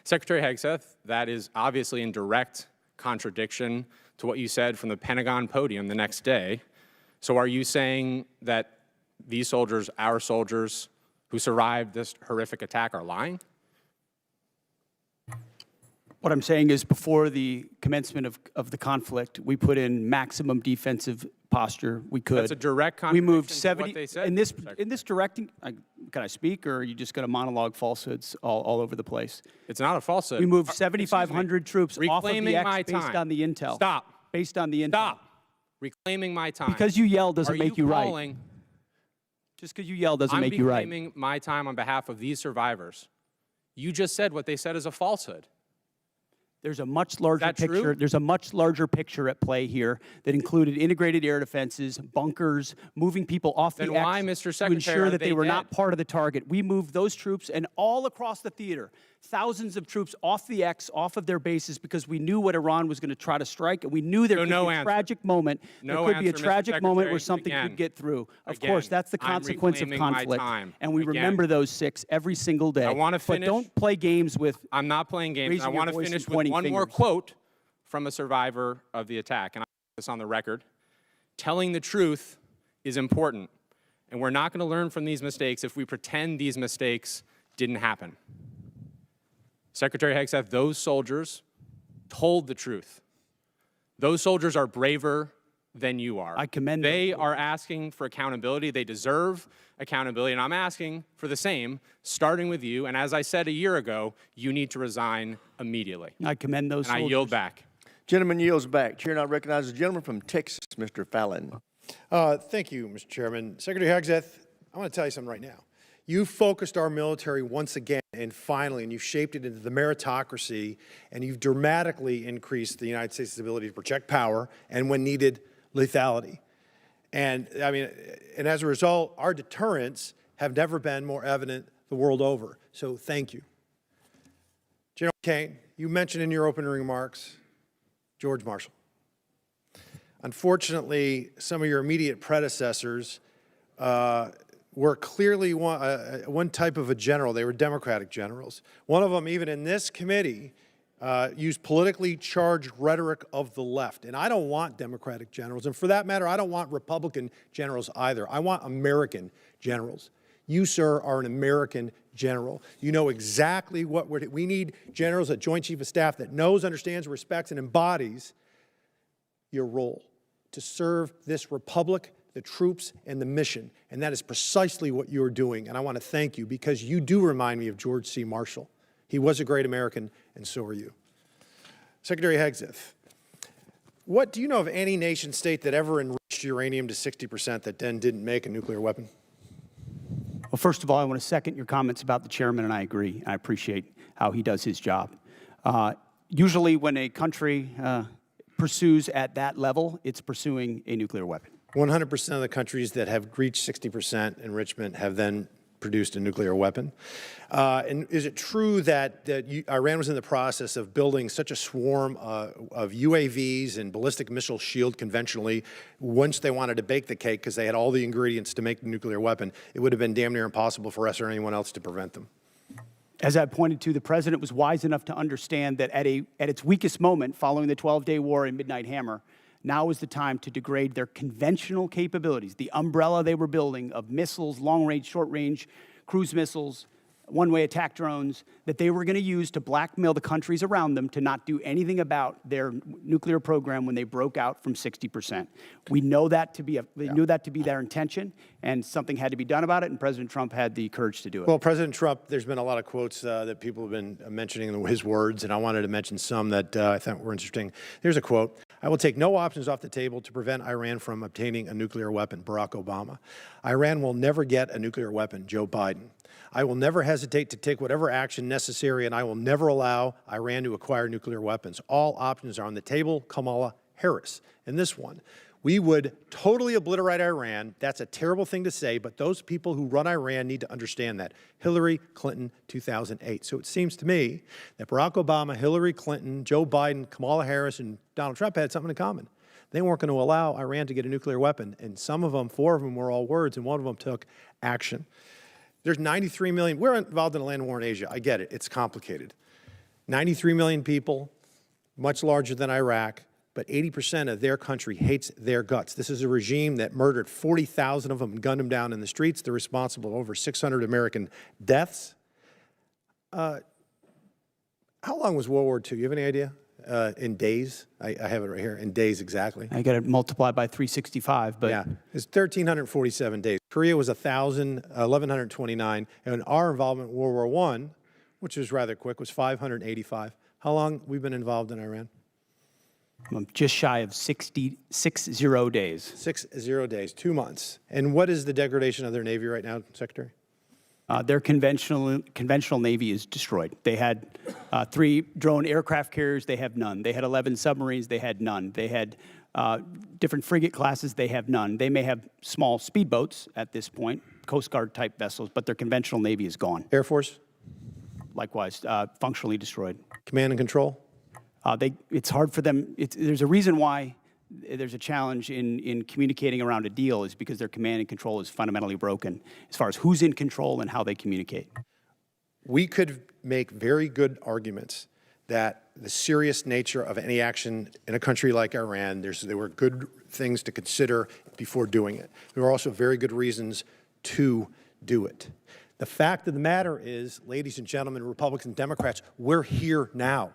Q: Secretary Hegseth, that is obviously in direct contradiction to what you said from the Pentagon podium the next day. So are you saying that these soldiers, our soldiers who survived this horrific attack, are lying?
C: What I'm saying is, before the commencement of the conflict, we put in maximum defensive posture we could.
Q: That's a direct
C: We
Q: contradiction
C: moved
Q: to
C: 70
Q: what they said.
C: in this directing. Can I speak, or are you just going to monologue falsehoods all over the place?
Q: It's not a falsehood.
C: We moved 7,500 troops off of the
Q: Reclaiming my
C: X based
Q: time.
C: on the intel.
Q: Stop.
C: Based on the intel.
Q: Stop. Reclaiming my time.
C: Because you yell doesn't make you right.
Q: Calling,
C: Just because you yell doesn't make you right.
Q: I'm reclaiming my time on behalf of these survivors. You just said what they said is a falsehood.
C: There's a much larger
Q: true?
C: picture. There's a much larger picture at play here that included integrated air defenses, bunkers, moving people off
Q: Then
C: the
Q: why,
C: X
Q: Mr.
C: to
Q: Secretary,
C: ensure
Q: are
C: that they
Q: they
C: were
Q: dead?
C: not part of the target. We moved those troops and all across the theater, thousands of troops off the X, off of their bases, because we knew what Iran was going to try to strike, and we knew there could be a tragic moment.
Q: No
C: there could be a
Q: answer, Mr.
C: tragic moment where
Q: Secretary.
C: something
Q: Again.
C: could get through. Of
Q: Again.
C: course, that's the
Q: I'm
C: consequence of
Q: reclaiming my
C: conflict,
Q: time.
C: and we
Q: Again.
C: remember those 6 every single day.
Q: I want to finish.
C: But don't play games with.
Q: I'm not playing games.
C: raising
Q: I
C: your
Q: want to
C: voice
Q: finish
C: and
Q: with
C: pointing
Q: one more
C: fingers.
Q: quote from a survivor of the attack, and I put this on the record. Telling the truth is important, and we're not going to learn from these mistakes if we pretend these mistakes didn't happen. Secretary Hegseth, those soldiers told the truth. Those soldiers are braver than you are.
C: I commend
Q: They are asking for accountability. They deserve accountability, and I'm asking for the same, starting with you. And as I said a year ago, you need to resign immediately.
C: I commend those
Q: And I
C: soldiers.
Q: yield back.
A: Gentleman yields back. Chair now recognizes the gentleman from Texas, Mr. Fallon.
R: Thank you, Mr. Chairman. Secretary Hegseth, I want to tell you something right now. You focused our military once again, and finally, and you've shaped it into the meritocracy, and you've dramatically increased the United States' ability to project power, and when needed, lethality. And as a result, our deterrents have never been more evident the world over. So thank you. General Kane, you mentioned in your opening remarks George Marshall. Unfortunately, some of your immediate predecessors were clearly one type of a general. They were Democratic generals. One of them, even in this committee, used politically charged rhetoric of the left. And I don't want Democratic generals. And for that matter, I don't want Republican generals either. I want American generals. You, sir, are an American general. You know exactly what we need generals, a Joint Chief of Staff that knows, understands, respects, and embodies your role to serve this republic, the troops, and the mission. And that is precisely what you're doing. And I want to thank you because you do remind me of George C. Marshall. He was a great American, and so are you. Secretary Hegseth, what do you know of any nation state that ever enriched uranium to 60% that then didn't make a nuclear weapon?
C: Well, first of all, I want to second your comments about the chairman, and I agree. I appreciate how he does his job. Usually when a country pursues at that level, it's pursuing a nuclear weapon.
R: 100% of the countries that have reached 60% enrichment have then produced a nuclear weapon. And is it true that Iran was in the process of building such a swarm of UAVs and ballistic missile shield conventionally, once they wanted to bake the cake because they had all the ingredients to make the nuclear weapon, it would have been damn near impossible for us or anyone else to prevent them?
C: As I pointed to, the president was wise enough to understand that at its weakest moment, following the 12-day war and Midnight Hammer, now is the time to degrade their conventional capabilities, the umbrella they were building of missiles, long-range, short-range, cruise missiles, one-way attack drones, that they were going to use to blackmail the countries around them to not do anything about their nuclear program when they broke out from 60%. We know that to be knew that to be their intention, and something had to be done about it, and President Trump had the courage to do it.
R: Well, President Trump, there's been a lot of quotes that people have been mentioning his words, and I wanted to mention some that I thought were interesting. Here's a quote. "I will take no options off the table to prevent Iran from obtaining a nuclear weapon," Barack Obama. "Iran will never get a nuclear weapon," Joe Biden. "I will never hesitate to take whatever action necessary, and I will never allow Iran to acquire nuclear weapons. All options are on the table," Kamala Harris. And this one, "We would totally obliterate Iran. That's a terrible thing to say, but those people who run Iran need to understand that." Hillary Clinton, 2008. So it seems to me that Barack Obama, Hillary Clinton, Joe Biden, Kamala Harris, and Donald Trump had something in common. They weren't going to allow Iran to get a nuclear weapon, and some of them, 4 of them, were all words, and one of them took action. There's 93 million. We're involved in a land war in Asia. I get it. It's complicated. 93 million people, much larger than Iraq, but 80% of their country hates their guts. This is a regime that murdered 40,000 of them and gunned them down in the streets. They're responsible for over 600 American deaths. How long was World War II? You have any idea? In days? I have it right here. In days exactly.
C: I got to multiply by 365, but
R: yeah, it's 1,347 days. Korea was 1,129, and our involvement in World War I, which was rather quick, was 585. How long we've been involved in Iran?
C: Just shy of 60 days.
R: 60 days, 2 months. And what is the degradation of their Navy right now, Secretary?
C: Their conventional Navy is destroyed. They had 3 drone aircraft carriers. They have none. They had 11 submarines. They had none. They had different frigate classes. They have none. They may have small speedboats at this point, Coast Guard type vessels, but their conventional Navy is gone.
R: Air Force?
C: Likewise, functionally destroyed.
R: Command and control?
C: It's hard for them. There's a reason why there's a challenge in communicating around a deal is because their command and control is fundamentally broken as far as who's in control and how they communicate.
R: We could make very good arguments that the serious nature of any action in a country like Iran, there were good things to consider before doing it. There were also very good reasons to do it. The fact of the matter is, ladies and gentlemen, Republicans and Democrats, we're here now.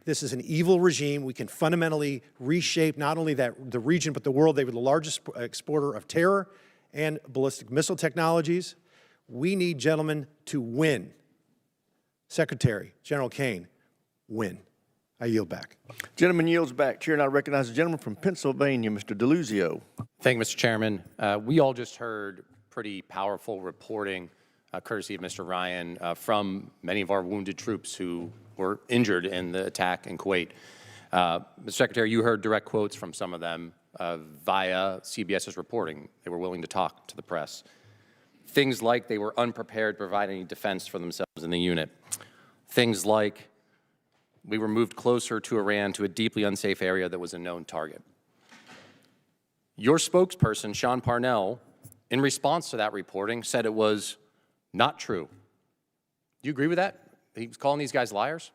R: This is an evil regime. We can fundamentally reshape not only the region, but the world. They were the largest exporter of terror and ballistic missile technologies. We need, gentlemen, to win. Secretary, General Kane, win. I yield back.
A: Gentleman yields back. Chair, and I recognize the gentleman from Pennsylvania, Mr. DeLuzio.
T: Thank you, Mr. Chairman. We all just heard pretty powerful reporting, courtesy of Mr. Ryan, from many of our wounded troops who were injured in the attack in Kuwait. Mr. Secretary, you heard direct quotes from some of them via CBS's reporting. They were willing to talk to the press. Things like they were unprepared to provide any defense for themselves in the unit. Things like we were moved closer to Iran to a deeply unsafe area that was a known target. Your spokesperson, Sean Parnell, in response to that reporting, said it was not true. Do you agree with that? He was calling these guys liars?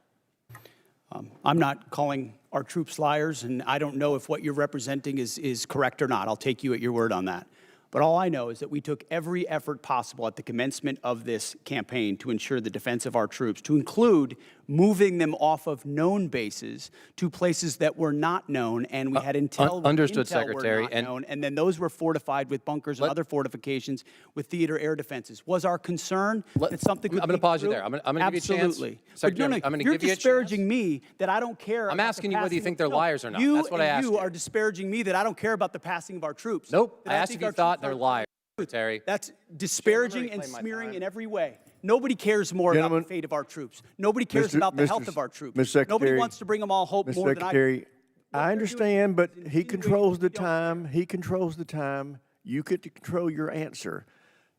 C: I'm not calling our troops liars, and I don't know if what you're representing is correct or not. I'll take you at your word on that. But all I know is that we took every effort possible at the commencement of this campaign to ensure the defense of our troops, to include moving them off of known bases to places that were not known, and we had intel.
T: Understood,
C: intel
T: Secretary.
C: were not known, and then those were fortified with bunkers and other fortifications with theater air defenses. Was our concern that something could
T: I'm going to pause you there. I'm going to give you a chance.
C: Absolutely.
T: Secretary,
C: No,
T: I'm going to
C: you're
T: give you a chance.
C: disparaging me that I don't care.
T: I'm
C: about
T: asking
C: the
T: you whether you
C: passing
T: think
C: of-
T: they're
C: No,
T: liars or not.
C: You
T: That's what I asked
C: you
T: you.
C: are disparaging me that I don't care about the passing of our troops.
T: Nope.
C: That
T: I asked
C: think
T: if you
C: our
T: thought
C: troops
T: they're
C: are-
T: liars, Secretary.
C: That's disparaging and
T: reclaim my
C: smearing
T: time.
C: in every way. Nobody cares more about the fate of our troops. Nobody cares about the health of our troops.
A: Mr. Secretary,
C: Nobody wants to bring them all hope
A: Mr.
C: more than I do.
A: Secretary, I understand, but he controls the time. He controls the time. You get to control your answer.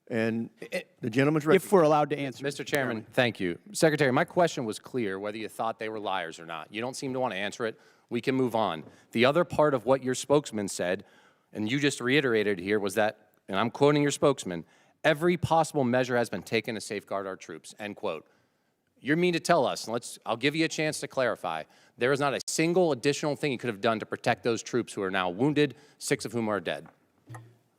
A: And the gentleman's
C: If we're allowed to answer.
T: Mr. Chairman, thank you. Secretary, my question was clear, whether you thought they were liars or not. You don't seem to want to answer it. We can move on. The other part of what your spokesman said, and you just reiterated here, was that, and I'm quoting your spokesman, every possible measure has been taken to safeguard our troops, end quote. You mean to tell us, and I'll give you a chance to clarify, there is not a single additional thing you could have done to protect those troops who are now wounded, 6 of whom are dead?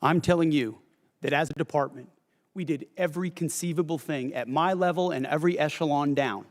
C: I'm telling you that as a department, we did every conceivable thing at my level and every echelon down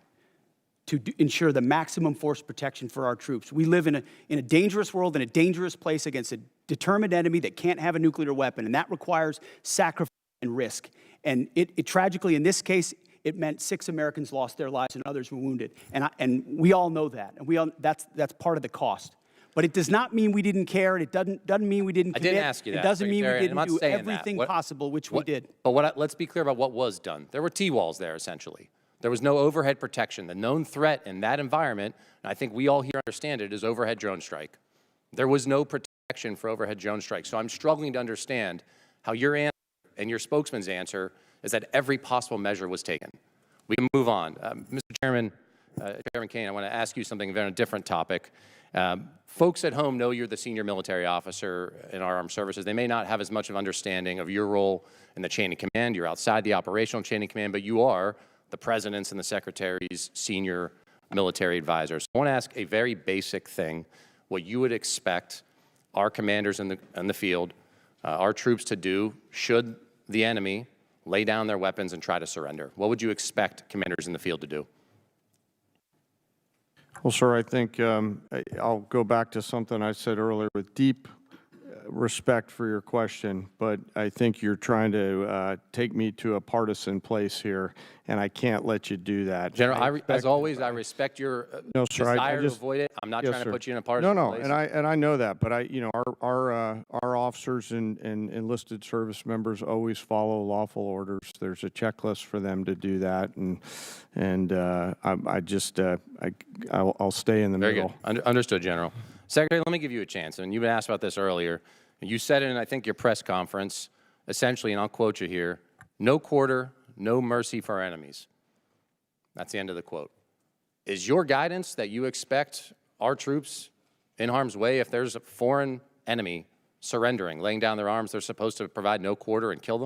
C: to ensure the maximum force protection for our troops. We live in a dangerous world, in a dangerous place against a determined enemy that can't have a nuclear weapon, and that requires sacrifice and risk. And it tragically, in this case, it meant 6 Americans lost their lives and others were wounded. And we all know that, and that's part of the cost. But it does not mean we didn't care, and it doesn't mean we didn't commit.
T: I didn't ask you that,
C: It doesn't mean we
T: Secretary, and
C: didn't
T: I'm
C: do
T: not saying that.
C: everything possible, which we did.
T: But let's be clear about what was done. There were T-walls there, essentially. There was no overhead protection. The known threat in that environment, and I think we all here understand it, is overhead drone strike. There was no protection for overhead drone strike. So I'm struggling to understand how your answer and your spokesman's answer is that every possible measure was taken. We can move on. Mr. Chairman, Chairman Kane, I want to ask you something on a different topic. Folks at home know you're the senior military officer in our armed services. They may not have as much of understanding of your role in the chain of command. You're outside the operational chain of command, but you are the President's and the Secretary's senior military advisors. I want to ask a very basic thing, what you would expect our commanders in the field, our troops to do should the enemy lay down their weapons and try to surrender. What would you expect commanders in the field to do?
D: Well, sir, I think I'll go back to something I said earlier with deep respect for your question, but I think you're trying to take me to a partisan place here, and I can't let you do that.
T: General, as always, I respect your
D: No, sir,
T: desire
D: just,
T: to avoid it. I'm not
D: yes,
T: trying
D: sir.
T: to put you in a partisan
D: No,
T: place.
D: and I know that, but our officers and enlisted service members always follow lawful orders. There's a checklist for them to do that, and I'll stay in the
T: Very
D: middle.
T: good. Understood, General. Secretary, let me give you a chance. And you've been asked about this earlier. You said it in, I think, your press conference, essentially, and I'll quote you here, no quarter, no mercy for our enemies. That's the end of the quote. Is your guidance that you expect our troops in harm's way, if there's a foreign enemy surrendering, laying down their arms, they're supposed to provide no quarter and kill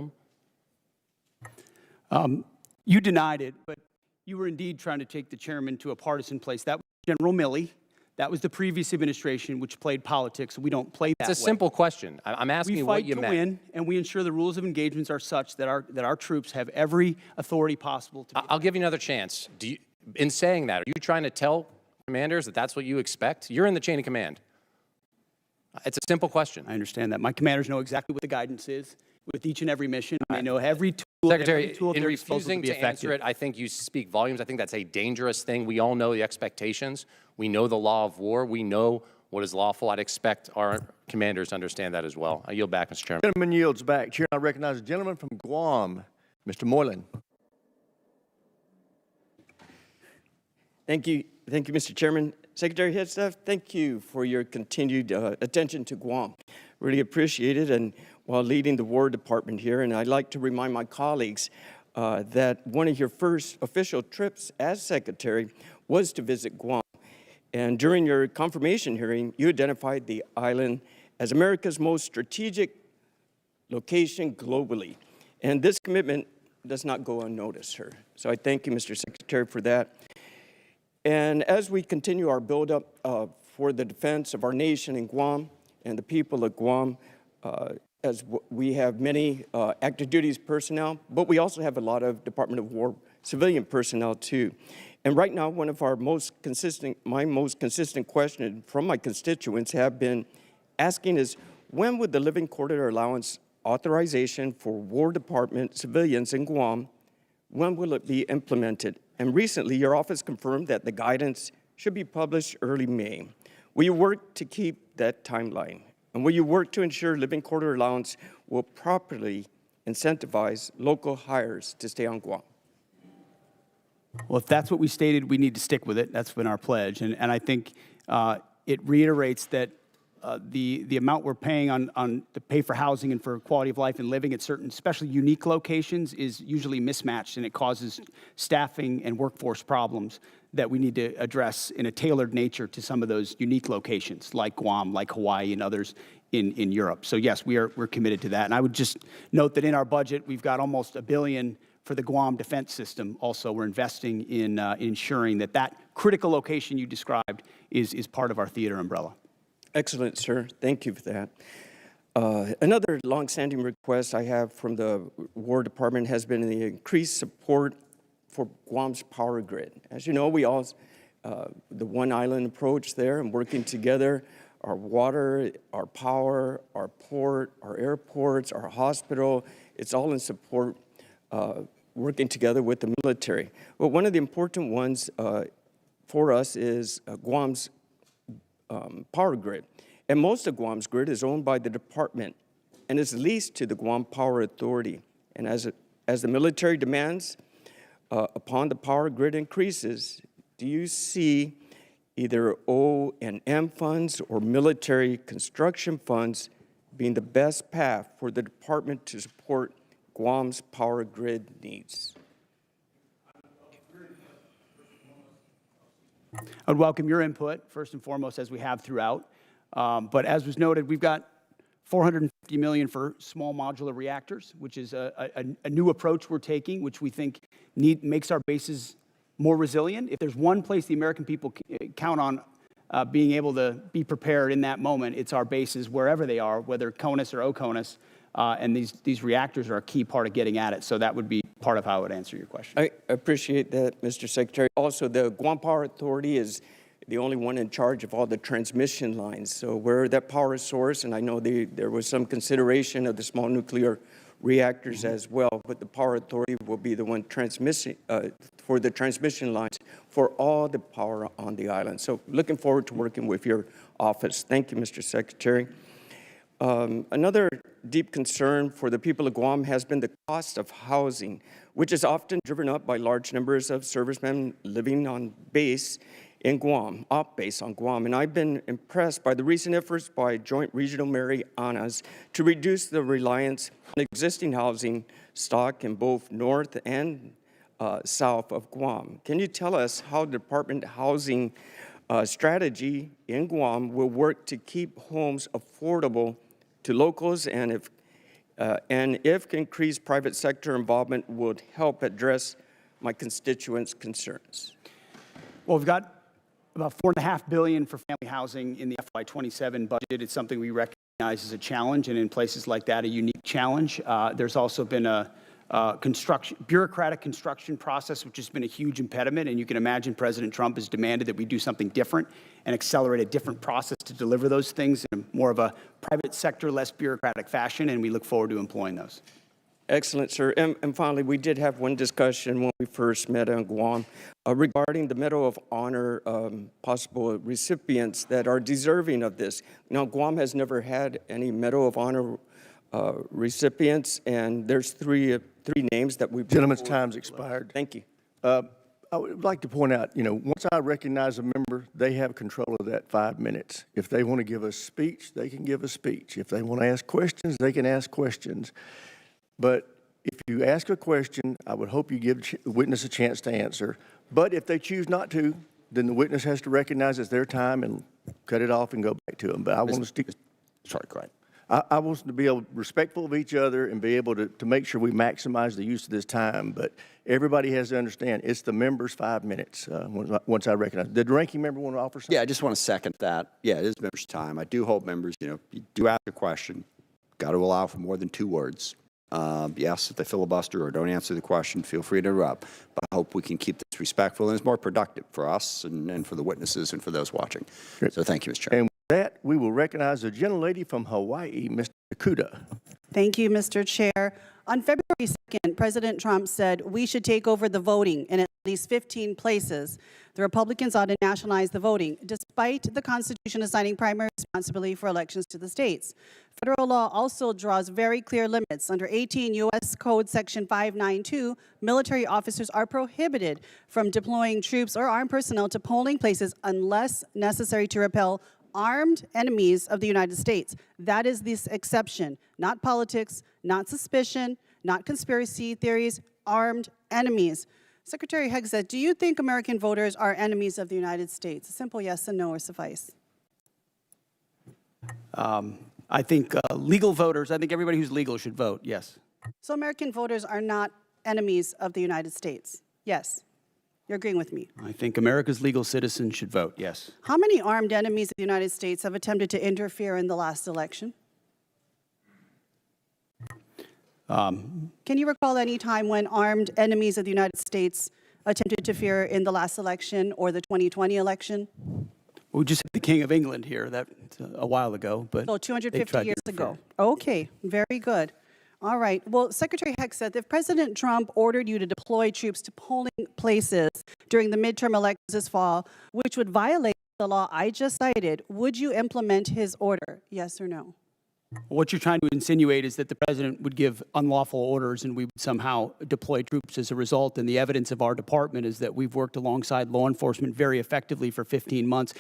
T: them?
C: You denied it, but you were indeed trying to take the chairman to a partisan place. That was General Milley. That was the previous administration, which played politics. We don't play that way.
T: It's a simple question. I'm asking you what you meant.
C: We fight to win, and we ensure the rules of engagements are such that our troops have every authority possible to.
T: I'll give you another chance. In saying that, are you trying to tell commanders that that's what you expect? You're in the chain of command. It's a simple question.
C: I understand that. My commanders know exactly what the guidance is with each and every mission. I know every tool.
T: Secretary,
C: every tool
T: in
C: they're supposed
T: refusing
C: be
T: to answer it, I think you speak volumes. I think that's a dangerous thing. We all know the expectations. We know the law of war. We know what is lawful. I'd expect our commanders to understand that as well. I yield back, Mr. Chairman.
A: Gentleman yields back. Chair, I recognize the gentleman from Guam, Mr. Moylan.
U: Thank you, Mr. Chairman. Secretary Head Staff, thank you for your continued attention to Guam. Really appreciate it, and while leading the War Department here, and I'd like to remind my colleagues that one of your first official trips as Secretary was to visit Guam. And during your confirmation hearing, you identified the island as America's most strategic location globally. And this commitment does not go unnoticed, sir. So I thank you, Mr. Secretary, for that. And as we continue our buildup for the defense of our nation in Guam and the people of Guam, we have many active duties personnel, but we also have a lot of Department of War civilian personnel too. And right now, one of my most consistent questions from my constituents have been asking is, when would the living quarter allowance authorization for War Department civilians in Guam, when will it be implemented? And recently, your office confirmed that the guidance should be published early May. Will you work to keep that timeline? And will you work to ensure living quarter allowance will properly incentivize local hires to stay on Guam?
C: Well, if that's what we stated, we need to stick with it. That's been our pledge. And I think it reiterates that the amount we're paying on to pay for housing and for quality of life and living at certain, especially unique locations, is usually mismatched, and it causes staffing and workforce problems that we need to address in a tailored nature to some of those unique locations, like Guam, like Hawaii, and others in Europe. So yes, we're committed to that. And I would just note that in our budget, we've got almost $1 billion for the Guam defense system. Also, we're investing in ensuring that that critical location you described is part of our theater umbrella.
U: Excellent, sir. Thank you for that. Another longstanding request I have from the War Department has been the increased support for Guam's power grid. As you know, we all, the one island approach there and working together, our water, our power, our port, our airports, our hospital, it's all in support, working together with the military. But one of the important ones for us is Guam's power grid. And most of Guam's grid is owned by the department and is leased to the Guam Power Authority. And as the military demands upon the power grid increases, do you see either O&M funds or military construction funds being the best path for the department to support Guam's power grid needs?
C: I'd welcome your input, first and foremost, as we have throughout. But as was noted, we've got $450 million for small modular reactors, which is a new approach we're taking, which we think makes our bases more resilient. If there's one place the American people count on being able to be prepared in that moment, it's our bases, wherever they are, whether CONUS or OCONUS. And these reactors are a key part of getting at it. So that would be part of how I would answer your question.
U: I appreciate that, Mr. Secretary. Also, the Guam Power Authority is the only one in charge of all the transmission lines. So we're that power source, and I know there was some consideration of the small nuclear reactors as well, but the Power Authority will be the one for the transmission lines for all the power on the island. So looking forward to working with your office. Thank you, Mr. Secretary. Another deep concern for the people of Guam has been the cost of housing, which is often driven up by large numbers of servicemen living on base in Guam, off base on Guam. And I've been impressed by the recent efforts by Joint Regional Marianas to reduce the reliance on existing housing stock in both north and south of Guam. Can you tell us how the Department Housing strategy in Guam will work to keep homes affordable to locals, and if increased private sector involvement would help address my constituents' concerns?
C: Well, we've got about $4.5 billion for family housing in the FY27 budget. It's something we recognize as a challenge, and in places like that, a unique challenge. There's also been a bureaucratic construction process, which has been a huge impediment, and you can imagine President Trump has demanded that we do something different and accelerate a different process to deliver those things in more of a private sector, less bureaucratic fashion, and we look forward to employing those.
U: Excellent, sir. And finally, we did have one discussion when we first met on Guam regarding the Medal of Honor possible recipients that are deserving of this. Now, Guam has never had any Medal of Honor recipients, and there's three names that we've...
A: Gentleman's time's expired.
U: Thank you.
A: I would like to point out, once I recognize a member, they have control of that 5 minutes. If they want to give a speech, they can give a speech. If they want to ask questions, they can ask questions. But if you ask a question, I would hope you give the witness a chance to answer. But if they choose not to, then the witness has to recognize it's their time and cut it off and go back to them. But I want to stick...
T: Sorry, go ahead.
A: I want to be able respectful of each other and be able to make sure we maximize the use of this time. But everybody has to understand it's the members' 5 minutes once I recognize. Did the ranking member want to offer something?
E: Yeah, I just want to second that. Yeah, it is members' time. I do hope members, you do ask a question. Got to allow for more than 2 words. Yes, if they filibuster or don't answer the question, feel free to interrupt. But I hope we can keep this respectful and it's more productive for us and for the witnesses and for those watching. Great. So thank you, Mr. Chairman.
A: And with that, we will recognize the gentlelady from Hawaii, Mr. Kuda.
V: Thank you, Mr. Chair. On February 2nd, President Trump said we should take over the voting in at least 15 places. The Republicans ought to nationalize the voting, despite the Constitution assigning primary responsibility for elections to the states. Federal law also draws very clear limits. Under 18 U.S. Code Section 592, military officers are prohibited from deploying troops or armed personnel to polling places unless necessary to repel armed enemies of the United States. That is this exception, not politics, not suspicion, not conspiracy theories, armed enemies. Secretary Hegseth, do you think American voters are enemies of the United States? A simple yes and no or suffice.
C: I think legal voters, I think everybody who's legal should vote, yes.
V: So American voters are not enemies of the United States? Yes. You're agreeing with me?
C: I think America's legal citizens should vote, yes.
V: How many armed enemies of the United States have attempted to interfere in the last election? Can you recall any time when armed enemies of the United States attempted to interfere in the last election or the 2020 election?
C: We just had the King of England here that a while ago, but
V: so 250 years ago. Okay, very good. All right. Well, Secretary Hegseth, if President Trump ordered you to deploy troops to polling places during the midterm elections this fall, which would violate the law I just cited, would you implement his order? Yes or no?
C: What you're trying to insinuate is that the president would give unlawful orders and we would somehow deploy troops as a result. And the evidence of our department is that we've worked alongside law enforcement very effectively for 15 months.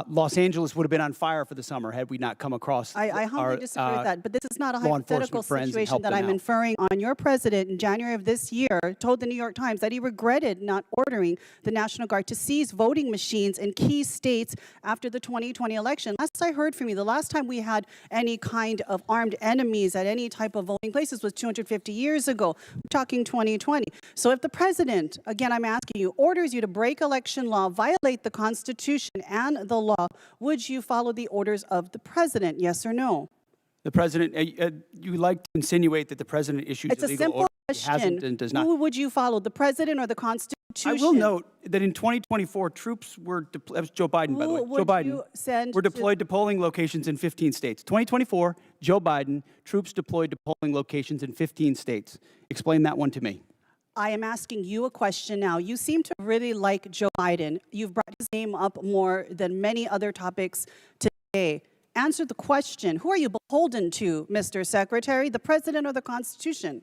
C: Los Angeles would have been on fire for the summer had we not come across
V: I humbly disagree with that, but this is not a
C: law
V: hypothetical
C: enforcement
V: situation that I'm inferring on. Your president in January of this year told the New York Times that he regretted not ordering the National Guard to seize voting machines in key states after the 2020 election. Last I heard from you, the last time we had any kind of armed enemies at any type of voting places was 250 years ago. We're talking 2020. So if the president, again I'm asking you, orders you to break election law, violate the Constitution and the law, would you follow the orders of the president, yes or no?
C: The president, you like to insinuate that the president issues
V: it's a
C: illegal
V: simple
C: orders.
V: question.
C: He hasn't and does not.
V: Who would you follow, the president or the Constitution?
C: I will note that in 2024, troops were deployed, that was Joe Biden, by the way. Joe Biden were deployed to polling locations in 15 states. 2024, Joe Biden, troops deployed to polling locations in 15 states. Explain that one to me.
V: I am asking you a question now. You seem to really like Joe Biden. You've brought his name up more than many other topics today. Answer the question. Who are you beholden to, Mr. Secretary, the president or the Constitution?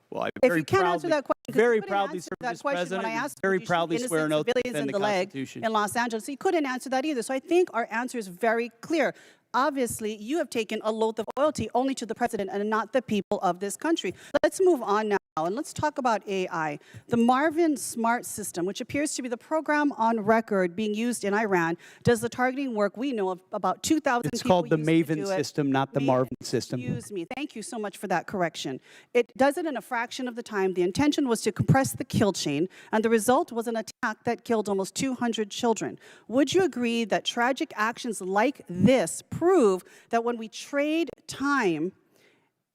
C: Well, I
V: if you can't answer that question,
C: very proudly serve as president.
V: When I asked
C: very proudly swear an oath to defend the Constitution
V: in Los Angeles. He couldn't answer that either. So I think our answer is very clear. Obviously, you have taken a oath of loyalty only to the president and not the people of this country. Let's move on now, and let's talk about AI. The Marvin Smart System, which appears to be the program on record being used in Iran, does the targeting work we know of about 2,000 people.
C: It's called the Maven system, not the Marvin system.
V: Excuse me. Thank you so much for that correction. It does it in a fraction of the time. The intention was to compress the kill chain, and the result was an attack that killed almost 200 children. Would you agree that tragic actions like this prove that when we trade time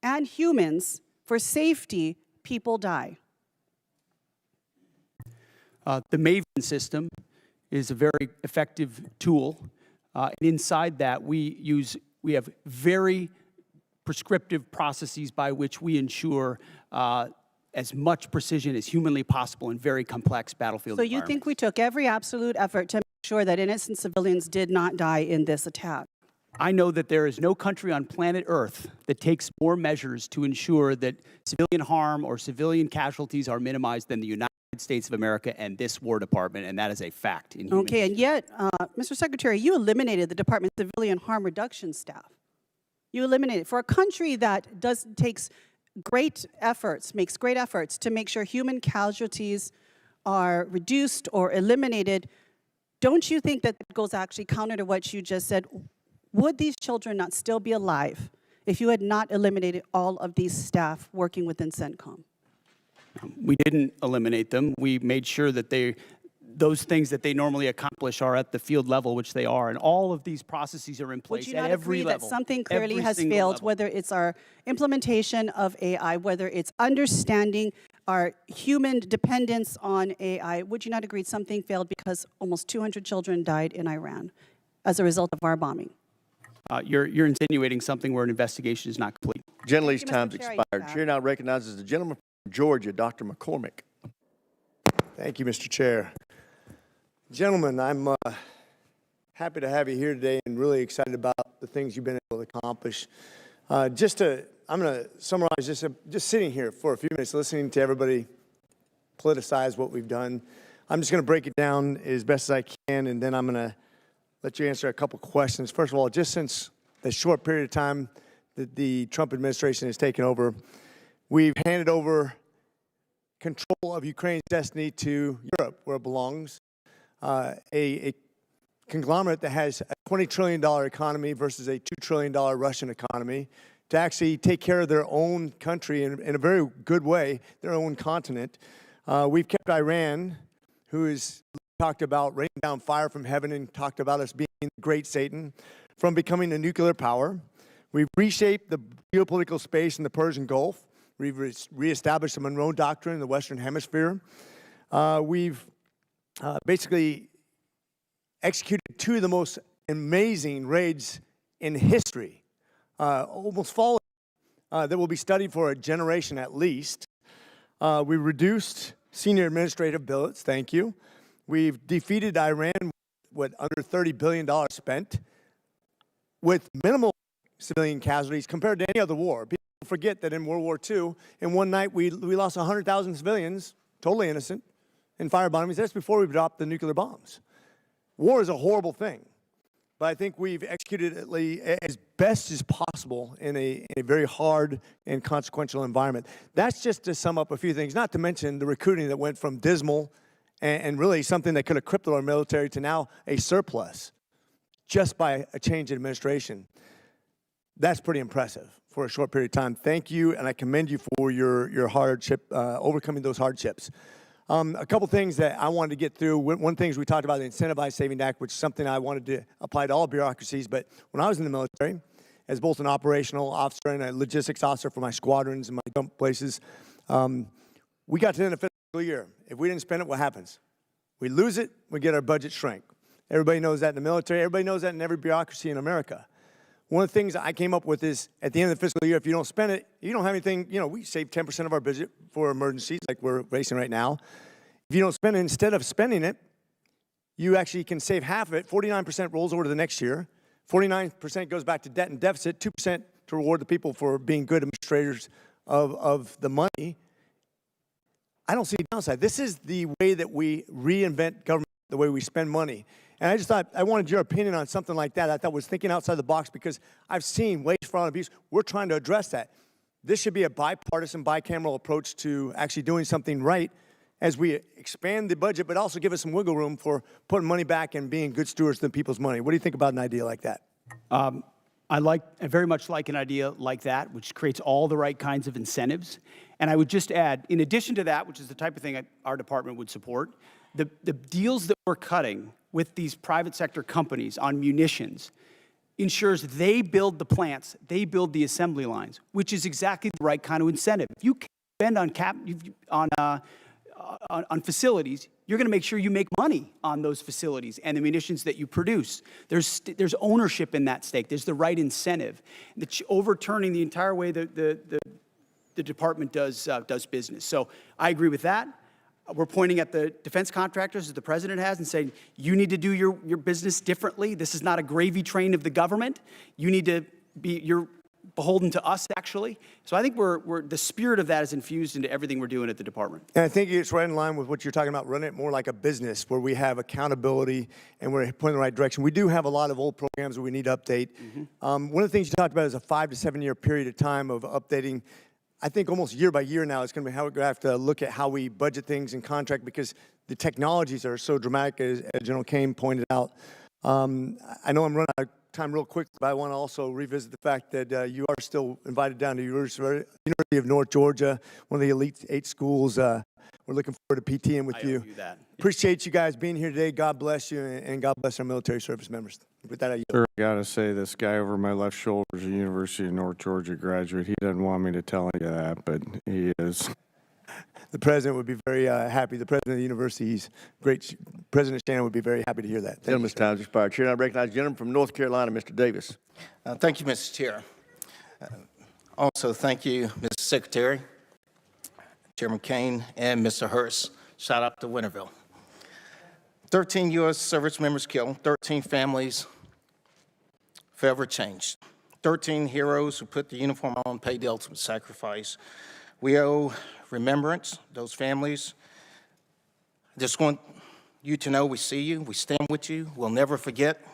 V: and humans for safety, people die?
C: The Maven system is a very effective tool. And inside that, we have very prescriptive processes by which we ensure as much precision as humanly possible in very complex battlefield environments.
V: So you think we took every absolute effort to make sure that innocent civilians did not die in this attack?
C: I know that there is no country on planet Earth that takes more measures to ensure that civilian harm or civilian casualties are minimized than the United States of America and this War Department, and that is a fact in human history.
V: And yet, Mr. Secretary, you eliminated the Department's civilian harm reduction staff. You eliminated for a country that makes great efforts to make sure human casualties are reduced or eliminated. Don't you think that goes actually counter to what you just said? Would these children not still be alive if you had not eliminated all of these staff working within CENTCOM?
C: We didn't eliminate them. We made sure that those things that they normally accomplish are at the field level, which they are, and all of these processes are in place
V: Would you
C: at
V: not
C: every
V: agree
C: level.
V: that something clearly
C: every
V: has
C: single
V: failed,
C: level.
V: whether it's our implementation of AI, whether it's understanding our human dependence on AI? Would you not agree something failed because almost 200 children died in Iran as a result of our bombing?
C: You're insinuating something where an investigation is not complete.
A: Gentley's
V: Thank you, Mr.
A: time's
V: Chair.
A: expired. Chair now recognizes the gentleman from Georgia, Dr. McCormick.
R: Thank you, Mr. Chair. Gentlemen, I'm happy to have you here today and really excited about the things you've been able to accomplish. I'm going to summarize just sitting here for a few minutes, listening to everybody politicize what we've done. I'm just going to break it down as best as I can, and then I'm going to let you answer a couple questions. First of all, just since the short period of time that the Trump administration has taken over, we've handed over control of Ukraine's destiny to Europe, where it belongs. A conglomerate that has a $20 trillion economy versus a $2 trillion Russian economy, to actually take care of their own country in a very good way, their own continent. We've kept Iran, who is talked about raining down fire from heaven and talked about us being the great Satan, from becoming a nuclear power. We've reshaped the geopolitical space in the Persian Gulf. We've reestablished the Monroe Doctrine in the Western Hemisphere. We've basically executed two of the most amazing raids in history, almost flawless, that will be studied for a generation at least. We reduced senior administrative billets, thank you. We've defeated Iran with under $30 billion spent, with minimal civilian casualties compared to any other war. People forget that in World War II, in one night we lost 100,000 civilians, totally innocent, in firebombings. That's before we dropped the nuclear bombs. War is a horrible thing, but I think we've executed it as best as possible in a very hard and consequential environment. That's just to sum up a few things, not to mention the recruiting that went from dismal and really something that could have crippled our military to now a surplus just by a change in administration. That's pretty impressive for a short period of time. Thank you, and I commend you for your hardship, overcoming those hardships. A couple things that I wanted to get through. One thing is we talked about the Incentivized Savings Act, which is something I wanted to apply to all bureaucracies. But when I was in the military, as both an operational officer and a logistics officer for my squadrons and my dump places, we got to the end of the fiscal year. If we didn't spend it, what happens? We lose it, we get our budget shrink. Everybody knows that in the military. Everybody knows that in every bureaucracy in America. One of the things I came up with is, at the end of the fiscal year, if you don't spend it, you don't have anything. You know, we save 10% of our budget for emergencies like we're facing right now. If you don't spend it, instead of spending it, you actually can save half of it. 49% rolls over to the next year. 49% goes back to debt and deficit. 2% to reward the people for being good administrators of the money. I don't see a downside. This is the way that we reinvent government, the way we spend money. And I just thought, I wanted your opinion on something like that. I thought was thinking outside the box because I've seen wage, fraud, and abuse. We're trying to address that. This should be a bipartisan, bicameral approach to actually doing something right as we expand the budget, but also give us some wiggle room for putting money back and being good stewards of people's money. What do you think about an idea like that?
C: I very much like an idea like that, which creates all the right kinds of incentives. And I would just add, in addition to that, which is the type of thing our department would support, the deals that we're cutting with these private sector companies on munitions ensures they build the plants, they build the assembly lines, which is exactly the right kind of incentive. If you spend on facilities, you're going to make sure you make money on those facilities and the munitions that you produce. There's ownership in that stake. There's the right incentive. Overturning the entire way the department does business. So I agree with that. We're pointing at the defense contractors that the president has and saying, you need to do your business differently. This is not a gravy train of the government. You need to you're beholden to us, actually. So I think the spirit of that is infused into everything we're doing at the department.
R: And I think it's right in line with what you're talking about, running it more like a business where we have accountability and we're pointing in the right direction. We do have a lot of old programs that we need to update. One of the things you talked about is a 5 to 7 year period of time of updating. I think almost year by year now, it's going to be how we're going to have to look at how we budget things and contract because the technologies are so dramatic, as General Kane pointed out. I know I'm running out of
G: time real quick, but I want to also revisit the fact that you are still invited down to University of North Georgia, one of the elite 8 schools. We're looking forward to PTing with you. Appreciate you guys being here today. God bless you, and God bless our military service members. With that, I yield.
D: Sir, I gotta say, this guy over my left shoulder is a University of North Georgia graduate. He doesn't want me to tell you that, but he is.
G: The president would be very happy. The president of the university, he's great. President Shannon would be very happy to hear that.
A: Gentleman's time's expired. Chair, I recognize the gentleman from North Carolina, Mr. Davis.
H: Thank you, Mr. Chair. Also, thank you, Mr. Secretary, Chairman Kane, and Mr. Hurst. Shout out to Winterville. 13 U.S. service members killed, 13 families forever changed, 13 heroes who put the uniform on and paid the ultimate sacrifice. We owe remembrance, those families. I just want you to know we see you, we stand with you, we'll never forget.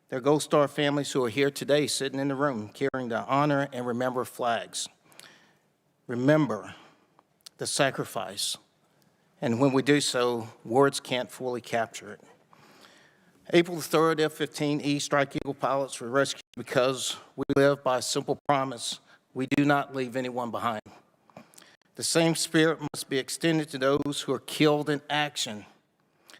H: There are Gold Star families who are here today sitting in the room carrying the honor and remember flags. Remember the sacrifice. And when we do so, words can't fully capture it. April 3rd, F-15E Strike Eagle pilots were rescued because we live by a simple promise: we do not leave anyone behind. The same spirit must be extended to those who are killed in action.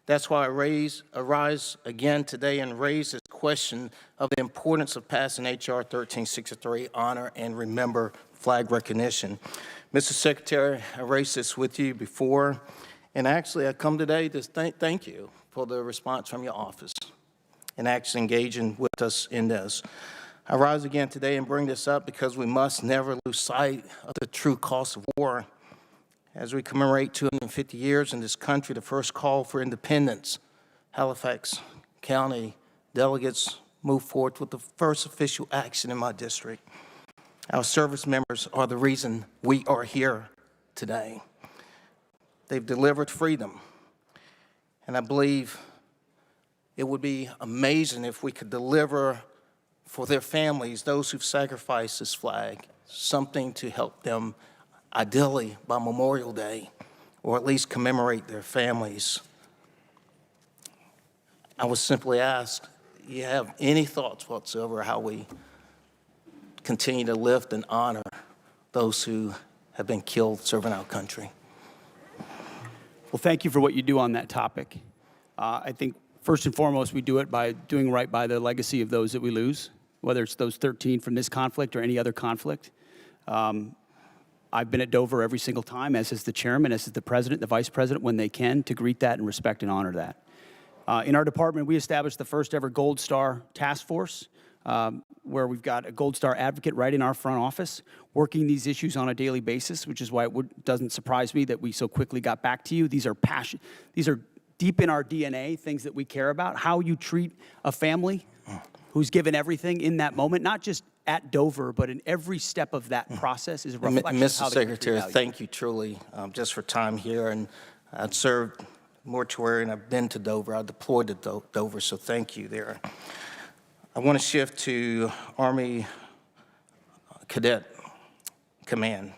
H: That's why I arise again today and raise this question of the importance of passing H.R. 1363, Honor and Remember Flag Recognition. Mr. Secretary, I raised this with you before, and actually I come today to thank you for the response from your office and actually engaging with us in this. I rise again today and bring this up because we must never lose sight of the true cost of war. As we commemorate 250 years in this country, the first call for independence, Halifax County delegates moved forward with the first official action in my district. Our service members are the reason we are here today. They've delivered freedom, and I believe it would be amazing if we could deliver for their families, those who've sacrificed this flag, something to help them, ideally by Memorial Day, or at least commemorate their families. I would simply ask, do you have any thoughts whatsoever how we continue to lift and honor those who have been killed serving our country?
C: Well, thank you for what you do on that topic. I think first and foremost, we do it by doing right by the legacy of those that we lose, whether it's those 13 from this conflict or any other conflict. I've been at Dover every single time, as is the chairman, as is the president, the vice president, when they can, to greet that and respect and honor that. In our department, we established the first ever Gold Star task force, where we've got a Gold Star advocate right in our front office working these issues on a daily basis, which is why it doesn't surprise me that we so quickly got back to you. These are deep in our DNA, things that we care about. How you treat a family who's given everything in that moment, not just at Dover, but in every step of that process is a reflection of how
H: Mr. Secretary, thank you truly just for time here. And I've served mortuary and I've been to Dover. I deployed to Dover, so thank you there. I want to shift to Army Cadet Command.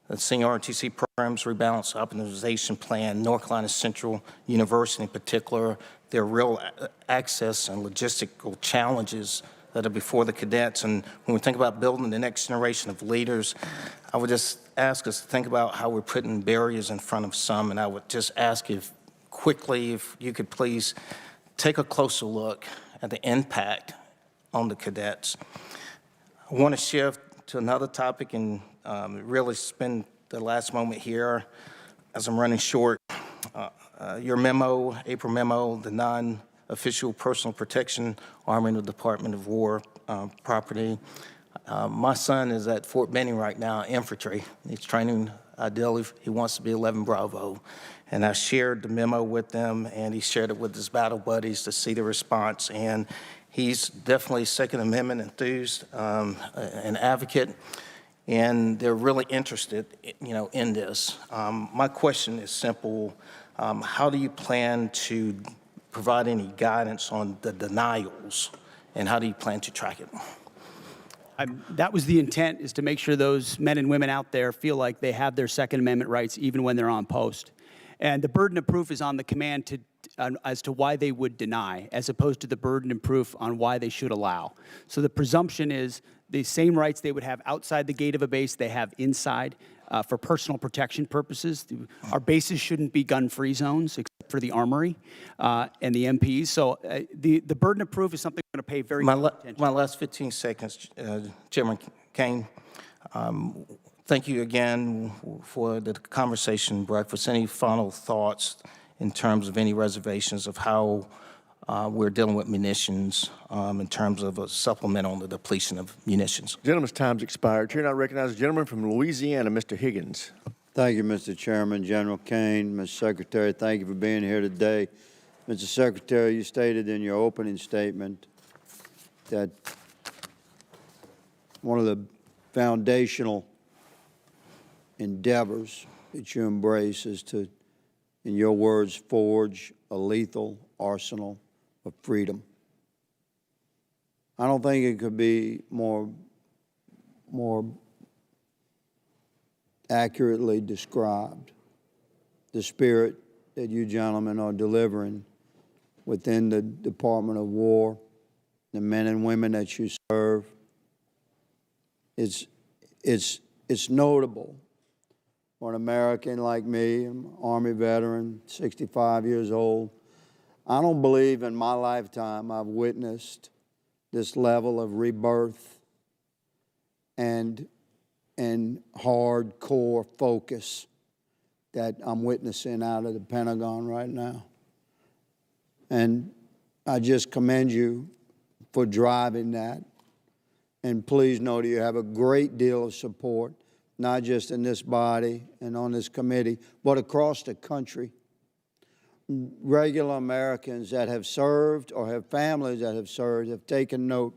H: The Senior ROTC Programs Rebalance Optimization Plan, North Carolina Central University in particular, there are real access and logistical challenges that are before the cadets. And when we think about building the next generation of leaders, I would just ask us to think about how we're putting barriers in front of some. And I would just ask if you could please take a closer look at the impact on the cadets. I want to shift to another topic and really spend the last moment here as I'm running short. Your memo, April memo, the non-official personal protection arm in the Department of War property. My son is at Fort Benning right now, infantry. He's training, ideally, he wants to be 11 Bravo. And I shared the memo with them, and he shared it with his battle buddies to see the response. And he's definitely Second Amendment enthused, an advocate, and they're really interested, in this. My question is simple. How do you plan to provide any guidance on the denials, and how do you plan to track it?
C: That was the intent, is to make sure those men and women out there feel like they have their Second Amendment rights even when they're on post. And the burden of proof is on the command as to why they would deny, as opposed to the burden of proof on why they should allow. So the presumption is the same rights they would have outside the gate of a base, they have inside for personal protection purposes. Our bases shouldn't be gun-free zones, except for the Armory and the MPs. So the burden of proof is something we're going to pay very close attention to.
H: My last 15 seconds, Chairman Kane. Thank you again for the conversation breakfast. Any final thoughts in terms of any reservations of how we're dealing with munitions in terms of a supplement on the depletion of munitions?
A: Gentleman's time's expired. Chair, I recognize the gentleman from Louisiana, Mr. Higgins.
B: Thank you, Mr. Chairman, General Kane, Mr. Secretary. Thank you for being here today. Mr. Secretary, you stated in your opening statement that one of the foundational endeavors that you embrace is to, in your words, forge a lethal arsenal of freedom. I don't think it could be more accurately described, the spirit that you gentlemen are delivering within the Department of War, the men and women that you serve. It's notable for an American like me, I'm an Army veteran, 65 years old. I don't believe in my lifetime I've witnessed this level of rebirth and hardcore focus that I'm witnessing out of the Pentagon right now. And I just commend you for driving that. And please know that you have a great deal of support, not just in this body and on this committee, but across the country. Regular Americans that have served or have families that have served have taken note.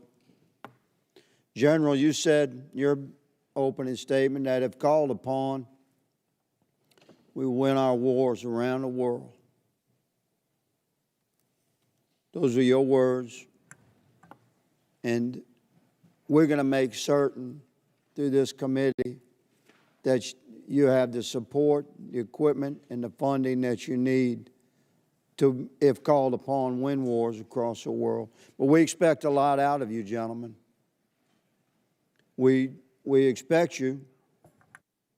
B: General, you said in your opening statement that if called upon, we will win our wars around the world. Those are your words. And we're going to make certain through this committee that you have the support, the equipment, and the funding that you need to, if called upon, win wars across the world. But we expect a lot out of you, gentlemen. We expect you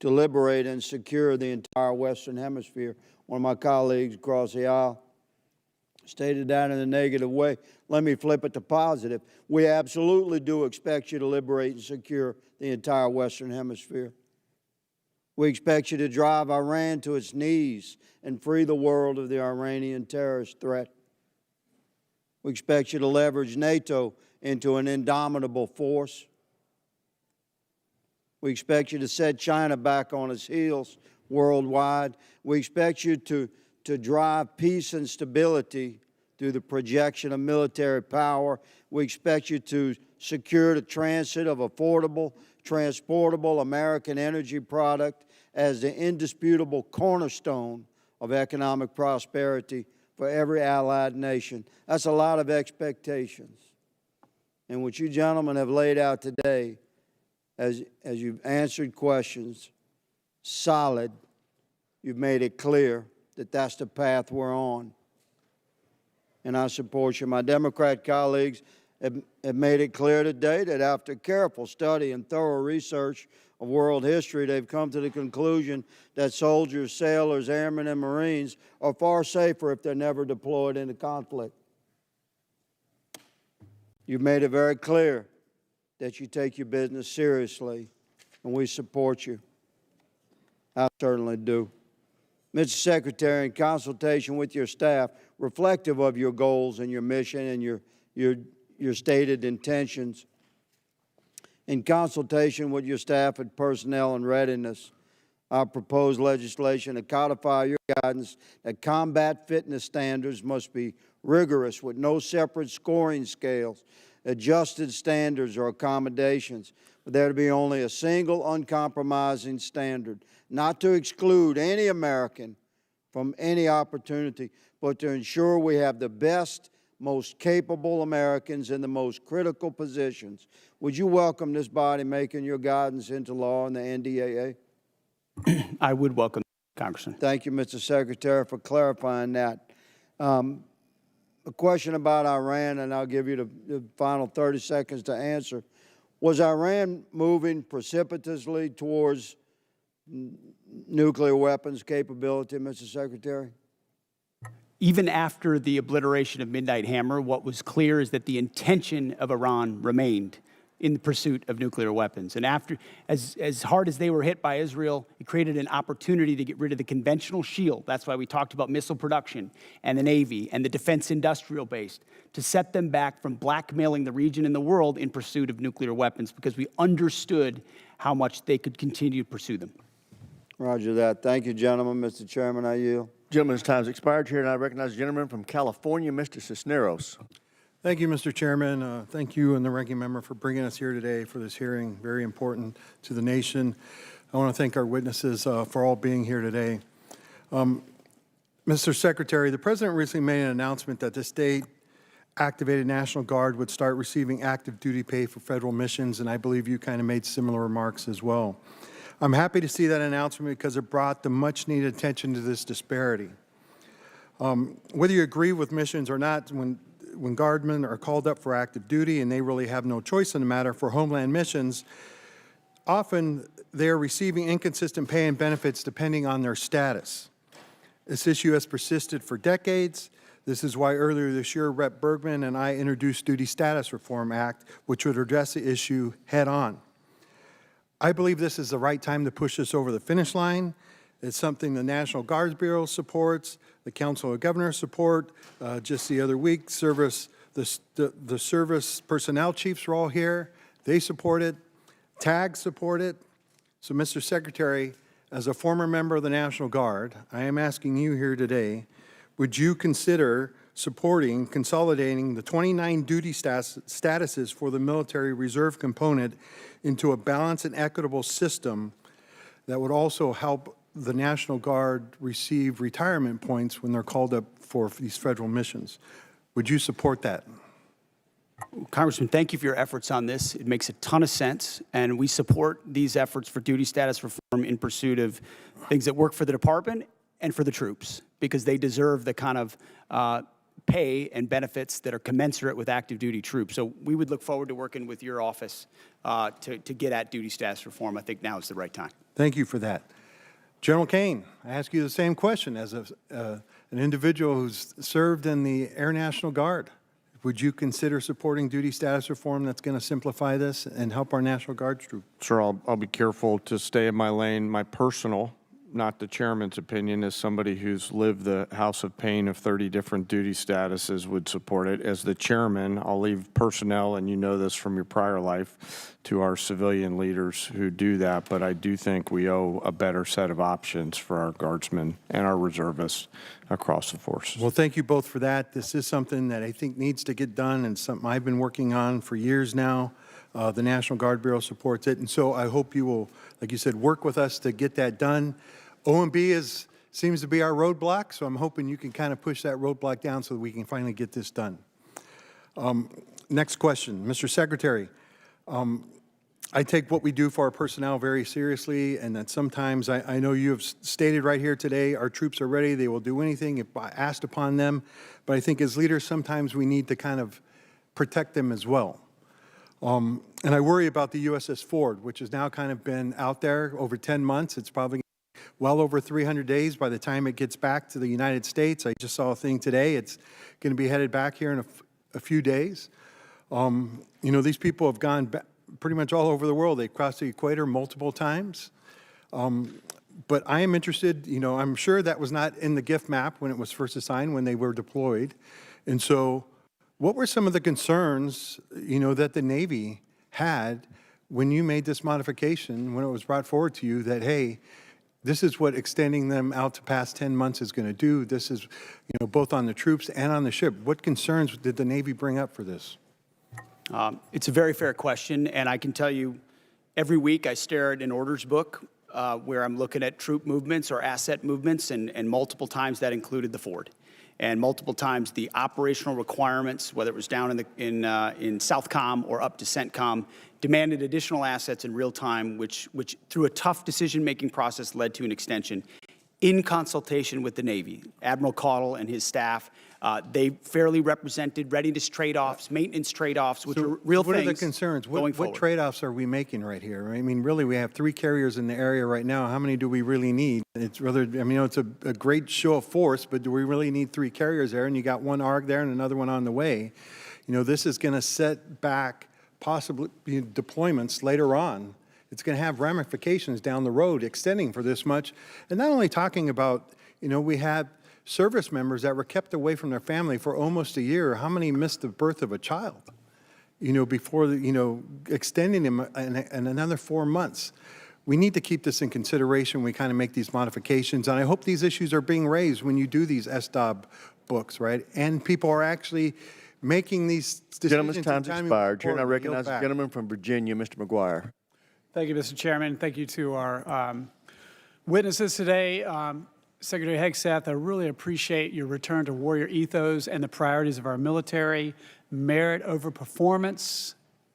B: to liberate and secure the entire Western Hemisphere. One of my colleagues across the aisle stated that in a negative way. Let me flip it to positive. We absolutely do expect you to liberate and secure the entire Western Hemisphere. We expect you to drive Iran to its knees and free the world of the Iranian terrorist threat. We expect you to leverage NATO into an indomitable force. We expect you to set China back on its heels worldwide. We expect you to drive peace and stability through the projection of military power. We expect you to secure the transit of affordable, transportable American energy product as the indisputable cornerstone of economic prosperity for every allied nation. That's a lot of expectations. And what you gentlemen have laid out today, as you've answered questions, solid, you've made it clear that that's the path we're on. And I support you. My Democrat colleagues have made it clear today that after careful study and thorough research of world history, they've come to the conclusion that soldiers, sailors, airmen, and Marines are far safer if they're never deployed into conflict. You've made it very clear that you take your business seriously, and we support you. I certainly do. Mr. Secretary, in consultation with your staff, reflective of your goals and your mission and your stated intentions, in consultation with your staff and personnel and readiness, I propose legislation to codify your guidance that combat fitness standards must be rigorous with no separate scoring scales, adjusted standards or accommodations, but there to be only a single uncompromising standard, not to exclude any American from any opportunity, but to ensure we have the best, most capable Americans in the most critical positions. Would you welcome this body making your guidance into law in the NDAA?
C: I would welcome, Congressman.
B: Thank you, Mr. Secretary, for clarifying that. A question about Iran, and I'll give you the final 30 seconds to answer. Was Iran moving precipitously towards nuclear weapons capability, Mr. Secretary?
C: Even after the obliteration of Midnight Hammer, what was clear is that the intention of Iran remained in the pursuit of nuclear weapons. And after, as hard as they were hit by Israel, it created an opportunity to get rid of the conventional shield. That's why we talked about missile production and the Navy and the defense industrial base, to set them back from blackmailing the region and the world in pursuit of nuclear weapons, because we understood how much they could continue to pursue them.
B: Roger that. Thank you, gentlemen. Mr. Chairman, I yield.
A: Gentleman's time's expired here, and I recognize the gentleman from California, Mr. Cisneros.
R: Thank you, Mr. Chairman. Thank you and the ranking member for bringing us here today for this hearing, very important to the nation. I want to thank our witnesses for all being here today. Mr. Secretary, the President recently made an announcement that the state-activated National Guard would start receiving active duty pay for federal missions, and I believe you kind of made similar remarks as well. I'm happy to see that announcement because it brought the much-needed attention to this disparity. Whether you agree with missions or not, when guardsmen are called up for active duty and they really have no choice in the matter for homeland missions, often they are receiving inconsistent pay and benefits depending on their status. This issue has persisted for decades. This is why earlier this year, Rep. Bergman and I introduced Duty Status Reform Act, which would address the issue head on. I believe this is the right time to push this over the finish line. It's something the National Guards Bureau supports, the Council of Governors support. Just the other week, the service personnel chiefs were all here. They support it. TAG support it. So, Mr. Secretary, as a former member of the National Guard, I am asking you here today, would you consider supporting consolidating the 29 duty statuses for the military reserve component into a balanced and equitable system that would also help the National Guard receive retirement points when they're called up for these federal missions? Would you support that?
C: Congressman, thank you for your efforts on this. It makes a ton of sense, and we support these efforts for duty status reform in pursuit of things that work for the department and for the troops, because they deserve the kind of pay and benefits that are commensurate with active duty troops. So we would look forward to working with your office to get at duty status reform. I think now is the right time.
R: Thank you for that. General Kane, I ask you the same question as an individual who's served in the Air National Guard. Would you consider supporting duty status reform that's going to simplify this and help our National Guard troops?
D: Sure, I'll be careful to stay in my lane. My personal, not the chairman's opinion, as somebody who's lived the house of pain of 30 different duty statuses, would support it. As the chairman, I'll leave personnel, and you know this from your prior life, to our civilian leaders who do that, but I do think we owe a better set of options for our guardsmen and our reservists across the forces.
R: Well, thank you both for that. This is something that I think needs to get done and something I've been working on for years now. The National Guard Bureau supports it, and so I hope you will, like you said, work with us to get that done. OMB seems to be our roadblock, so I'm hoping you can kind of push that roadblock down so that we can finally get this done. Next question, Mr. Secretary. I take what we do for our personnel very seriously, and that sometimes I know you have stated right here today, our troops are ready, they will do anything if asked upon them, but I think as leaders sometimes we need to kind of protect them as well. And I worry about the USS Ford, which has now kind of been out there over 10 months. It's probably well over 300 days by the time it gets back to the United States. I just saw a thing today. It's going to be headed back here in a few days. You know, these people have gone pretty much all over the world. They've crossed the equator multiple times. But I am interested, you know, I'm sure that was not in the gift map when it was first assigned, when they were deployed. And so what were some of the concerns, you know, that the Navy had when you made this modification, when it was brought forward to you that, hey, this is what extending them out to past 10 months is going to do. This is, you know, both on the troops and on the ship. What concerns did the Navy bring up for this?
C: It's a very fair question, and I can tell you every week I stare at an orders book where I'm looking at troop movements or asset movements, and multiple times that included the Ford. And multiple times the operational requirements, whether it was down in Southcom or up to CENTCOM, demanded additional assets in real time, which through a tough decision-making process led to an extension in consultation with the Navy. Admiral Caudle and his staff They fairly represented readiness trade-offs, maintenance trade-offs, which are real
I: what
C: things.
I: What are the concerns?
C: Going
I: What trade-offs are we making right here? I mean, really, we have 3 carriers in the area right now. How many do we really need? It's rather, I mean, it's a great show of force, but do we really need 3 carriers there? And you got 1 ARG there and another one on the way. This is going to set back possibly deployments later on. It's going to have ramifications down the road extending for this much. And not only talking about, we had service members that were kept away from their family for almost a year. How many missed the birth of a child, before, extending them in another 4 months? We need to keep this in consideration when we kind of make these modifications. And I hope these issues are being raised when you do these SDOB books, right? And people are actually making these decisions.
A: Gentleman's time's expired. Chair, I recognize the gentleman from Virginia, Mr. McGuire.
J: Thank you, Mr. Chairman. Thank you to our witnesses today. Secretary Hegseth, I really appreciate your return to warrior ethos and the priorities of our military. Merit over performance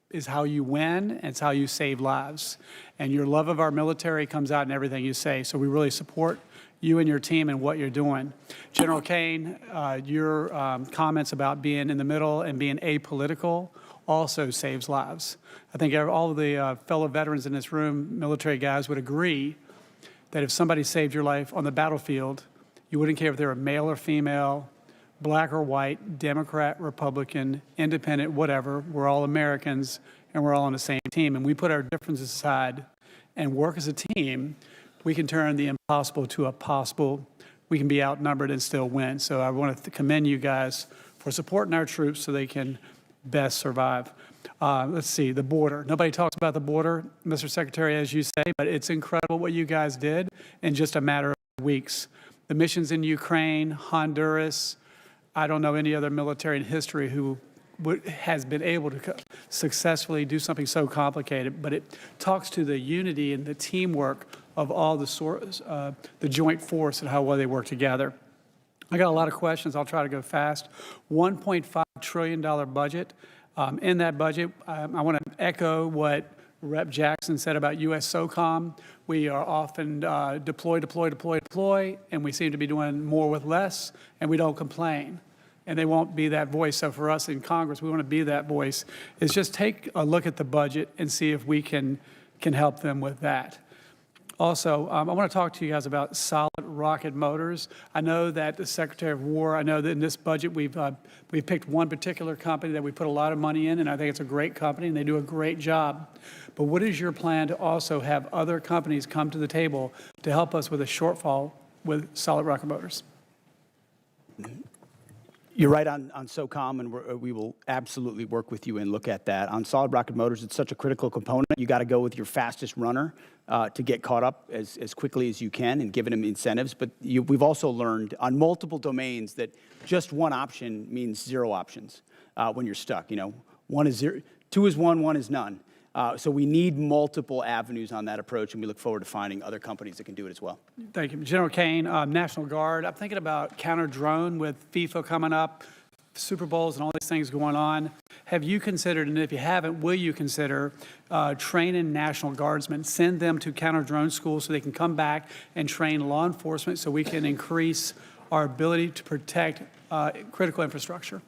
J: is how you win, and it's how you save lives. And your love of our military comes out in everything you say. So we really support you and your team and what you're doing. General Kane, your comments about being in the middle and being apolitical also saves lives. I think all of the fellow veterans in this room, military guys, would agree that if somebody saved your life on the battlefield, you wouldn't care if they were male or female, black or white, Democrat, Republican, independent, whatever. We're all Americans, and we're all on the same team. And we put our differences aside and work as a team. We can turn the impossible to a possible. We can be outnumbered and still win. So I want to commend you guys for supporting our troops so they can best survive. Let's see, the border. Nobody talks about the border, Mr. Secretary, as you say, but it's incredible what you guys did in just a matter of weeks. The missions in Ukraine, Honduras, I don't know any other military in history who has been able to successfully do something so complicated, but it talks to the unity and the teamwork of all the joint force and how well they work together. I got a lot of questions. I'll try to go fast. $1.5 trillion budget. In that budget, I want to echo what Rep. Jackson said about U.S. SOCOM. We are often deploy, and we seem to be doing more with less, and we don't complain. And they won't be that voice. So for us in Congress, we want to be that voice. Is just take a look at the budget and see if we can help them with that. Also, I want to talk to you guys about solid rocket motors. I know that the Secretary of War, I know that in this budget we've picked one particular company that we put a lot of money in, and I think it's a great company, and they do a great job. But what is your plan to also have other companies come to the table to help us with a shortfall with solid rocket motors?
C: You're right on SOCOM, and we will absolutely work with you and look at that. On solid rocket motors, it's such a critical component. You got to go with your fastest runner to get caught up as quickly as you can and giving them incentives. But we've also learned on multiple domains that just one option means 0 options when you're stuck. 1 is 0, 2 is 1 is none. So we need multiple avenues on that approach, and we look forward to finding other companies that can do it as well.
J: Thank you. General Kane, National Guard, I'm thinking about counter-drone with FIFA coming up, Super Bowls and all these things going on. Have you considered, and if you haven't, will you consider training National Guardsmen, send them to counter-drone schools so they can come back and train law enforcement so we can increase our ability to protect critical infrastructure?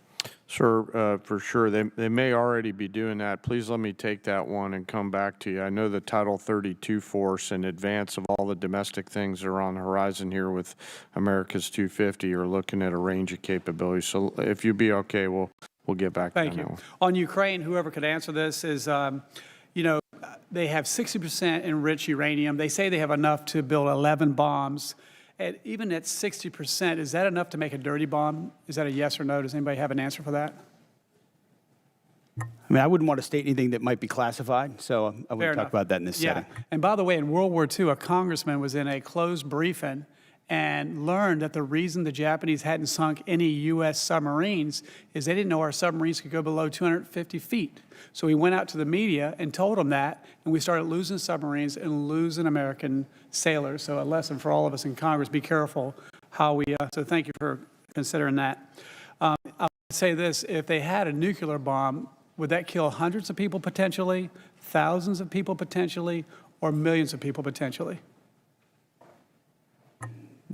D: Sir, for sure. They may already be doing that. Please let me take that one and come back to you. I know the Title 32 force, in advance of all the domestic things that are on the horizon here with America's 250, are looking at a range of capabilities. So if you'd be okay, we'll get back to that.
J: Thank you. On Ukraine, whoever could answer this is, they have 60% enriched uranium. They say they have enough to build 11 bombs. Even at 60%, is that enough to make a dirty bomb? Is that a yes or no? Does anybody have an answer for that?
C: I mean, I wouldn't want to state anything that might be classified, so I wouldn't talk about that in this setting.
J: And by the way, in World War II, a congressman was in a closed briefing and learned that the reason the Japanese hadn't sunk any U.S. submarines is they didn't know our submarines could go below 250 feet. So he went out to the media and told them that, and we started losing submarines and losing American sailors. So a lesson for all of us in Congress, be careful how we, so thank you for considering that. I would say this, if they had a nuclear bomb, would that kill hundreds of people potentially, thousands of people potentially, or millions of people potentially?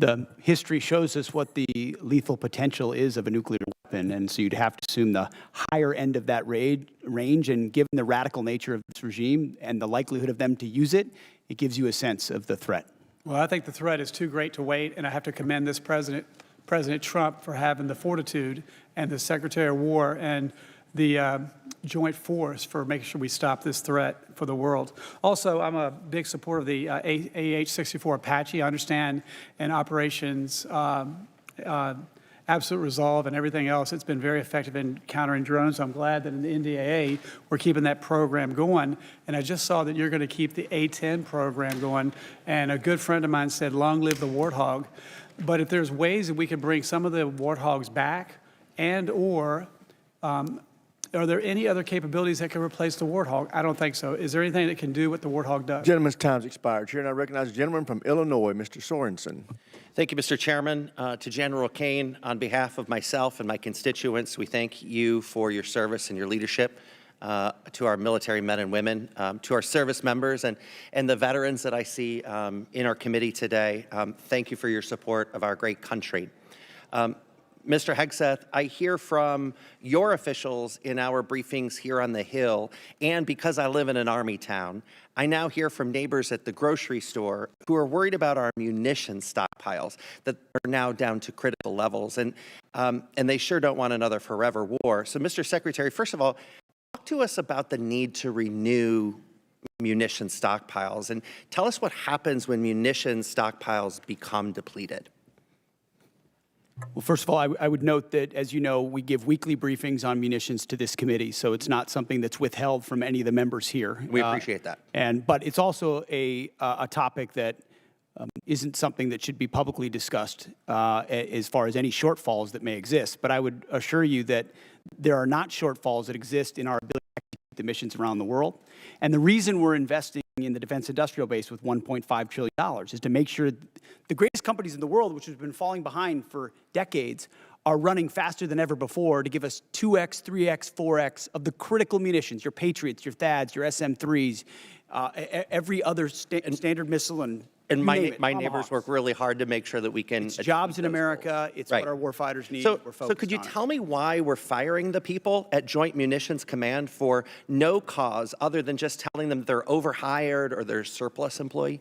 C: the history shows us what the lethal potential is of a nuclear weapon, and so you'd have to assume the higher end of that range, and given the radical nature of this regime and the likelihood of them to use it, it gives you a sense of the threat.
J: Well, I think the threat is too great to wait, and I have to commend this President Trump for having the fortitude, and the Secretary of War and the joint force for making sure we stop this threat for the world. Also, I'm a big supporter of the AH-64 Apache. I understand in operations Absolute Resolve and everything else, it's been very effective in countering drones. I'm glad that in the NDAA, we're keeping that program going. And I just saw that you're going to keep the A-10 program going. And a good friend of mine said, long live the Warthog. But if there's ways that we can bring some of the Warthogs back, and or are there any other capabilities that can replace the Warthog? I don't think so. Is there anything that can do what the Warthog does?
A: Gentleman's time's expired. Chair, and I recognize the gentleman from Illinois, Mr. Sorensen.
F: Thank you, Mr. Chairman. To General Kane, on behalf of myself and my constituents, we thank you for your service and your leadership to our military men and women, to our service members and the veterans that I see in our committee today. Thank you for your support of our great country. Mr. Hegseth, I hear from your officials in our briefings here on the Hill, and because I live in an Army town, I now hear from neighbors at the grocery store who are worried about our munition stockpiles that are now down to critical levels, and they sure don't want another forever war. So, Mr. Secretary, first of all, talk to us about the need to renew munition stockpiles, and tell us what happens when munition stockpiles become depleted.
C: Well, first of all, I would note that, as you know, we give weekly briefings on munitions to this committee, so it's not something that's withheld from any of the members here.
F: We appreciate that.
C: But it's also a topic that isn't something that should be publicly discussed as far as any shortfalls that may exist. But I would assure you that there are not shortfalls that exist in our ability to execute the missions around the world. And the reason we're investing in the defense industrial base with $1.5 trillion is to make sure the greatest companies in the world, which have been falling behind for decades, are running faster than ever before to give us 2x, 3x, 4x of the critical munitions, your Patriots, your THAADs, your SM-3s, every other standard missile, and
F: my neighbors work really hard to make sure that we can.
C: It's jobs in America. It's what our warfighters need.
F: So could you tell me why we're firing the people at Joint Munitions Command for no cause other than just telling them they're overhired or they're surplus employee?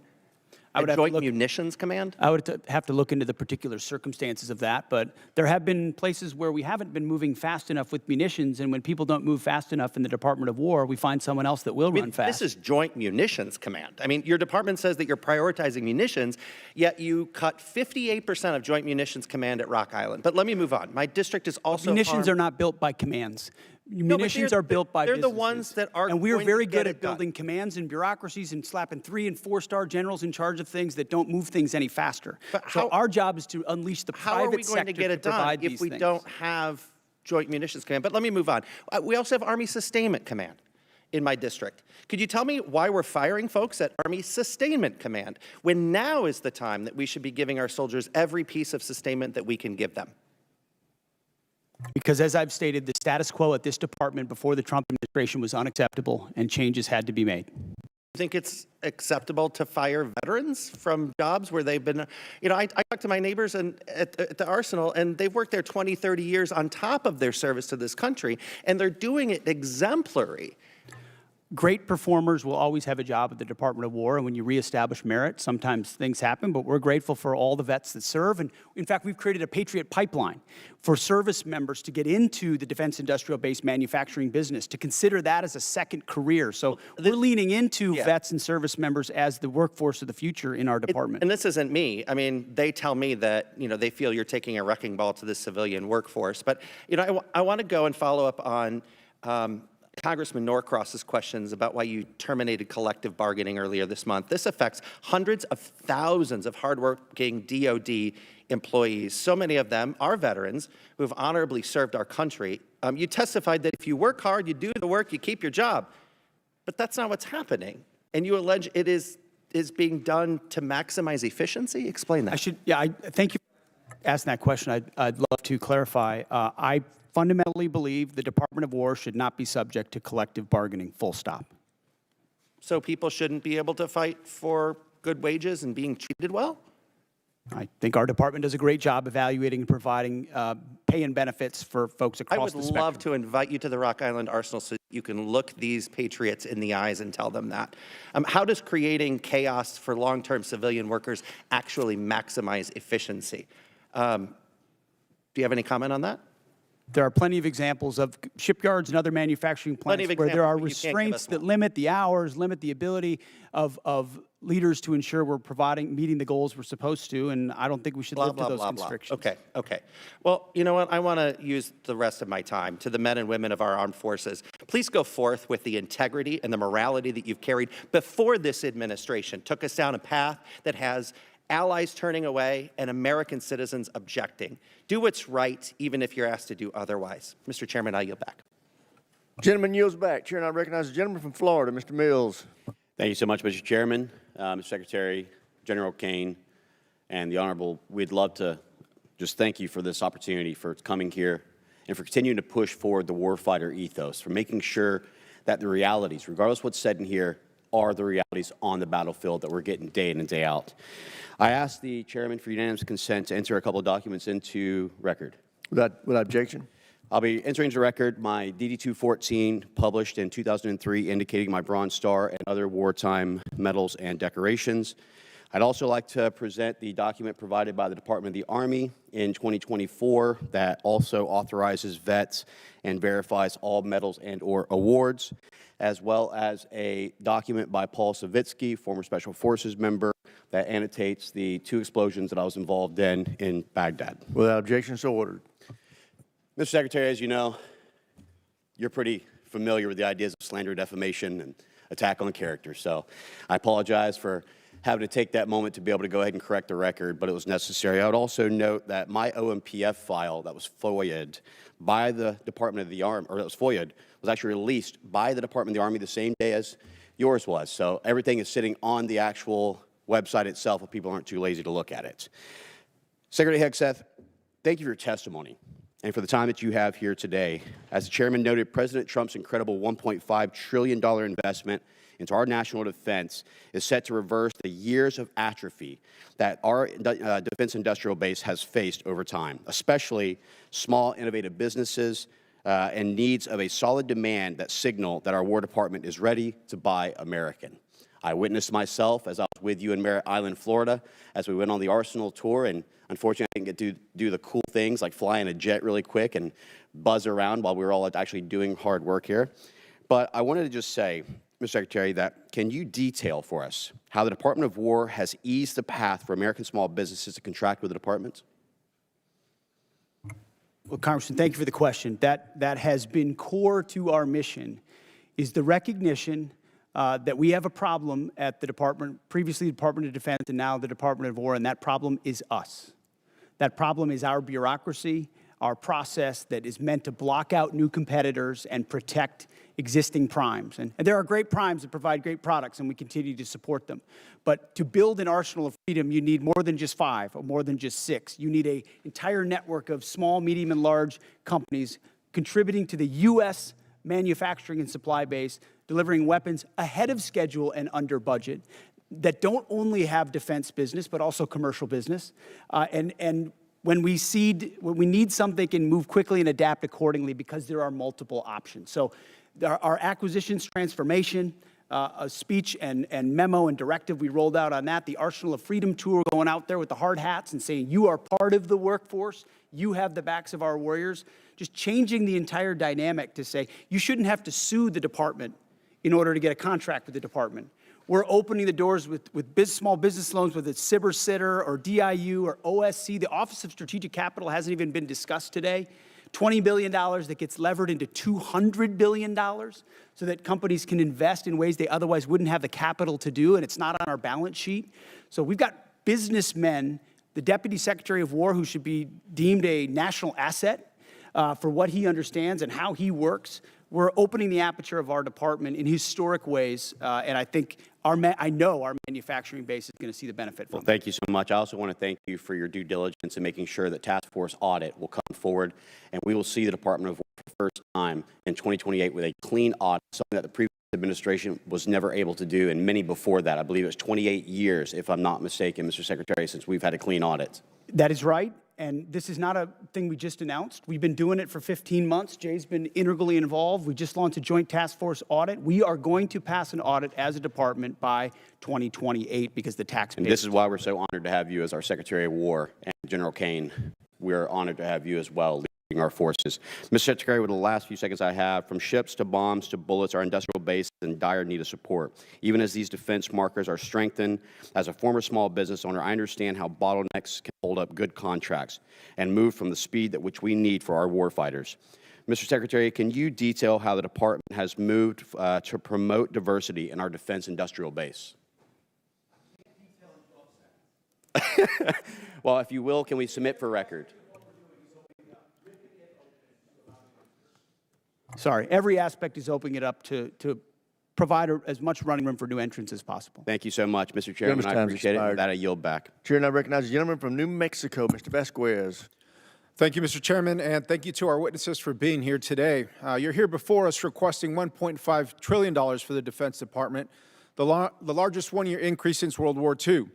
F: Joint Munitions Command?
C: I would have to look into the particular circumstances of that, but there have been places where we haven't been moving fast enough with munitions, and when people don't move fast enough in the Department of War, we find someone else that will run fast.
F: This is Joint Munitions Command. I mean, your department says that you're prioritizing munitions, yet you cut 58% of Joint Munitions Command at Rock Island. But let me move on. My district is also
C: munitions are not built by commands. Munitions are built by businesses.
F: They're the ones that are
C: and we are
F: going
C: very
F: to get
C: good
F: it
C: at building commands and bureaucracies and slapping 3- and 4-star generals in charge of things that don't move things any faster. So our job is to unleash the private sector to
F: get it done if we don't have Joint Munitions Command? But let me move on. We also have Army Sustainment Command in my district. Could you tell me why we're firing folks at Army Sustainment Command when now is the time that we should be giving our soldiers every piece of sustainment that we can give them?
C: Because as I've stated, the status quo at this department before the Trump administration was unacceptable, and changes had to be made.
F: You think it's acceptable to fire veterans from jobs where they've been, I talk to my neighbors at the Arsenal, and they've worked there 20, 30 years on top of their service to this country, and they're doing it exemplary.
C: Great performers will always have a job at the Department of War, and when you reestablish merit, sometimes things happen, but we're grateful for all the vets that serve. And in fact, we've created a Patriot pipeline for service members to get into the defense industrial base manufacturing business, to consider that as a second career. So we're leaning into vets and service members as the workforce of the future in our department.
F: And this isn't me. I mean, they tell me that, they feel you're taking a wrecking ball to the civilian workforce. But, I want to go and follow up on Congressman Norcross's questions about why you terminated collective bargaining earlier this month. This affects hundreds of thousands of hardworking DOD employees. So many of them are veterans who have honorably served our country. You testified that if you work hard, you do the work, you keep your job. But that's not what's happening. And you allege it is being done to maximize efficiency? Explain that.
C: I thank you for asking that question. I'd love to clarify. I fundamentally believe the Department of War should not be subject to collective bargaining, full stop.
F: So people shouldn't be able to fight for good wages and being treated well?
C: I think our department does a great job evaluating and providing pay and benefits for folks
F: I
C: across
F: would
C: the spectrum.
F: love to invite you to the Rock Island Arsenal so you can look these patriots in the eyes and tell them that. How does creating chaos for long-term civilian workers actually maximize efficiency? Do you have any comment on that?
C: There are plenty of examples of shipyards and other manufacturing plants where there are restraints that limit the hours, limit the ability of leaders to ensure we're meeting the goals we're supposed to, and I don't think we should live to those constrictions.
F: Okay. Well, you know what? I want to use the rest of my time to the men and women of our armed forces. Please go forth with the integrity and the morality that you've carried before this administration took us down a path that has allies turning away and American citizens objecting. Do what's right, even if you're asked to do otherwise. Mr. Chairman, I yield back.
A: Gentleman yields back. Chair, and I recognize the gentleman from Florida, Mr. Mills.
K: Thank you so much, Mr. Chairman, Mr. Secretary, General Kane, and the Honorable. We'd love to just thank you for this opportunity, for coming here, and for continuing to push forward the warfighter ethos, for making sure that the realities, regardless of what's said in here, are the realities on the battlefield that we're getting day in and day out. I asked the chairman for unanimous consent to enter a couple of documents into record.
A: Without objection.
K: I'll be entering into record my DD-214 published in 2003 indicating my Bronze Star and other wartime medals and decorations. I'd also like to present the document provided by the Department of the Army in 2024 that also authorizes vets and verifies all medals and/or awards, as well as a document by Paul Savitsky, former Special Forces member, that annotates the 2 explosions that I was involved in Baghdad.
A: Without objection, so ordered.
K: Mr. Secretary, as you know, you're pretty familiar with the ideas of slander, defamation, and attack on character. So I apologize for having to take that moment to be able to go ahead and correct the record, but it was necessary. I would also note that my OMPF file that was FOIA'd by the Department of the Army, or that was FOIA'd, was actually released by the Department of the Army the same day as yours was. So everything is sitting on the actual website itself if people aren't too lazy to look at it. Secretary Hegseth, thank you for your testimony and for the time that you have here today. As the chairman noted, President Trump's incredible $1.5 trillion investment into our national defense is set to reverse the years of atrophy that our defense industrial base has faced over time, especially small, innovative businesses and needs of a solid demand that signal that our War Department is ready to buy American. I witnessed myself as I was with you in Merritt Island, Florida, as we went on the Arsenal tour, and unfortunately I didn't get to do the cool things like fly in a jet really quick and buzz around while we were all actually doing hard work here. But I wanted to just say, Mr. Secretary, that can you detail for us how the Department of War has eased the path for American small businesses to contract with the department?
C: Well, Congressman, thank you for the question. That has been core to our mission, is the recognition that we have a problem at the department, previously the Department of Defense and now the Department of War, and that problem is us. That problem is our bureaucracy, our process that is meant to block out new competitors and protect existing primes. And there are great primes that provide great products, and we continue to support them. But to build an arsenal of freedom, you need more than just 5 or more than just 6. You need an entire network of small, medium, and large companies contributing to the U.S. manufacturing and supply base, delivering weapons ahead of schedule and under budget that don't only have defense business, but also commercial business. And when we need something, can move quickly and adapt accordingly because there are multiple options. So our acquisitions transformation, a speech and memo and directive we rolled out on that, the Arsenal of Freedom tour, going out there with the hard hats and saying, you are part of the workforce, you have the backs of our warriors, just changing the entire dynamic to say, you shouldn't have to sue the department in order to get a contract with the department. We're opening the doors with small business loans, whether it's SIBR Sitter or DIU or OSC. The Office of Strategic Capital hasn't even been discussed today. $20 billion that gets levered into $200 billion so that companies can invest in ways they otherwise wouldn't have the capital to do, and it's not on our balance sheet. So we've got businessmen, the Deputy Secretary of War, who should be deemed a national asset for what he understands and how he works. We're opening the aperture of our department in historic ways, and I think I know our manufacturing base is going to see the benefit from it.
K: Well, thank you so much. I also want to thank you for your due diligence in making sure that task force audit will come forward, and we will see the Department of War for the first time in 2028 with a clean audit, something that the previous administration was never able to do, and many before that. I believe it was 28 years, if I'm not mistaken, Mr. Secretary, since we've had a clean audit.
C: That is right. And this is not a thing we just announced. We've been doing it for 15 months. Jay's been integrally involved. We just launched a joint task force audit. We are going to pass an audit as a department by 2028 because the tax base.
K: And this is why we're so honored to have you as our Secretary of War, and General Kane. We're honored to have you as well, leading our forces. Mr. Secretary, with the last few seconds I have, from ships to bombs to bullets, our industrial base is in dire need of support. Even as these defense markers are strengthened, as a former small business owner, I understand how bottlenecks can hold up good contracts and move from the speed at which we need for our warfighters. Mr. Secretary, can you detail how the department has moved to promote diversity in our defense industrial base? Well, if you will, can we submit for record?
C: Sorry, every aspect is opening it up to provide as much running room for new entrants as possible.
K: Thank you so much, Mr. Chairman. I appreciate it. With that, I yield back.
A: Chair now recognizes the gentleman from New Mexico, Mr. Vasquez.
L: Thank you, Mr. Chairman, and thank you to our witnesses for being here today. You're here before us requesting $1.5 trillion for the Defense Department, the largest one-year increase since World War II.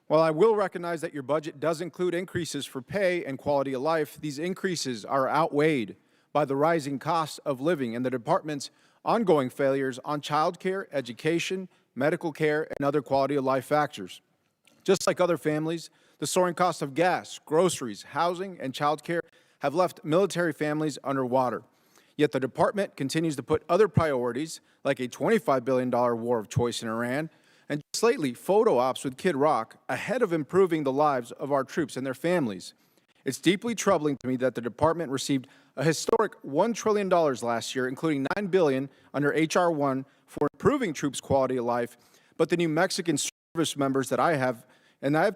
L: While I will recognize that your budget does include increases for pay and quality of life, these increases are outweighed by the rising cost of living and the department's ongoing failures on child care, education, medical care, and other quality of life factors. Just like other families, the soaring cost of gas, groceries, housing, and child care have left military families underwater. Yet the department continues to put other priorities, like a $25 billion war of choice in Iran, and just lately, photo ops with Kid Rock, ahead of improving the lives of our troops and their families. It's deeply troubling to me that the department received a historic $1 trillion last year, including $9 billion under H.R. 1 for improving troops' quality of life, but the New Mexican service members that I have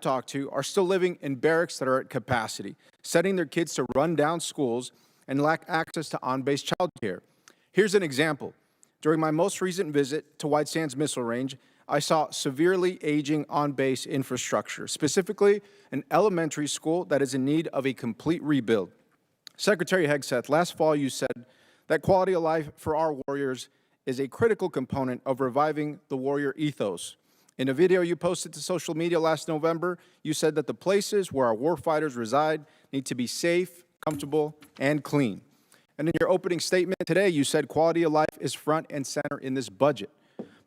L: talked to are still living in barracks that are at capacity, sending their kids to run-down schools and lack access to on-base child care. Here's an example. During my most recent visit to White Sands Missile Range, I saw severely aging on-base infrastructure, specifically an elementary school that is in need of a complete rebuild. Secretary Hegseth, last fall you said that quality of life for our warriors is a critical component of reviving the warrior ethos. In a video you posted to social media last November, you said that the places where our warfighters reside need to be safe, comfortable, and clean. And in your opening statement today, you said quality of life is front and center in this budget.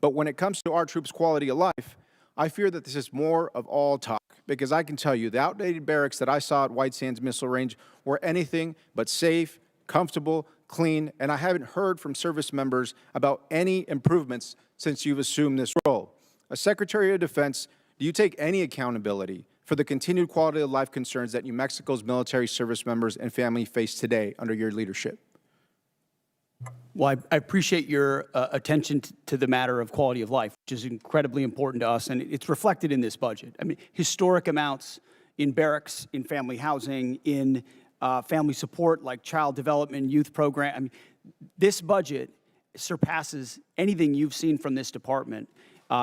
L: But when it comes to our troops' quality of life, I fear that this is more of all talk, because I can tell you the outdated barracks that I saw at White Sands Missile Range were anything but safe, comfortable, clean, and I haven't heard from service members about any improvements since you've assumed this role. As Secretary of Defense, do you take any accountability for the continued quality of life concerns that New Mexico's military service members and family face today under your leadership?
C: Well, I appreciate your attention to the matter of quality of life, which is incredibly important to us, and it's reflected in this budget. I mean, historic amounts in barracks, in family housing, in family support like child development, youth program. I mean, this budget surpasses anything you've seen from this department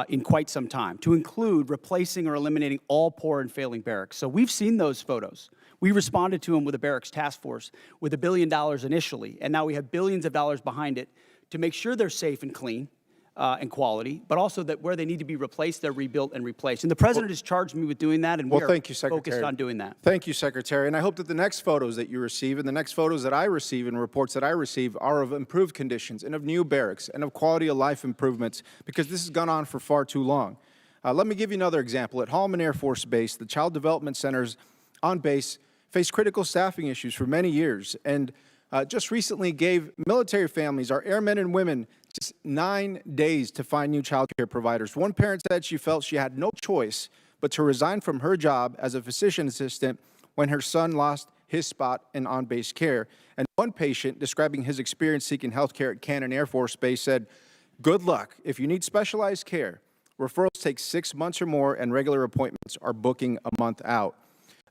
C: in quite some time, to include replacing or eliminating all poor and failing barracks. So we've seen those photos. We responded to them with a barracks task force with $1 billion initially, and now we have billions of dollars behind it to make sure they're safe and clean and quality, but also that where they need to be replaced, they're rebuilt and replaced. And the President has charged me with doing that, and we're focused on doing that.
L: Thank you, Secretary. And I hope that the next photos that you receive and the next photos that I receive and reports that I receive are of improved conditions and of new barracks and of quality of life improvements, because this has gone on for far too long. Let me give you another example. At Holloman Air Force Base, the Child Development Centers on base faced critical staffing issues for many years, and just recently gave military families, our airmen and women, just 9 days to find new child care providers. One parent said she felt she had no choice but to resign from her job as a physician assistant when her son lost his spot in on-base care. And one patient, describing his experience seeking health care at Cannon Air Force Base, said, "Good luck. If you need specialized care, referrals take 6 months or more, and regular appointments are booking a month out."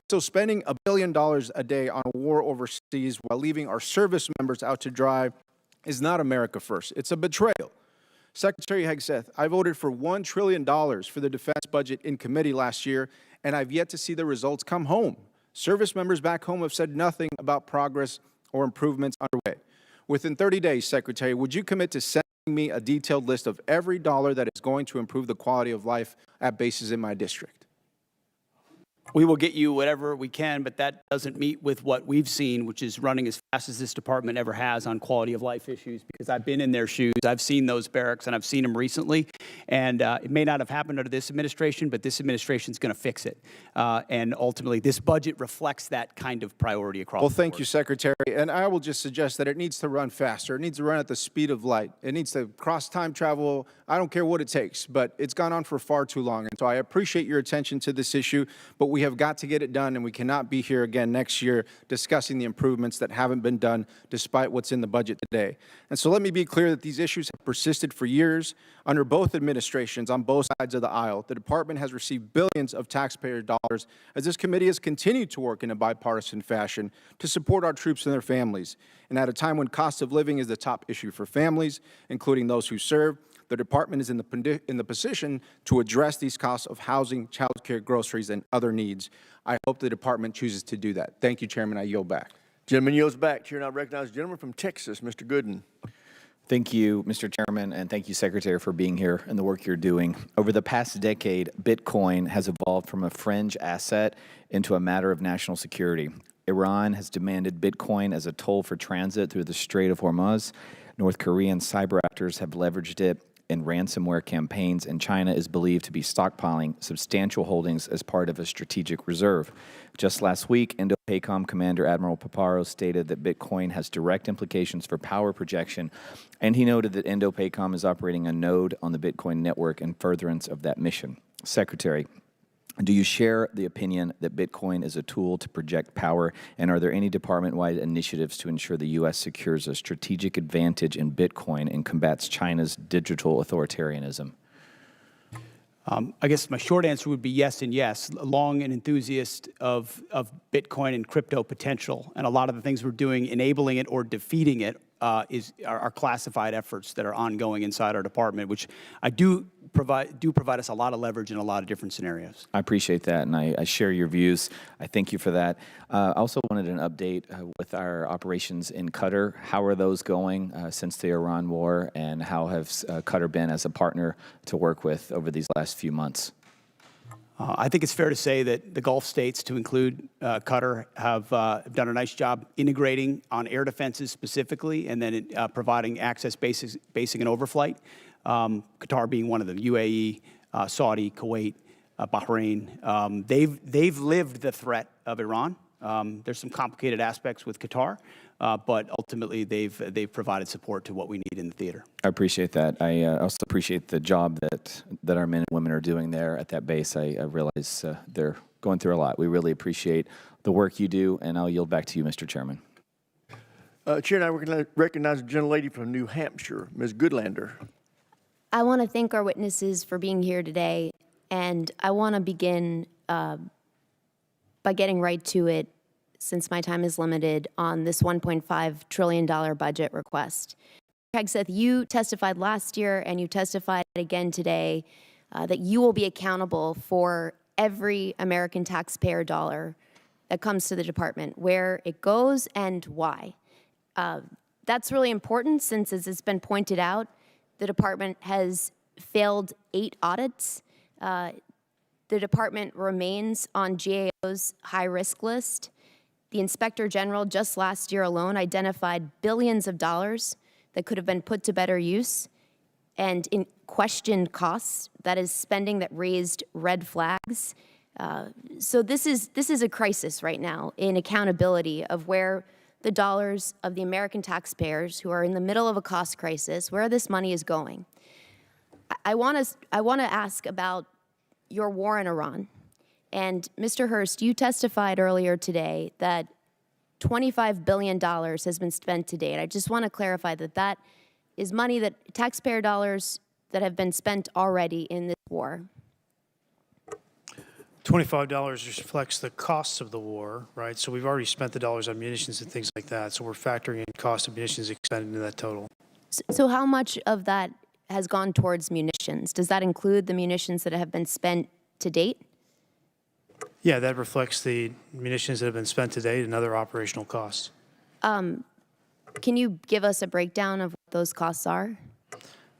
L: So spending $1 billion a day on a war overseas while leaving our service members out to dry is not America first. It's a betrayal. Secretary Hegseth, I voted for $1 trillion for the defense budget in committee last year, and I've yet to see the results come home. Service members back home have said nothing about progress or improvements underway. Within 30 days, Secretary, would you commit to sending me a detailed list of every dollar that is going to improve the quality of life at bases in my district.
C: We will get you whatever we can, but that doesn't meet with what we've seen, which is running as fast as this department ever has on quality of life issues, because I've been in their shoes. I've seen those barracks, and I've seen them recently. And it may not have happened under this administration, but this administration is going to fix it. And ultimately, this budget reflects that kind of priority across
L: Well,
C: the
L: thank
C: board.
L: you, Secretary. And I will just suggest that it needs to run faster. It needs to run at the speed of light. It needs to cross time travel. I don't care what it takes, but it's gone on for far too long. And so I appreciate your attention to this issue, but we have got to get it done, and we cannot be here again next year discussing the improvements that haven't been done despite what's in the budget today. And so let me be clear that these issues have persisted for years under both administrations on both sides of the aisle. The department has received billions of taxpayer dollars as this committee has continued to work in a bipartisan fashion to support our troops and their families. And at a time when cost of living is the top issue for families, including those who serve, the department is in the position to address these costs of housing, child care, groceries, and other needs. I hope the department chooses to do that. Thank you, Chairman. I yield back.
A: Gentleman yields back. Chair now recognizes the gentleman from Texas, Mr. Gooden.
M: Thank you, Mr. Chairman, and thank you, Secretary, for being here and the work you're doing. Over the past decade, Bitcoin has evolved from a fringe asset into a matter of national security. Iran has demanded Bitcoin as a toll for transit through the Strait of Hormuz. North Korean cyber actors have leveraged it in ransomware campaigns, and China is believed to be stockpiling substantial holdings as part of a strategic reserve. Just last week, Indo-PACOM Commander Admiral Paparo stated that Bitcoin has direct implications for power projection, and he noted that Indo-PACOM is operating a node on the Bitcoin network in furtherance of that mission. Secretary, do you share the opinion that Bitcoin is a tool to project power, and are there any department-wide initiatives to ensure the U.S. secures a strategic advantage in Bitcoin and combats China's digital authoritarianism?
C: I guess my short answer would be yes and yes. Long an enthusiast of Bitcoin and crypto potential, and a lot of the things we're doing enabling it or defeating it are classified efforts that are ongoing inside our department, which do provide us a lot of leverage in a lot of different scenarios.
M: I appreciate that, and I share your views. I thank you for that. I also wanted an update with our operations in Qatar. How are those going since the Iran war, and how has Qatar been as a partner to work with over these last few months?
C: I think it's fair to say that the Gulf states, to include Qatar, have done a nice job integrating on air defenses specifically, and then providing access basing and overflight. Qatar being one of them, UAE, Saudi, Kuwait, Bahrain. They've lived the threat of Iran. There's some complicated aspects with Qatar, but ultimately they've provided support to what we need in the theater.
M: I appreciate that. I also appreciate the job that our men and women are doing there at that base. I realize they're going through a lot. We really appreciate the work you do, and I'll yield back to you, Mr. Chairman.
A: Chair, now we're going to recognize a gentlelady from New Hampshire, Ms. Goodlander.
S: I want to thank our witnesses for being here today, and I want to begin by getting right to it, since my time is limited, on this $1.5 trillion budget request. Hegseth, you testified last year and you testified again today that you will be accountable for every American taxpayer dollar that comes to the department, where it goes and why. That's really important since, as it's been pointed out, the department has failed 8 audits. The department remains on GAO's high-risk list. The Inspector General just last year alone identified billions of dollars that could have been put to better use, and in questioned costs, that is spending that raised red flags. So this is a crisis right now in accountability of where the dollars of the American taxpayers who are in the middle of a cost crisis, where this money is going. I want to ask about your war in Iran. And Mr. Hurst, you testified earlier today that $25 billion has been spent to date. I just want to clarify that that is money, that taxpayer dollars that have been spent already in this war.
W: $25 reflects the costs of the war, right? So we've already spent the dollars on munitions and things like that. So we're factoring in cost of munitions expended into that total.
S: So how much of that has gone towards munitions? Does that include the munitions that have been spent to date?
W: Yeah, that reflects the munitions that have been spent to date and other operational costs.
S: Can you give us a breakdown of what those costs are?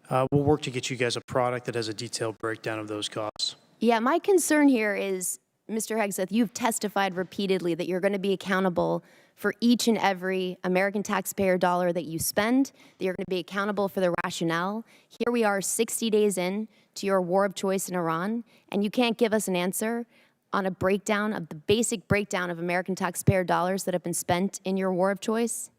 W: We'll work to get you guys a product that has a detailed breakdown of those costs.
S: Yeah, my concern here is, Mr. Hegseth, you've testified repeatedly that you're going to be accountable for each and every American taxpayer dollar that you spend, that you're going to be accountable for the rationale. Here we are 60 days in to your war of choice in Iran, and you can't give us an answer on a breakdown of the basic breakdown of American taxpayer dollars that have been spent in your war of choice?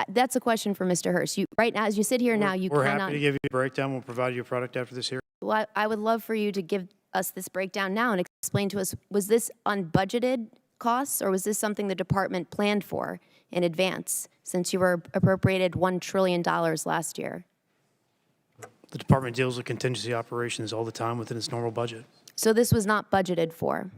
S: That's a question for Mr. Hurst. Right now, as you sit here now, you
W: We're
S: cannot.
W: happy to give you a breakdown. We'll provide you a product after this hearing.
S: Well, I would love for you to give us this breakdown now and explain to us, was this unbudgeted costs, or was this something the department planned for in advance, since you were appropriated $1 trillion last year?
W: The department deals with contingency operations all the time within its normal budget.
S: So this was not budgeted for.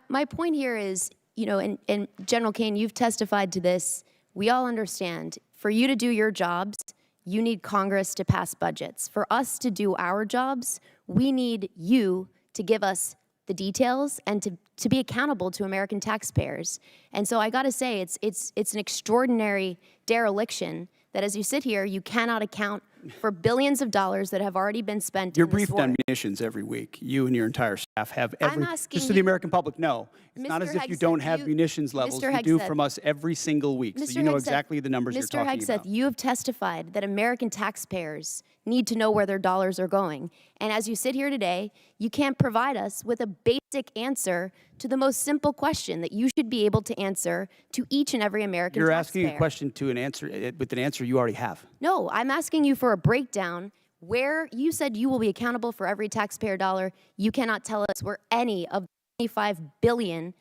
S: My point here is, you know, and General Kane, you've testified to this. We all understand, for you to do your jobs, you need Congress to pass budgets. For us to do our jobs, we need you to give us the details and to be accountable to American taxpayers. And so I got to say, it's an extraordinary dereliction that as you sit here, you cannot account for billions of dollars that have already been spent.
C: You're
S: in this
C: briefed
S: war.
C: on munitions every week. You and your entire staff have every,
S: asking
C: just so the
S: you-
C: American public know. It's not
S: Mr.
C: as if you
S: Hegseth,
C: don't have munitions levels.
S: Mr.
C: You do
S: Hegseth,
C: from us every single week. So you know exactly the numbers you're talking
S: Mr. Hegseth,
C: about.
S: you have testified that American taxpayers need to know where their dollars are going. And as you sit here today, you can't provide us with a basic answer to the most simple question that you should be able to answer to each and every American
C: You're
S: taxpayer.
C: asking a question to an answer with an answer you already have.
S: No, I'm asking you for a breakdown where you said you will be accountable for every taxpayer dollar. You cannot tell us where any of the $25 billion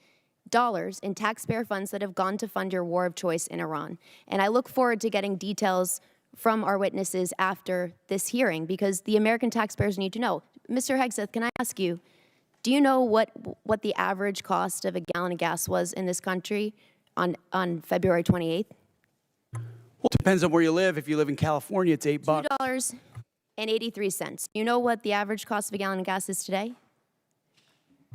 S: in taxpayer funds that have gone to fund your war of choice in Iran. And I look forward to getting details from our witnesses after this hearing, because the American taxpayers need to know. Mr. Hegseth, can I ask you, do you know what the average cost of a gallon of gas was in this country on February 28th?
C: Well, it depends on where you live. If you live in California, it's $8.
S: $2.83. You know what the average cost of a gallon of gas is today?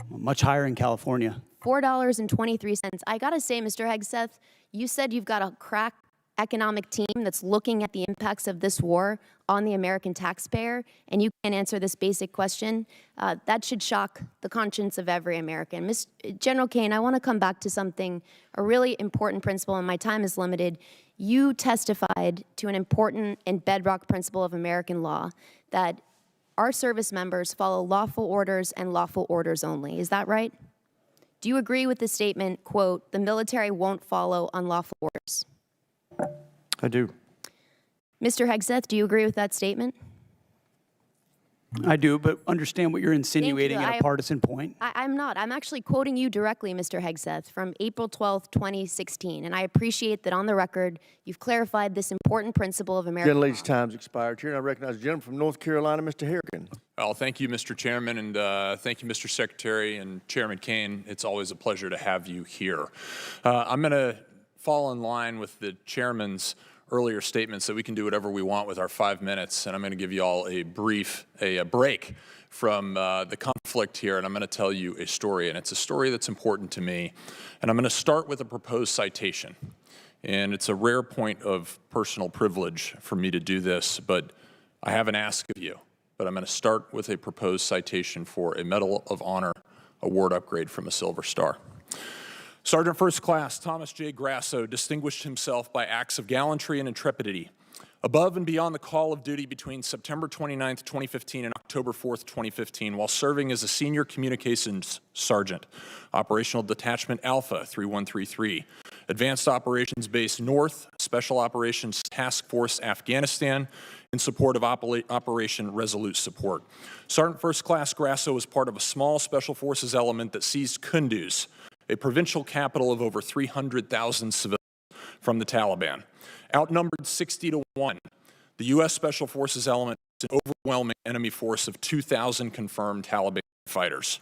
C: Much higher in California.
S: $4.23. I gotta say, Mr. Hegseth, you said you've got a crack economic team that's looking at the impacts of this war on the American taxpayer, and you can't answer this basic question. That should shock the conscience of every American. General Kane, I want to come back to something, a really important principle, and my time is limited. You testified to an important and bedrock principle of American law, that our service members follow lawful orders and lawful orders only. Is that right? Do you agree with the statement, quote, the military won't follow unlawful orders?
D: I do.
S: Mr. Hegseth, do you agree with that statement?
C: I do, but understand what you're insinuating at
S: I-
C: a partisan point.
S: I'm not. I'm actually quoting you directly, Mr. Hegseth, from April 12th, 2016. And I appreciate that on the record, you've clarified this important principle of American
A: Gentlelady's time's expired. Chair, and I recognize the gentleman from North Carolina, Mr. Harrigan.
N: Well, thank you, Mr. Chairman, and thank you, Mr. Secretary and Chairman Kane. It's always a pleasure to have you here. I'm going to fall in line with the chairman's earlier statements that we can do whatever we want with our 5 minutes, and I'm going to give you all a break from the conflict here, and I'm going to tell you a story, and it's a story that's important to me. And I'm going to start with a proposed citation. And it's a rare point of personal privilege for me to do this, but I have an ask of you. But I'm going to start with a proposed citation for a Medal of Honor award upgrade from a Silver Star. Sergeant First Class Thomas J. Grasso distinguished himself by acts of gallantry and intrepidity above and beyond the call of duty between September 29th, 2015 and October 4th, 2015, while serving as a senior communications sergeant, Operational Detachment Alpha 3133, Advanced Operations Base North, Special Operations Task Force Afghanistan, in support of Operation Resolute Support. Sergeant First Class Grasso was part of a small Special Forces element that seized Kunduz, a provincial capital of over 300,000 civilians, from the Taliban. Outnumbered 60-1, the U.S. Special Forces element is an overwhelming enemy force of 2,000 confirmed Taliban fighters.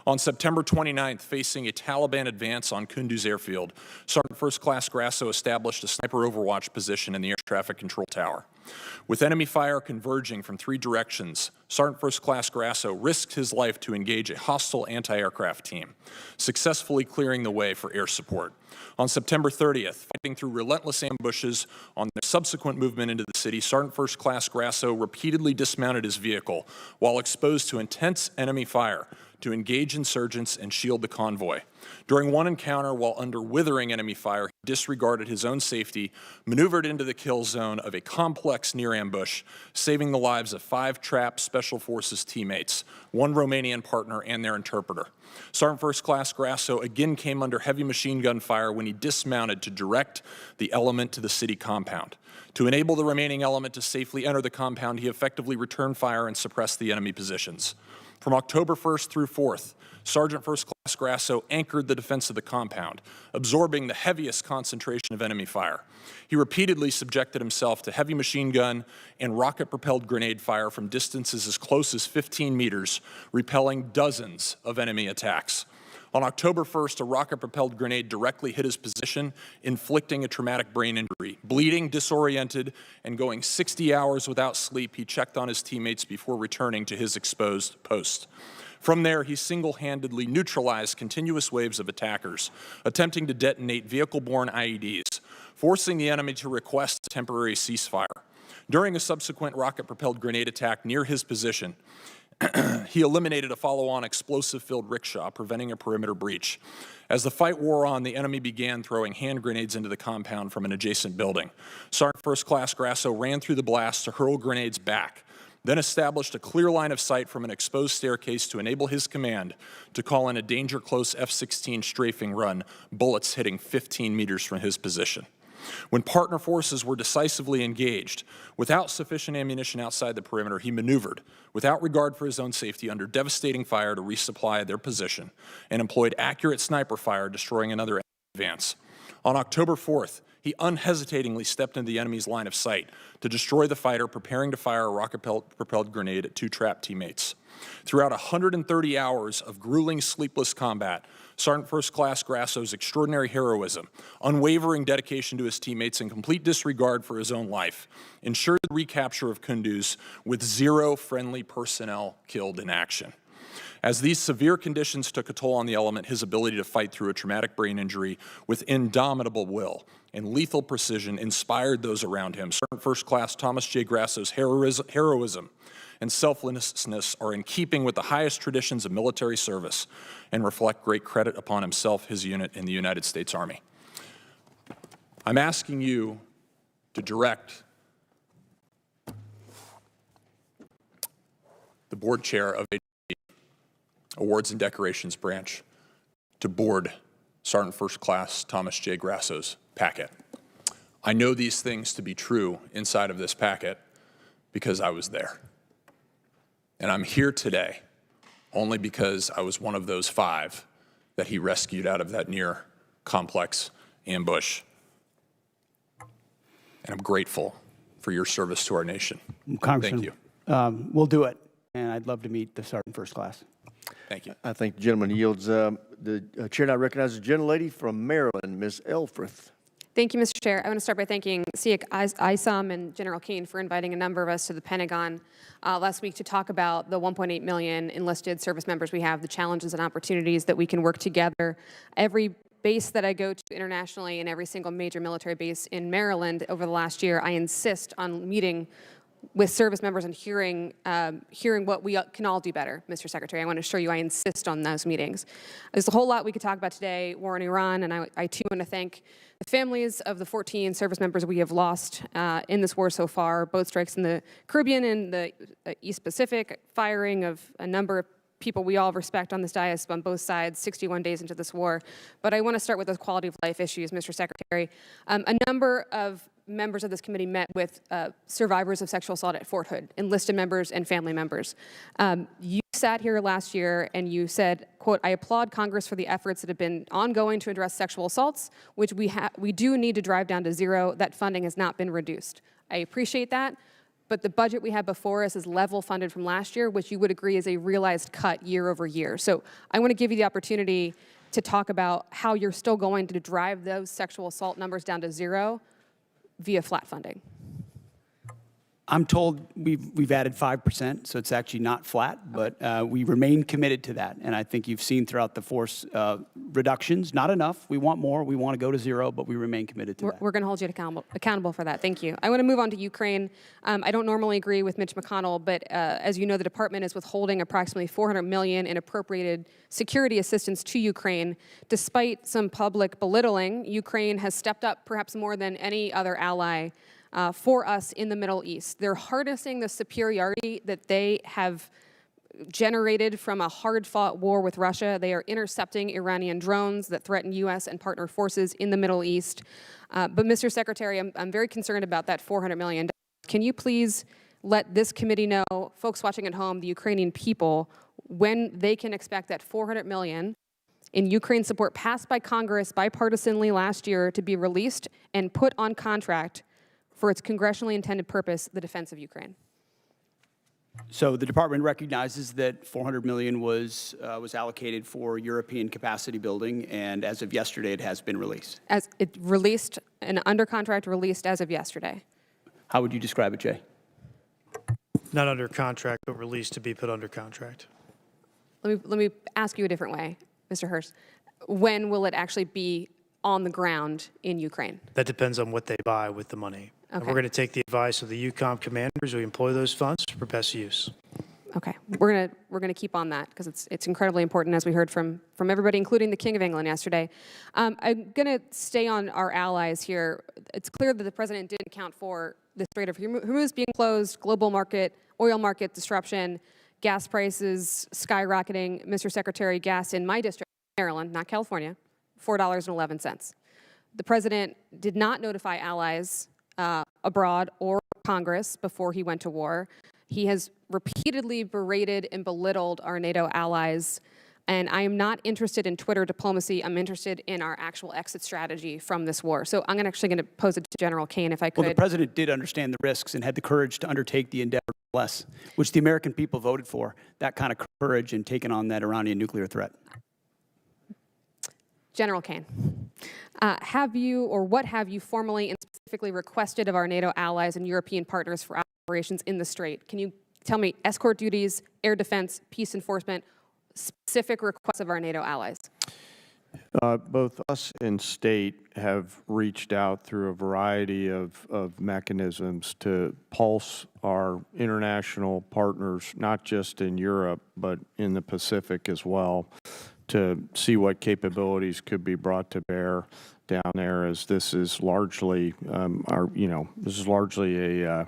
N: On September 29th, facing a Taliban advance on Kunduz airfield, Sergeant First Class Grasso established a sniper overwatch position in the air traffic control tower. With enemy fire converging from 3 directions, Sergeant First Class Grasso risked his life to engage a hostile anti-aircraft team, successfully clearing the way for air support. On September 30th, fighting through relentless ambushes on their subsequent movement into the city, Sergeant First Class Grasso repeatedly dismounted his vehicle while exposed to intense enemy fire to engage insurgents and shield the convoy. During one encounter, while under withering enemy fire, he disregarded his own safety, maneuvered into the kill zone of a complex near ambush, saving the lives of 5 trapped Special Forces teammates, 1 Romanian partner, and their interpreter. Sergeant First Class Grasso again came under heavy machine gun fire when he dismounted to direct the element to the city compound. To enable the remaining element to safely enter the compound, he effectively returned fire and suppressed the enemy positions. From October 1st through 4th, Sergeant First Class Grasso anchored the defense of the compound, absorbing the heaviest concentration of enemy fire. He repeatedly subjected himself to heavy machine gun and rocket-propelled grenade fire from distances as close as 15 meters, repelling dozens of enemy attacks. On October 1st, a rocket-propelled grenade directly hit his position, inflicting a traumatic brain injury. Bleeding, disoriented, and going 60 hours without sleep, he checked on his teammates before returning to his exposed post. From there, he single-handedly neutralized continuous waves of attackers, attempting to detonate vehicle-borne IEDs, forcing the enemy to request a temporary ceasefire. During a subsequent rocket-propelled grenade attack near his position, he eliminated a follow-on explosive-filled rickshaw, preventing a perimeter breach. As the fight wore on, the enemy began throwing hand grenades into the compound from an adjacent building. Sergeant First Class Grasso ran through the blast to hurl grenades back, then established a clear line of sight from an exposed staircase to enable his command to call in a danger-close F-16 strafing run, bullets hitting 15 meters from his position. When partner forces were decisively engaged, without sufficient ammunition outside the perimeter, he maneuvered, without regard for his own safety, under devastating fire to resupply their position, and employed accurate sniper fire, destroying another advance. On October 4th, he unhesitatingly stepped into the enemy's line of sight to destroy the fighter preparing to fire a rocket-propelled grenade at 2 trapped teammates. Throughout 130 hours of grueling, sleepless combat, Sergeant First Class Grasso's extraordinary heroism, unwavering dedication to his teammates, and complete disregard for his own life ensured the recapture of Kunduz with 0 friendly personnel killed in action. As these severe conditions took a toll on the element, his ability to fight through a traumatic brain injury with indomitable will and lethal precision inspired those around him. Sergeant First Class Thomas J. Grasso's heroism and selflessness are in keeping with the highest traditions of military service and reflect great credit upon himself, his unit, and the United States Army. I'm asking you to direct the board chair of a Awards and Decorations branch to board Sergeant First Class Thomas J. Grasso's packet. I know these things to be true inside of this packet because I was there. And I'm here today only because I was one of those 5 that he rescued out of that near complex ambush. And I'm grateful for your service to our nation.
C: Congressman,
N: Thank you.
C: We'll do it, and I'd love to meet the Sergeant First Class.
N: Thank you.
A: I think the gentleman yields. The chair now recognizes the gentlelady from Maryland, Ms. Elfreth.
O: Thank you, Mr. Chair. I want to start by thanking SEAC ISOM and General Keane for inviting a number of us to the Pentagon last week to talk about the 1.8 million enlisted service members we have, the challenges and opportunities that we can work together. Every base that I go to internationally and every single major military base in Maryland over the last year, I insist on meeting with service members and hearing what we can all do better, Mr. Secretary. I want to assure you I insist on those meetings. There's a whole lot we could talk about today, war in Iran, and I too want to thank the families of the 14 service members we have lost in this war so far, both strikes in the Caribbean and the East Pacific, firing of a number of people we all respect on this dais on both sides 61 days into this war. But I want to start with those quality of life issues, Mr. Secretary. A number of members of this committee met with survivors of sexual assault at Fort Hood, enlisted members and family members. You sat here last year and you said, quote, "I applaud Congress for the efforts that have been ongoing to address sexual assaults, which we do need to drive down to 0. That funding has not been reduced." I appreciate that. but the budget we have before us is level funded from last year, which you would agree is a realized cut year over year. So I want to give you the opportunity to talk about how you're still going to drive those sexual assault numbers down to zero via flat funding.
C: I'm told we've added 5%, so it's actually not flat, but we remain committed to that. And I think you've seen throughout the force reductions, not enough. We want more. We want to go to zero, but we remain committed to that.
O: We're going to hold you accountable for that. Thank you. I want to move on to Ukraine. I don't normally agree with Mitch McConnell, but as you know, the department is withholding approximately $400 million in appropriated security assistance to Ukraine. Despite some public belittling, Ukraine has stepped up perhaps more than any other ally for us in the Middle East. They're harnessing the superiority that they have generated from a hard-fought war with Russia. They are intercepting Iranian drones that threaten U.S. and partner forces in the Middle East. But Mr. Secretary, I'm very concerned about that $400 million. Can you please let this committee know, folks watching at home, the Ukrainian people, when they can expect that $400 million in Ukraine support passed by Congress bipartisanly last year to be released and put on contract for its congressionally intended purpose, the defense of Ukraine?
C: So the department recognizes that $400 million was allocated for European capacity building, and as of yesterday, it has been released.
O: As it released, and under contract released as of yesterday.
C: How would you describe it, Jay?
W: Not under contract, but released to be put under contract.
O: Let me ask you a different way, Mr. Hurst. When will it actually be on the ground in Ukraine?
W: That depends on what they buy with the money. And
O: Okay.
W: we're going to take the advice of the EUCOM commanders. We employ those funds for best use.
O: Okay, we're gonna keep on that because it's incredibly important, as we heard from everybody, including the King of England yesterday. I'm gonna stay on our allies here. It's clear that the president did account for the Strait of Hormuz being closed, global market, oil market disruption, gas prices skyrocketing. Mr. Secretary, gas in my district, Maryland, not California, $4.11. The president did not notify allies abroad or Congress before he went to war. He has repeatedly berated and belittled our NATO allies, and I am not interested in Twitter diplomacy. I'm interested in our actual exit strategy from this war. So I'm actually going to pose it to General Kane, if I could.
C: Well, the president did understand the risks and had the courage to undertake the endeavor less, which the American people voted for, that kind of courage in taking on that Iranian nuclear threat.
O: General Kane, have you, or what have you formally and specifically requested of our NATO allies and European partners for operations in the Strait? Can you tell me escort duties, air defense, peace enforcement, specific requests of our NATO allies?
D: Both us and state have reached out through a variety of mechanisms to pulse our international partners, not just in Europe, but in the Pacific as well, to see what capabilities could be brought to bear down there, as this is largely this is largely a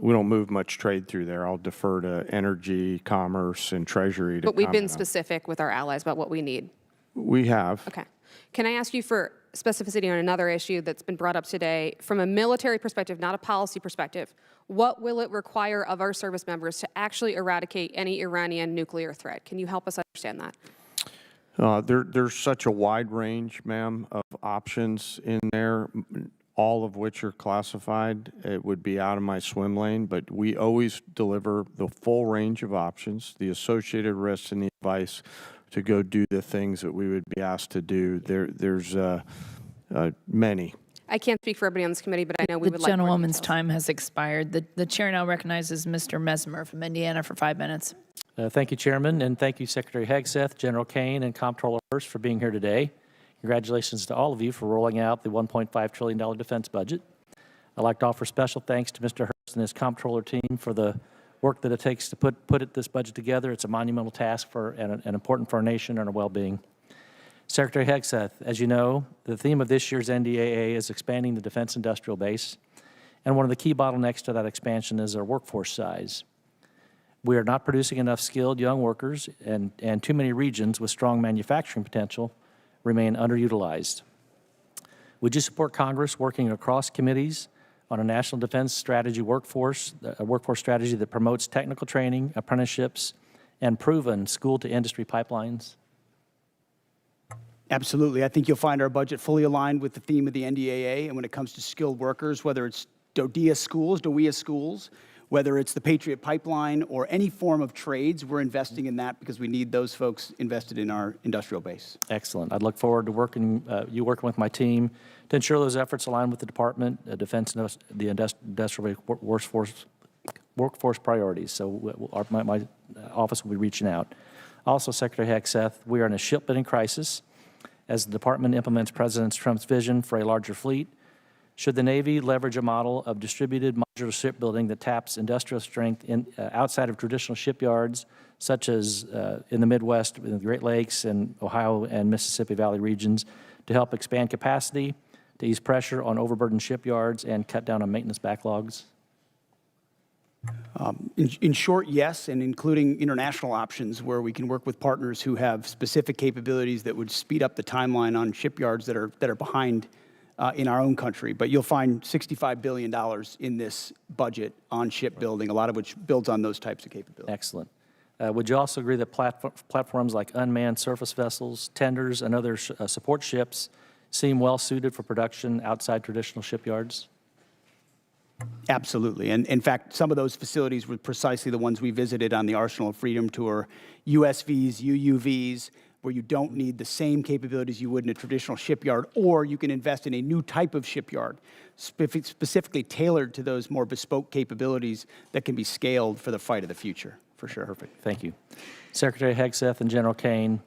D: we don't move much trade through there. I'll defer to energy, commerce, and treasury to
O: But we've been
D: comment on.
O: specific with our allies about what we need.
D: We have.
O: Okay. Can I ask you for specificity on another issue that's been brought up today? From a military perspective, not a policy perspective, what will it require of our service members to actually eradicate any Iranian nuclear threat? Can you help us understand that?
D: There's such a wide range, ma'am, of options in there, all of which are classified. It would be out of my swim lane, but we always deliver the full range of options, the associated risks, and the advice to go do the things that we would be asked to do. There's many.
O: I can't speak for everybody on this committee, but I know we would like more
P: gentlewoman's
O: details.
P: time has expired. The chair now recognizes Mr. Mesmer from Indiana for 5 minutes.
Q: Thank you, Chairman, and thank you, Secretary Hegseth, General Kane, and Comptroller Hurst for being here today. Congratulations to all of you for rolling out the $1.5 trillion defense budget. I'd like to offer special thanks to Mr. Hurst and his Comptroller team for the work that it takes to put this budget together. It's a monumental task and important for our nation and our well-being. Secretary Hegseth, as you know, the theme of this year's NDAA is expanding the defense industrial base, and one of the key bottlenecks to that expansion is our workforce size. We are not producing enough skilled young workers, and too many regions with strong manufacturing potential remain underutilized. Would you support Congress working across committees on a national defense strategy workforce strategy that promotes technical training, apprenticeships, and proven school-to-industry pipelines?
C: Absolutely. I think you'll find our budget fully aligned with the theme of the NDAA. And when it comes to skilled workers, whether it's DODEA schools, whether it's the Patriot Pipeline or any form of trades, we're investing in that because we need those folks invested in our industrial base.
Q: Excellent. I'd look forward to working with my team to ensure those efforts align with the department, defense, and the industrial workforce priorities. So my office will be reaching out. Also, Secretary Hegseth, we are in a shipbuilding crisis as the department implements President Trump's vision for a larger fleet. Should the Navy leverage a model of distributed modular shipbuilding that taps industrial strength outside of traditional shipyards, such as in the Midwest, in the Great Lakes and Ohio and Mississippi Valley regions, to help expand capacity, to ease pressure on overburdened shipyards, and cut down on maintenance backlogs?
C: In short, yes, and including international options where we can work with partners who have specific capabilities that would speed up the timeline on shipyards that are behind in our own country. But you'll find $65 billion in this budget on shipbuilding, a lot of which builds on those types of capabilities.
Q: Excellent. Would you also agree that platforms like unmanned surface vessels, tenders, and other support ships seem well suited for production outside traditional shipyards?
C: Absolutely. And in fact, some of those facilities were precisely the ones we visited on the Arsenal of Freedom tour, USVs, UUVs, where you don't need the same capabilities you would in a traditional shipyard, or you can invest in a new type of shipyard, specifically tailored to those more bespoke capabilities that can be scaled for the fight of the future, for sure.
Q: Perfect. Thank you. Secretary Hegseth and General Kane,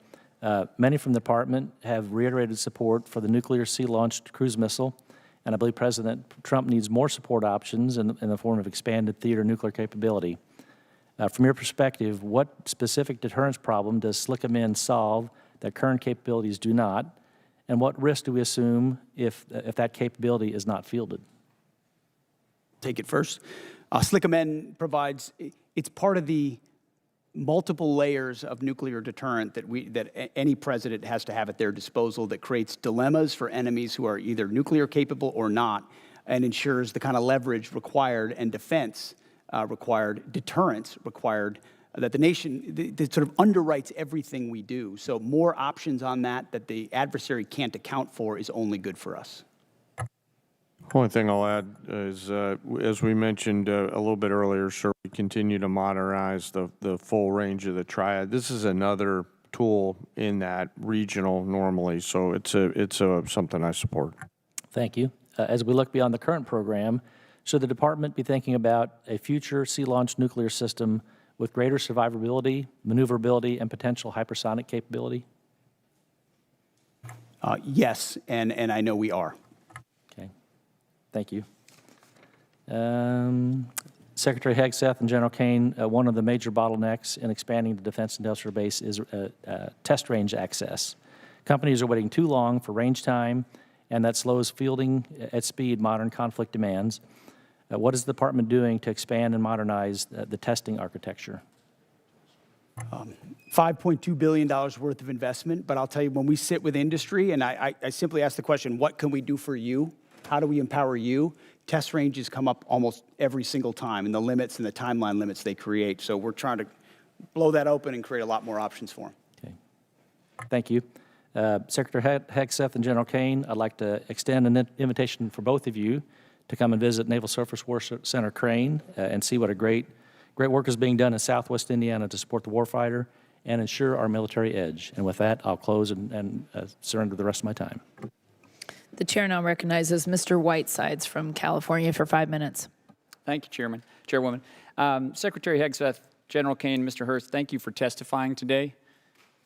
Q: many from the department have reiterated support for the nuclear sea-launched cruise missile, and I believe President Trump needs more support options in the form of expanded theater nuclear capability. From your perspective, what specific deterrence problem does SLCM solve that current capabilities do not, and what risk do we assume if that capability is not fielded?
C: Take it first. SLCM provides, it's part of the multiple layers of nuclear deterrent that any president has to have at their disposal that creates dilemmas for enemies who are either nuclear capable or not, and ensures the kind of leverage required and defense required, deterrence required, that the nation that sort of underwrites everything we do. So more options on that the adversary can't account for is only good for us.
D: Only thing I'll add is, as we mentioned a little bit earlier, sir, we continue to modernize the full range of the triad. This is another tool in that regional normally, so it's something I support.
Q: Thank you. As we look beyond the current program, should the department be thinking about a future sea-launched nuclear system with greater survivability, maneuverability, and potential hypersonic capability?
C: Yes, and I know we are.
Q: Okay. Thank you. Secretary Hegseth and General Kane, one of the major bottlenecks in expanding the defense industrial base is test range access. Companies are waiting too long for range time, and that slows fielding at speed modern conflict demands. What is the department doing to expand and modernize the testing architecture?
C: $5.2 billion worth of investment, but I'll tell you, when we sit with industry, and I simply ask the question, what can we do for you? How do we empower you? Test ranges come up almost every single time, and the limits and the timeline limits they create. So we're trying to blow that open and create a lot more options for them.
Q: Okay. Thank you. Secretary Hegseth and General Kane, I'd like to extend an invitation for both of you to come and visit Naval Surface Warfare Center Crane and see what a great work is being done in Southwest Indiana to support the warfighter and ensure our military edge. And with that, I'll close and surrender the rest of my time.
P: The chair now recognizes Mr. Whitesides from California for 5 minutes.
E: Thank you, Chairwoman. Secretary Hegseth, General Kane, Mr. Hurst, thank you for testifying today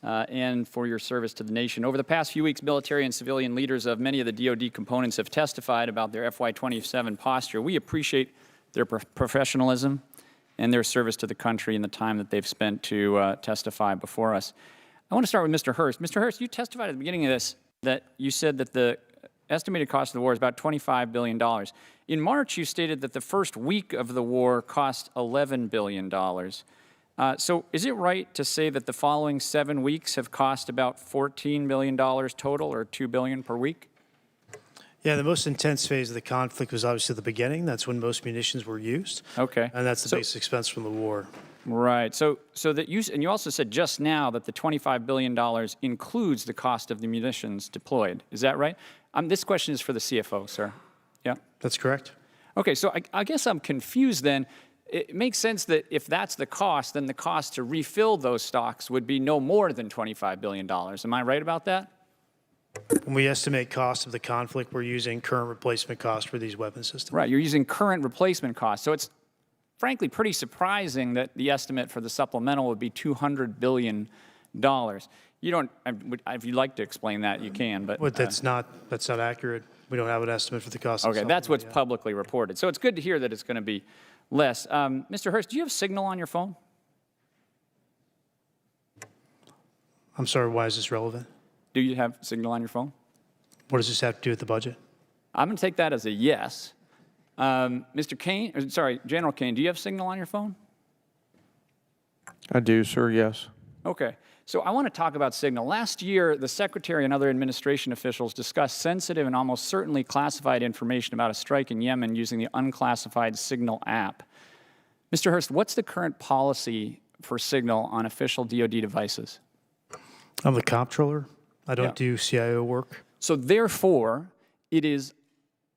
E: and for your service to the nation. Over the past few weeks, military and civilian leaders of many of the DoD components have testified about their FY27 posture. We appreciate their professionalism and their service to the country and the time that they've spent to testify before us. I want to start with Mr. Hurst. Mr. Hurst, you testified at the beginning of this that you said that the estimated cost of the war is about $25 billion. In March, you stated that the first week of the war cost $11 billion. So is it right to say that the following 7 weeks have cost about $14 billion total, or $2 billion per week?
W: Yeah, the most intense phase of the conflict was obviously the beginning. That's when most munitions were used.
E: Okay.
W: And that's the basic expense from the war.
E: Right. So that you also said just now that the $25 billion includes the cost of the munitions deployed. Is that right? This question is for the CFO, sir. Yeah.
W: That's correct.
E: Okay, so I guess I'm confused then. It makes sense that if that's the cost, then the cost to refill those stocks would be no more than $25 billion. Am I right about that?
W: When we estimate cost of the conflict, we're using current replacement cost for these weapon systems.
E: Right, you're using current replacement costs. So it's frankly pretty surprising that the estimate for the supplemental would be $200 billion. You don't, if you'd like to explain that, you can, but.
W: But that's not accurate. We don't have an estimate for the cost of the
E: Okay, that's what's
W: supplement yet.
E: publicly reported. So it's good to hear that it's going to be less. Mr. Hurst, do you have Signal on your phone?
W: I'm sorry, why is this relevant?
E: Do you have Signal on your phone?
W: What does this have to do with the budget?
E: I'm going to take that as a yes. Mr. Kane, sorry, General Kane, do you have Signal on your phone?
D: I do, sir, yes.
E: Okay, so I want to talk about Signal. Last year, the Secretary and other administration officials discussed sensitive and almost certainly classified information about a strike in Yemen using the unclassified Signal app. Mr. Hurst, what's the current policy for Signal on official DoD devices?
W: I'm the comptroller. I don't do CIO work.
E: So therefore, it is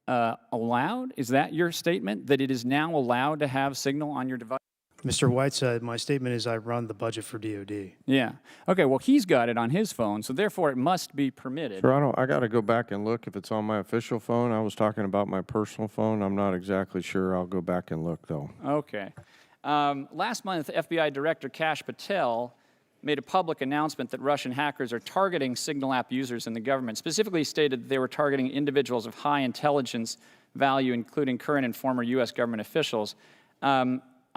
E: allowed? Is that your statement, that it is now allowed to have Signal on your device?
W: Mr. Whiteside, my statement is I run the budget for DoD.
E: Yeah. Okay, well, he's got it on his phone, so therefore it must be permitted.
D: Sir, I got to go back and look if it's on my official phone. I was talking about my personal phone. I'm not exactly sure. I'll go back and look, though.
E: Okay. Last month, FBI Director Kash Patel made a public announcement that Russian hackers are targeting Signal app users in the government, specifically stated that they were targeting individuals of high intelligence value, including current and former U.S. government officials.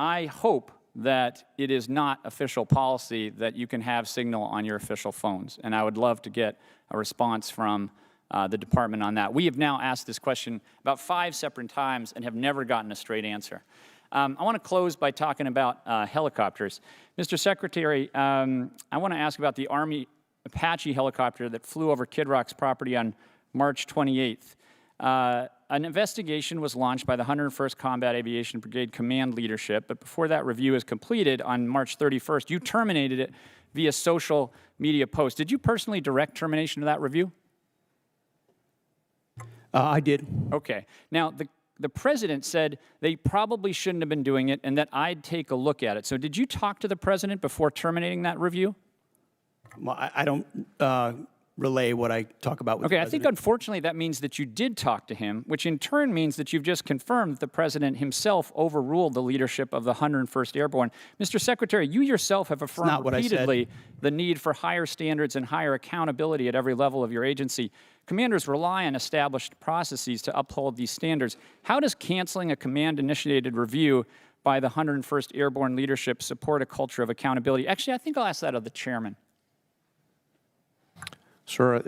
E: I hope that it is not official policy that you can have Signal on your official phones, and I would love to get a response from the department on that. We have now asked this question about 5 separate times and have never gotten a straight answer. I want to close by talking about helicopters. Mr. Secretary, I want to ask about the Army Apache helicopter that flew over Kid Rock's property on March 28th. An investigation was launched by the 101st Combat Aviation Brigade Command Leadership, but before that review is completed on March 31st, you terminated it via social media post. Did you personally direct termination of that review?
C: I did.
E: Okay. Now, the president said they probably shouldn't have been doing it and that I'd take a look at it. So did you talk to the president before terminating that review?
C: Well, I don't relay what I talk about with the
E: Okay, I
C: president.
E: think unfortunately that means that you did talk to him, which in turn means that you've just confirmed that the president himself overruled the leadership of the 101st Airborne. Mr. Secretary, you yourself have affirmed
C: not what I said.
E: repeatedly the need for higher standards and higher accountability at every level of your agency. Commanders rely on established processes to uphold these standards. How does canceling a command-initiated review by the 101st Airborne leadership support a culture of accountability? Actually, I think I'll ask that of the chairman.
D: Sir,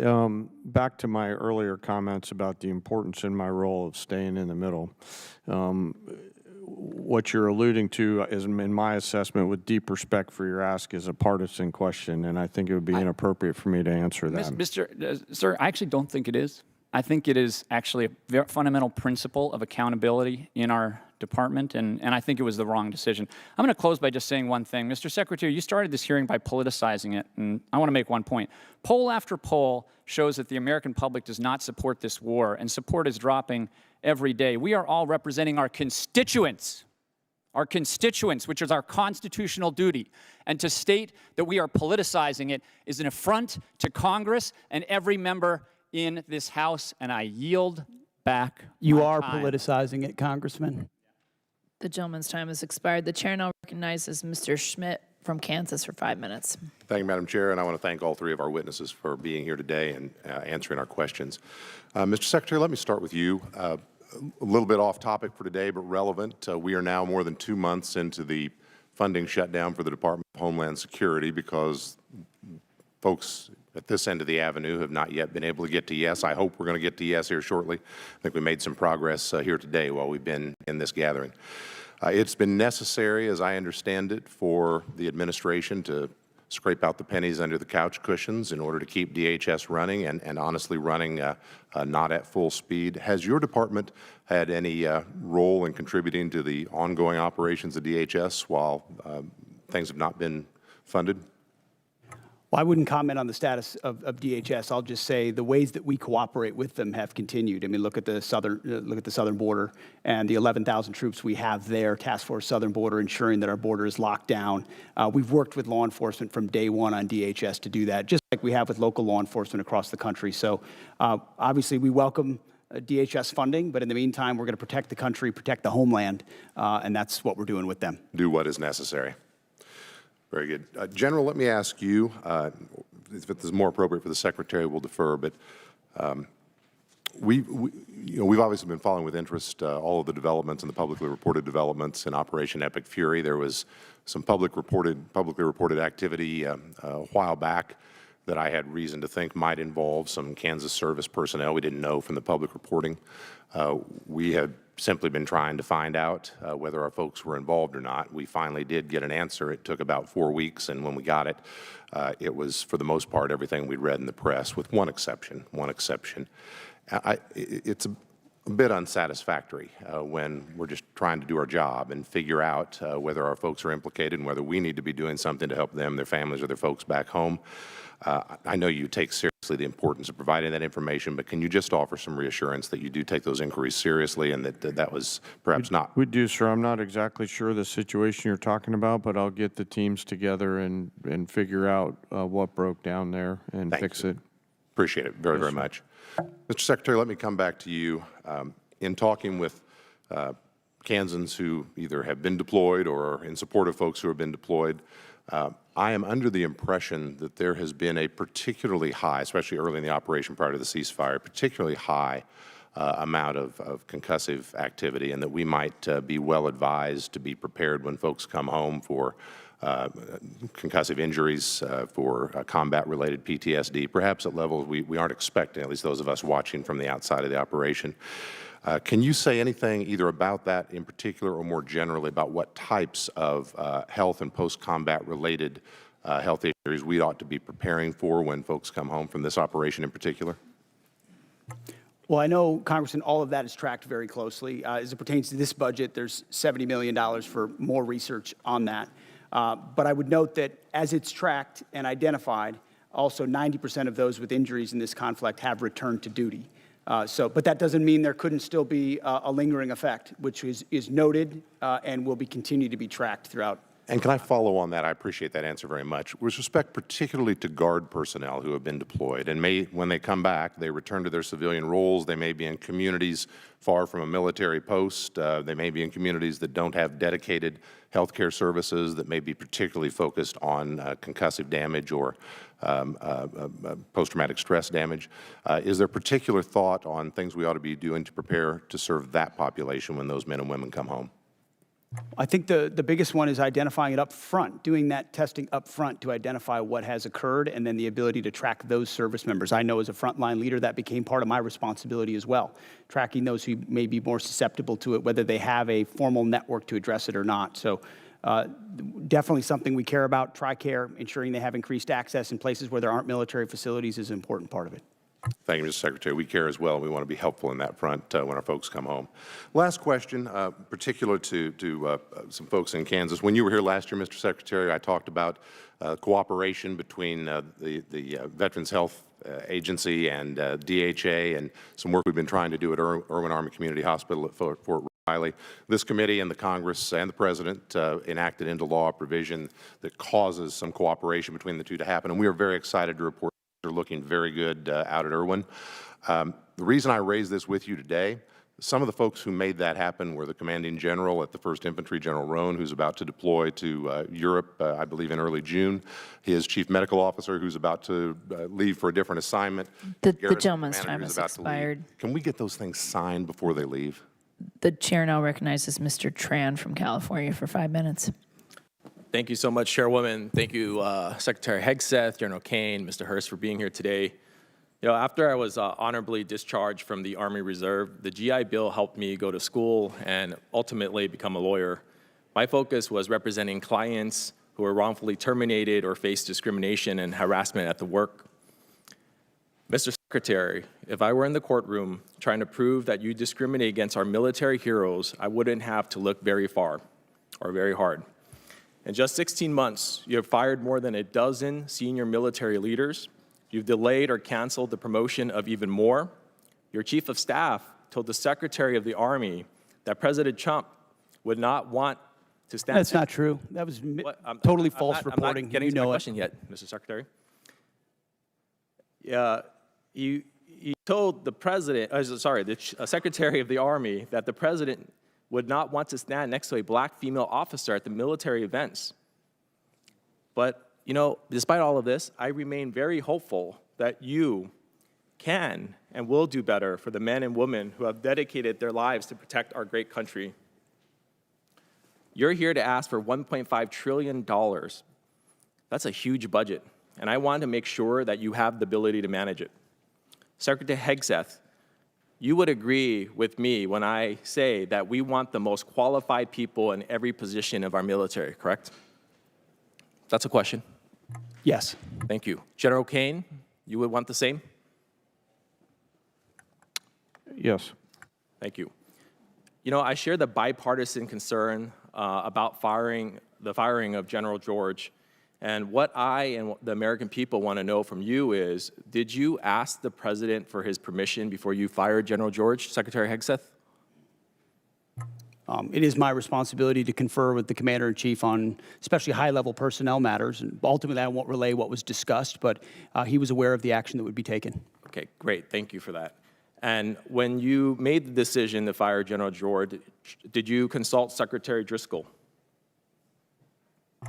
D: back to my earlier comments about the importance in my role of staying in the middle. What you're alluding to is, in my assessment, with deep respect for your ask, is a partisan question, and I think it would be inappropriate for me to answer that.
E: Sir, I actually don't think it is. I think it is actually a very fundamental principle of accountability in our department, and I think it was the wrong decision. I'm going to close by just saying one thing. Mr. Secretary, you started this hearing by politicizing it, and I want to make one point. Poll after poll shows that the American public does not support this war, and support is dropping every day. We are all representing our constituents, which is our constitutional duty. And to state that we are politicizing it is an affront to Congress and every member in this House, and I yield back
C: You
E: my
C: are
E: time.
C: politicizing it, Congressman.
P: The gentleman's time has expired. The chair now recognizes Mr. Schmidt from Kansas for 5 minutes.
T: Thank you, Madam Chair, and I want to thank all 3 of our witnesses for being here today and answering our questions. Mr. Secretary, let me start with you. A little bit off topic for today, but relevant. We are now more than 2 months into the funding shutdown for the Department of Homeland Security because folks at this end of the avenue have not yet been able to get to yes. I hope we're going to get to yes here shortly. I think we made some progress here today while we've been in this gathering. It's been necessary, as I understand it, for the administration to scrape out the pennies under the couch cushions in order to keep DHS running and honestly running not at full speed. Has your department had any role in contributing to the ongoing operations of DHS while things have not been funded?
C: Well, I wouldn't comment on the status of DHS. I'll just say the ways that we cooperate with them have continued. I mean, look at the southern border and the 11,000 troops we have there, Task Force Southern Border, ensuring that our border is locked down. We've worked with law enforcement from day one on DHS to do that, just like we have with local law enforcement across the country. So obviously we welcome DHS funding, but in the meantime, we're going to protect the country, protect the homeland, and that's what we're doing with them.
T: Do what is necessary. Very good. General, let me ask you, if it is more appropriate for the Secretary, we'll defer, but we've obviously been following with interest all of the developments and the publicly reported developments in Operation Epic Fury. There was some publicly reported activity a while back that I had reason to think might involve some Kansas service personnel. We didn't know from the public reporting. We had simply been trying to find out whether our folks were involved or not. We finally did get an answer. It took about 4 weeks, and when we got it, it was, for the most part, everything we'd read in the press, with one exception. It's a bit unsatisfactory when we're just trying to do our job and figure out whether our folks are implicated and whether we need to be doing something to help them, their families, or their folks back home. I know you take seriously the importance of providing that information, but can you just offer some reassurance that you do take those inquiries seriously and that was perhaps not?
D: We do, sir. I'm not exactly sure the situation you're talking about, but I'll get the teams together and figure out what broke down there and fix it.
T: Appreciate it very, very much. Mr. Secretary, let me come back to you. In talking with Kansans who either have been deployed or are in support of folks who have been deployed, I am under the impression that there has been a particularly high, especially early in the operation prior to the ceasefire, particularly high amount of concussive activity, and that we might be well advised to be prepared when folks come home for concussive injuries, for combat-related PTSD, perhaps at levels we aren't expecting, at least those of us watching from the outside of the operation. Can you say anything either about that in particular or more generally about what types of health and post-combat related health issues we ought to be preparing for when folks come home from this operation in particular?
C: Well, I know, Congressman, all of that is tracked very closely. As it pertains to this budget, there's $70 million for more research on that. But I would note that as it's tracked and identified, also 90% of those with injuries in this conflict have returned to duty. But that doesn't mean there couldn't still be a lingering effect, which is noted and will be continued to be tracked throughout.
T: And can I follow on that? I appreciate that answer very much. With respect particularly to Guard personnel who have been deployed, and when they come back, they return to their civilian roles. They may be in communities far from a military post. They may be in communities that don't have dedicated healthcare services, that may be particularly focused on concussive damage or post-traumatic stress damage. Is there particular thought on things we ought to be doing to prepare to serve that population when those men and women come home?
C: I think the biggest one is identifying it up front, doing that testing up front to identify what has occurred, and then the ability to track those service members. I know as a frontline leader that became part of my responsibility as well, tracking those who may be more susceptible to it, whether they have a formal network to address it or not. So definitely something we care about. TRICARE, ensuring they have increased access in places where there aren't military facilities is an important part of it.
T: Thank you, Mr. Secretary. We care as well. We want to be helpful in that front when our folks come home. Last question, particular to some folks in Kansas. When you were here last year, Mr. Secretary, I talked about cooperation between the Veterans Health Agency and DHA and some work we've been trying to do at Irwin Army Community Hospital at Fort Riley. This committee and the Congress and the President enacted into law a provision that causes some cooperation between the two to happen, and we are very excited to report are looking very good out at Irwin. The reason I raise this with you today, some of the folks who made that happen were the Commanding General at the 1st Infantry, General Roan, who's about to deploy to Europe, I believe in early June. His Chief Medical Officer, who's about to leave for a different assignment.
P: The gentleman's time has expired.
T: Can we get those things signed before they leave?
P: The chair now recognizes Mr. Tran from California for 5 minutes.
G: Thank you so much, Chairwoman. Thank you, Secretary Hegseth, General Kane, Mr. Hurst, for being here today. You know, after I was honorably discharged from the Army Reserve, the GI Bill helped me go to school and ultimately become a lawyer. My focus was representing clients who were wrongfully terminated or faced discrimination and harassment at the work. Mr. Secretary, if I were in the courtroom trying to prove that you discriminate against our military heroes, I wouldn't have to look very far or very hard. In just 16 months, you have fired more than a dozen senior military leaders. You've delayed or canceled the promotion of even more. Your chief of staff told the Secretary of the Army that President Trump would not want to stand.
C: That's not true. That was totally false reporting.
G: I'm not getting
C: You
G: to my
C: know it.
G: question yet, Mr. Secretary. You told the president, the Secretary of the Army that the president would not want to stand next to a black female officer at the military events. But, you know, despite all of this, I remain very hopeful that you can and will do better for the men and women who have dedicated their lives to protect our great country. You're here to ask for $1.5 trillion. That's a huge budget, and I want to make sure that you have the ability to manage it. Secretary Hegseth, you would agree with me when I say that we want the most qualified people in every position of our military, correct? That's a question.
C: Yes.
G: Thank you. General Kane, you would want the same?
D: Yes.
G: Thank you. You know, I share the bipartisan concern about the firing of General George. And what I and the American people want to know from you is, did you ask the president for his permission before you fired General George, Secretary Hegseth?
C: It is my responsibility to confer with the Commander-in-Chief on especially high-level personnel matters. And ultimately, I won't relay what was discussed, but he was aware of the action that would be taken.
G: Okay, great. Thank you for that. And when you made the decision to fire General George, did you consult Secretary Driscoll?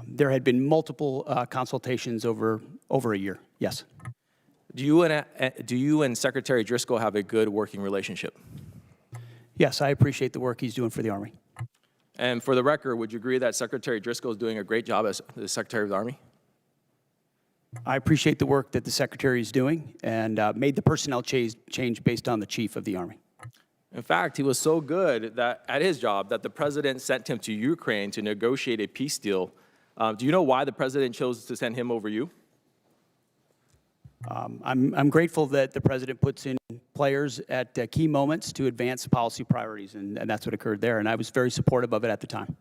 C: There had been multiple consultations over a year, yes.
G: Do you and Secretary Driscoll have a good working relationship?
C: Yes, I appreciate the work he's doing for the Army.
G: And for the record, would you agree that Secretary Driscoll is doing a great job as the Secretary of the Army?
C: I appreciate the work that the Secretary is doing and made the personnel change based on the Chief of the Army.
G: In fact, he was so good that at his job that the president sent him to Ukraine to negotiate a peace deal. Do you know why the president chose to send him over you?
C: I'm grateful that the president puts in players at key moments to advance policy priorities, and that's what occurred there, and I was very supportive of it at the time.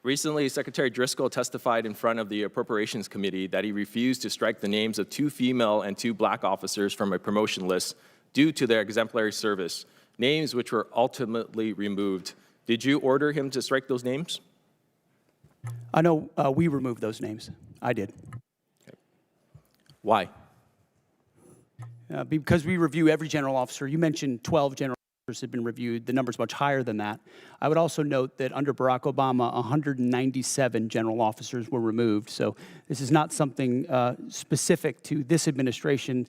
G: Recently, Secretary Driscoll testified in front of the Appropriations Committee that he refused to strike the names of 2 female and 2 black officers from a promotion list due to their exemplary service, names which were ultimately removed. Did you order him to strike those names?
C: No, we removed those names. I did.
G: Okay. Why?
C: Because we review every general officer. You mentioned 12 general officers had been reviewed. The number's much higher than that. I would also note that under Barack Obama, 197 general officers were removed. So this is not something specific to this administration.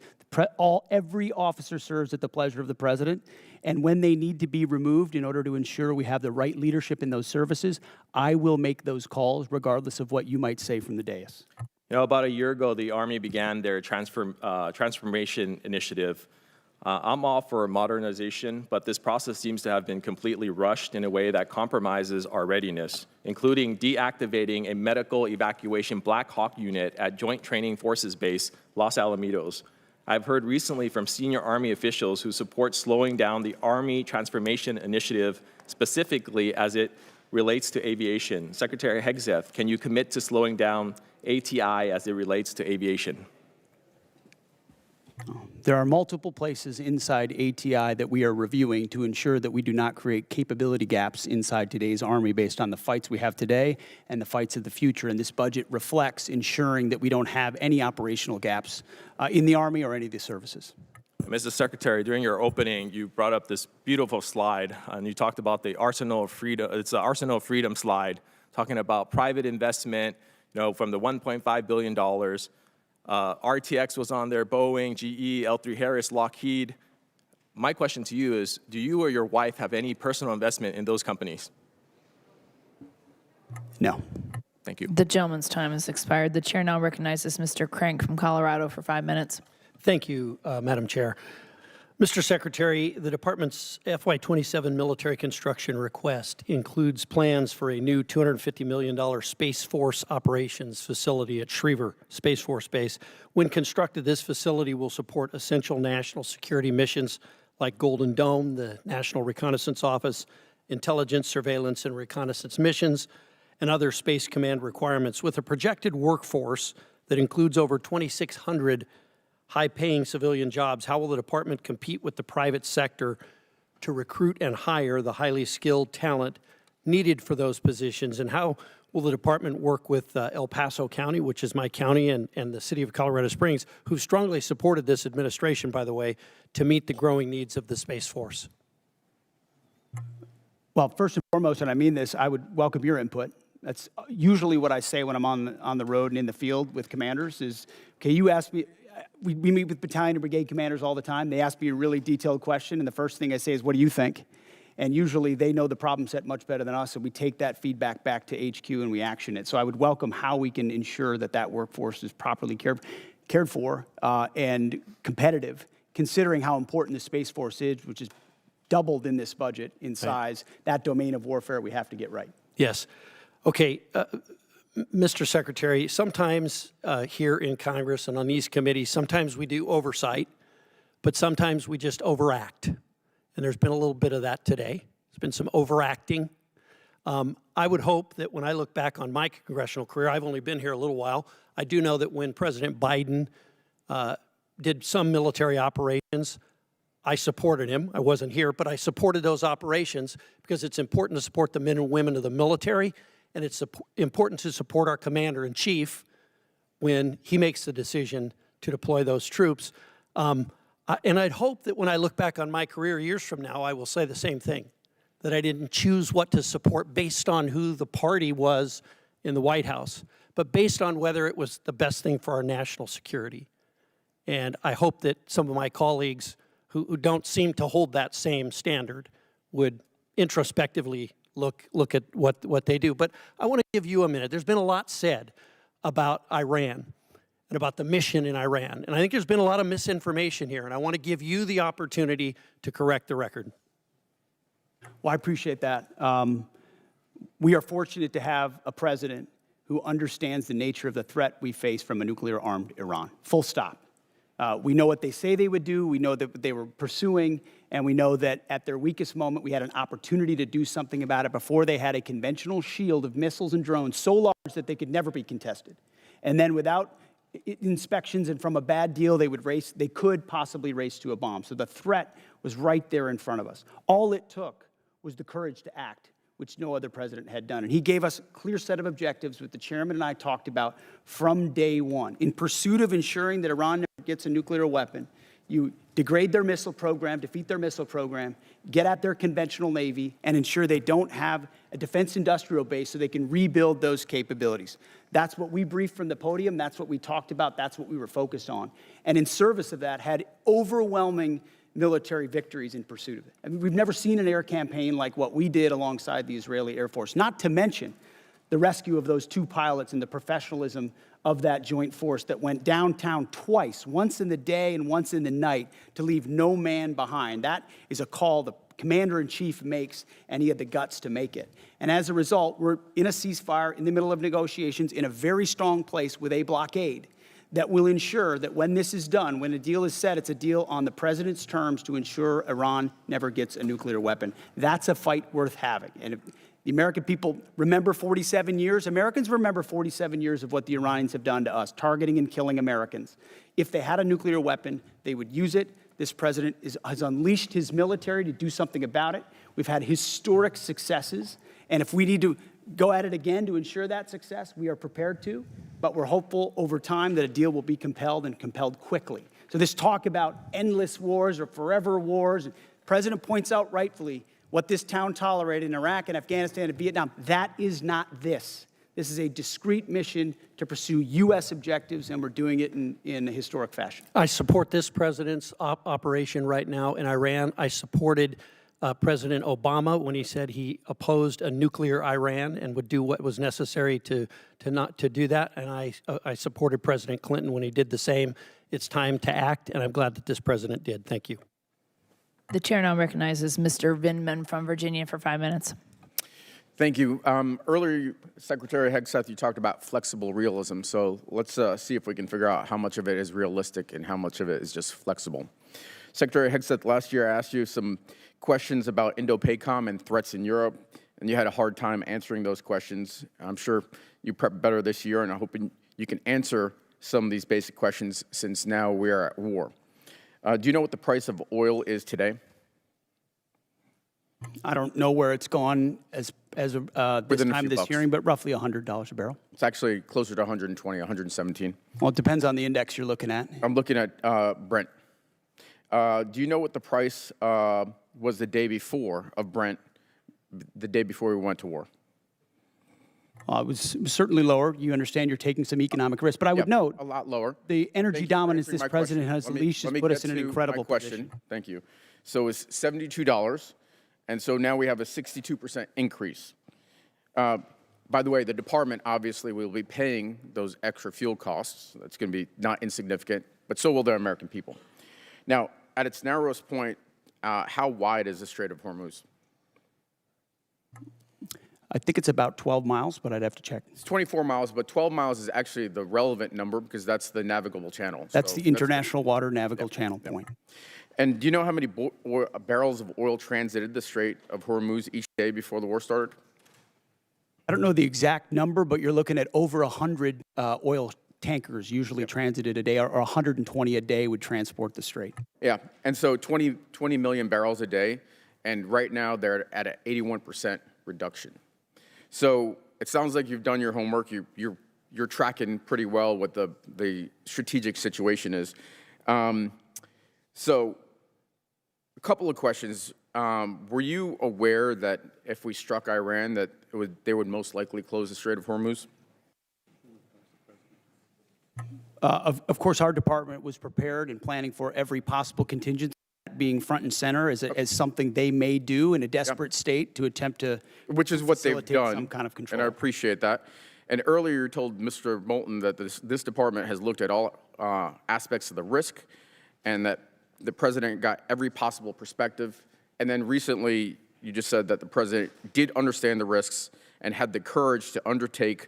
C: Every officer serves at the pleasure of the president, and when they need to be removed in order to ensure we have the right leadership in those services, I will make those calls regardless of what you might say from the dais.
G: You know, about a year ago, the Army began their transformation initiative. I'm all for modernization, but this process seems to have been completely rushed in a way that compromises our readiness, including deactivating a medical evacuation Black Hawk unit at Joint Training Forces Base, Los Alamitos. I've heard recently from senior Army officials who support slowing down the Army Transformation Initiative, specifically as it relates to aviation. Secretary Hegseth, can you commit to slowing down ATI as it relates to aviation?
C: There are multiple places inside ATI that we are reviewing to ensure that we do not create capability gaps inside today's Army based on the fights we have today and the fights of the future. And this budget reflects ensuring that we don't have any operational gaps in the Army or any of the services.
G: Mr. Secretary, during your opening, you brought up this beautiful slide, and you talked about the Arsenal of Freedom. It's the Arsenal of Freedom slide, talking about private investment, you know, from the $1.5 billion. RTX was on there, Boeing, GE, L3 Harris, Lockheed. My question to you is, do you or your wife have any personal investment in those companies?
C: No.
G: Thank you.
P: The gentleman's time has expired. The chair now recognizes Mr. Crank from Colorado for 5 minutes.
H: Thank you, Madam Chair. Mr. Secretary, the Department's FY27 military construction request includes plans for a new $250 million Space Force operations facility at Schriever Space Force Base. When constructed, this facility will support essential national security missions like Golden Dome, the National Reconnaissance Office, intelligence, surveillance, and reconnaissance missions, and other Space Command requirements. With a projected workforce that includes over 2,600 high-paying civilian jobs, how will the department compete with the private sector to recruit and hire the highly skilled talent needed for those positions? And how will the department work with El Paso County, which is my county, and the city of Colorado Springs, who strongly supported this administration, by the way, to meet the growing needs of the Space Force?
C: Well, first and foremost, and I mean this, I would welcome your input. That's usually what I say when I'm on the road and in the field with commanders is, okay, you ask me, we meet with battalion and brigade commanders all the time. They ask me a really detailed question, and the first thing I say is, what do you think? And usually they know the problem set much better than us, and we take that feedback back to HQ and we action it. So I would welcome how we can ensure that that workforce is properly cared for and competitive, considering how important the Space Force is, which is doubled in this budget in size. Right. That domain of warfare we have to get right.
H: Yes. Okay. Mr. Secretary, sometimes here in Congress and on these committees, sometimes we do oversight, but sometimes we just overact. And there's been a little bit of that today. There's been some overacting. I would hope that when I look back on my congressional career, I've only been here a little while, I do know that when President Biden did some military operations, I supported him. I wasn't here, but I supported those operations because it's important to support the men and women of the military, and it's important to support our commander-in-chief when he makes the decision to deploy those troops. And I'd hope that when I look back on my career years from now, I will say the same thing, that I didn't choose what to support based on who the party was in the White House, but based on whether it was the best thing for our national security. And I hope that some of my colleagues who don't seem to hold that same standard would introspectively look at what they do. But I want to give you a minute. There's been a lot said about Iran and about the mission in Iran. And I think there's been a lot of misinformation here, and I want to give you the opportunity to correct the record.
C: Well, I appreciate that. We are fortunate to have a president who understands the nature of the threat we face from a nuclear-armed Iran, full stop. We know what they say they would do, we know that they were pursuing, and we know that at their weakest moment, we had an opportunity to do something about it before they had a conventional shield of missiles and drones so large that they could never be contested. And then without inspections and from a bad deal, they could possibly race to a bomb. So the threat was right there in front of us. All it took was the courage to act, which no other president had done. And he gave us a clear set of objectives, which the chairman and I talked about from day one. In pursuit of ensuring that Iran never gets a nuclear weapon, you degrade their missile program, defeat their missile program, get at their conventional Navy, and ensure they don't have a defense industrial base so they can rebuild those capabilities. That's what we briefed from the podium. That's what we talked about. That's what we were focused on. And in service of that, had overwhelming military victories in pursuit of it. I mean, we've never seen an air campaign like what we did alongside the Israeli Air Force, not to mention the rescue of those two pilots and the professionalism of that joint force that went downtown twice, once in the day and once in the night, to leave no man behind. That is a call the commander-in-chief makes, and he had the guts to make it. And as a result, we're in a ceasefire, in the middle of negotiations, in a very strong place with a blockade that will ensure that when this is done, when a deal is set, it's a deal on the president's terms to ensure Iran never gets a nuclear weapon. That's a fight worth having. And if the American people remember 47 years, Americans remember 47 years of what the Iranians have done to us, targeting and killing Americans. If they had a nuclear weapon, they would use it. This president has unleashed his military to do something about it. We've had historic successes. And if we need to go at it again to ensure that success, we are prepared to. But we're hopeful over time that a deal will be compelled and compelled quickly. So this talk about endless wars or forever wars, the president points out rightfully what this town tolerated in Iraq and Afghanistan and Vietnam. That is not this. This is a discrete mission to pursue U.S. objectives, and we're doing it in a historic fashion.
H: I support this president's operation right now in Iran. I supported President Obama when he said he opposed a nuclear Iran and would do what was necessary to do that. And I supported President Clinton when he did the same. It's time to act, and I'm glad that this president did. Thank you.
P: The chair now recognizes Mr. Vindman from Virginia for 5 minutes.
B: Thank you. Earlier, Secretary Hegseth, you talked about flexible realism. So let's see if we can figure out how much of it is realistic and how much of it is just flexible. Secretary Hegseth, last year I asked you some questions about Indo-PACOM and threats in Europe. and you had a hard time answering those questions. I'm sure you prepped better this year, and I'm hoping you can answer some of these basic questions since now we are at war. Do you know what the price of oil is today?
C: I don't know where it's gone as this
B: Within a
C: time
B: few
C: of this
B: bucks.
C: hearing, but roughly $100 a barrel.
B: It's actually closer to 120, 117.
C: Well, it depends on the index you're looking at.
B: I'm looking at Brent. Do you know what the price was the day before of Brent, the day before we went to war?
C: It was certainly lower. You understand you're taking some economic risk, but I would note
B: a lot lower.
C: The energy
B: Thank you for
C: dominance
B: answering
C: this
B: my
C: president
B: question.
C: has
B: Let me-
C: unleashed
B: let
C: has
B: me
C: put
B: get
C: us in an
B: to my
C: incredible
B: question.
C: position.
B: Thank you. So it's $72, and so now we have a 62% increase. By the way, the department obviously will be paying those extra fuel costs. That's going to be not insignificant, but so will the American people. Now, at its narrowest point, how wide is the Strait of Hormuz?
C: I think it's about 12 miles, but I'd have to check.
B: It's 24 miles, but 12 miles is actually the relevant number because that's the navigable channel.
C: That's
B: So
C: the international water navigable channel point.
B: And do you know how many barrels of oil transited the Strait of Hormuz each day before the war started?
C: I don't know the exact number, but you're looking at over 100 oil tankers usually transited a day, or 120 a day would transport the strait.
B: Yeah, and so 20 million barrels a day, and right now they're at an 81% reduction. So it sounds like you've done your homework. You're tracking pretty well what the strategic situation is. So a couple of questions. Were you aware that if we struck Iran, that they would most likely close the Strait of Hormuz?
C: Of course, our department was prepared and planning for every possible contingency, being front and center as something they may do in a desperate state to attempt to
B: Which is what they've
C: facilitate
B: done,
C: some kind of control.
B: and I appreciate that. And earlier you told Mr. Moulton that this department has looked at all aspects of the risk and that the president got every possible perspective. And then recently you just said that the president did understand the risks and had the courage to undertake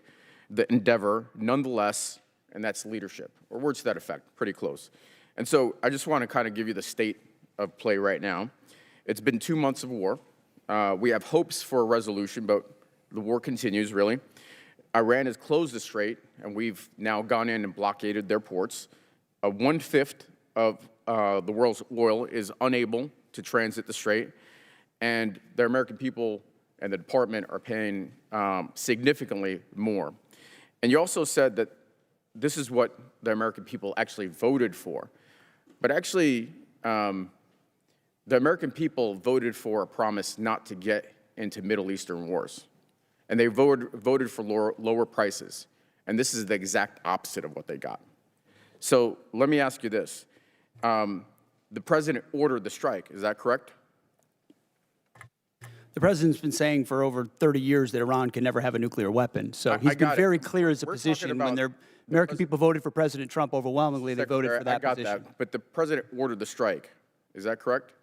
B: the endeavor nonetheless, and that's leadership, or words to that effect, pretty close. And so I just want to kind of give you the state of play right now. It's been 2 months of war. We have hopes for a resolution, but the war continues, really. Iran has closed the strait, and we've now gone in and blockaded their ports. 1/5 of the world's oil is unable to transit the strait, and the American people and the department are paying significantly more. And you also said that this is what the American people actually voted for. But actually, the American people voted for a promise not to get into Middle Eastern wars. And they voted for lower prices. And this is the exact opposite of what they got. So let me ask you this. The president ordered the strike, is that correct?
C: The president's been saying for over 30 years that Iran can never have a nuclear weapon. So he's been
B: got it.
C: very clear as a
B: We're
C: position.
B: talking
C: When
B: about
C: the American people voted for President Trump overwhelmingly, they voted for that
B: I got
C: position.
B: that, but the president ordered the strike. Is that correct?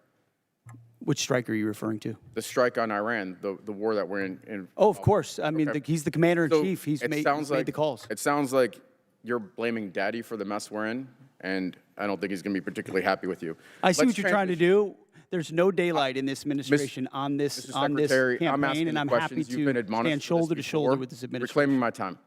C: Which strike are you referring to?
B: The strike on Iran, the war that we're in.
C: Oh, of course. I mean,
B: Okay.
C: he's the commander-in-chief.
B: So
C: He's
B: it
C: made
B: sounds like
C: the calls.
B: It sounds like you're blaming Daddy for the mess we're in, and I don't think he's going to be particularly happy with you.
C: I see
B: Let's
C: what you're trying to do. There's no daylight in this administration on this
B: Mr.
C: on this
B: Secretary,
C: campaign,
B: I'm asking
C: and
B: the
C: I'm happy
B: questions. You've
C: to
B: been admonished
C: stand
B: for this
C: shoulder to shoulder
B: before.
C: with this
B: You're
C: administration.
B: claiming my time.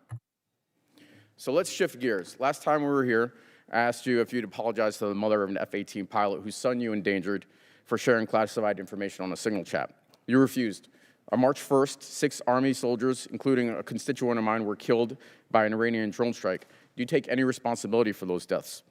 B: So let's shift gears. Last time we were here, I asked you if you'd apologize to the mother of an F-18 pilot whose son you endangered for sharing classified information on a signal chat. You refused. On March 1st, 6 Army soldiers, including a constituent of mine, were killed by an Iranian drone strike. Do you take any responsibility for those deaths?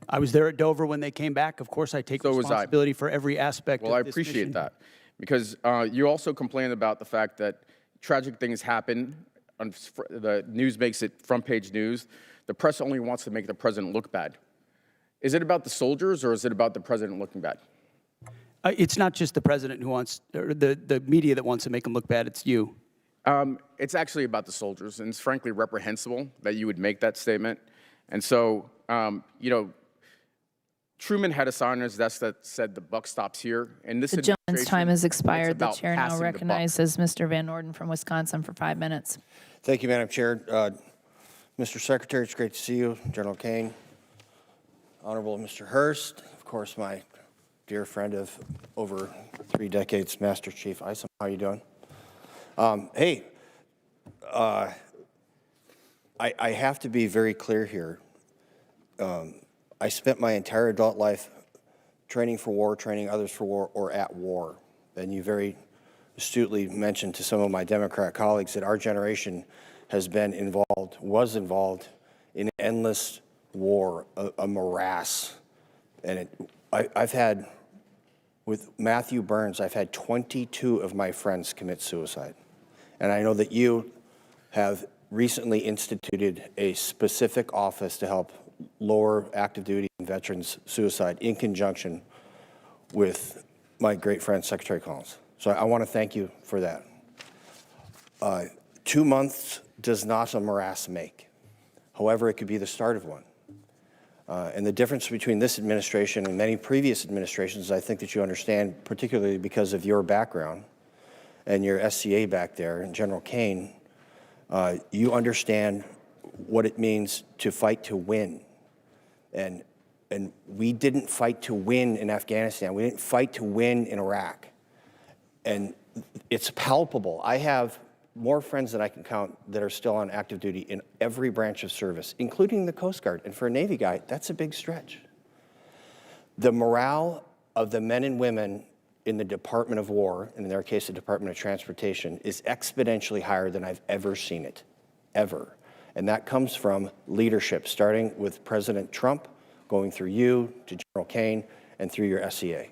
C: I was there at Dover when they came back. Of course, I take
B: So was I.
C: responsibility for every aspect
B: Well,
C: of
B: I
C: this
B: appreciate
C: mission.
B: that because you also complained about the fact that tragic things happen. The news makes it front-page news. The press only wants to make the president look bad. Is it about the soldiers or is it about the president looking bad?
C: It's not just the president who wants, or the media that wants to make him look bad. It's you.
B: It's actually about the soldiers, and it's frankly reprehensible that you would make that statement. And so, you know, Truman had a sign on his desk that said the buck stops here. And this
P: The gentleman's time has
B: it's
P: expired. The
B: about
P: chair now
B: passing the buck.
P: recognizes Mr. Van Orden from Wisconsin for 5 minutes.
R: Thank you, Madam Chair. Mr. Secretary, it's great to see you. General Kane, Honorable Mr. Hurst, of course, my dear friend of over 3 decades, Master Chief Isom. How you doing? Hey, I have to be very clear here. I spent my entire adult life training for war, training others for war, or at war. And you very astutely mentioned to some of my Democrat colleagues that our generation has been involved, was involved in endless war, a morass. And I've had, with Matthew Burns, I've had 22 of my friends commit suicide. And I know that you have recently instituted a specific office to help lower active duty and veterans suicide in conjunction with my great friend, Secretary Collins. So I want to thank you for that. 2 months does not a morass make. However, it could be the start of one. And the difference between this administration and many previous administrations, I think that you understand, particularly because of your background and your SCA back there, and General Kane, you understand what it means to fight to win. And we didn't fight to win in Afghanistan. We didn't fight to win in Iraq. And it's palpable. I have more friends than I can count that are still on active duty in every branch of service, including the Coast Guard. And for a Navy guy, that's a big stretch. The morale of the men and women in the Department of War, and in their case, the Department of Transportation, is exponentially higher than I've ever seen it, ever. And that comes from leadership, starting with President Trump, going through you to General Kane, and through your SCA.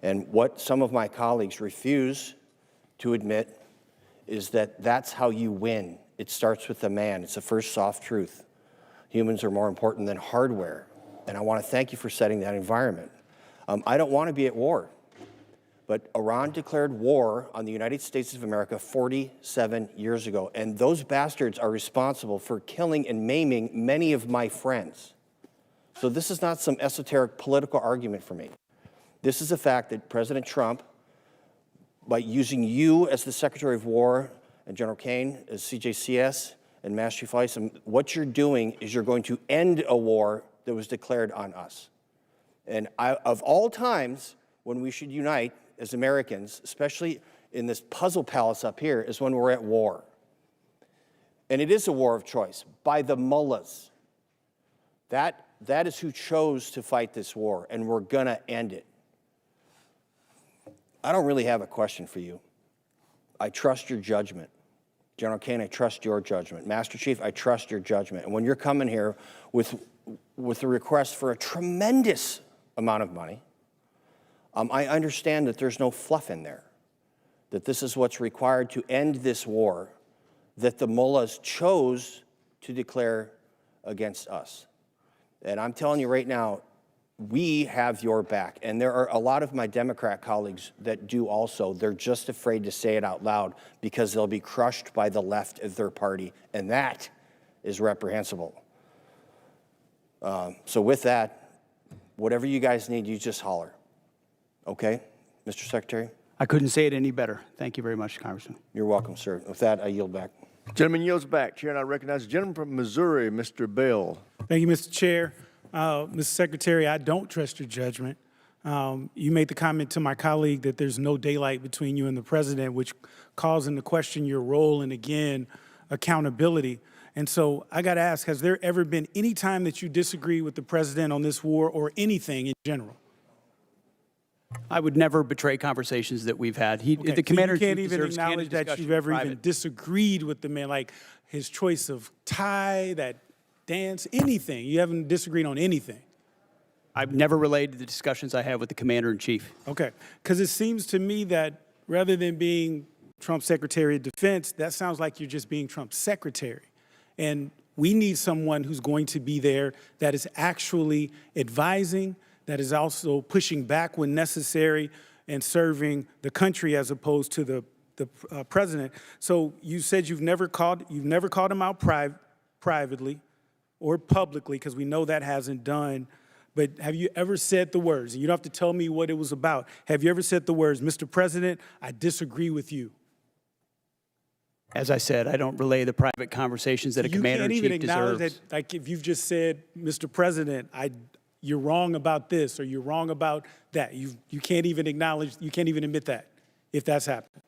R: And what some of my colleagues refuse to admit is that that's how you win. It starts with the man. It's the first soft truth. Humans are more important than hardware. And I want to thank you for setting that environment. I don't want to be at war, but Iran declared war on the United States of America 47 years ago, and those bastards are responsible for killing and maiming many of my friends. So this is not some esoteric political argument for me. This is a fact that President Trump, by using you as the Secretary of War and General Kane as CJCS and Master Chief Isom, what you're doing is you're going to end a war that was declared on us. And of all times when we should unite as Americans, especially in this puzzle palace up here, is when we're at war. And it is a war of choice by the mullahs. That is who chose to fight this war, and we're going to end it. I don't really have a question for you. I trust your judgment. General Kane, I trust your judgment. Master Chief, I trust your judgment. And when you're coming here with a request for a tremendous amount of money, I understand that there's no fluff in there, that this is what's required to end this war that the mullahs chose to declare against us. And I'm telling you right now, we have your back. And there are a lot of my Democrat colleagues that do also. They're just afraid to say it out loud because they'll be crushed by the left of their party. And that is reprehensible. So with that, whatever you guys need, you just holler. Okay, Mr. Secretary?
C: I couldn't say it any better. Thank you very much, Congressman.
R: You're welcome, sir. With that, I yield back.
A: Gentleman yields back. Chair, and I recognize the gentleman from Missouri, Mr. Bell.
I: Thank you, Mr. Chair. Mr. Secretary, I don't trust your judgment. You made the comment to my colleague that there's no daylight between you and the president, which calls into question your role and, again, accountability. And so I got to ask, has there ever been any time that you disagree with the president on this war or anything in general?
C: I would never betray conversations that we've had.
I: Okay,
C: The commander
I: so you can't
C: in chief
I: even
C: deserves
I: acknowledge
C: candid
I: that
C: discussion
I: you've ever
C: in
I: even
C: private.
I: disagreed with the man, like his choice of tie, that dance, anything. You haven't disagreed on anything.
C: I've never relayed the discussions I have with the commander in chief.
I: Okay, because it seems to me that rather than being Trump's Secretary of Defense, that sounds like you're just being Trump's secretary. And we need someone who's going to be there that is actually advising, that is also pushing back when necessary and serving the country as opposed to the president. So you said you've never called him out privately or publicly, because we know that hasn't done. But have you ever said the words, and you don't have to tell me what it was about, have you ever said the words, Mr. President, I disagree with you?
C: As I said, I don't relay the private conversations that a commander in chief deserves.
I: You can't even acknowledge that, like if you've just said, Mr. President, you're wrong about this or you're wrong about that. You can't even acknowledge, you can't even admit that if that's happened.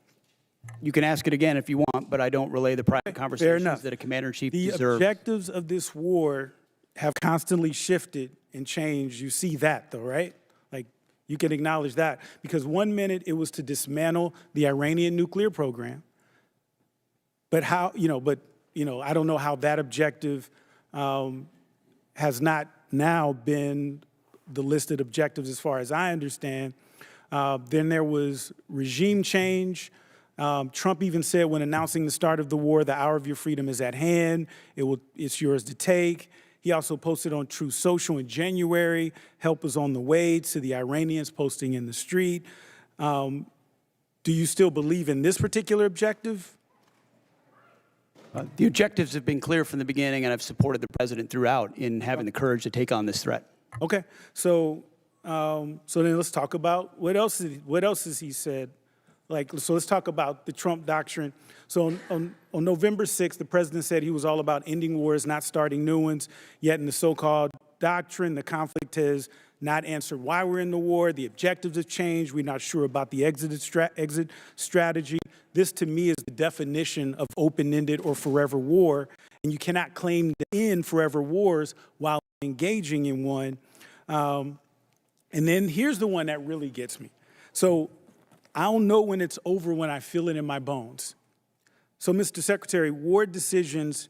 C: You can ask it again if you want, but I don't relay the private conversations that a commander-in-chief
I: The
C: deserves.
I: objectives of this war have constantly shifted and changed. You see that, though, right? Like, you can acknowledge that. Because 1 minute it was to dismantle the Iranian nuclear program. But how, I don't know how that objective has not now been the listed objectives as far as I understand. Then there was regime change. Trump even said when announcing the start of the war, the hour of your freedom is at hand. It's yours to take. He also posted on Truth Social in January, help is on the way, to the Iranians posting in the street. Do you still believe in this particular objective?
C: The objectives have been clear from the beginning, and I've supported the president throughout in having the courage to take on this threat.
I: Okay, so then let's talk about what else has he said. So let's talk about the Trump doctrine. So on November 6th, the president said he was all about ending wars, not starting new ones. Yet in the so-called doctrine, the conflict has not answered why we're in the war. The objectives have changed. We're not sure about the exit strategy. This, to me, is the definition of open-ended or forever war. And you cannot claim to end forever wars while engaging in one. And then here's the one that really gets me. So I don't know when it's over when I feel it in my bones. So, Mr. Secretary, war decisions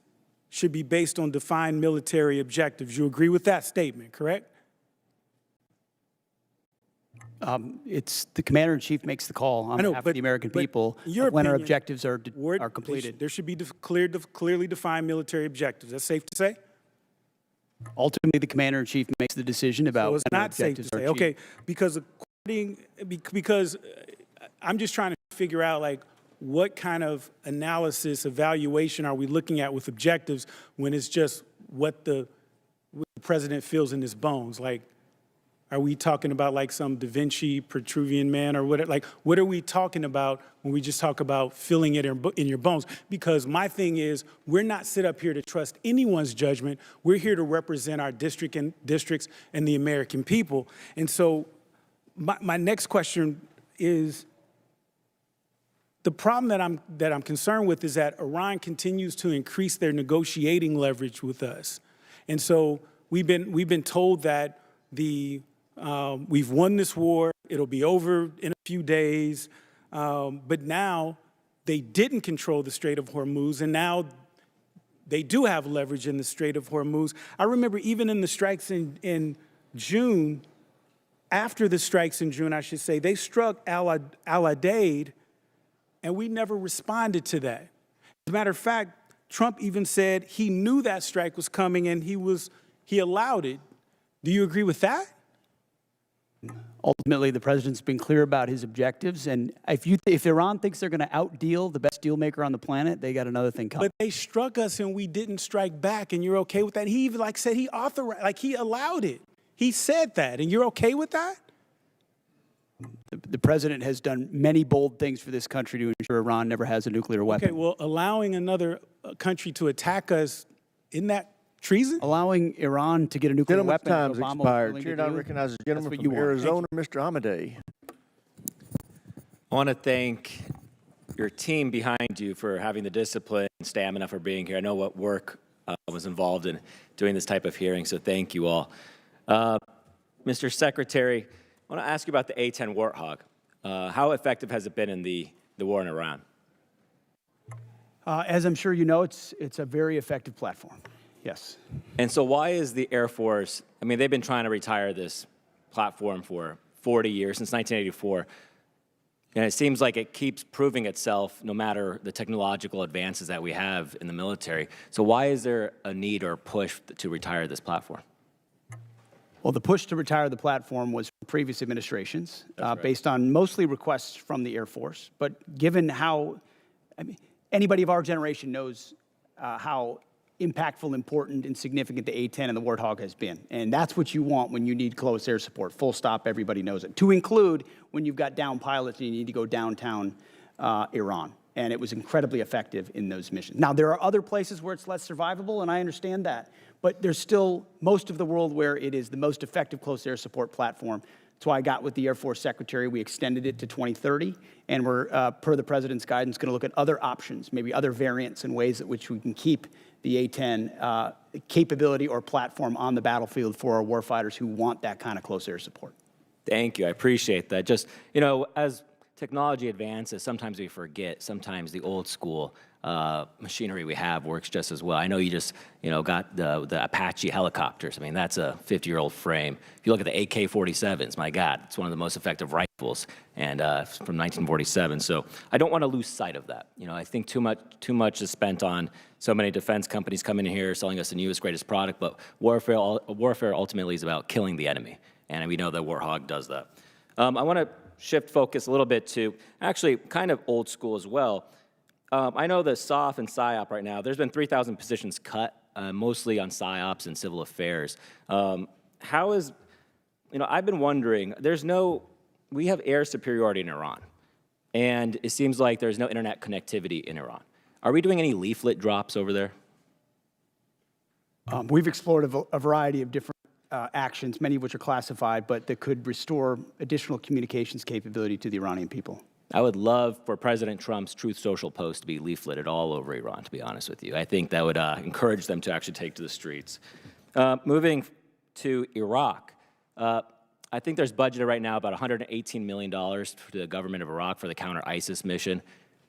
I: should be based on defined military objectives. You agree with that statement, correct?
C: It's the commander-in-chief makes the call on behalf of the American people when our objectives are completed.
I: There should be clearly defined military objectives. That's safe to say?
C: Ultimately, the commander-in-chief makes the decision about
I: it's
C: when our
I: not safe to
C: objectives are
I: say.
C: achieved.
I: Okay, because I'm just trying to figure out, like, what kind of analysis, evaluation are we looking at with objectives when it's just what the president feels in his bones? Like, are we talking about like some Da Vinci Petruvian man or what? Like, what are we talking about when we just talk about feeling it in your bones? Because my thing is, we're not set up here to trust anyone's judgment. We're here to represent our districts and the American people. And so my next question is, the problem that I'm concerned with is that Iran continues to increase their negotiating leverage with us. And so we've been told that we've won this war, it'll be over in a few days, but now they didn't control the Strait of Hormuz, and now they do have leverage in the Strait of Hormuz. I remember even in the strikes in June, after the strikes in June, I should say, they struck Al-Udeid, and we never responded to that. As a matter of fact, Trump even said he knew that strike was coming and he allowed it. Do you agree with that?
C: Ultimately, the president's been clear about his objectives, and if Iran thinks they're going to outdeal the best deal maker on the planet, they got another thing coming.
I: But they struck us and we didn't strike back, and you're okay with that? He even said he authorized, he allowed it. He said that, and you're okay with that?
C: The president has done many bold things for this country to ensure Iran never has a nuclear weapon.
I: Okay, well, allowing another country to attack us, isn't that treason?
C: Allowing Iran to get a nuclear weapon.
A: Time's
C: Obama was
A: expired.
C: willing
A: Chair
C: to
A: now
C: do.
A: recognizes the gentleman
C: That's what
A: from
C: you want.
A: Arizona, Mr. Amadei.
J: I want to thank your team behind you for having the discipline and stamina for being here. I know what work was involved in doing this type of hearing, so thank you all. Mr. Secretary, I want to ask you about the A-10 Warthog. How effective has it been in the war in Iran?
C: As I'm sure you know, it's a very effective platform. Yes.
J: And so why is the Air Force, I mean, they've been trying to retire this platform for 40 years, since 1984. And it seems like it keeps proving itself no matter the technological advances that we have in the military. So why is there a need or push to retire this platform?
C: Well, the push to retire the platform was from previous administrations, based on mostly requests from the Air Force. But given how, anybody of our generation knows how impactful, important, and significant the A-10 and the Warthog has been. And that's what you want when you need close air support. Full stop, everybody knows it. To include when you've got down pilots and you need to go downtown Iran. and it was incredibly effective in those missions. Now, there are other places where it's less survivable, and I understand that, but there's still most of the world where it is the most effective close air support platform. That's why I got with the Air Force Secretary. We extended it to 2030, and we're, per the President's guidance, going to look at other options, maybe other variants and ways at which we can keep the A-10 capability or platform on the battlefield for our warfighters who want that kind of close air support.
J: Thank you. I appreciate that. Just, you know, as technology advances, sometimes we forget, sometimes the old school machinery we have works just as well. I know you just, you know, got the Apache helicopters. I mean, that's a 50-year-old frame. If you look at the AK-47s, my God, it's one of the most effective rifles, and from 1947. So I don't want to lose sight of that. You know, I think too much is spent on so many defense companies coming in here selling us the newest, greatest product, but warfare ultimately is about killing the enemy, and we know that Warhog does that. I want to shift focus a little bit to actually kind of old school as well. I know the SOF and PSYOP right now, there's been 3,000 positions cut, mostly on PSYOPs and civil affairs. How is, you know, I've been wondering, we have air superiority in Iran, and it seems like there's no internet connectivity in Iran. Are we doing any leaflet drops over there?
C: We've explored a variety of different actions, many of which are classified, but that could restore additional communications capability to the Iranian people.
J: I would love for President Trump's Truth Social post to be leafleted all over Iran, to be honest with you. I think that would encourage them to actually take to the streets. Moving to Iraq, I think there's budgeted right now about $118 million to the government of Iraq for the counter-ISIS mission.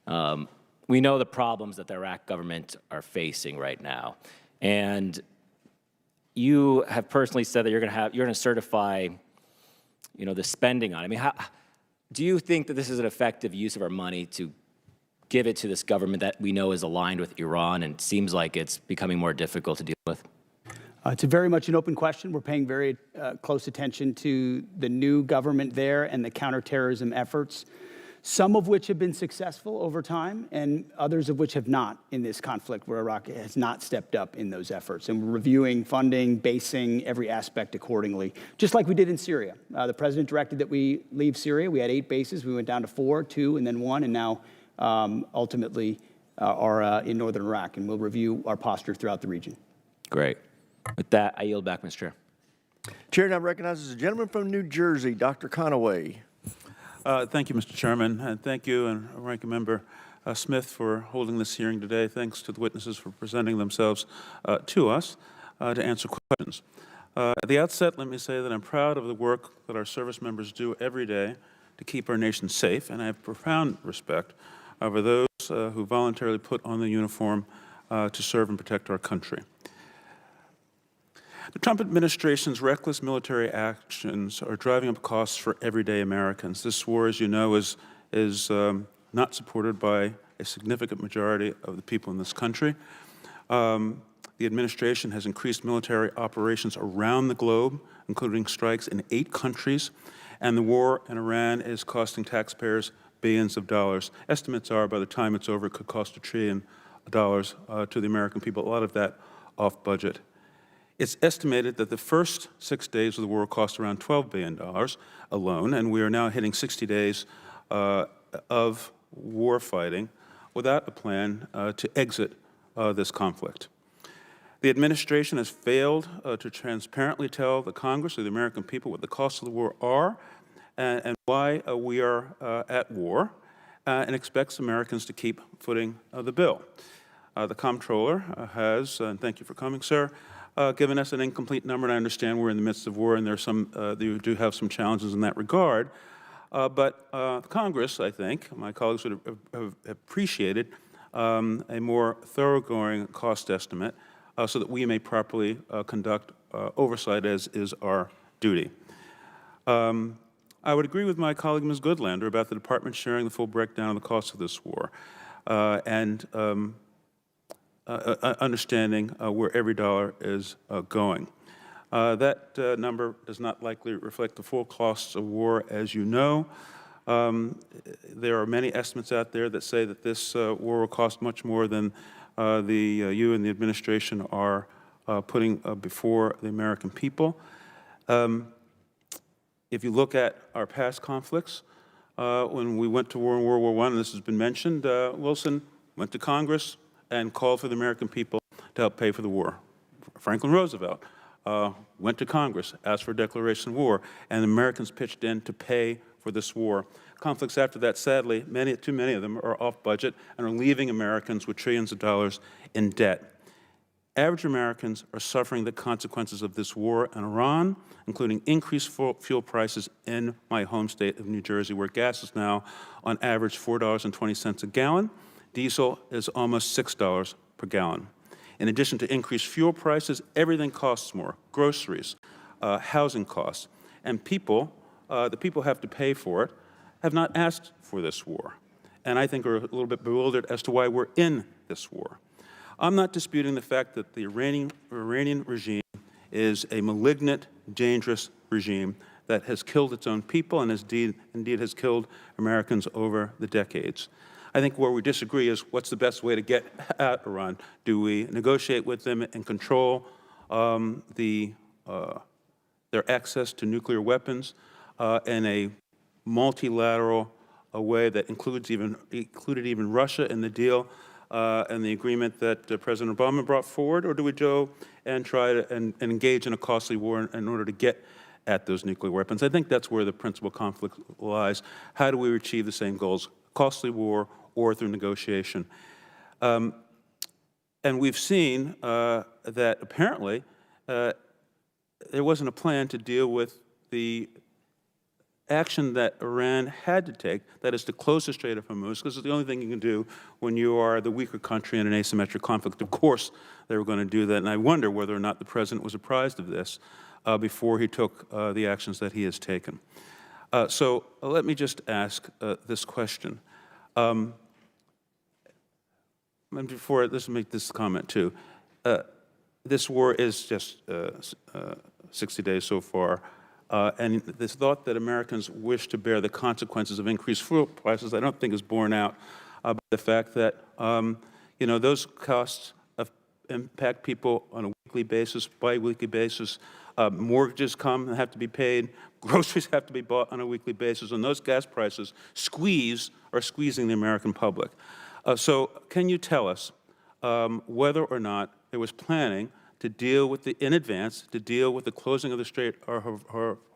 J: We know the problems that the Iraq government are facing right now. And you have personally said that you're going to certify, you know, the spending on it. I mean, do you think that this is an effective use of our money to give it to this government that we know is aligned with Iran and seems like it's becoming more difficult to deal with?
C: It's very much an open question. We're paying very close attention to the new government there and the counterterrorism efforts, some of which have been successful over time and others of which have not in this conflict where Iraq has not stepped up in those efforts. And we're reviewing funding, basing every aspect accordingly, just like we did in Syria. The president directed that we leave Syria. We had 8 bases. We went down to 4, 2, and then 1, and now ultimately are in northern Iraq. And we'll review our posture throughout the region.
J: Great. With that, I yield back, Mr. Chair.
A: Chair now recognizes a gentleman from New Jersey, Dr. Conaway.
F: Thank you, Mr. Chairman, and thank you and Ranking Member Smith for holding this hearing today. Thanks to the witnesses for presenting themselves to us to answer questions. At the outset, let me say that I'm proud of the work that our service members do every day to keep our nation safe, and I have profound respect for those who voluntarily put on the uniform to serve and protect our country. The Trump administration's reckless military actions are driving up costs for everyday Americans. This war, as you know, is not supported by a significant majority of the people in this country. The administration has increased military operations around the globe, including strikes in 8 countries, and the war in Iran is costing taxpayers billions of dollars. Estimates are by the time it's over, it could cost $1 trillion to the American people, a lot of that off budget. It's estimated that the first 6 days of the war cost around $12 billion alone, and we are now hitting 60 days of war fighting without a plan to exit this conflict. The administration has failed to transparently tell the Congress or the American people what the costs of the war are and why we are at war, and expects Americans to keep footing the bill. The comptroller has, and thank you for coming, sir, given us an incomplete number, and I understand we're in the midst of war and there's you do have some challenges in that regard. But Congress, I think, my colleagues would have appreciated a more thoroughgoing cost estimate so that we may properly conduct oversight as is our duty. I would agree with my colleague, Ms. Goodlander, about the department sharing the full breakdown of the cost of this war and understanding where every dollar is going. That number does not likely reflect the full costs of war, as you know. There are many estimates out there that say that this war will cost much more than you and the administration are putting before the American people. If you look at our past conflicts, when we went to war in World War I, and this has been mentioned, Wilson went to Congress and called for the American people to help pay for the war. Franklin Roosevelt went to Congress, asked for a declaration of war, and the Americans pitched in to pay for this war. Conflicts after that, sadly, too many of them are off budget and are leaving Americans with trillions of dollars in debt. Average Americans are suffering the consequences of this war in Iran, including increased fuel prices in my home state of New Jersey, where gas is now on average $4.20 a gallon. Diesel is almost $6 per gallon. In addition to increased fuel prices, everything costs more: groceries, housing costs. And the people have to pay for it, have not asked for this war, and I think are a little bit bewildered as to why we're in this war. I'm not disputing the fact that the Iranian regime is a malignant, dangerous regime that has killed its own people and indeed has killed Americans over the decades. I think where we disagree is what's the best way to get at Iran. Do we negotiate with them and control their access to nuclear weapons in a multilateral way that included even Russia in the deal and the agreement that President Obama brought forward, or do we go and try to and engage in a costly war in order to get at those nuclear weapons? I think that's where the principal conflict lies. How do we achieve the same goals, costly war or through negotiation? And we've seen that apparently there wasn't a plan to deal with the action that Iran had to take, that is to close the Strait of Hormuz, because it's the only thing you can do when you are the weaker country in an asymmetric conflict. Of course, they were going to do that, and I wonder whether or not the President was apprised of this before he took the actions that he has taken. So let me just ask this question. And before this, make this comment too. This war is just 60 days so far. And this thought that Americans wish to bear the consequences of increased fuel prices, I don't think is borne out by the fact that, those costs impact people on a weekly basis, bi-weekly basis. Mortgages come and have to be paid. Groceries have to be bought on a weekly basis. And those gas prices are squeezing the American public. So can you tell us whether or not there was planning to deal with in advance, to deal with the closing of the Strait of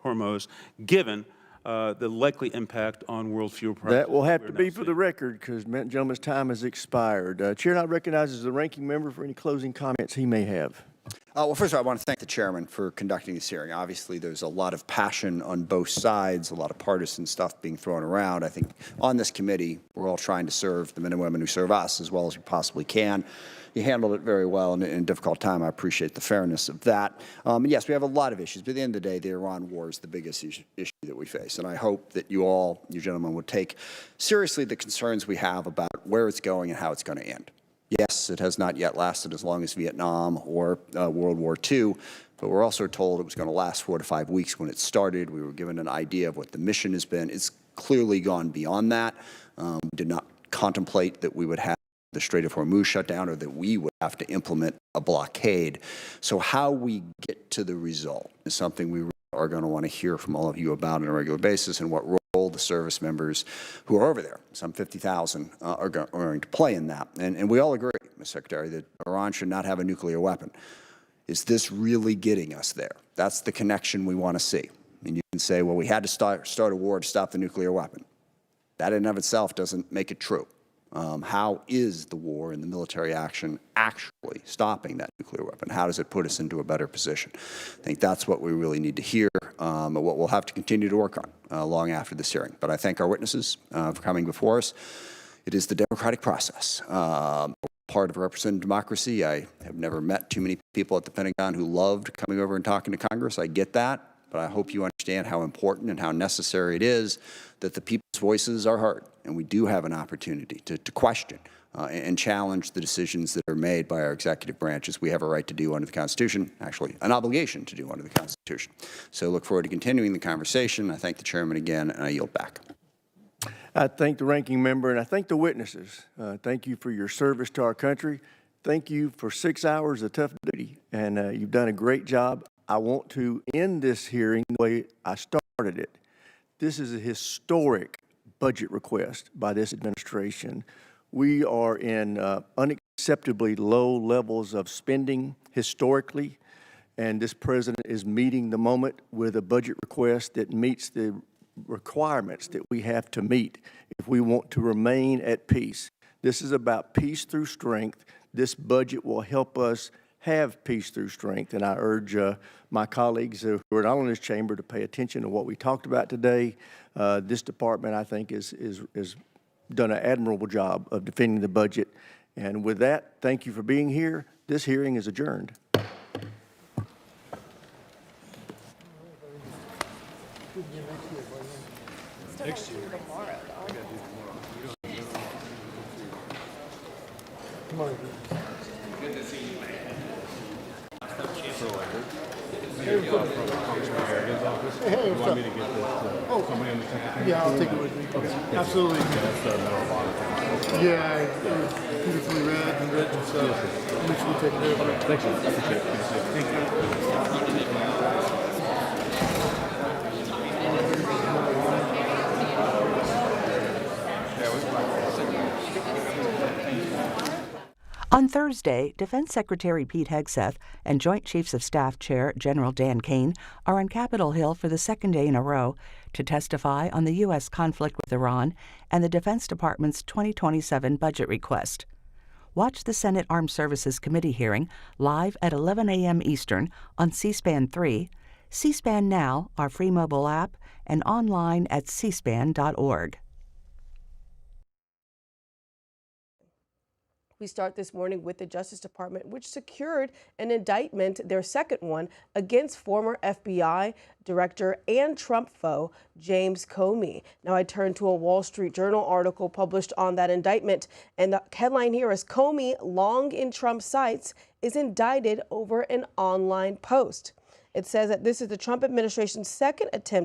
F: Hormuz, given the likely impact on world fuel prices?
A: That will have to be for the record, because the gentleman's time has expired. Chair now recognizes the ranking member for any closing comments he may have.
K: Well, first of all, I want to thank the chairman for conducting this hearing. Obviously, there's a lot of passion on both sides, a lot of partisan stuff being thrown around. I think on this committee, we're all trying to serve the men and women who serve us as well as we possibly can. You handled it very well in a difficult time. I appreciate the fairness of that. And yes, we have a lot of issues, but at the end of the day, the Iran war is the biggest issue that we face. And I hope that you gentlemen, would take seriously the concerns we have about where it's going and how it's going to end. Yes, it has not yet lasted as long as Vietnam or World War II, but we're also told it was going to last 4 to 5 weeks when it started. We were given an idea of what the mission has been. It's clearly gone beyond that. We did not contemplate that we would have the Strait of Hormuz shut down or that we would have to implement a blockade. So how we get to the result is something we are going to want to hear from all of you about on a regular basis, and what role the service members who are over there, some 50,000, are going to play in that. And we all agree, Mr. Secretary, that Iran should not have a nuclear weapon. Is this really getting us there? That's the connection we want to see. And you can say, well, we had to start a war to stop the nuclear weapon. That in and of itself doesn't make it true. How is the war and the military action actually stopping that nuclear weapon? How does it put us into a better position? I think that's what we really need to hear, and what we'll have to continue to work on long after this hearing. But I thank our witnesses for coming before us. It is the democratic process. Part of representative democracy. I have never met too many people at the Pentagon who loved coming over and talking to Congress. I get that. But I hope you understand how important and how necessary it is that the people's voices are heard, and we do have an opportunity to question and challenge the decisions that are made by our executive branches. We have a right to do under the Constitution, actually an obligation to do under the Constitution. So look forward to continuing the conversation. I thank the chairman again, and I yield back.
A: I thank the ranking member, and I thank the witnesses. Thank you for your service to our country. Thank you for 6 hours of tough duty, and you've done a great job. I want to end this hearing the way I started it. This is a historic budget request by this administration. We are in unacceptably low levels of spending historically, and this president is meeting the moment with a budget request that meets the requirements that we have to meet if we want to remain at peace. This is about peace through strength. This budget will help us have peace through strength, and I urge my colleagues who are not in this chamber to pay attention to what we talked about today. This department, I think, is done an admirable job of defending the budget. And with that, thank you for being here. This hearing is adjourned.
L: Next year. Come on. Good to see you, man. Hey, what's up? Oh, somebody on the secretary? Yeah, I'll take it with me. Okay. Absolutely. Yeah, it was beautifully read and written, so make sure we take care of it. Thank you. I appreciate it. Thank you.
U: On Thursday, Defense Secretary Pete Hegseth and Joint Chiefs of Staff Chair General Dan Kane are on Capitol Hill for the second day in a row to testify on the U.S. conflict with Iran and the Defense Department's 2027 budget request. Watch the Senate Armed Services Committee hearing live at 11 a.m. Eastern on C-SPAN 3, C-SPAN Now, our free mobile app, and online at cspan.org.
V: We start this morning with the Justice Department, which secured an indictment, their second one, against former FBI director and Trump foe, James Comey. Now I turn to a Wall Street Journal article published on that indictment, and the headline here is Comey, long in Trump's sights, is indicted over an online post. It says that this is the Trump administration's second attempt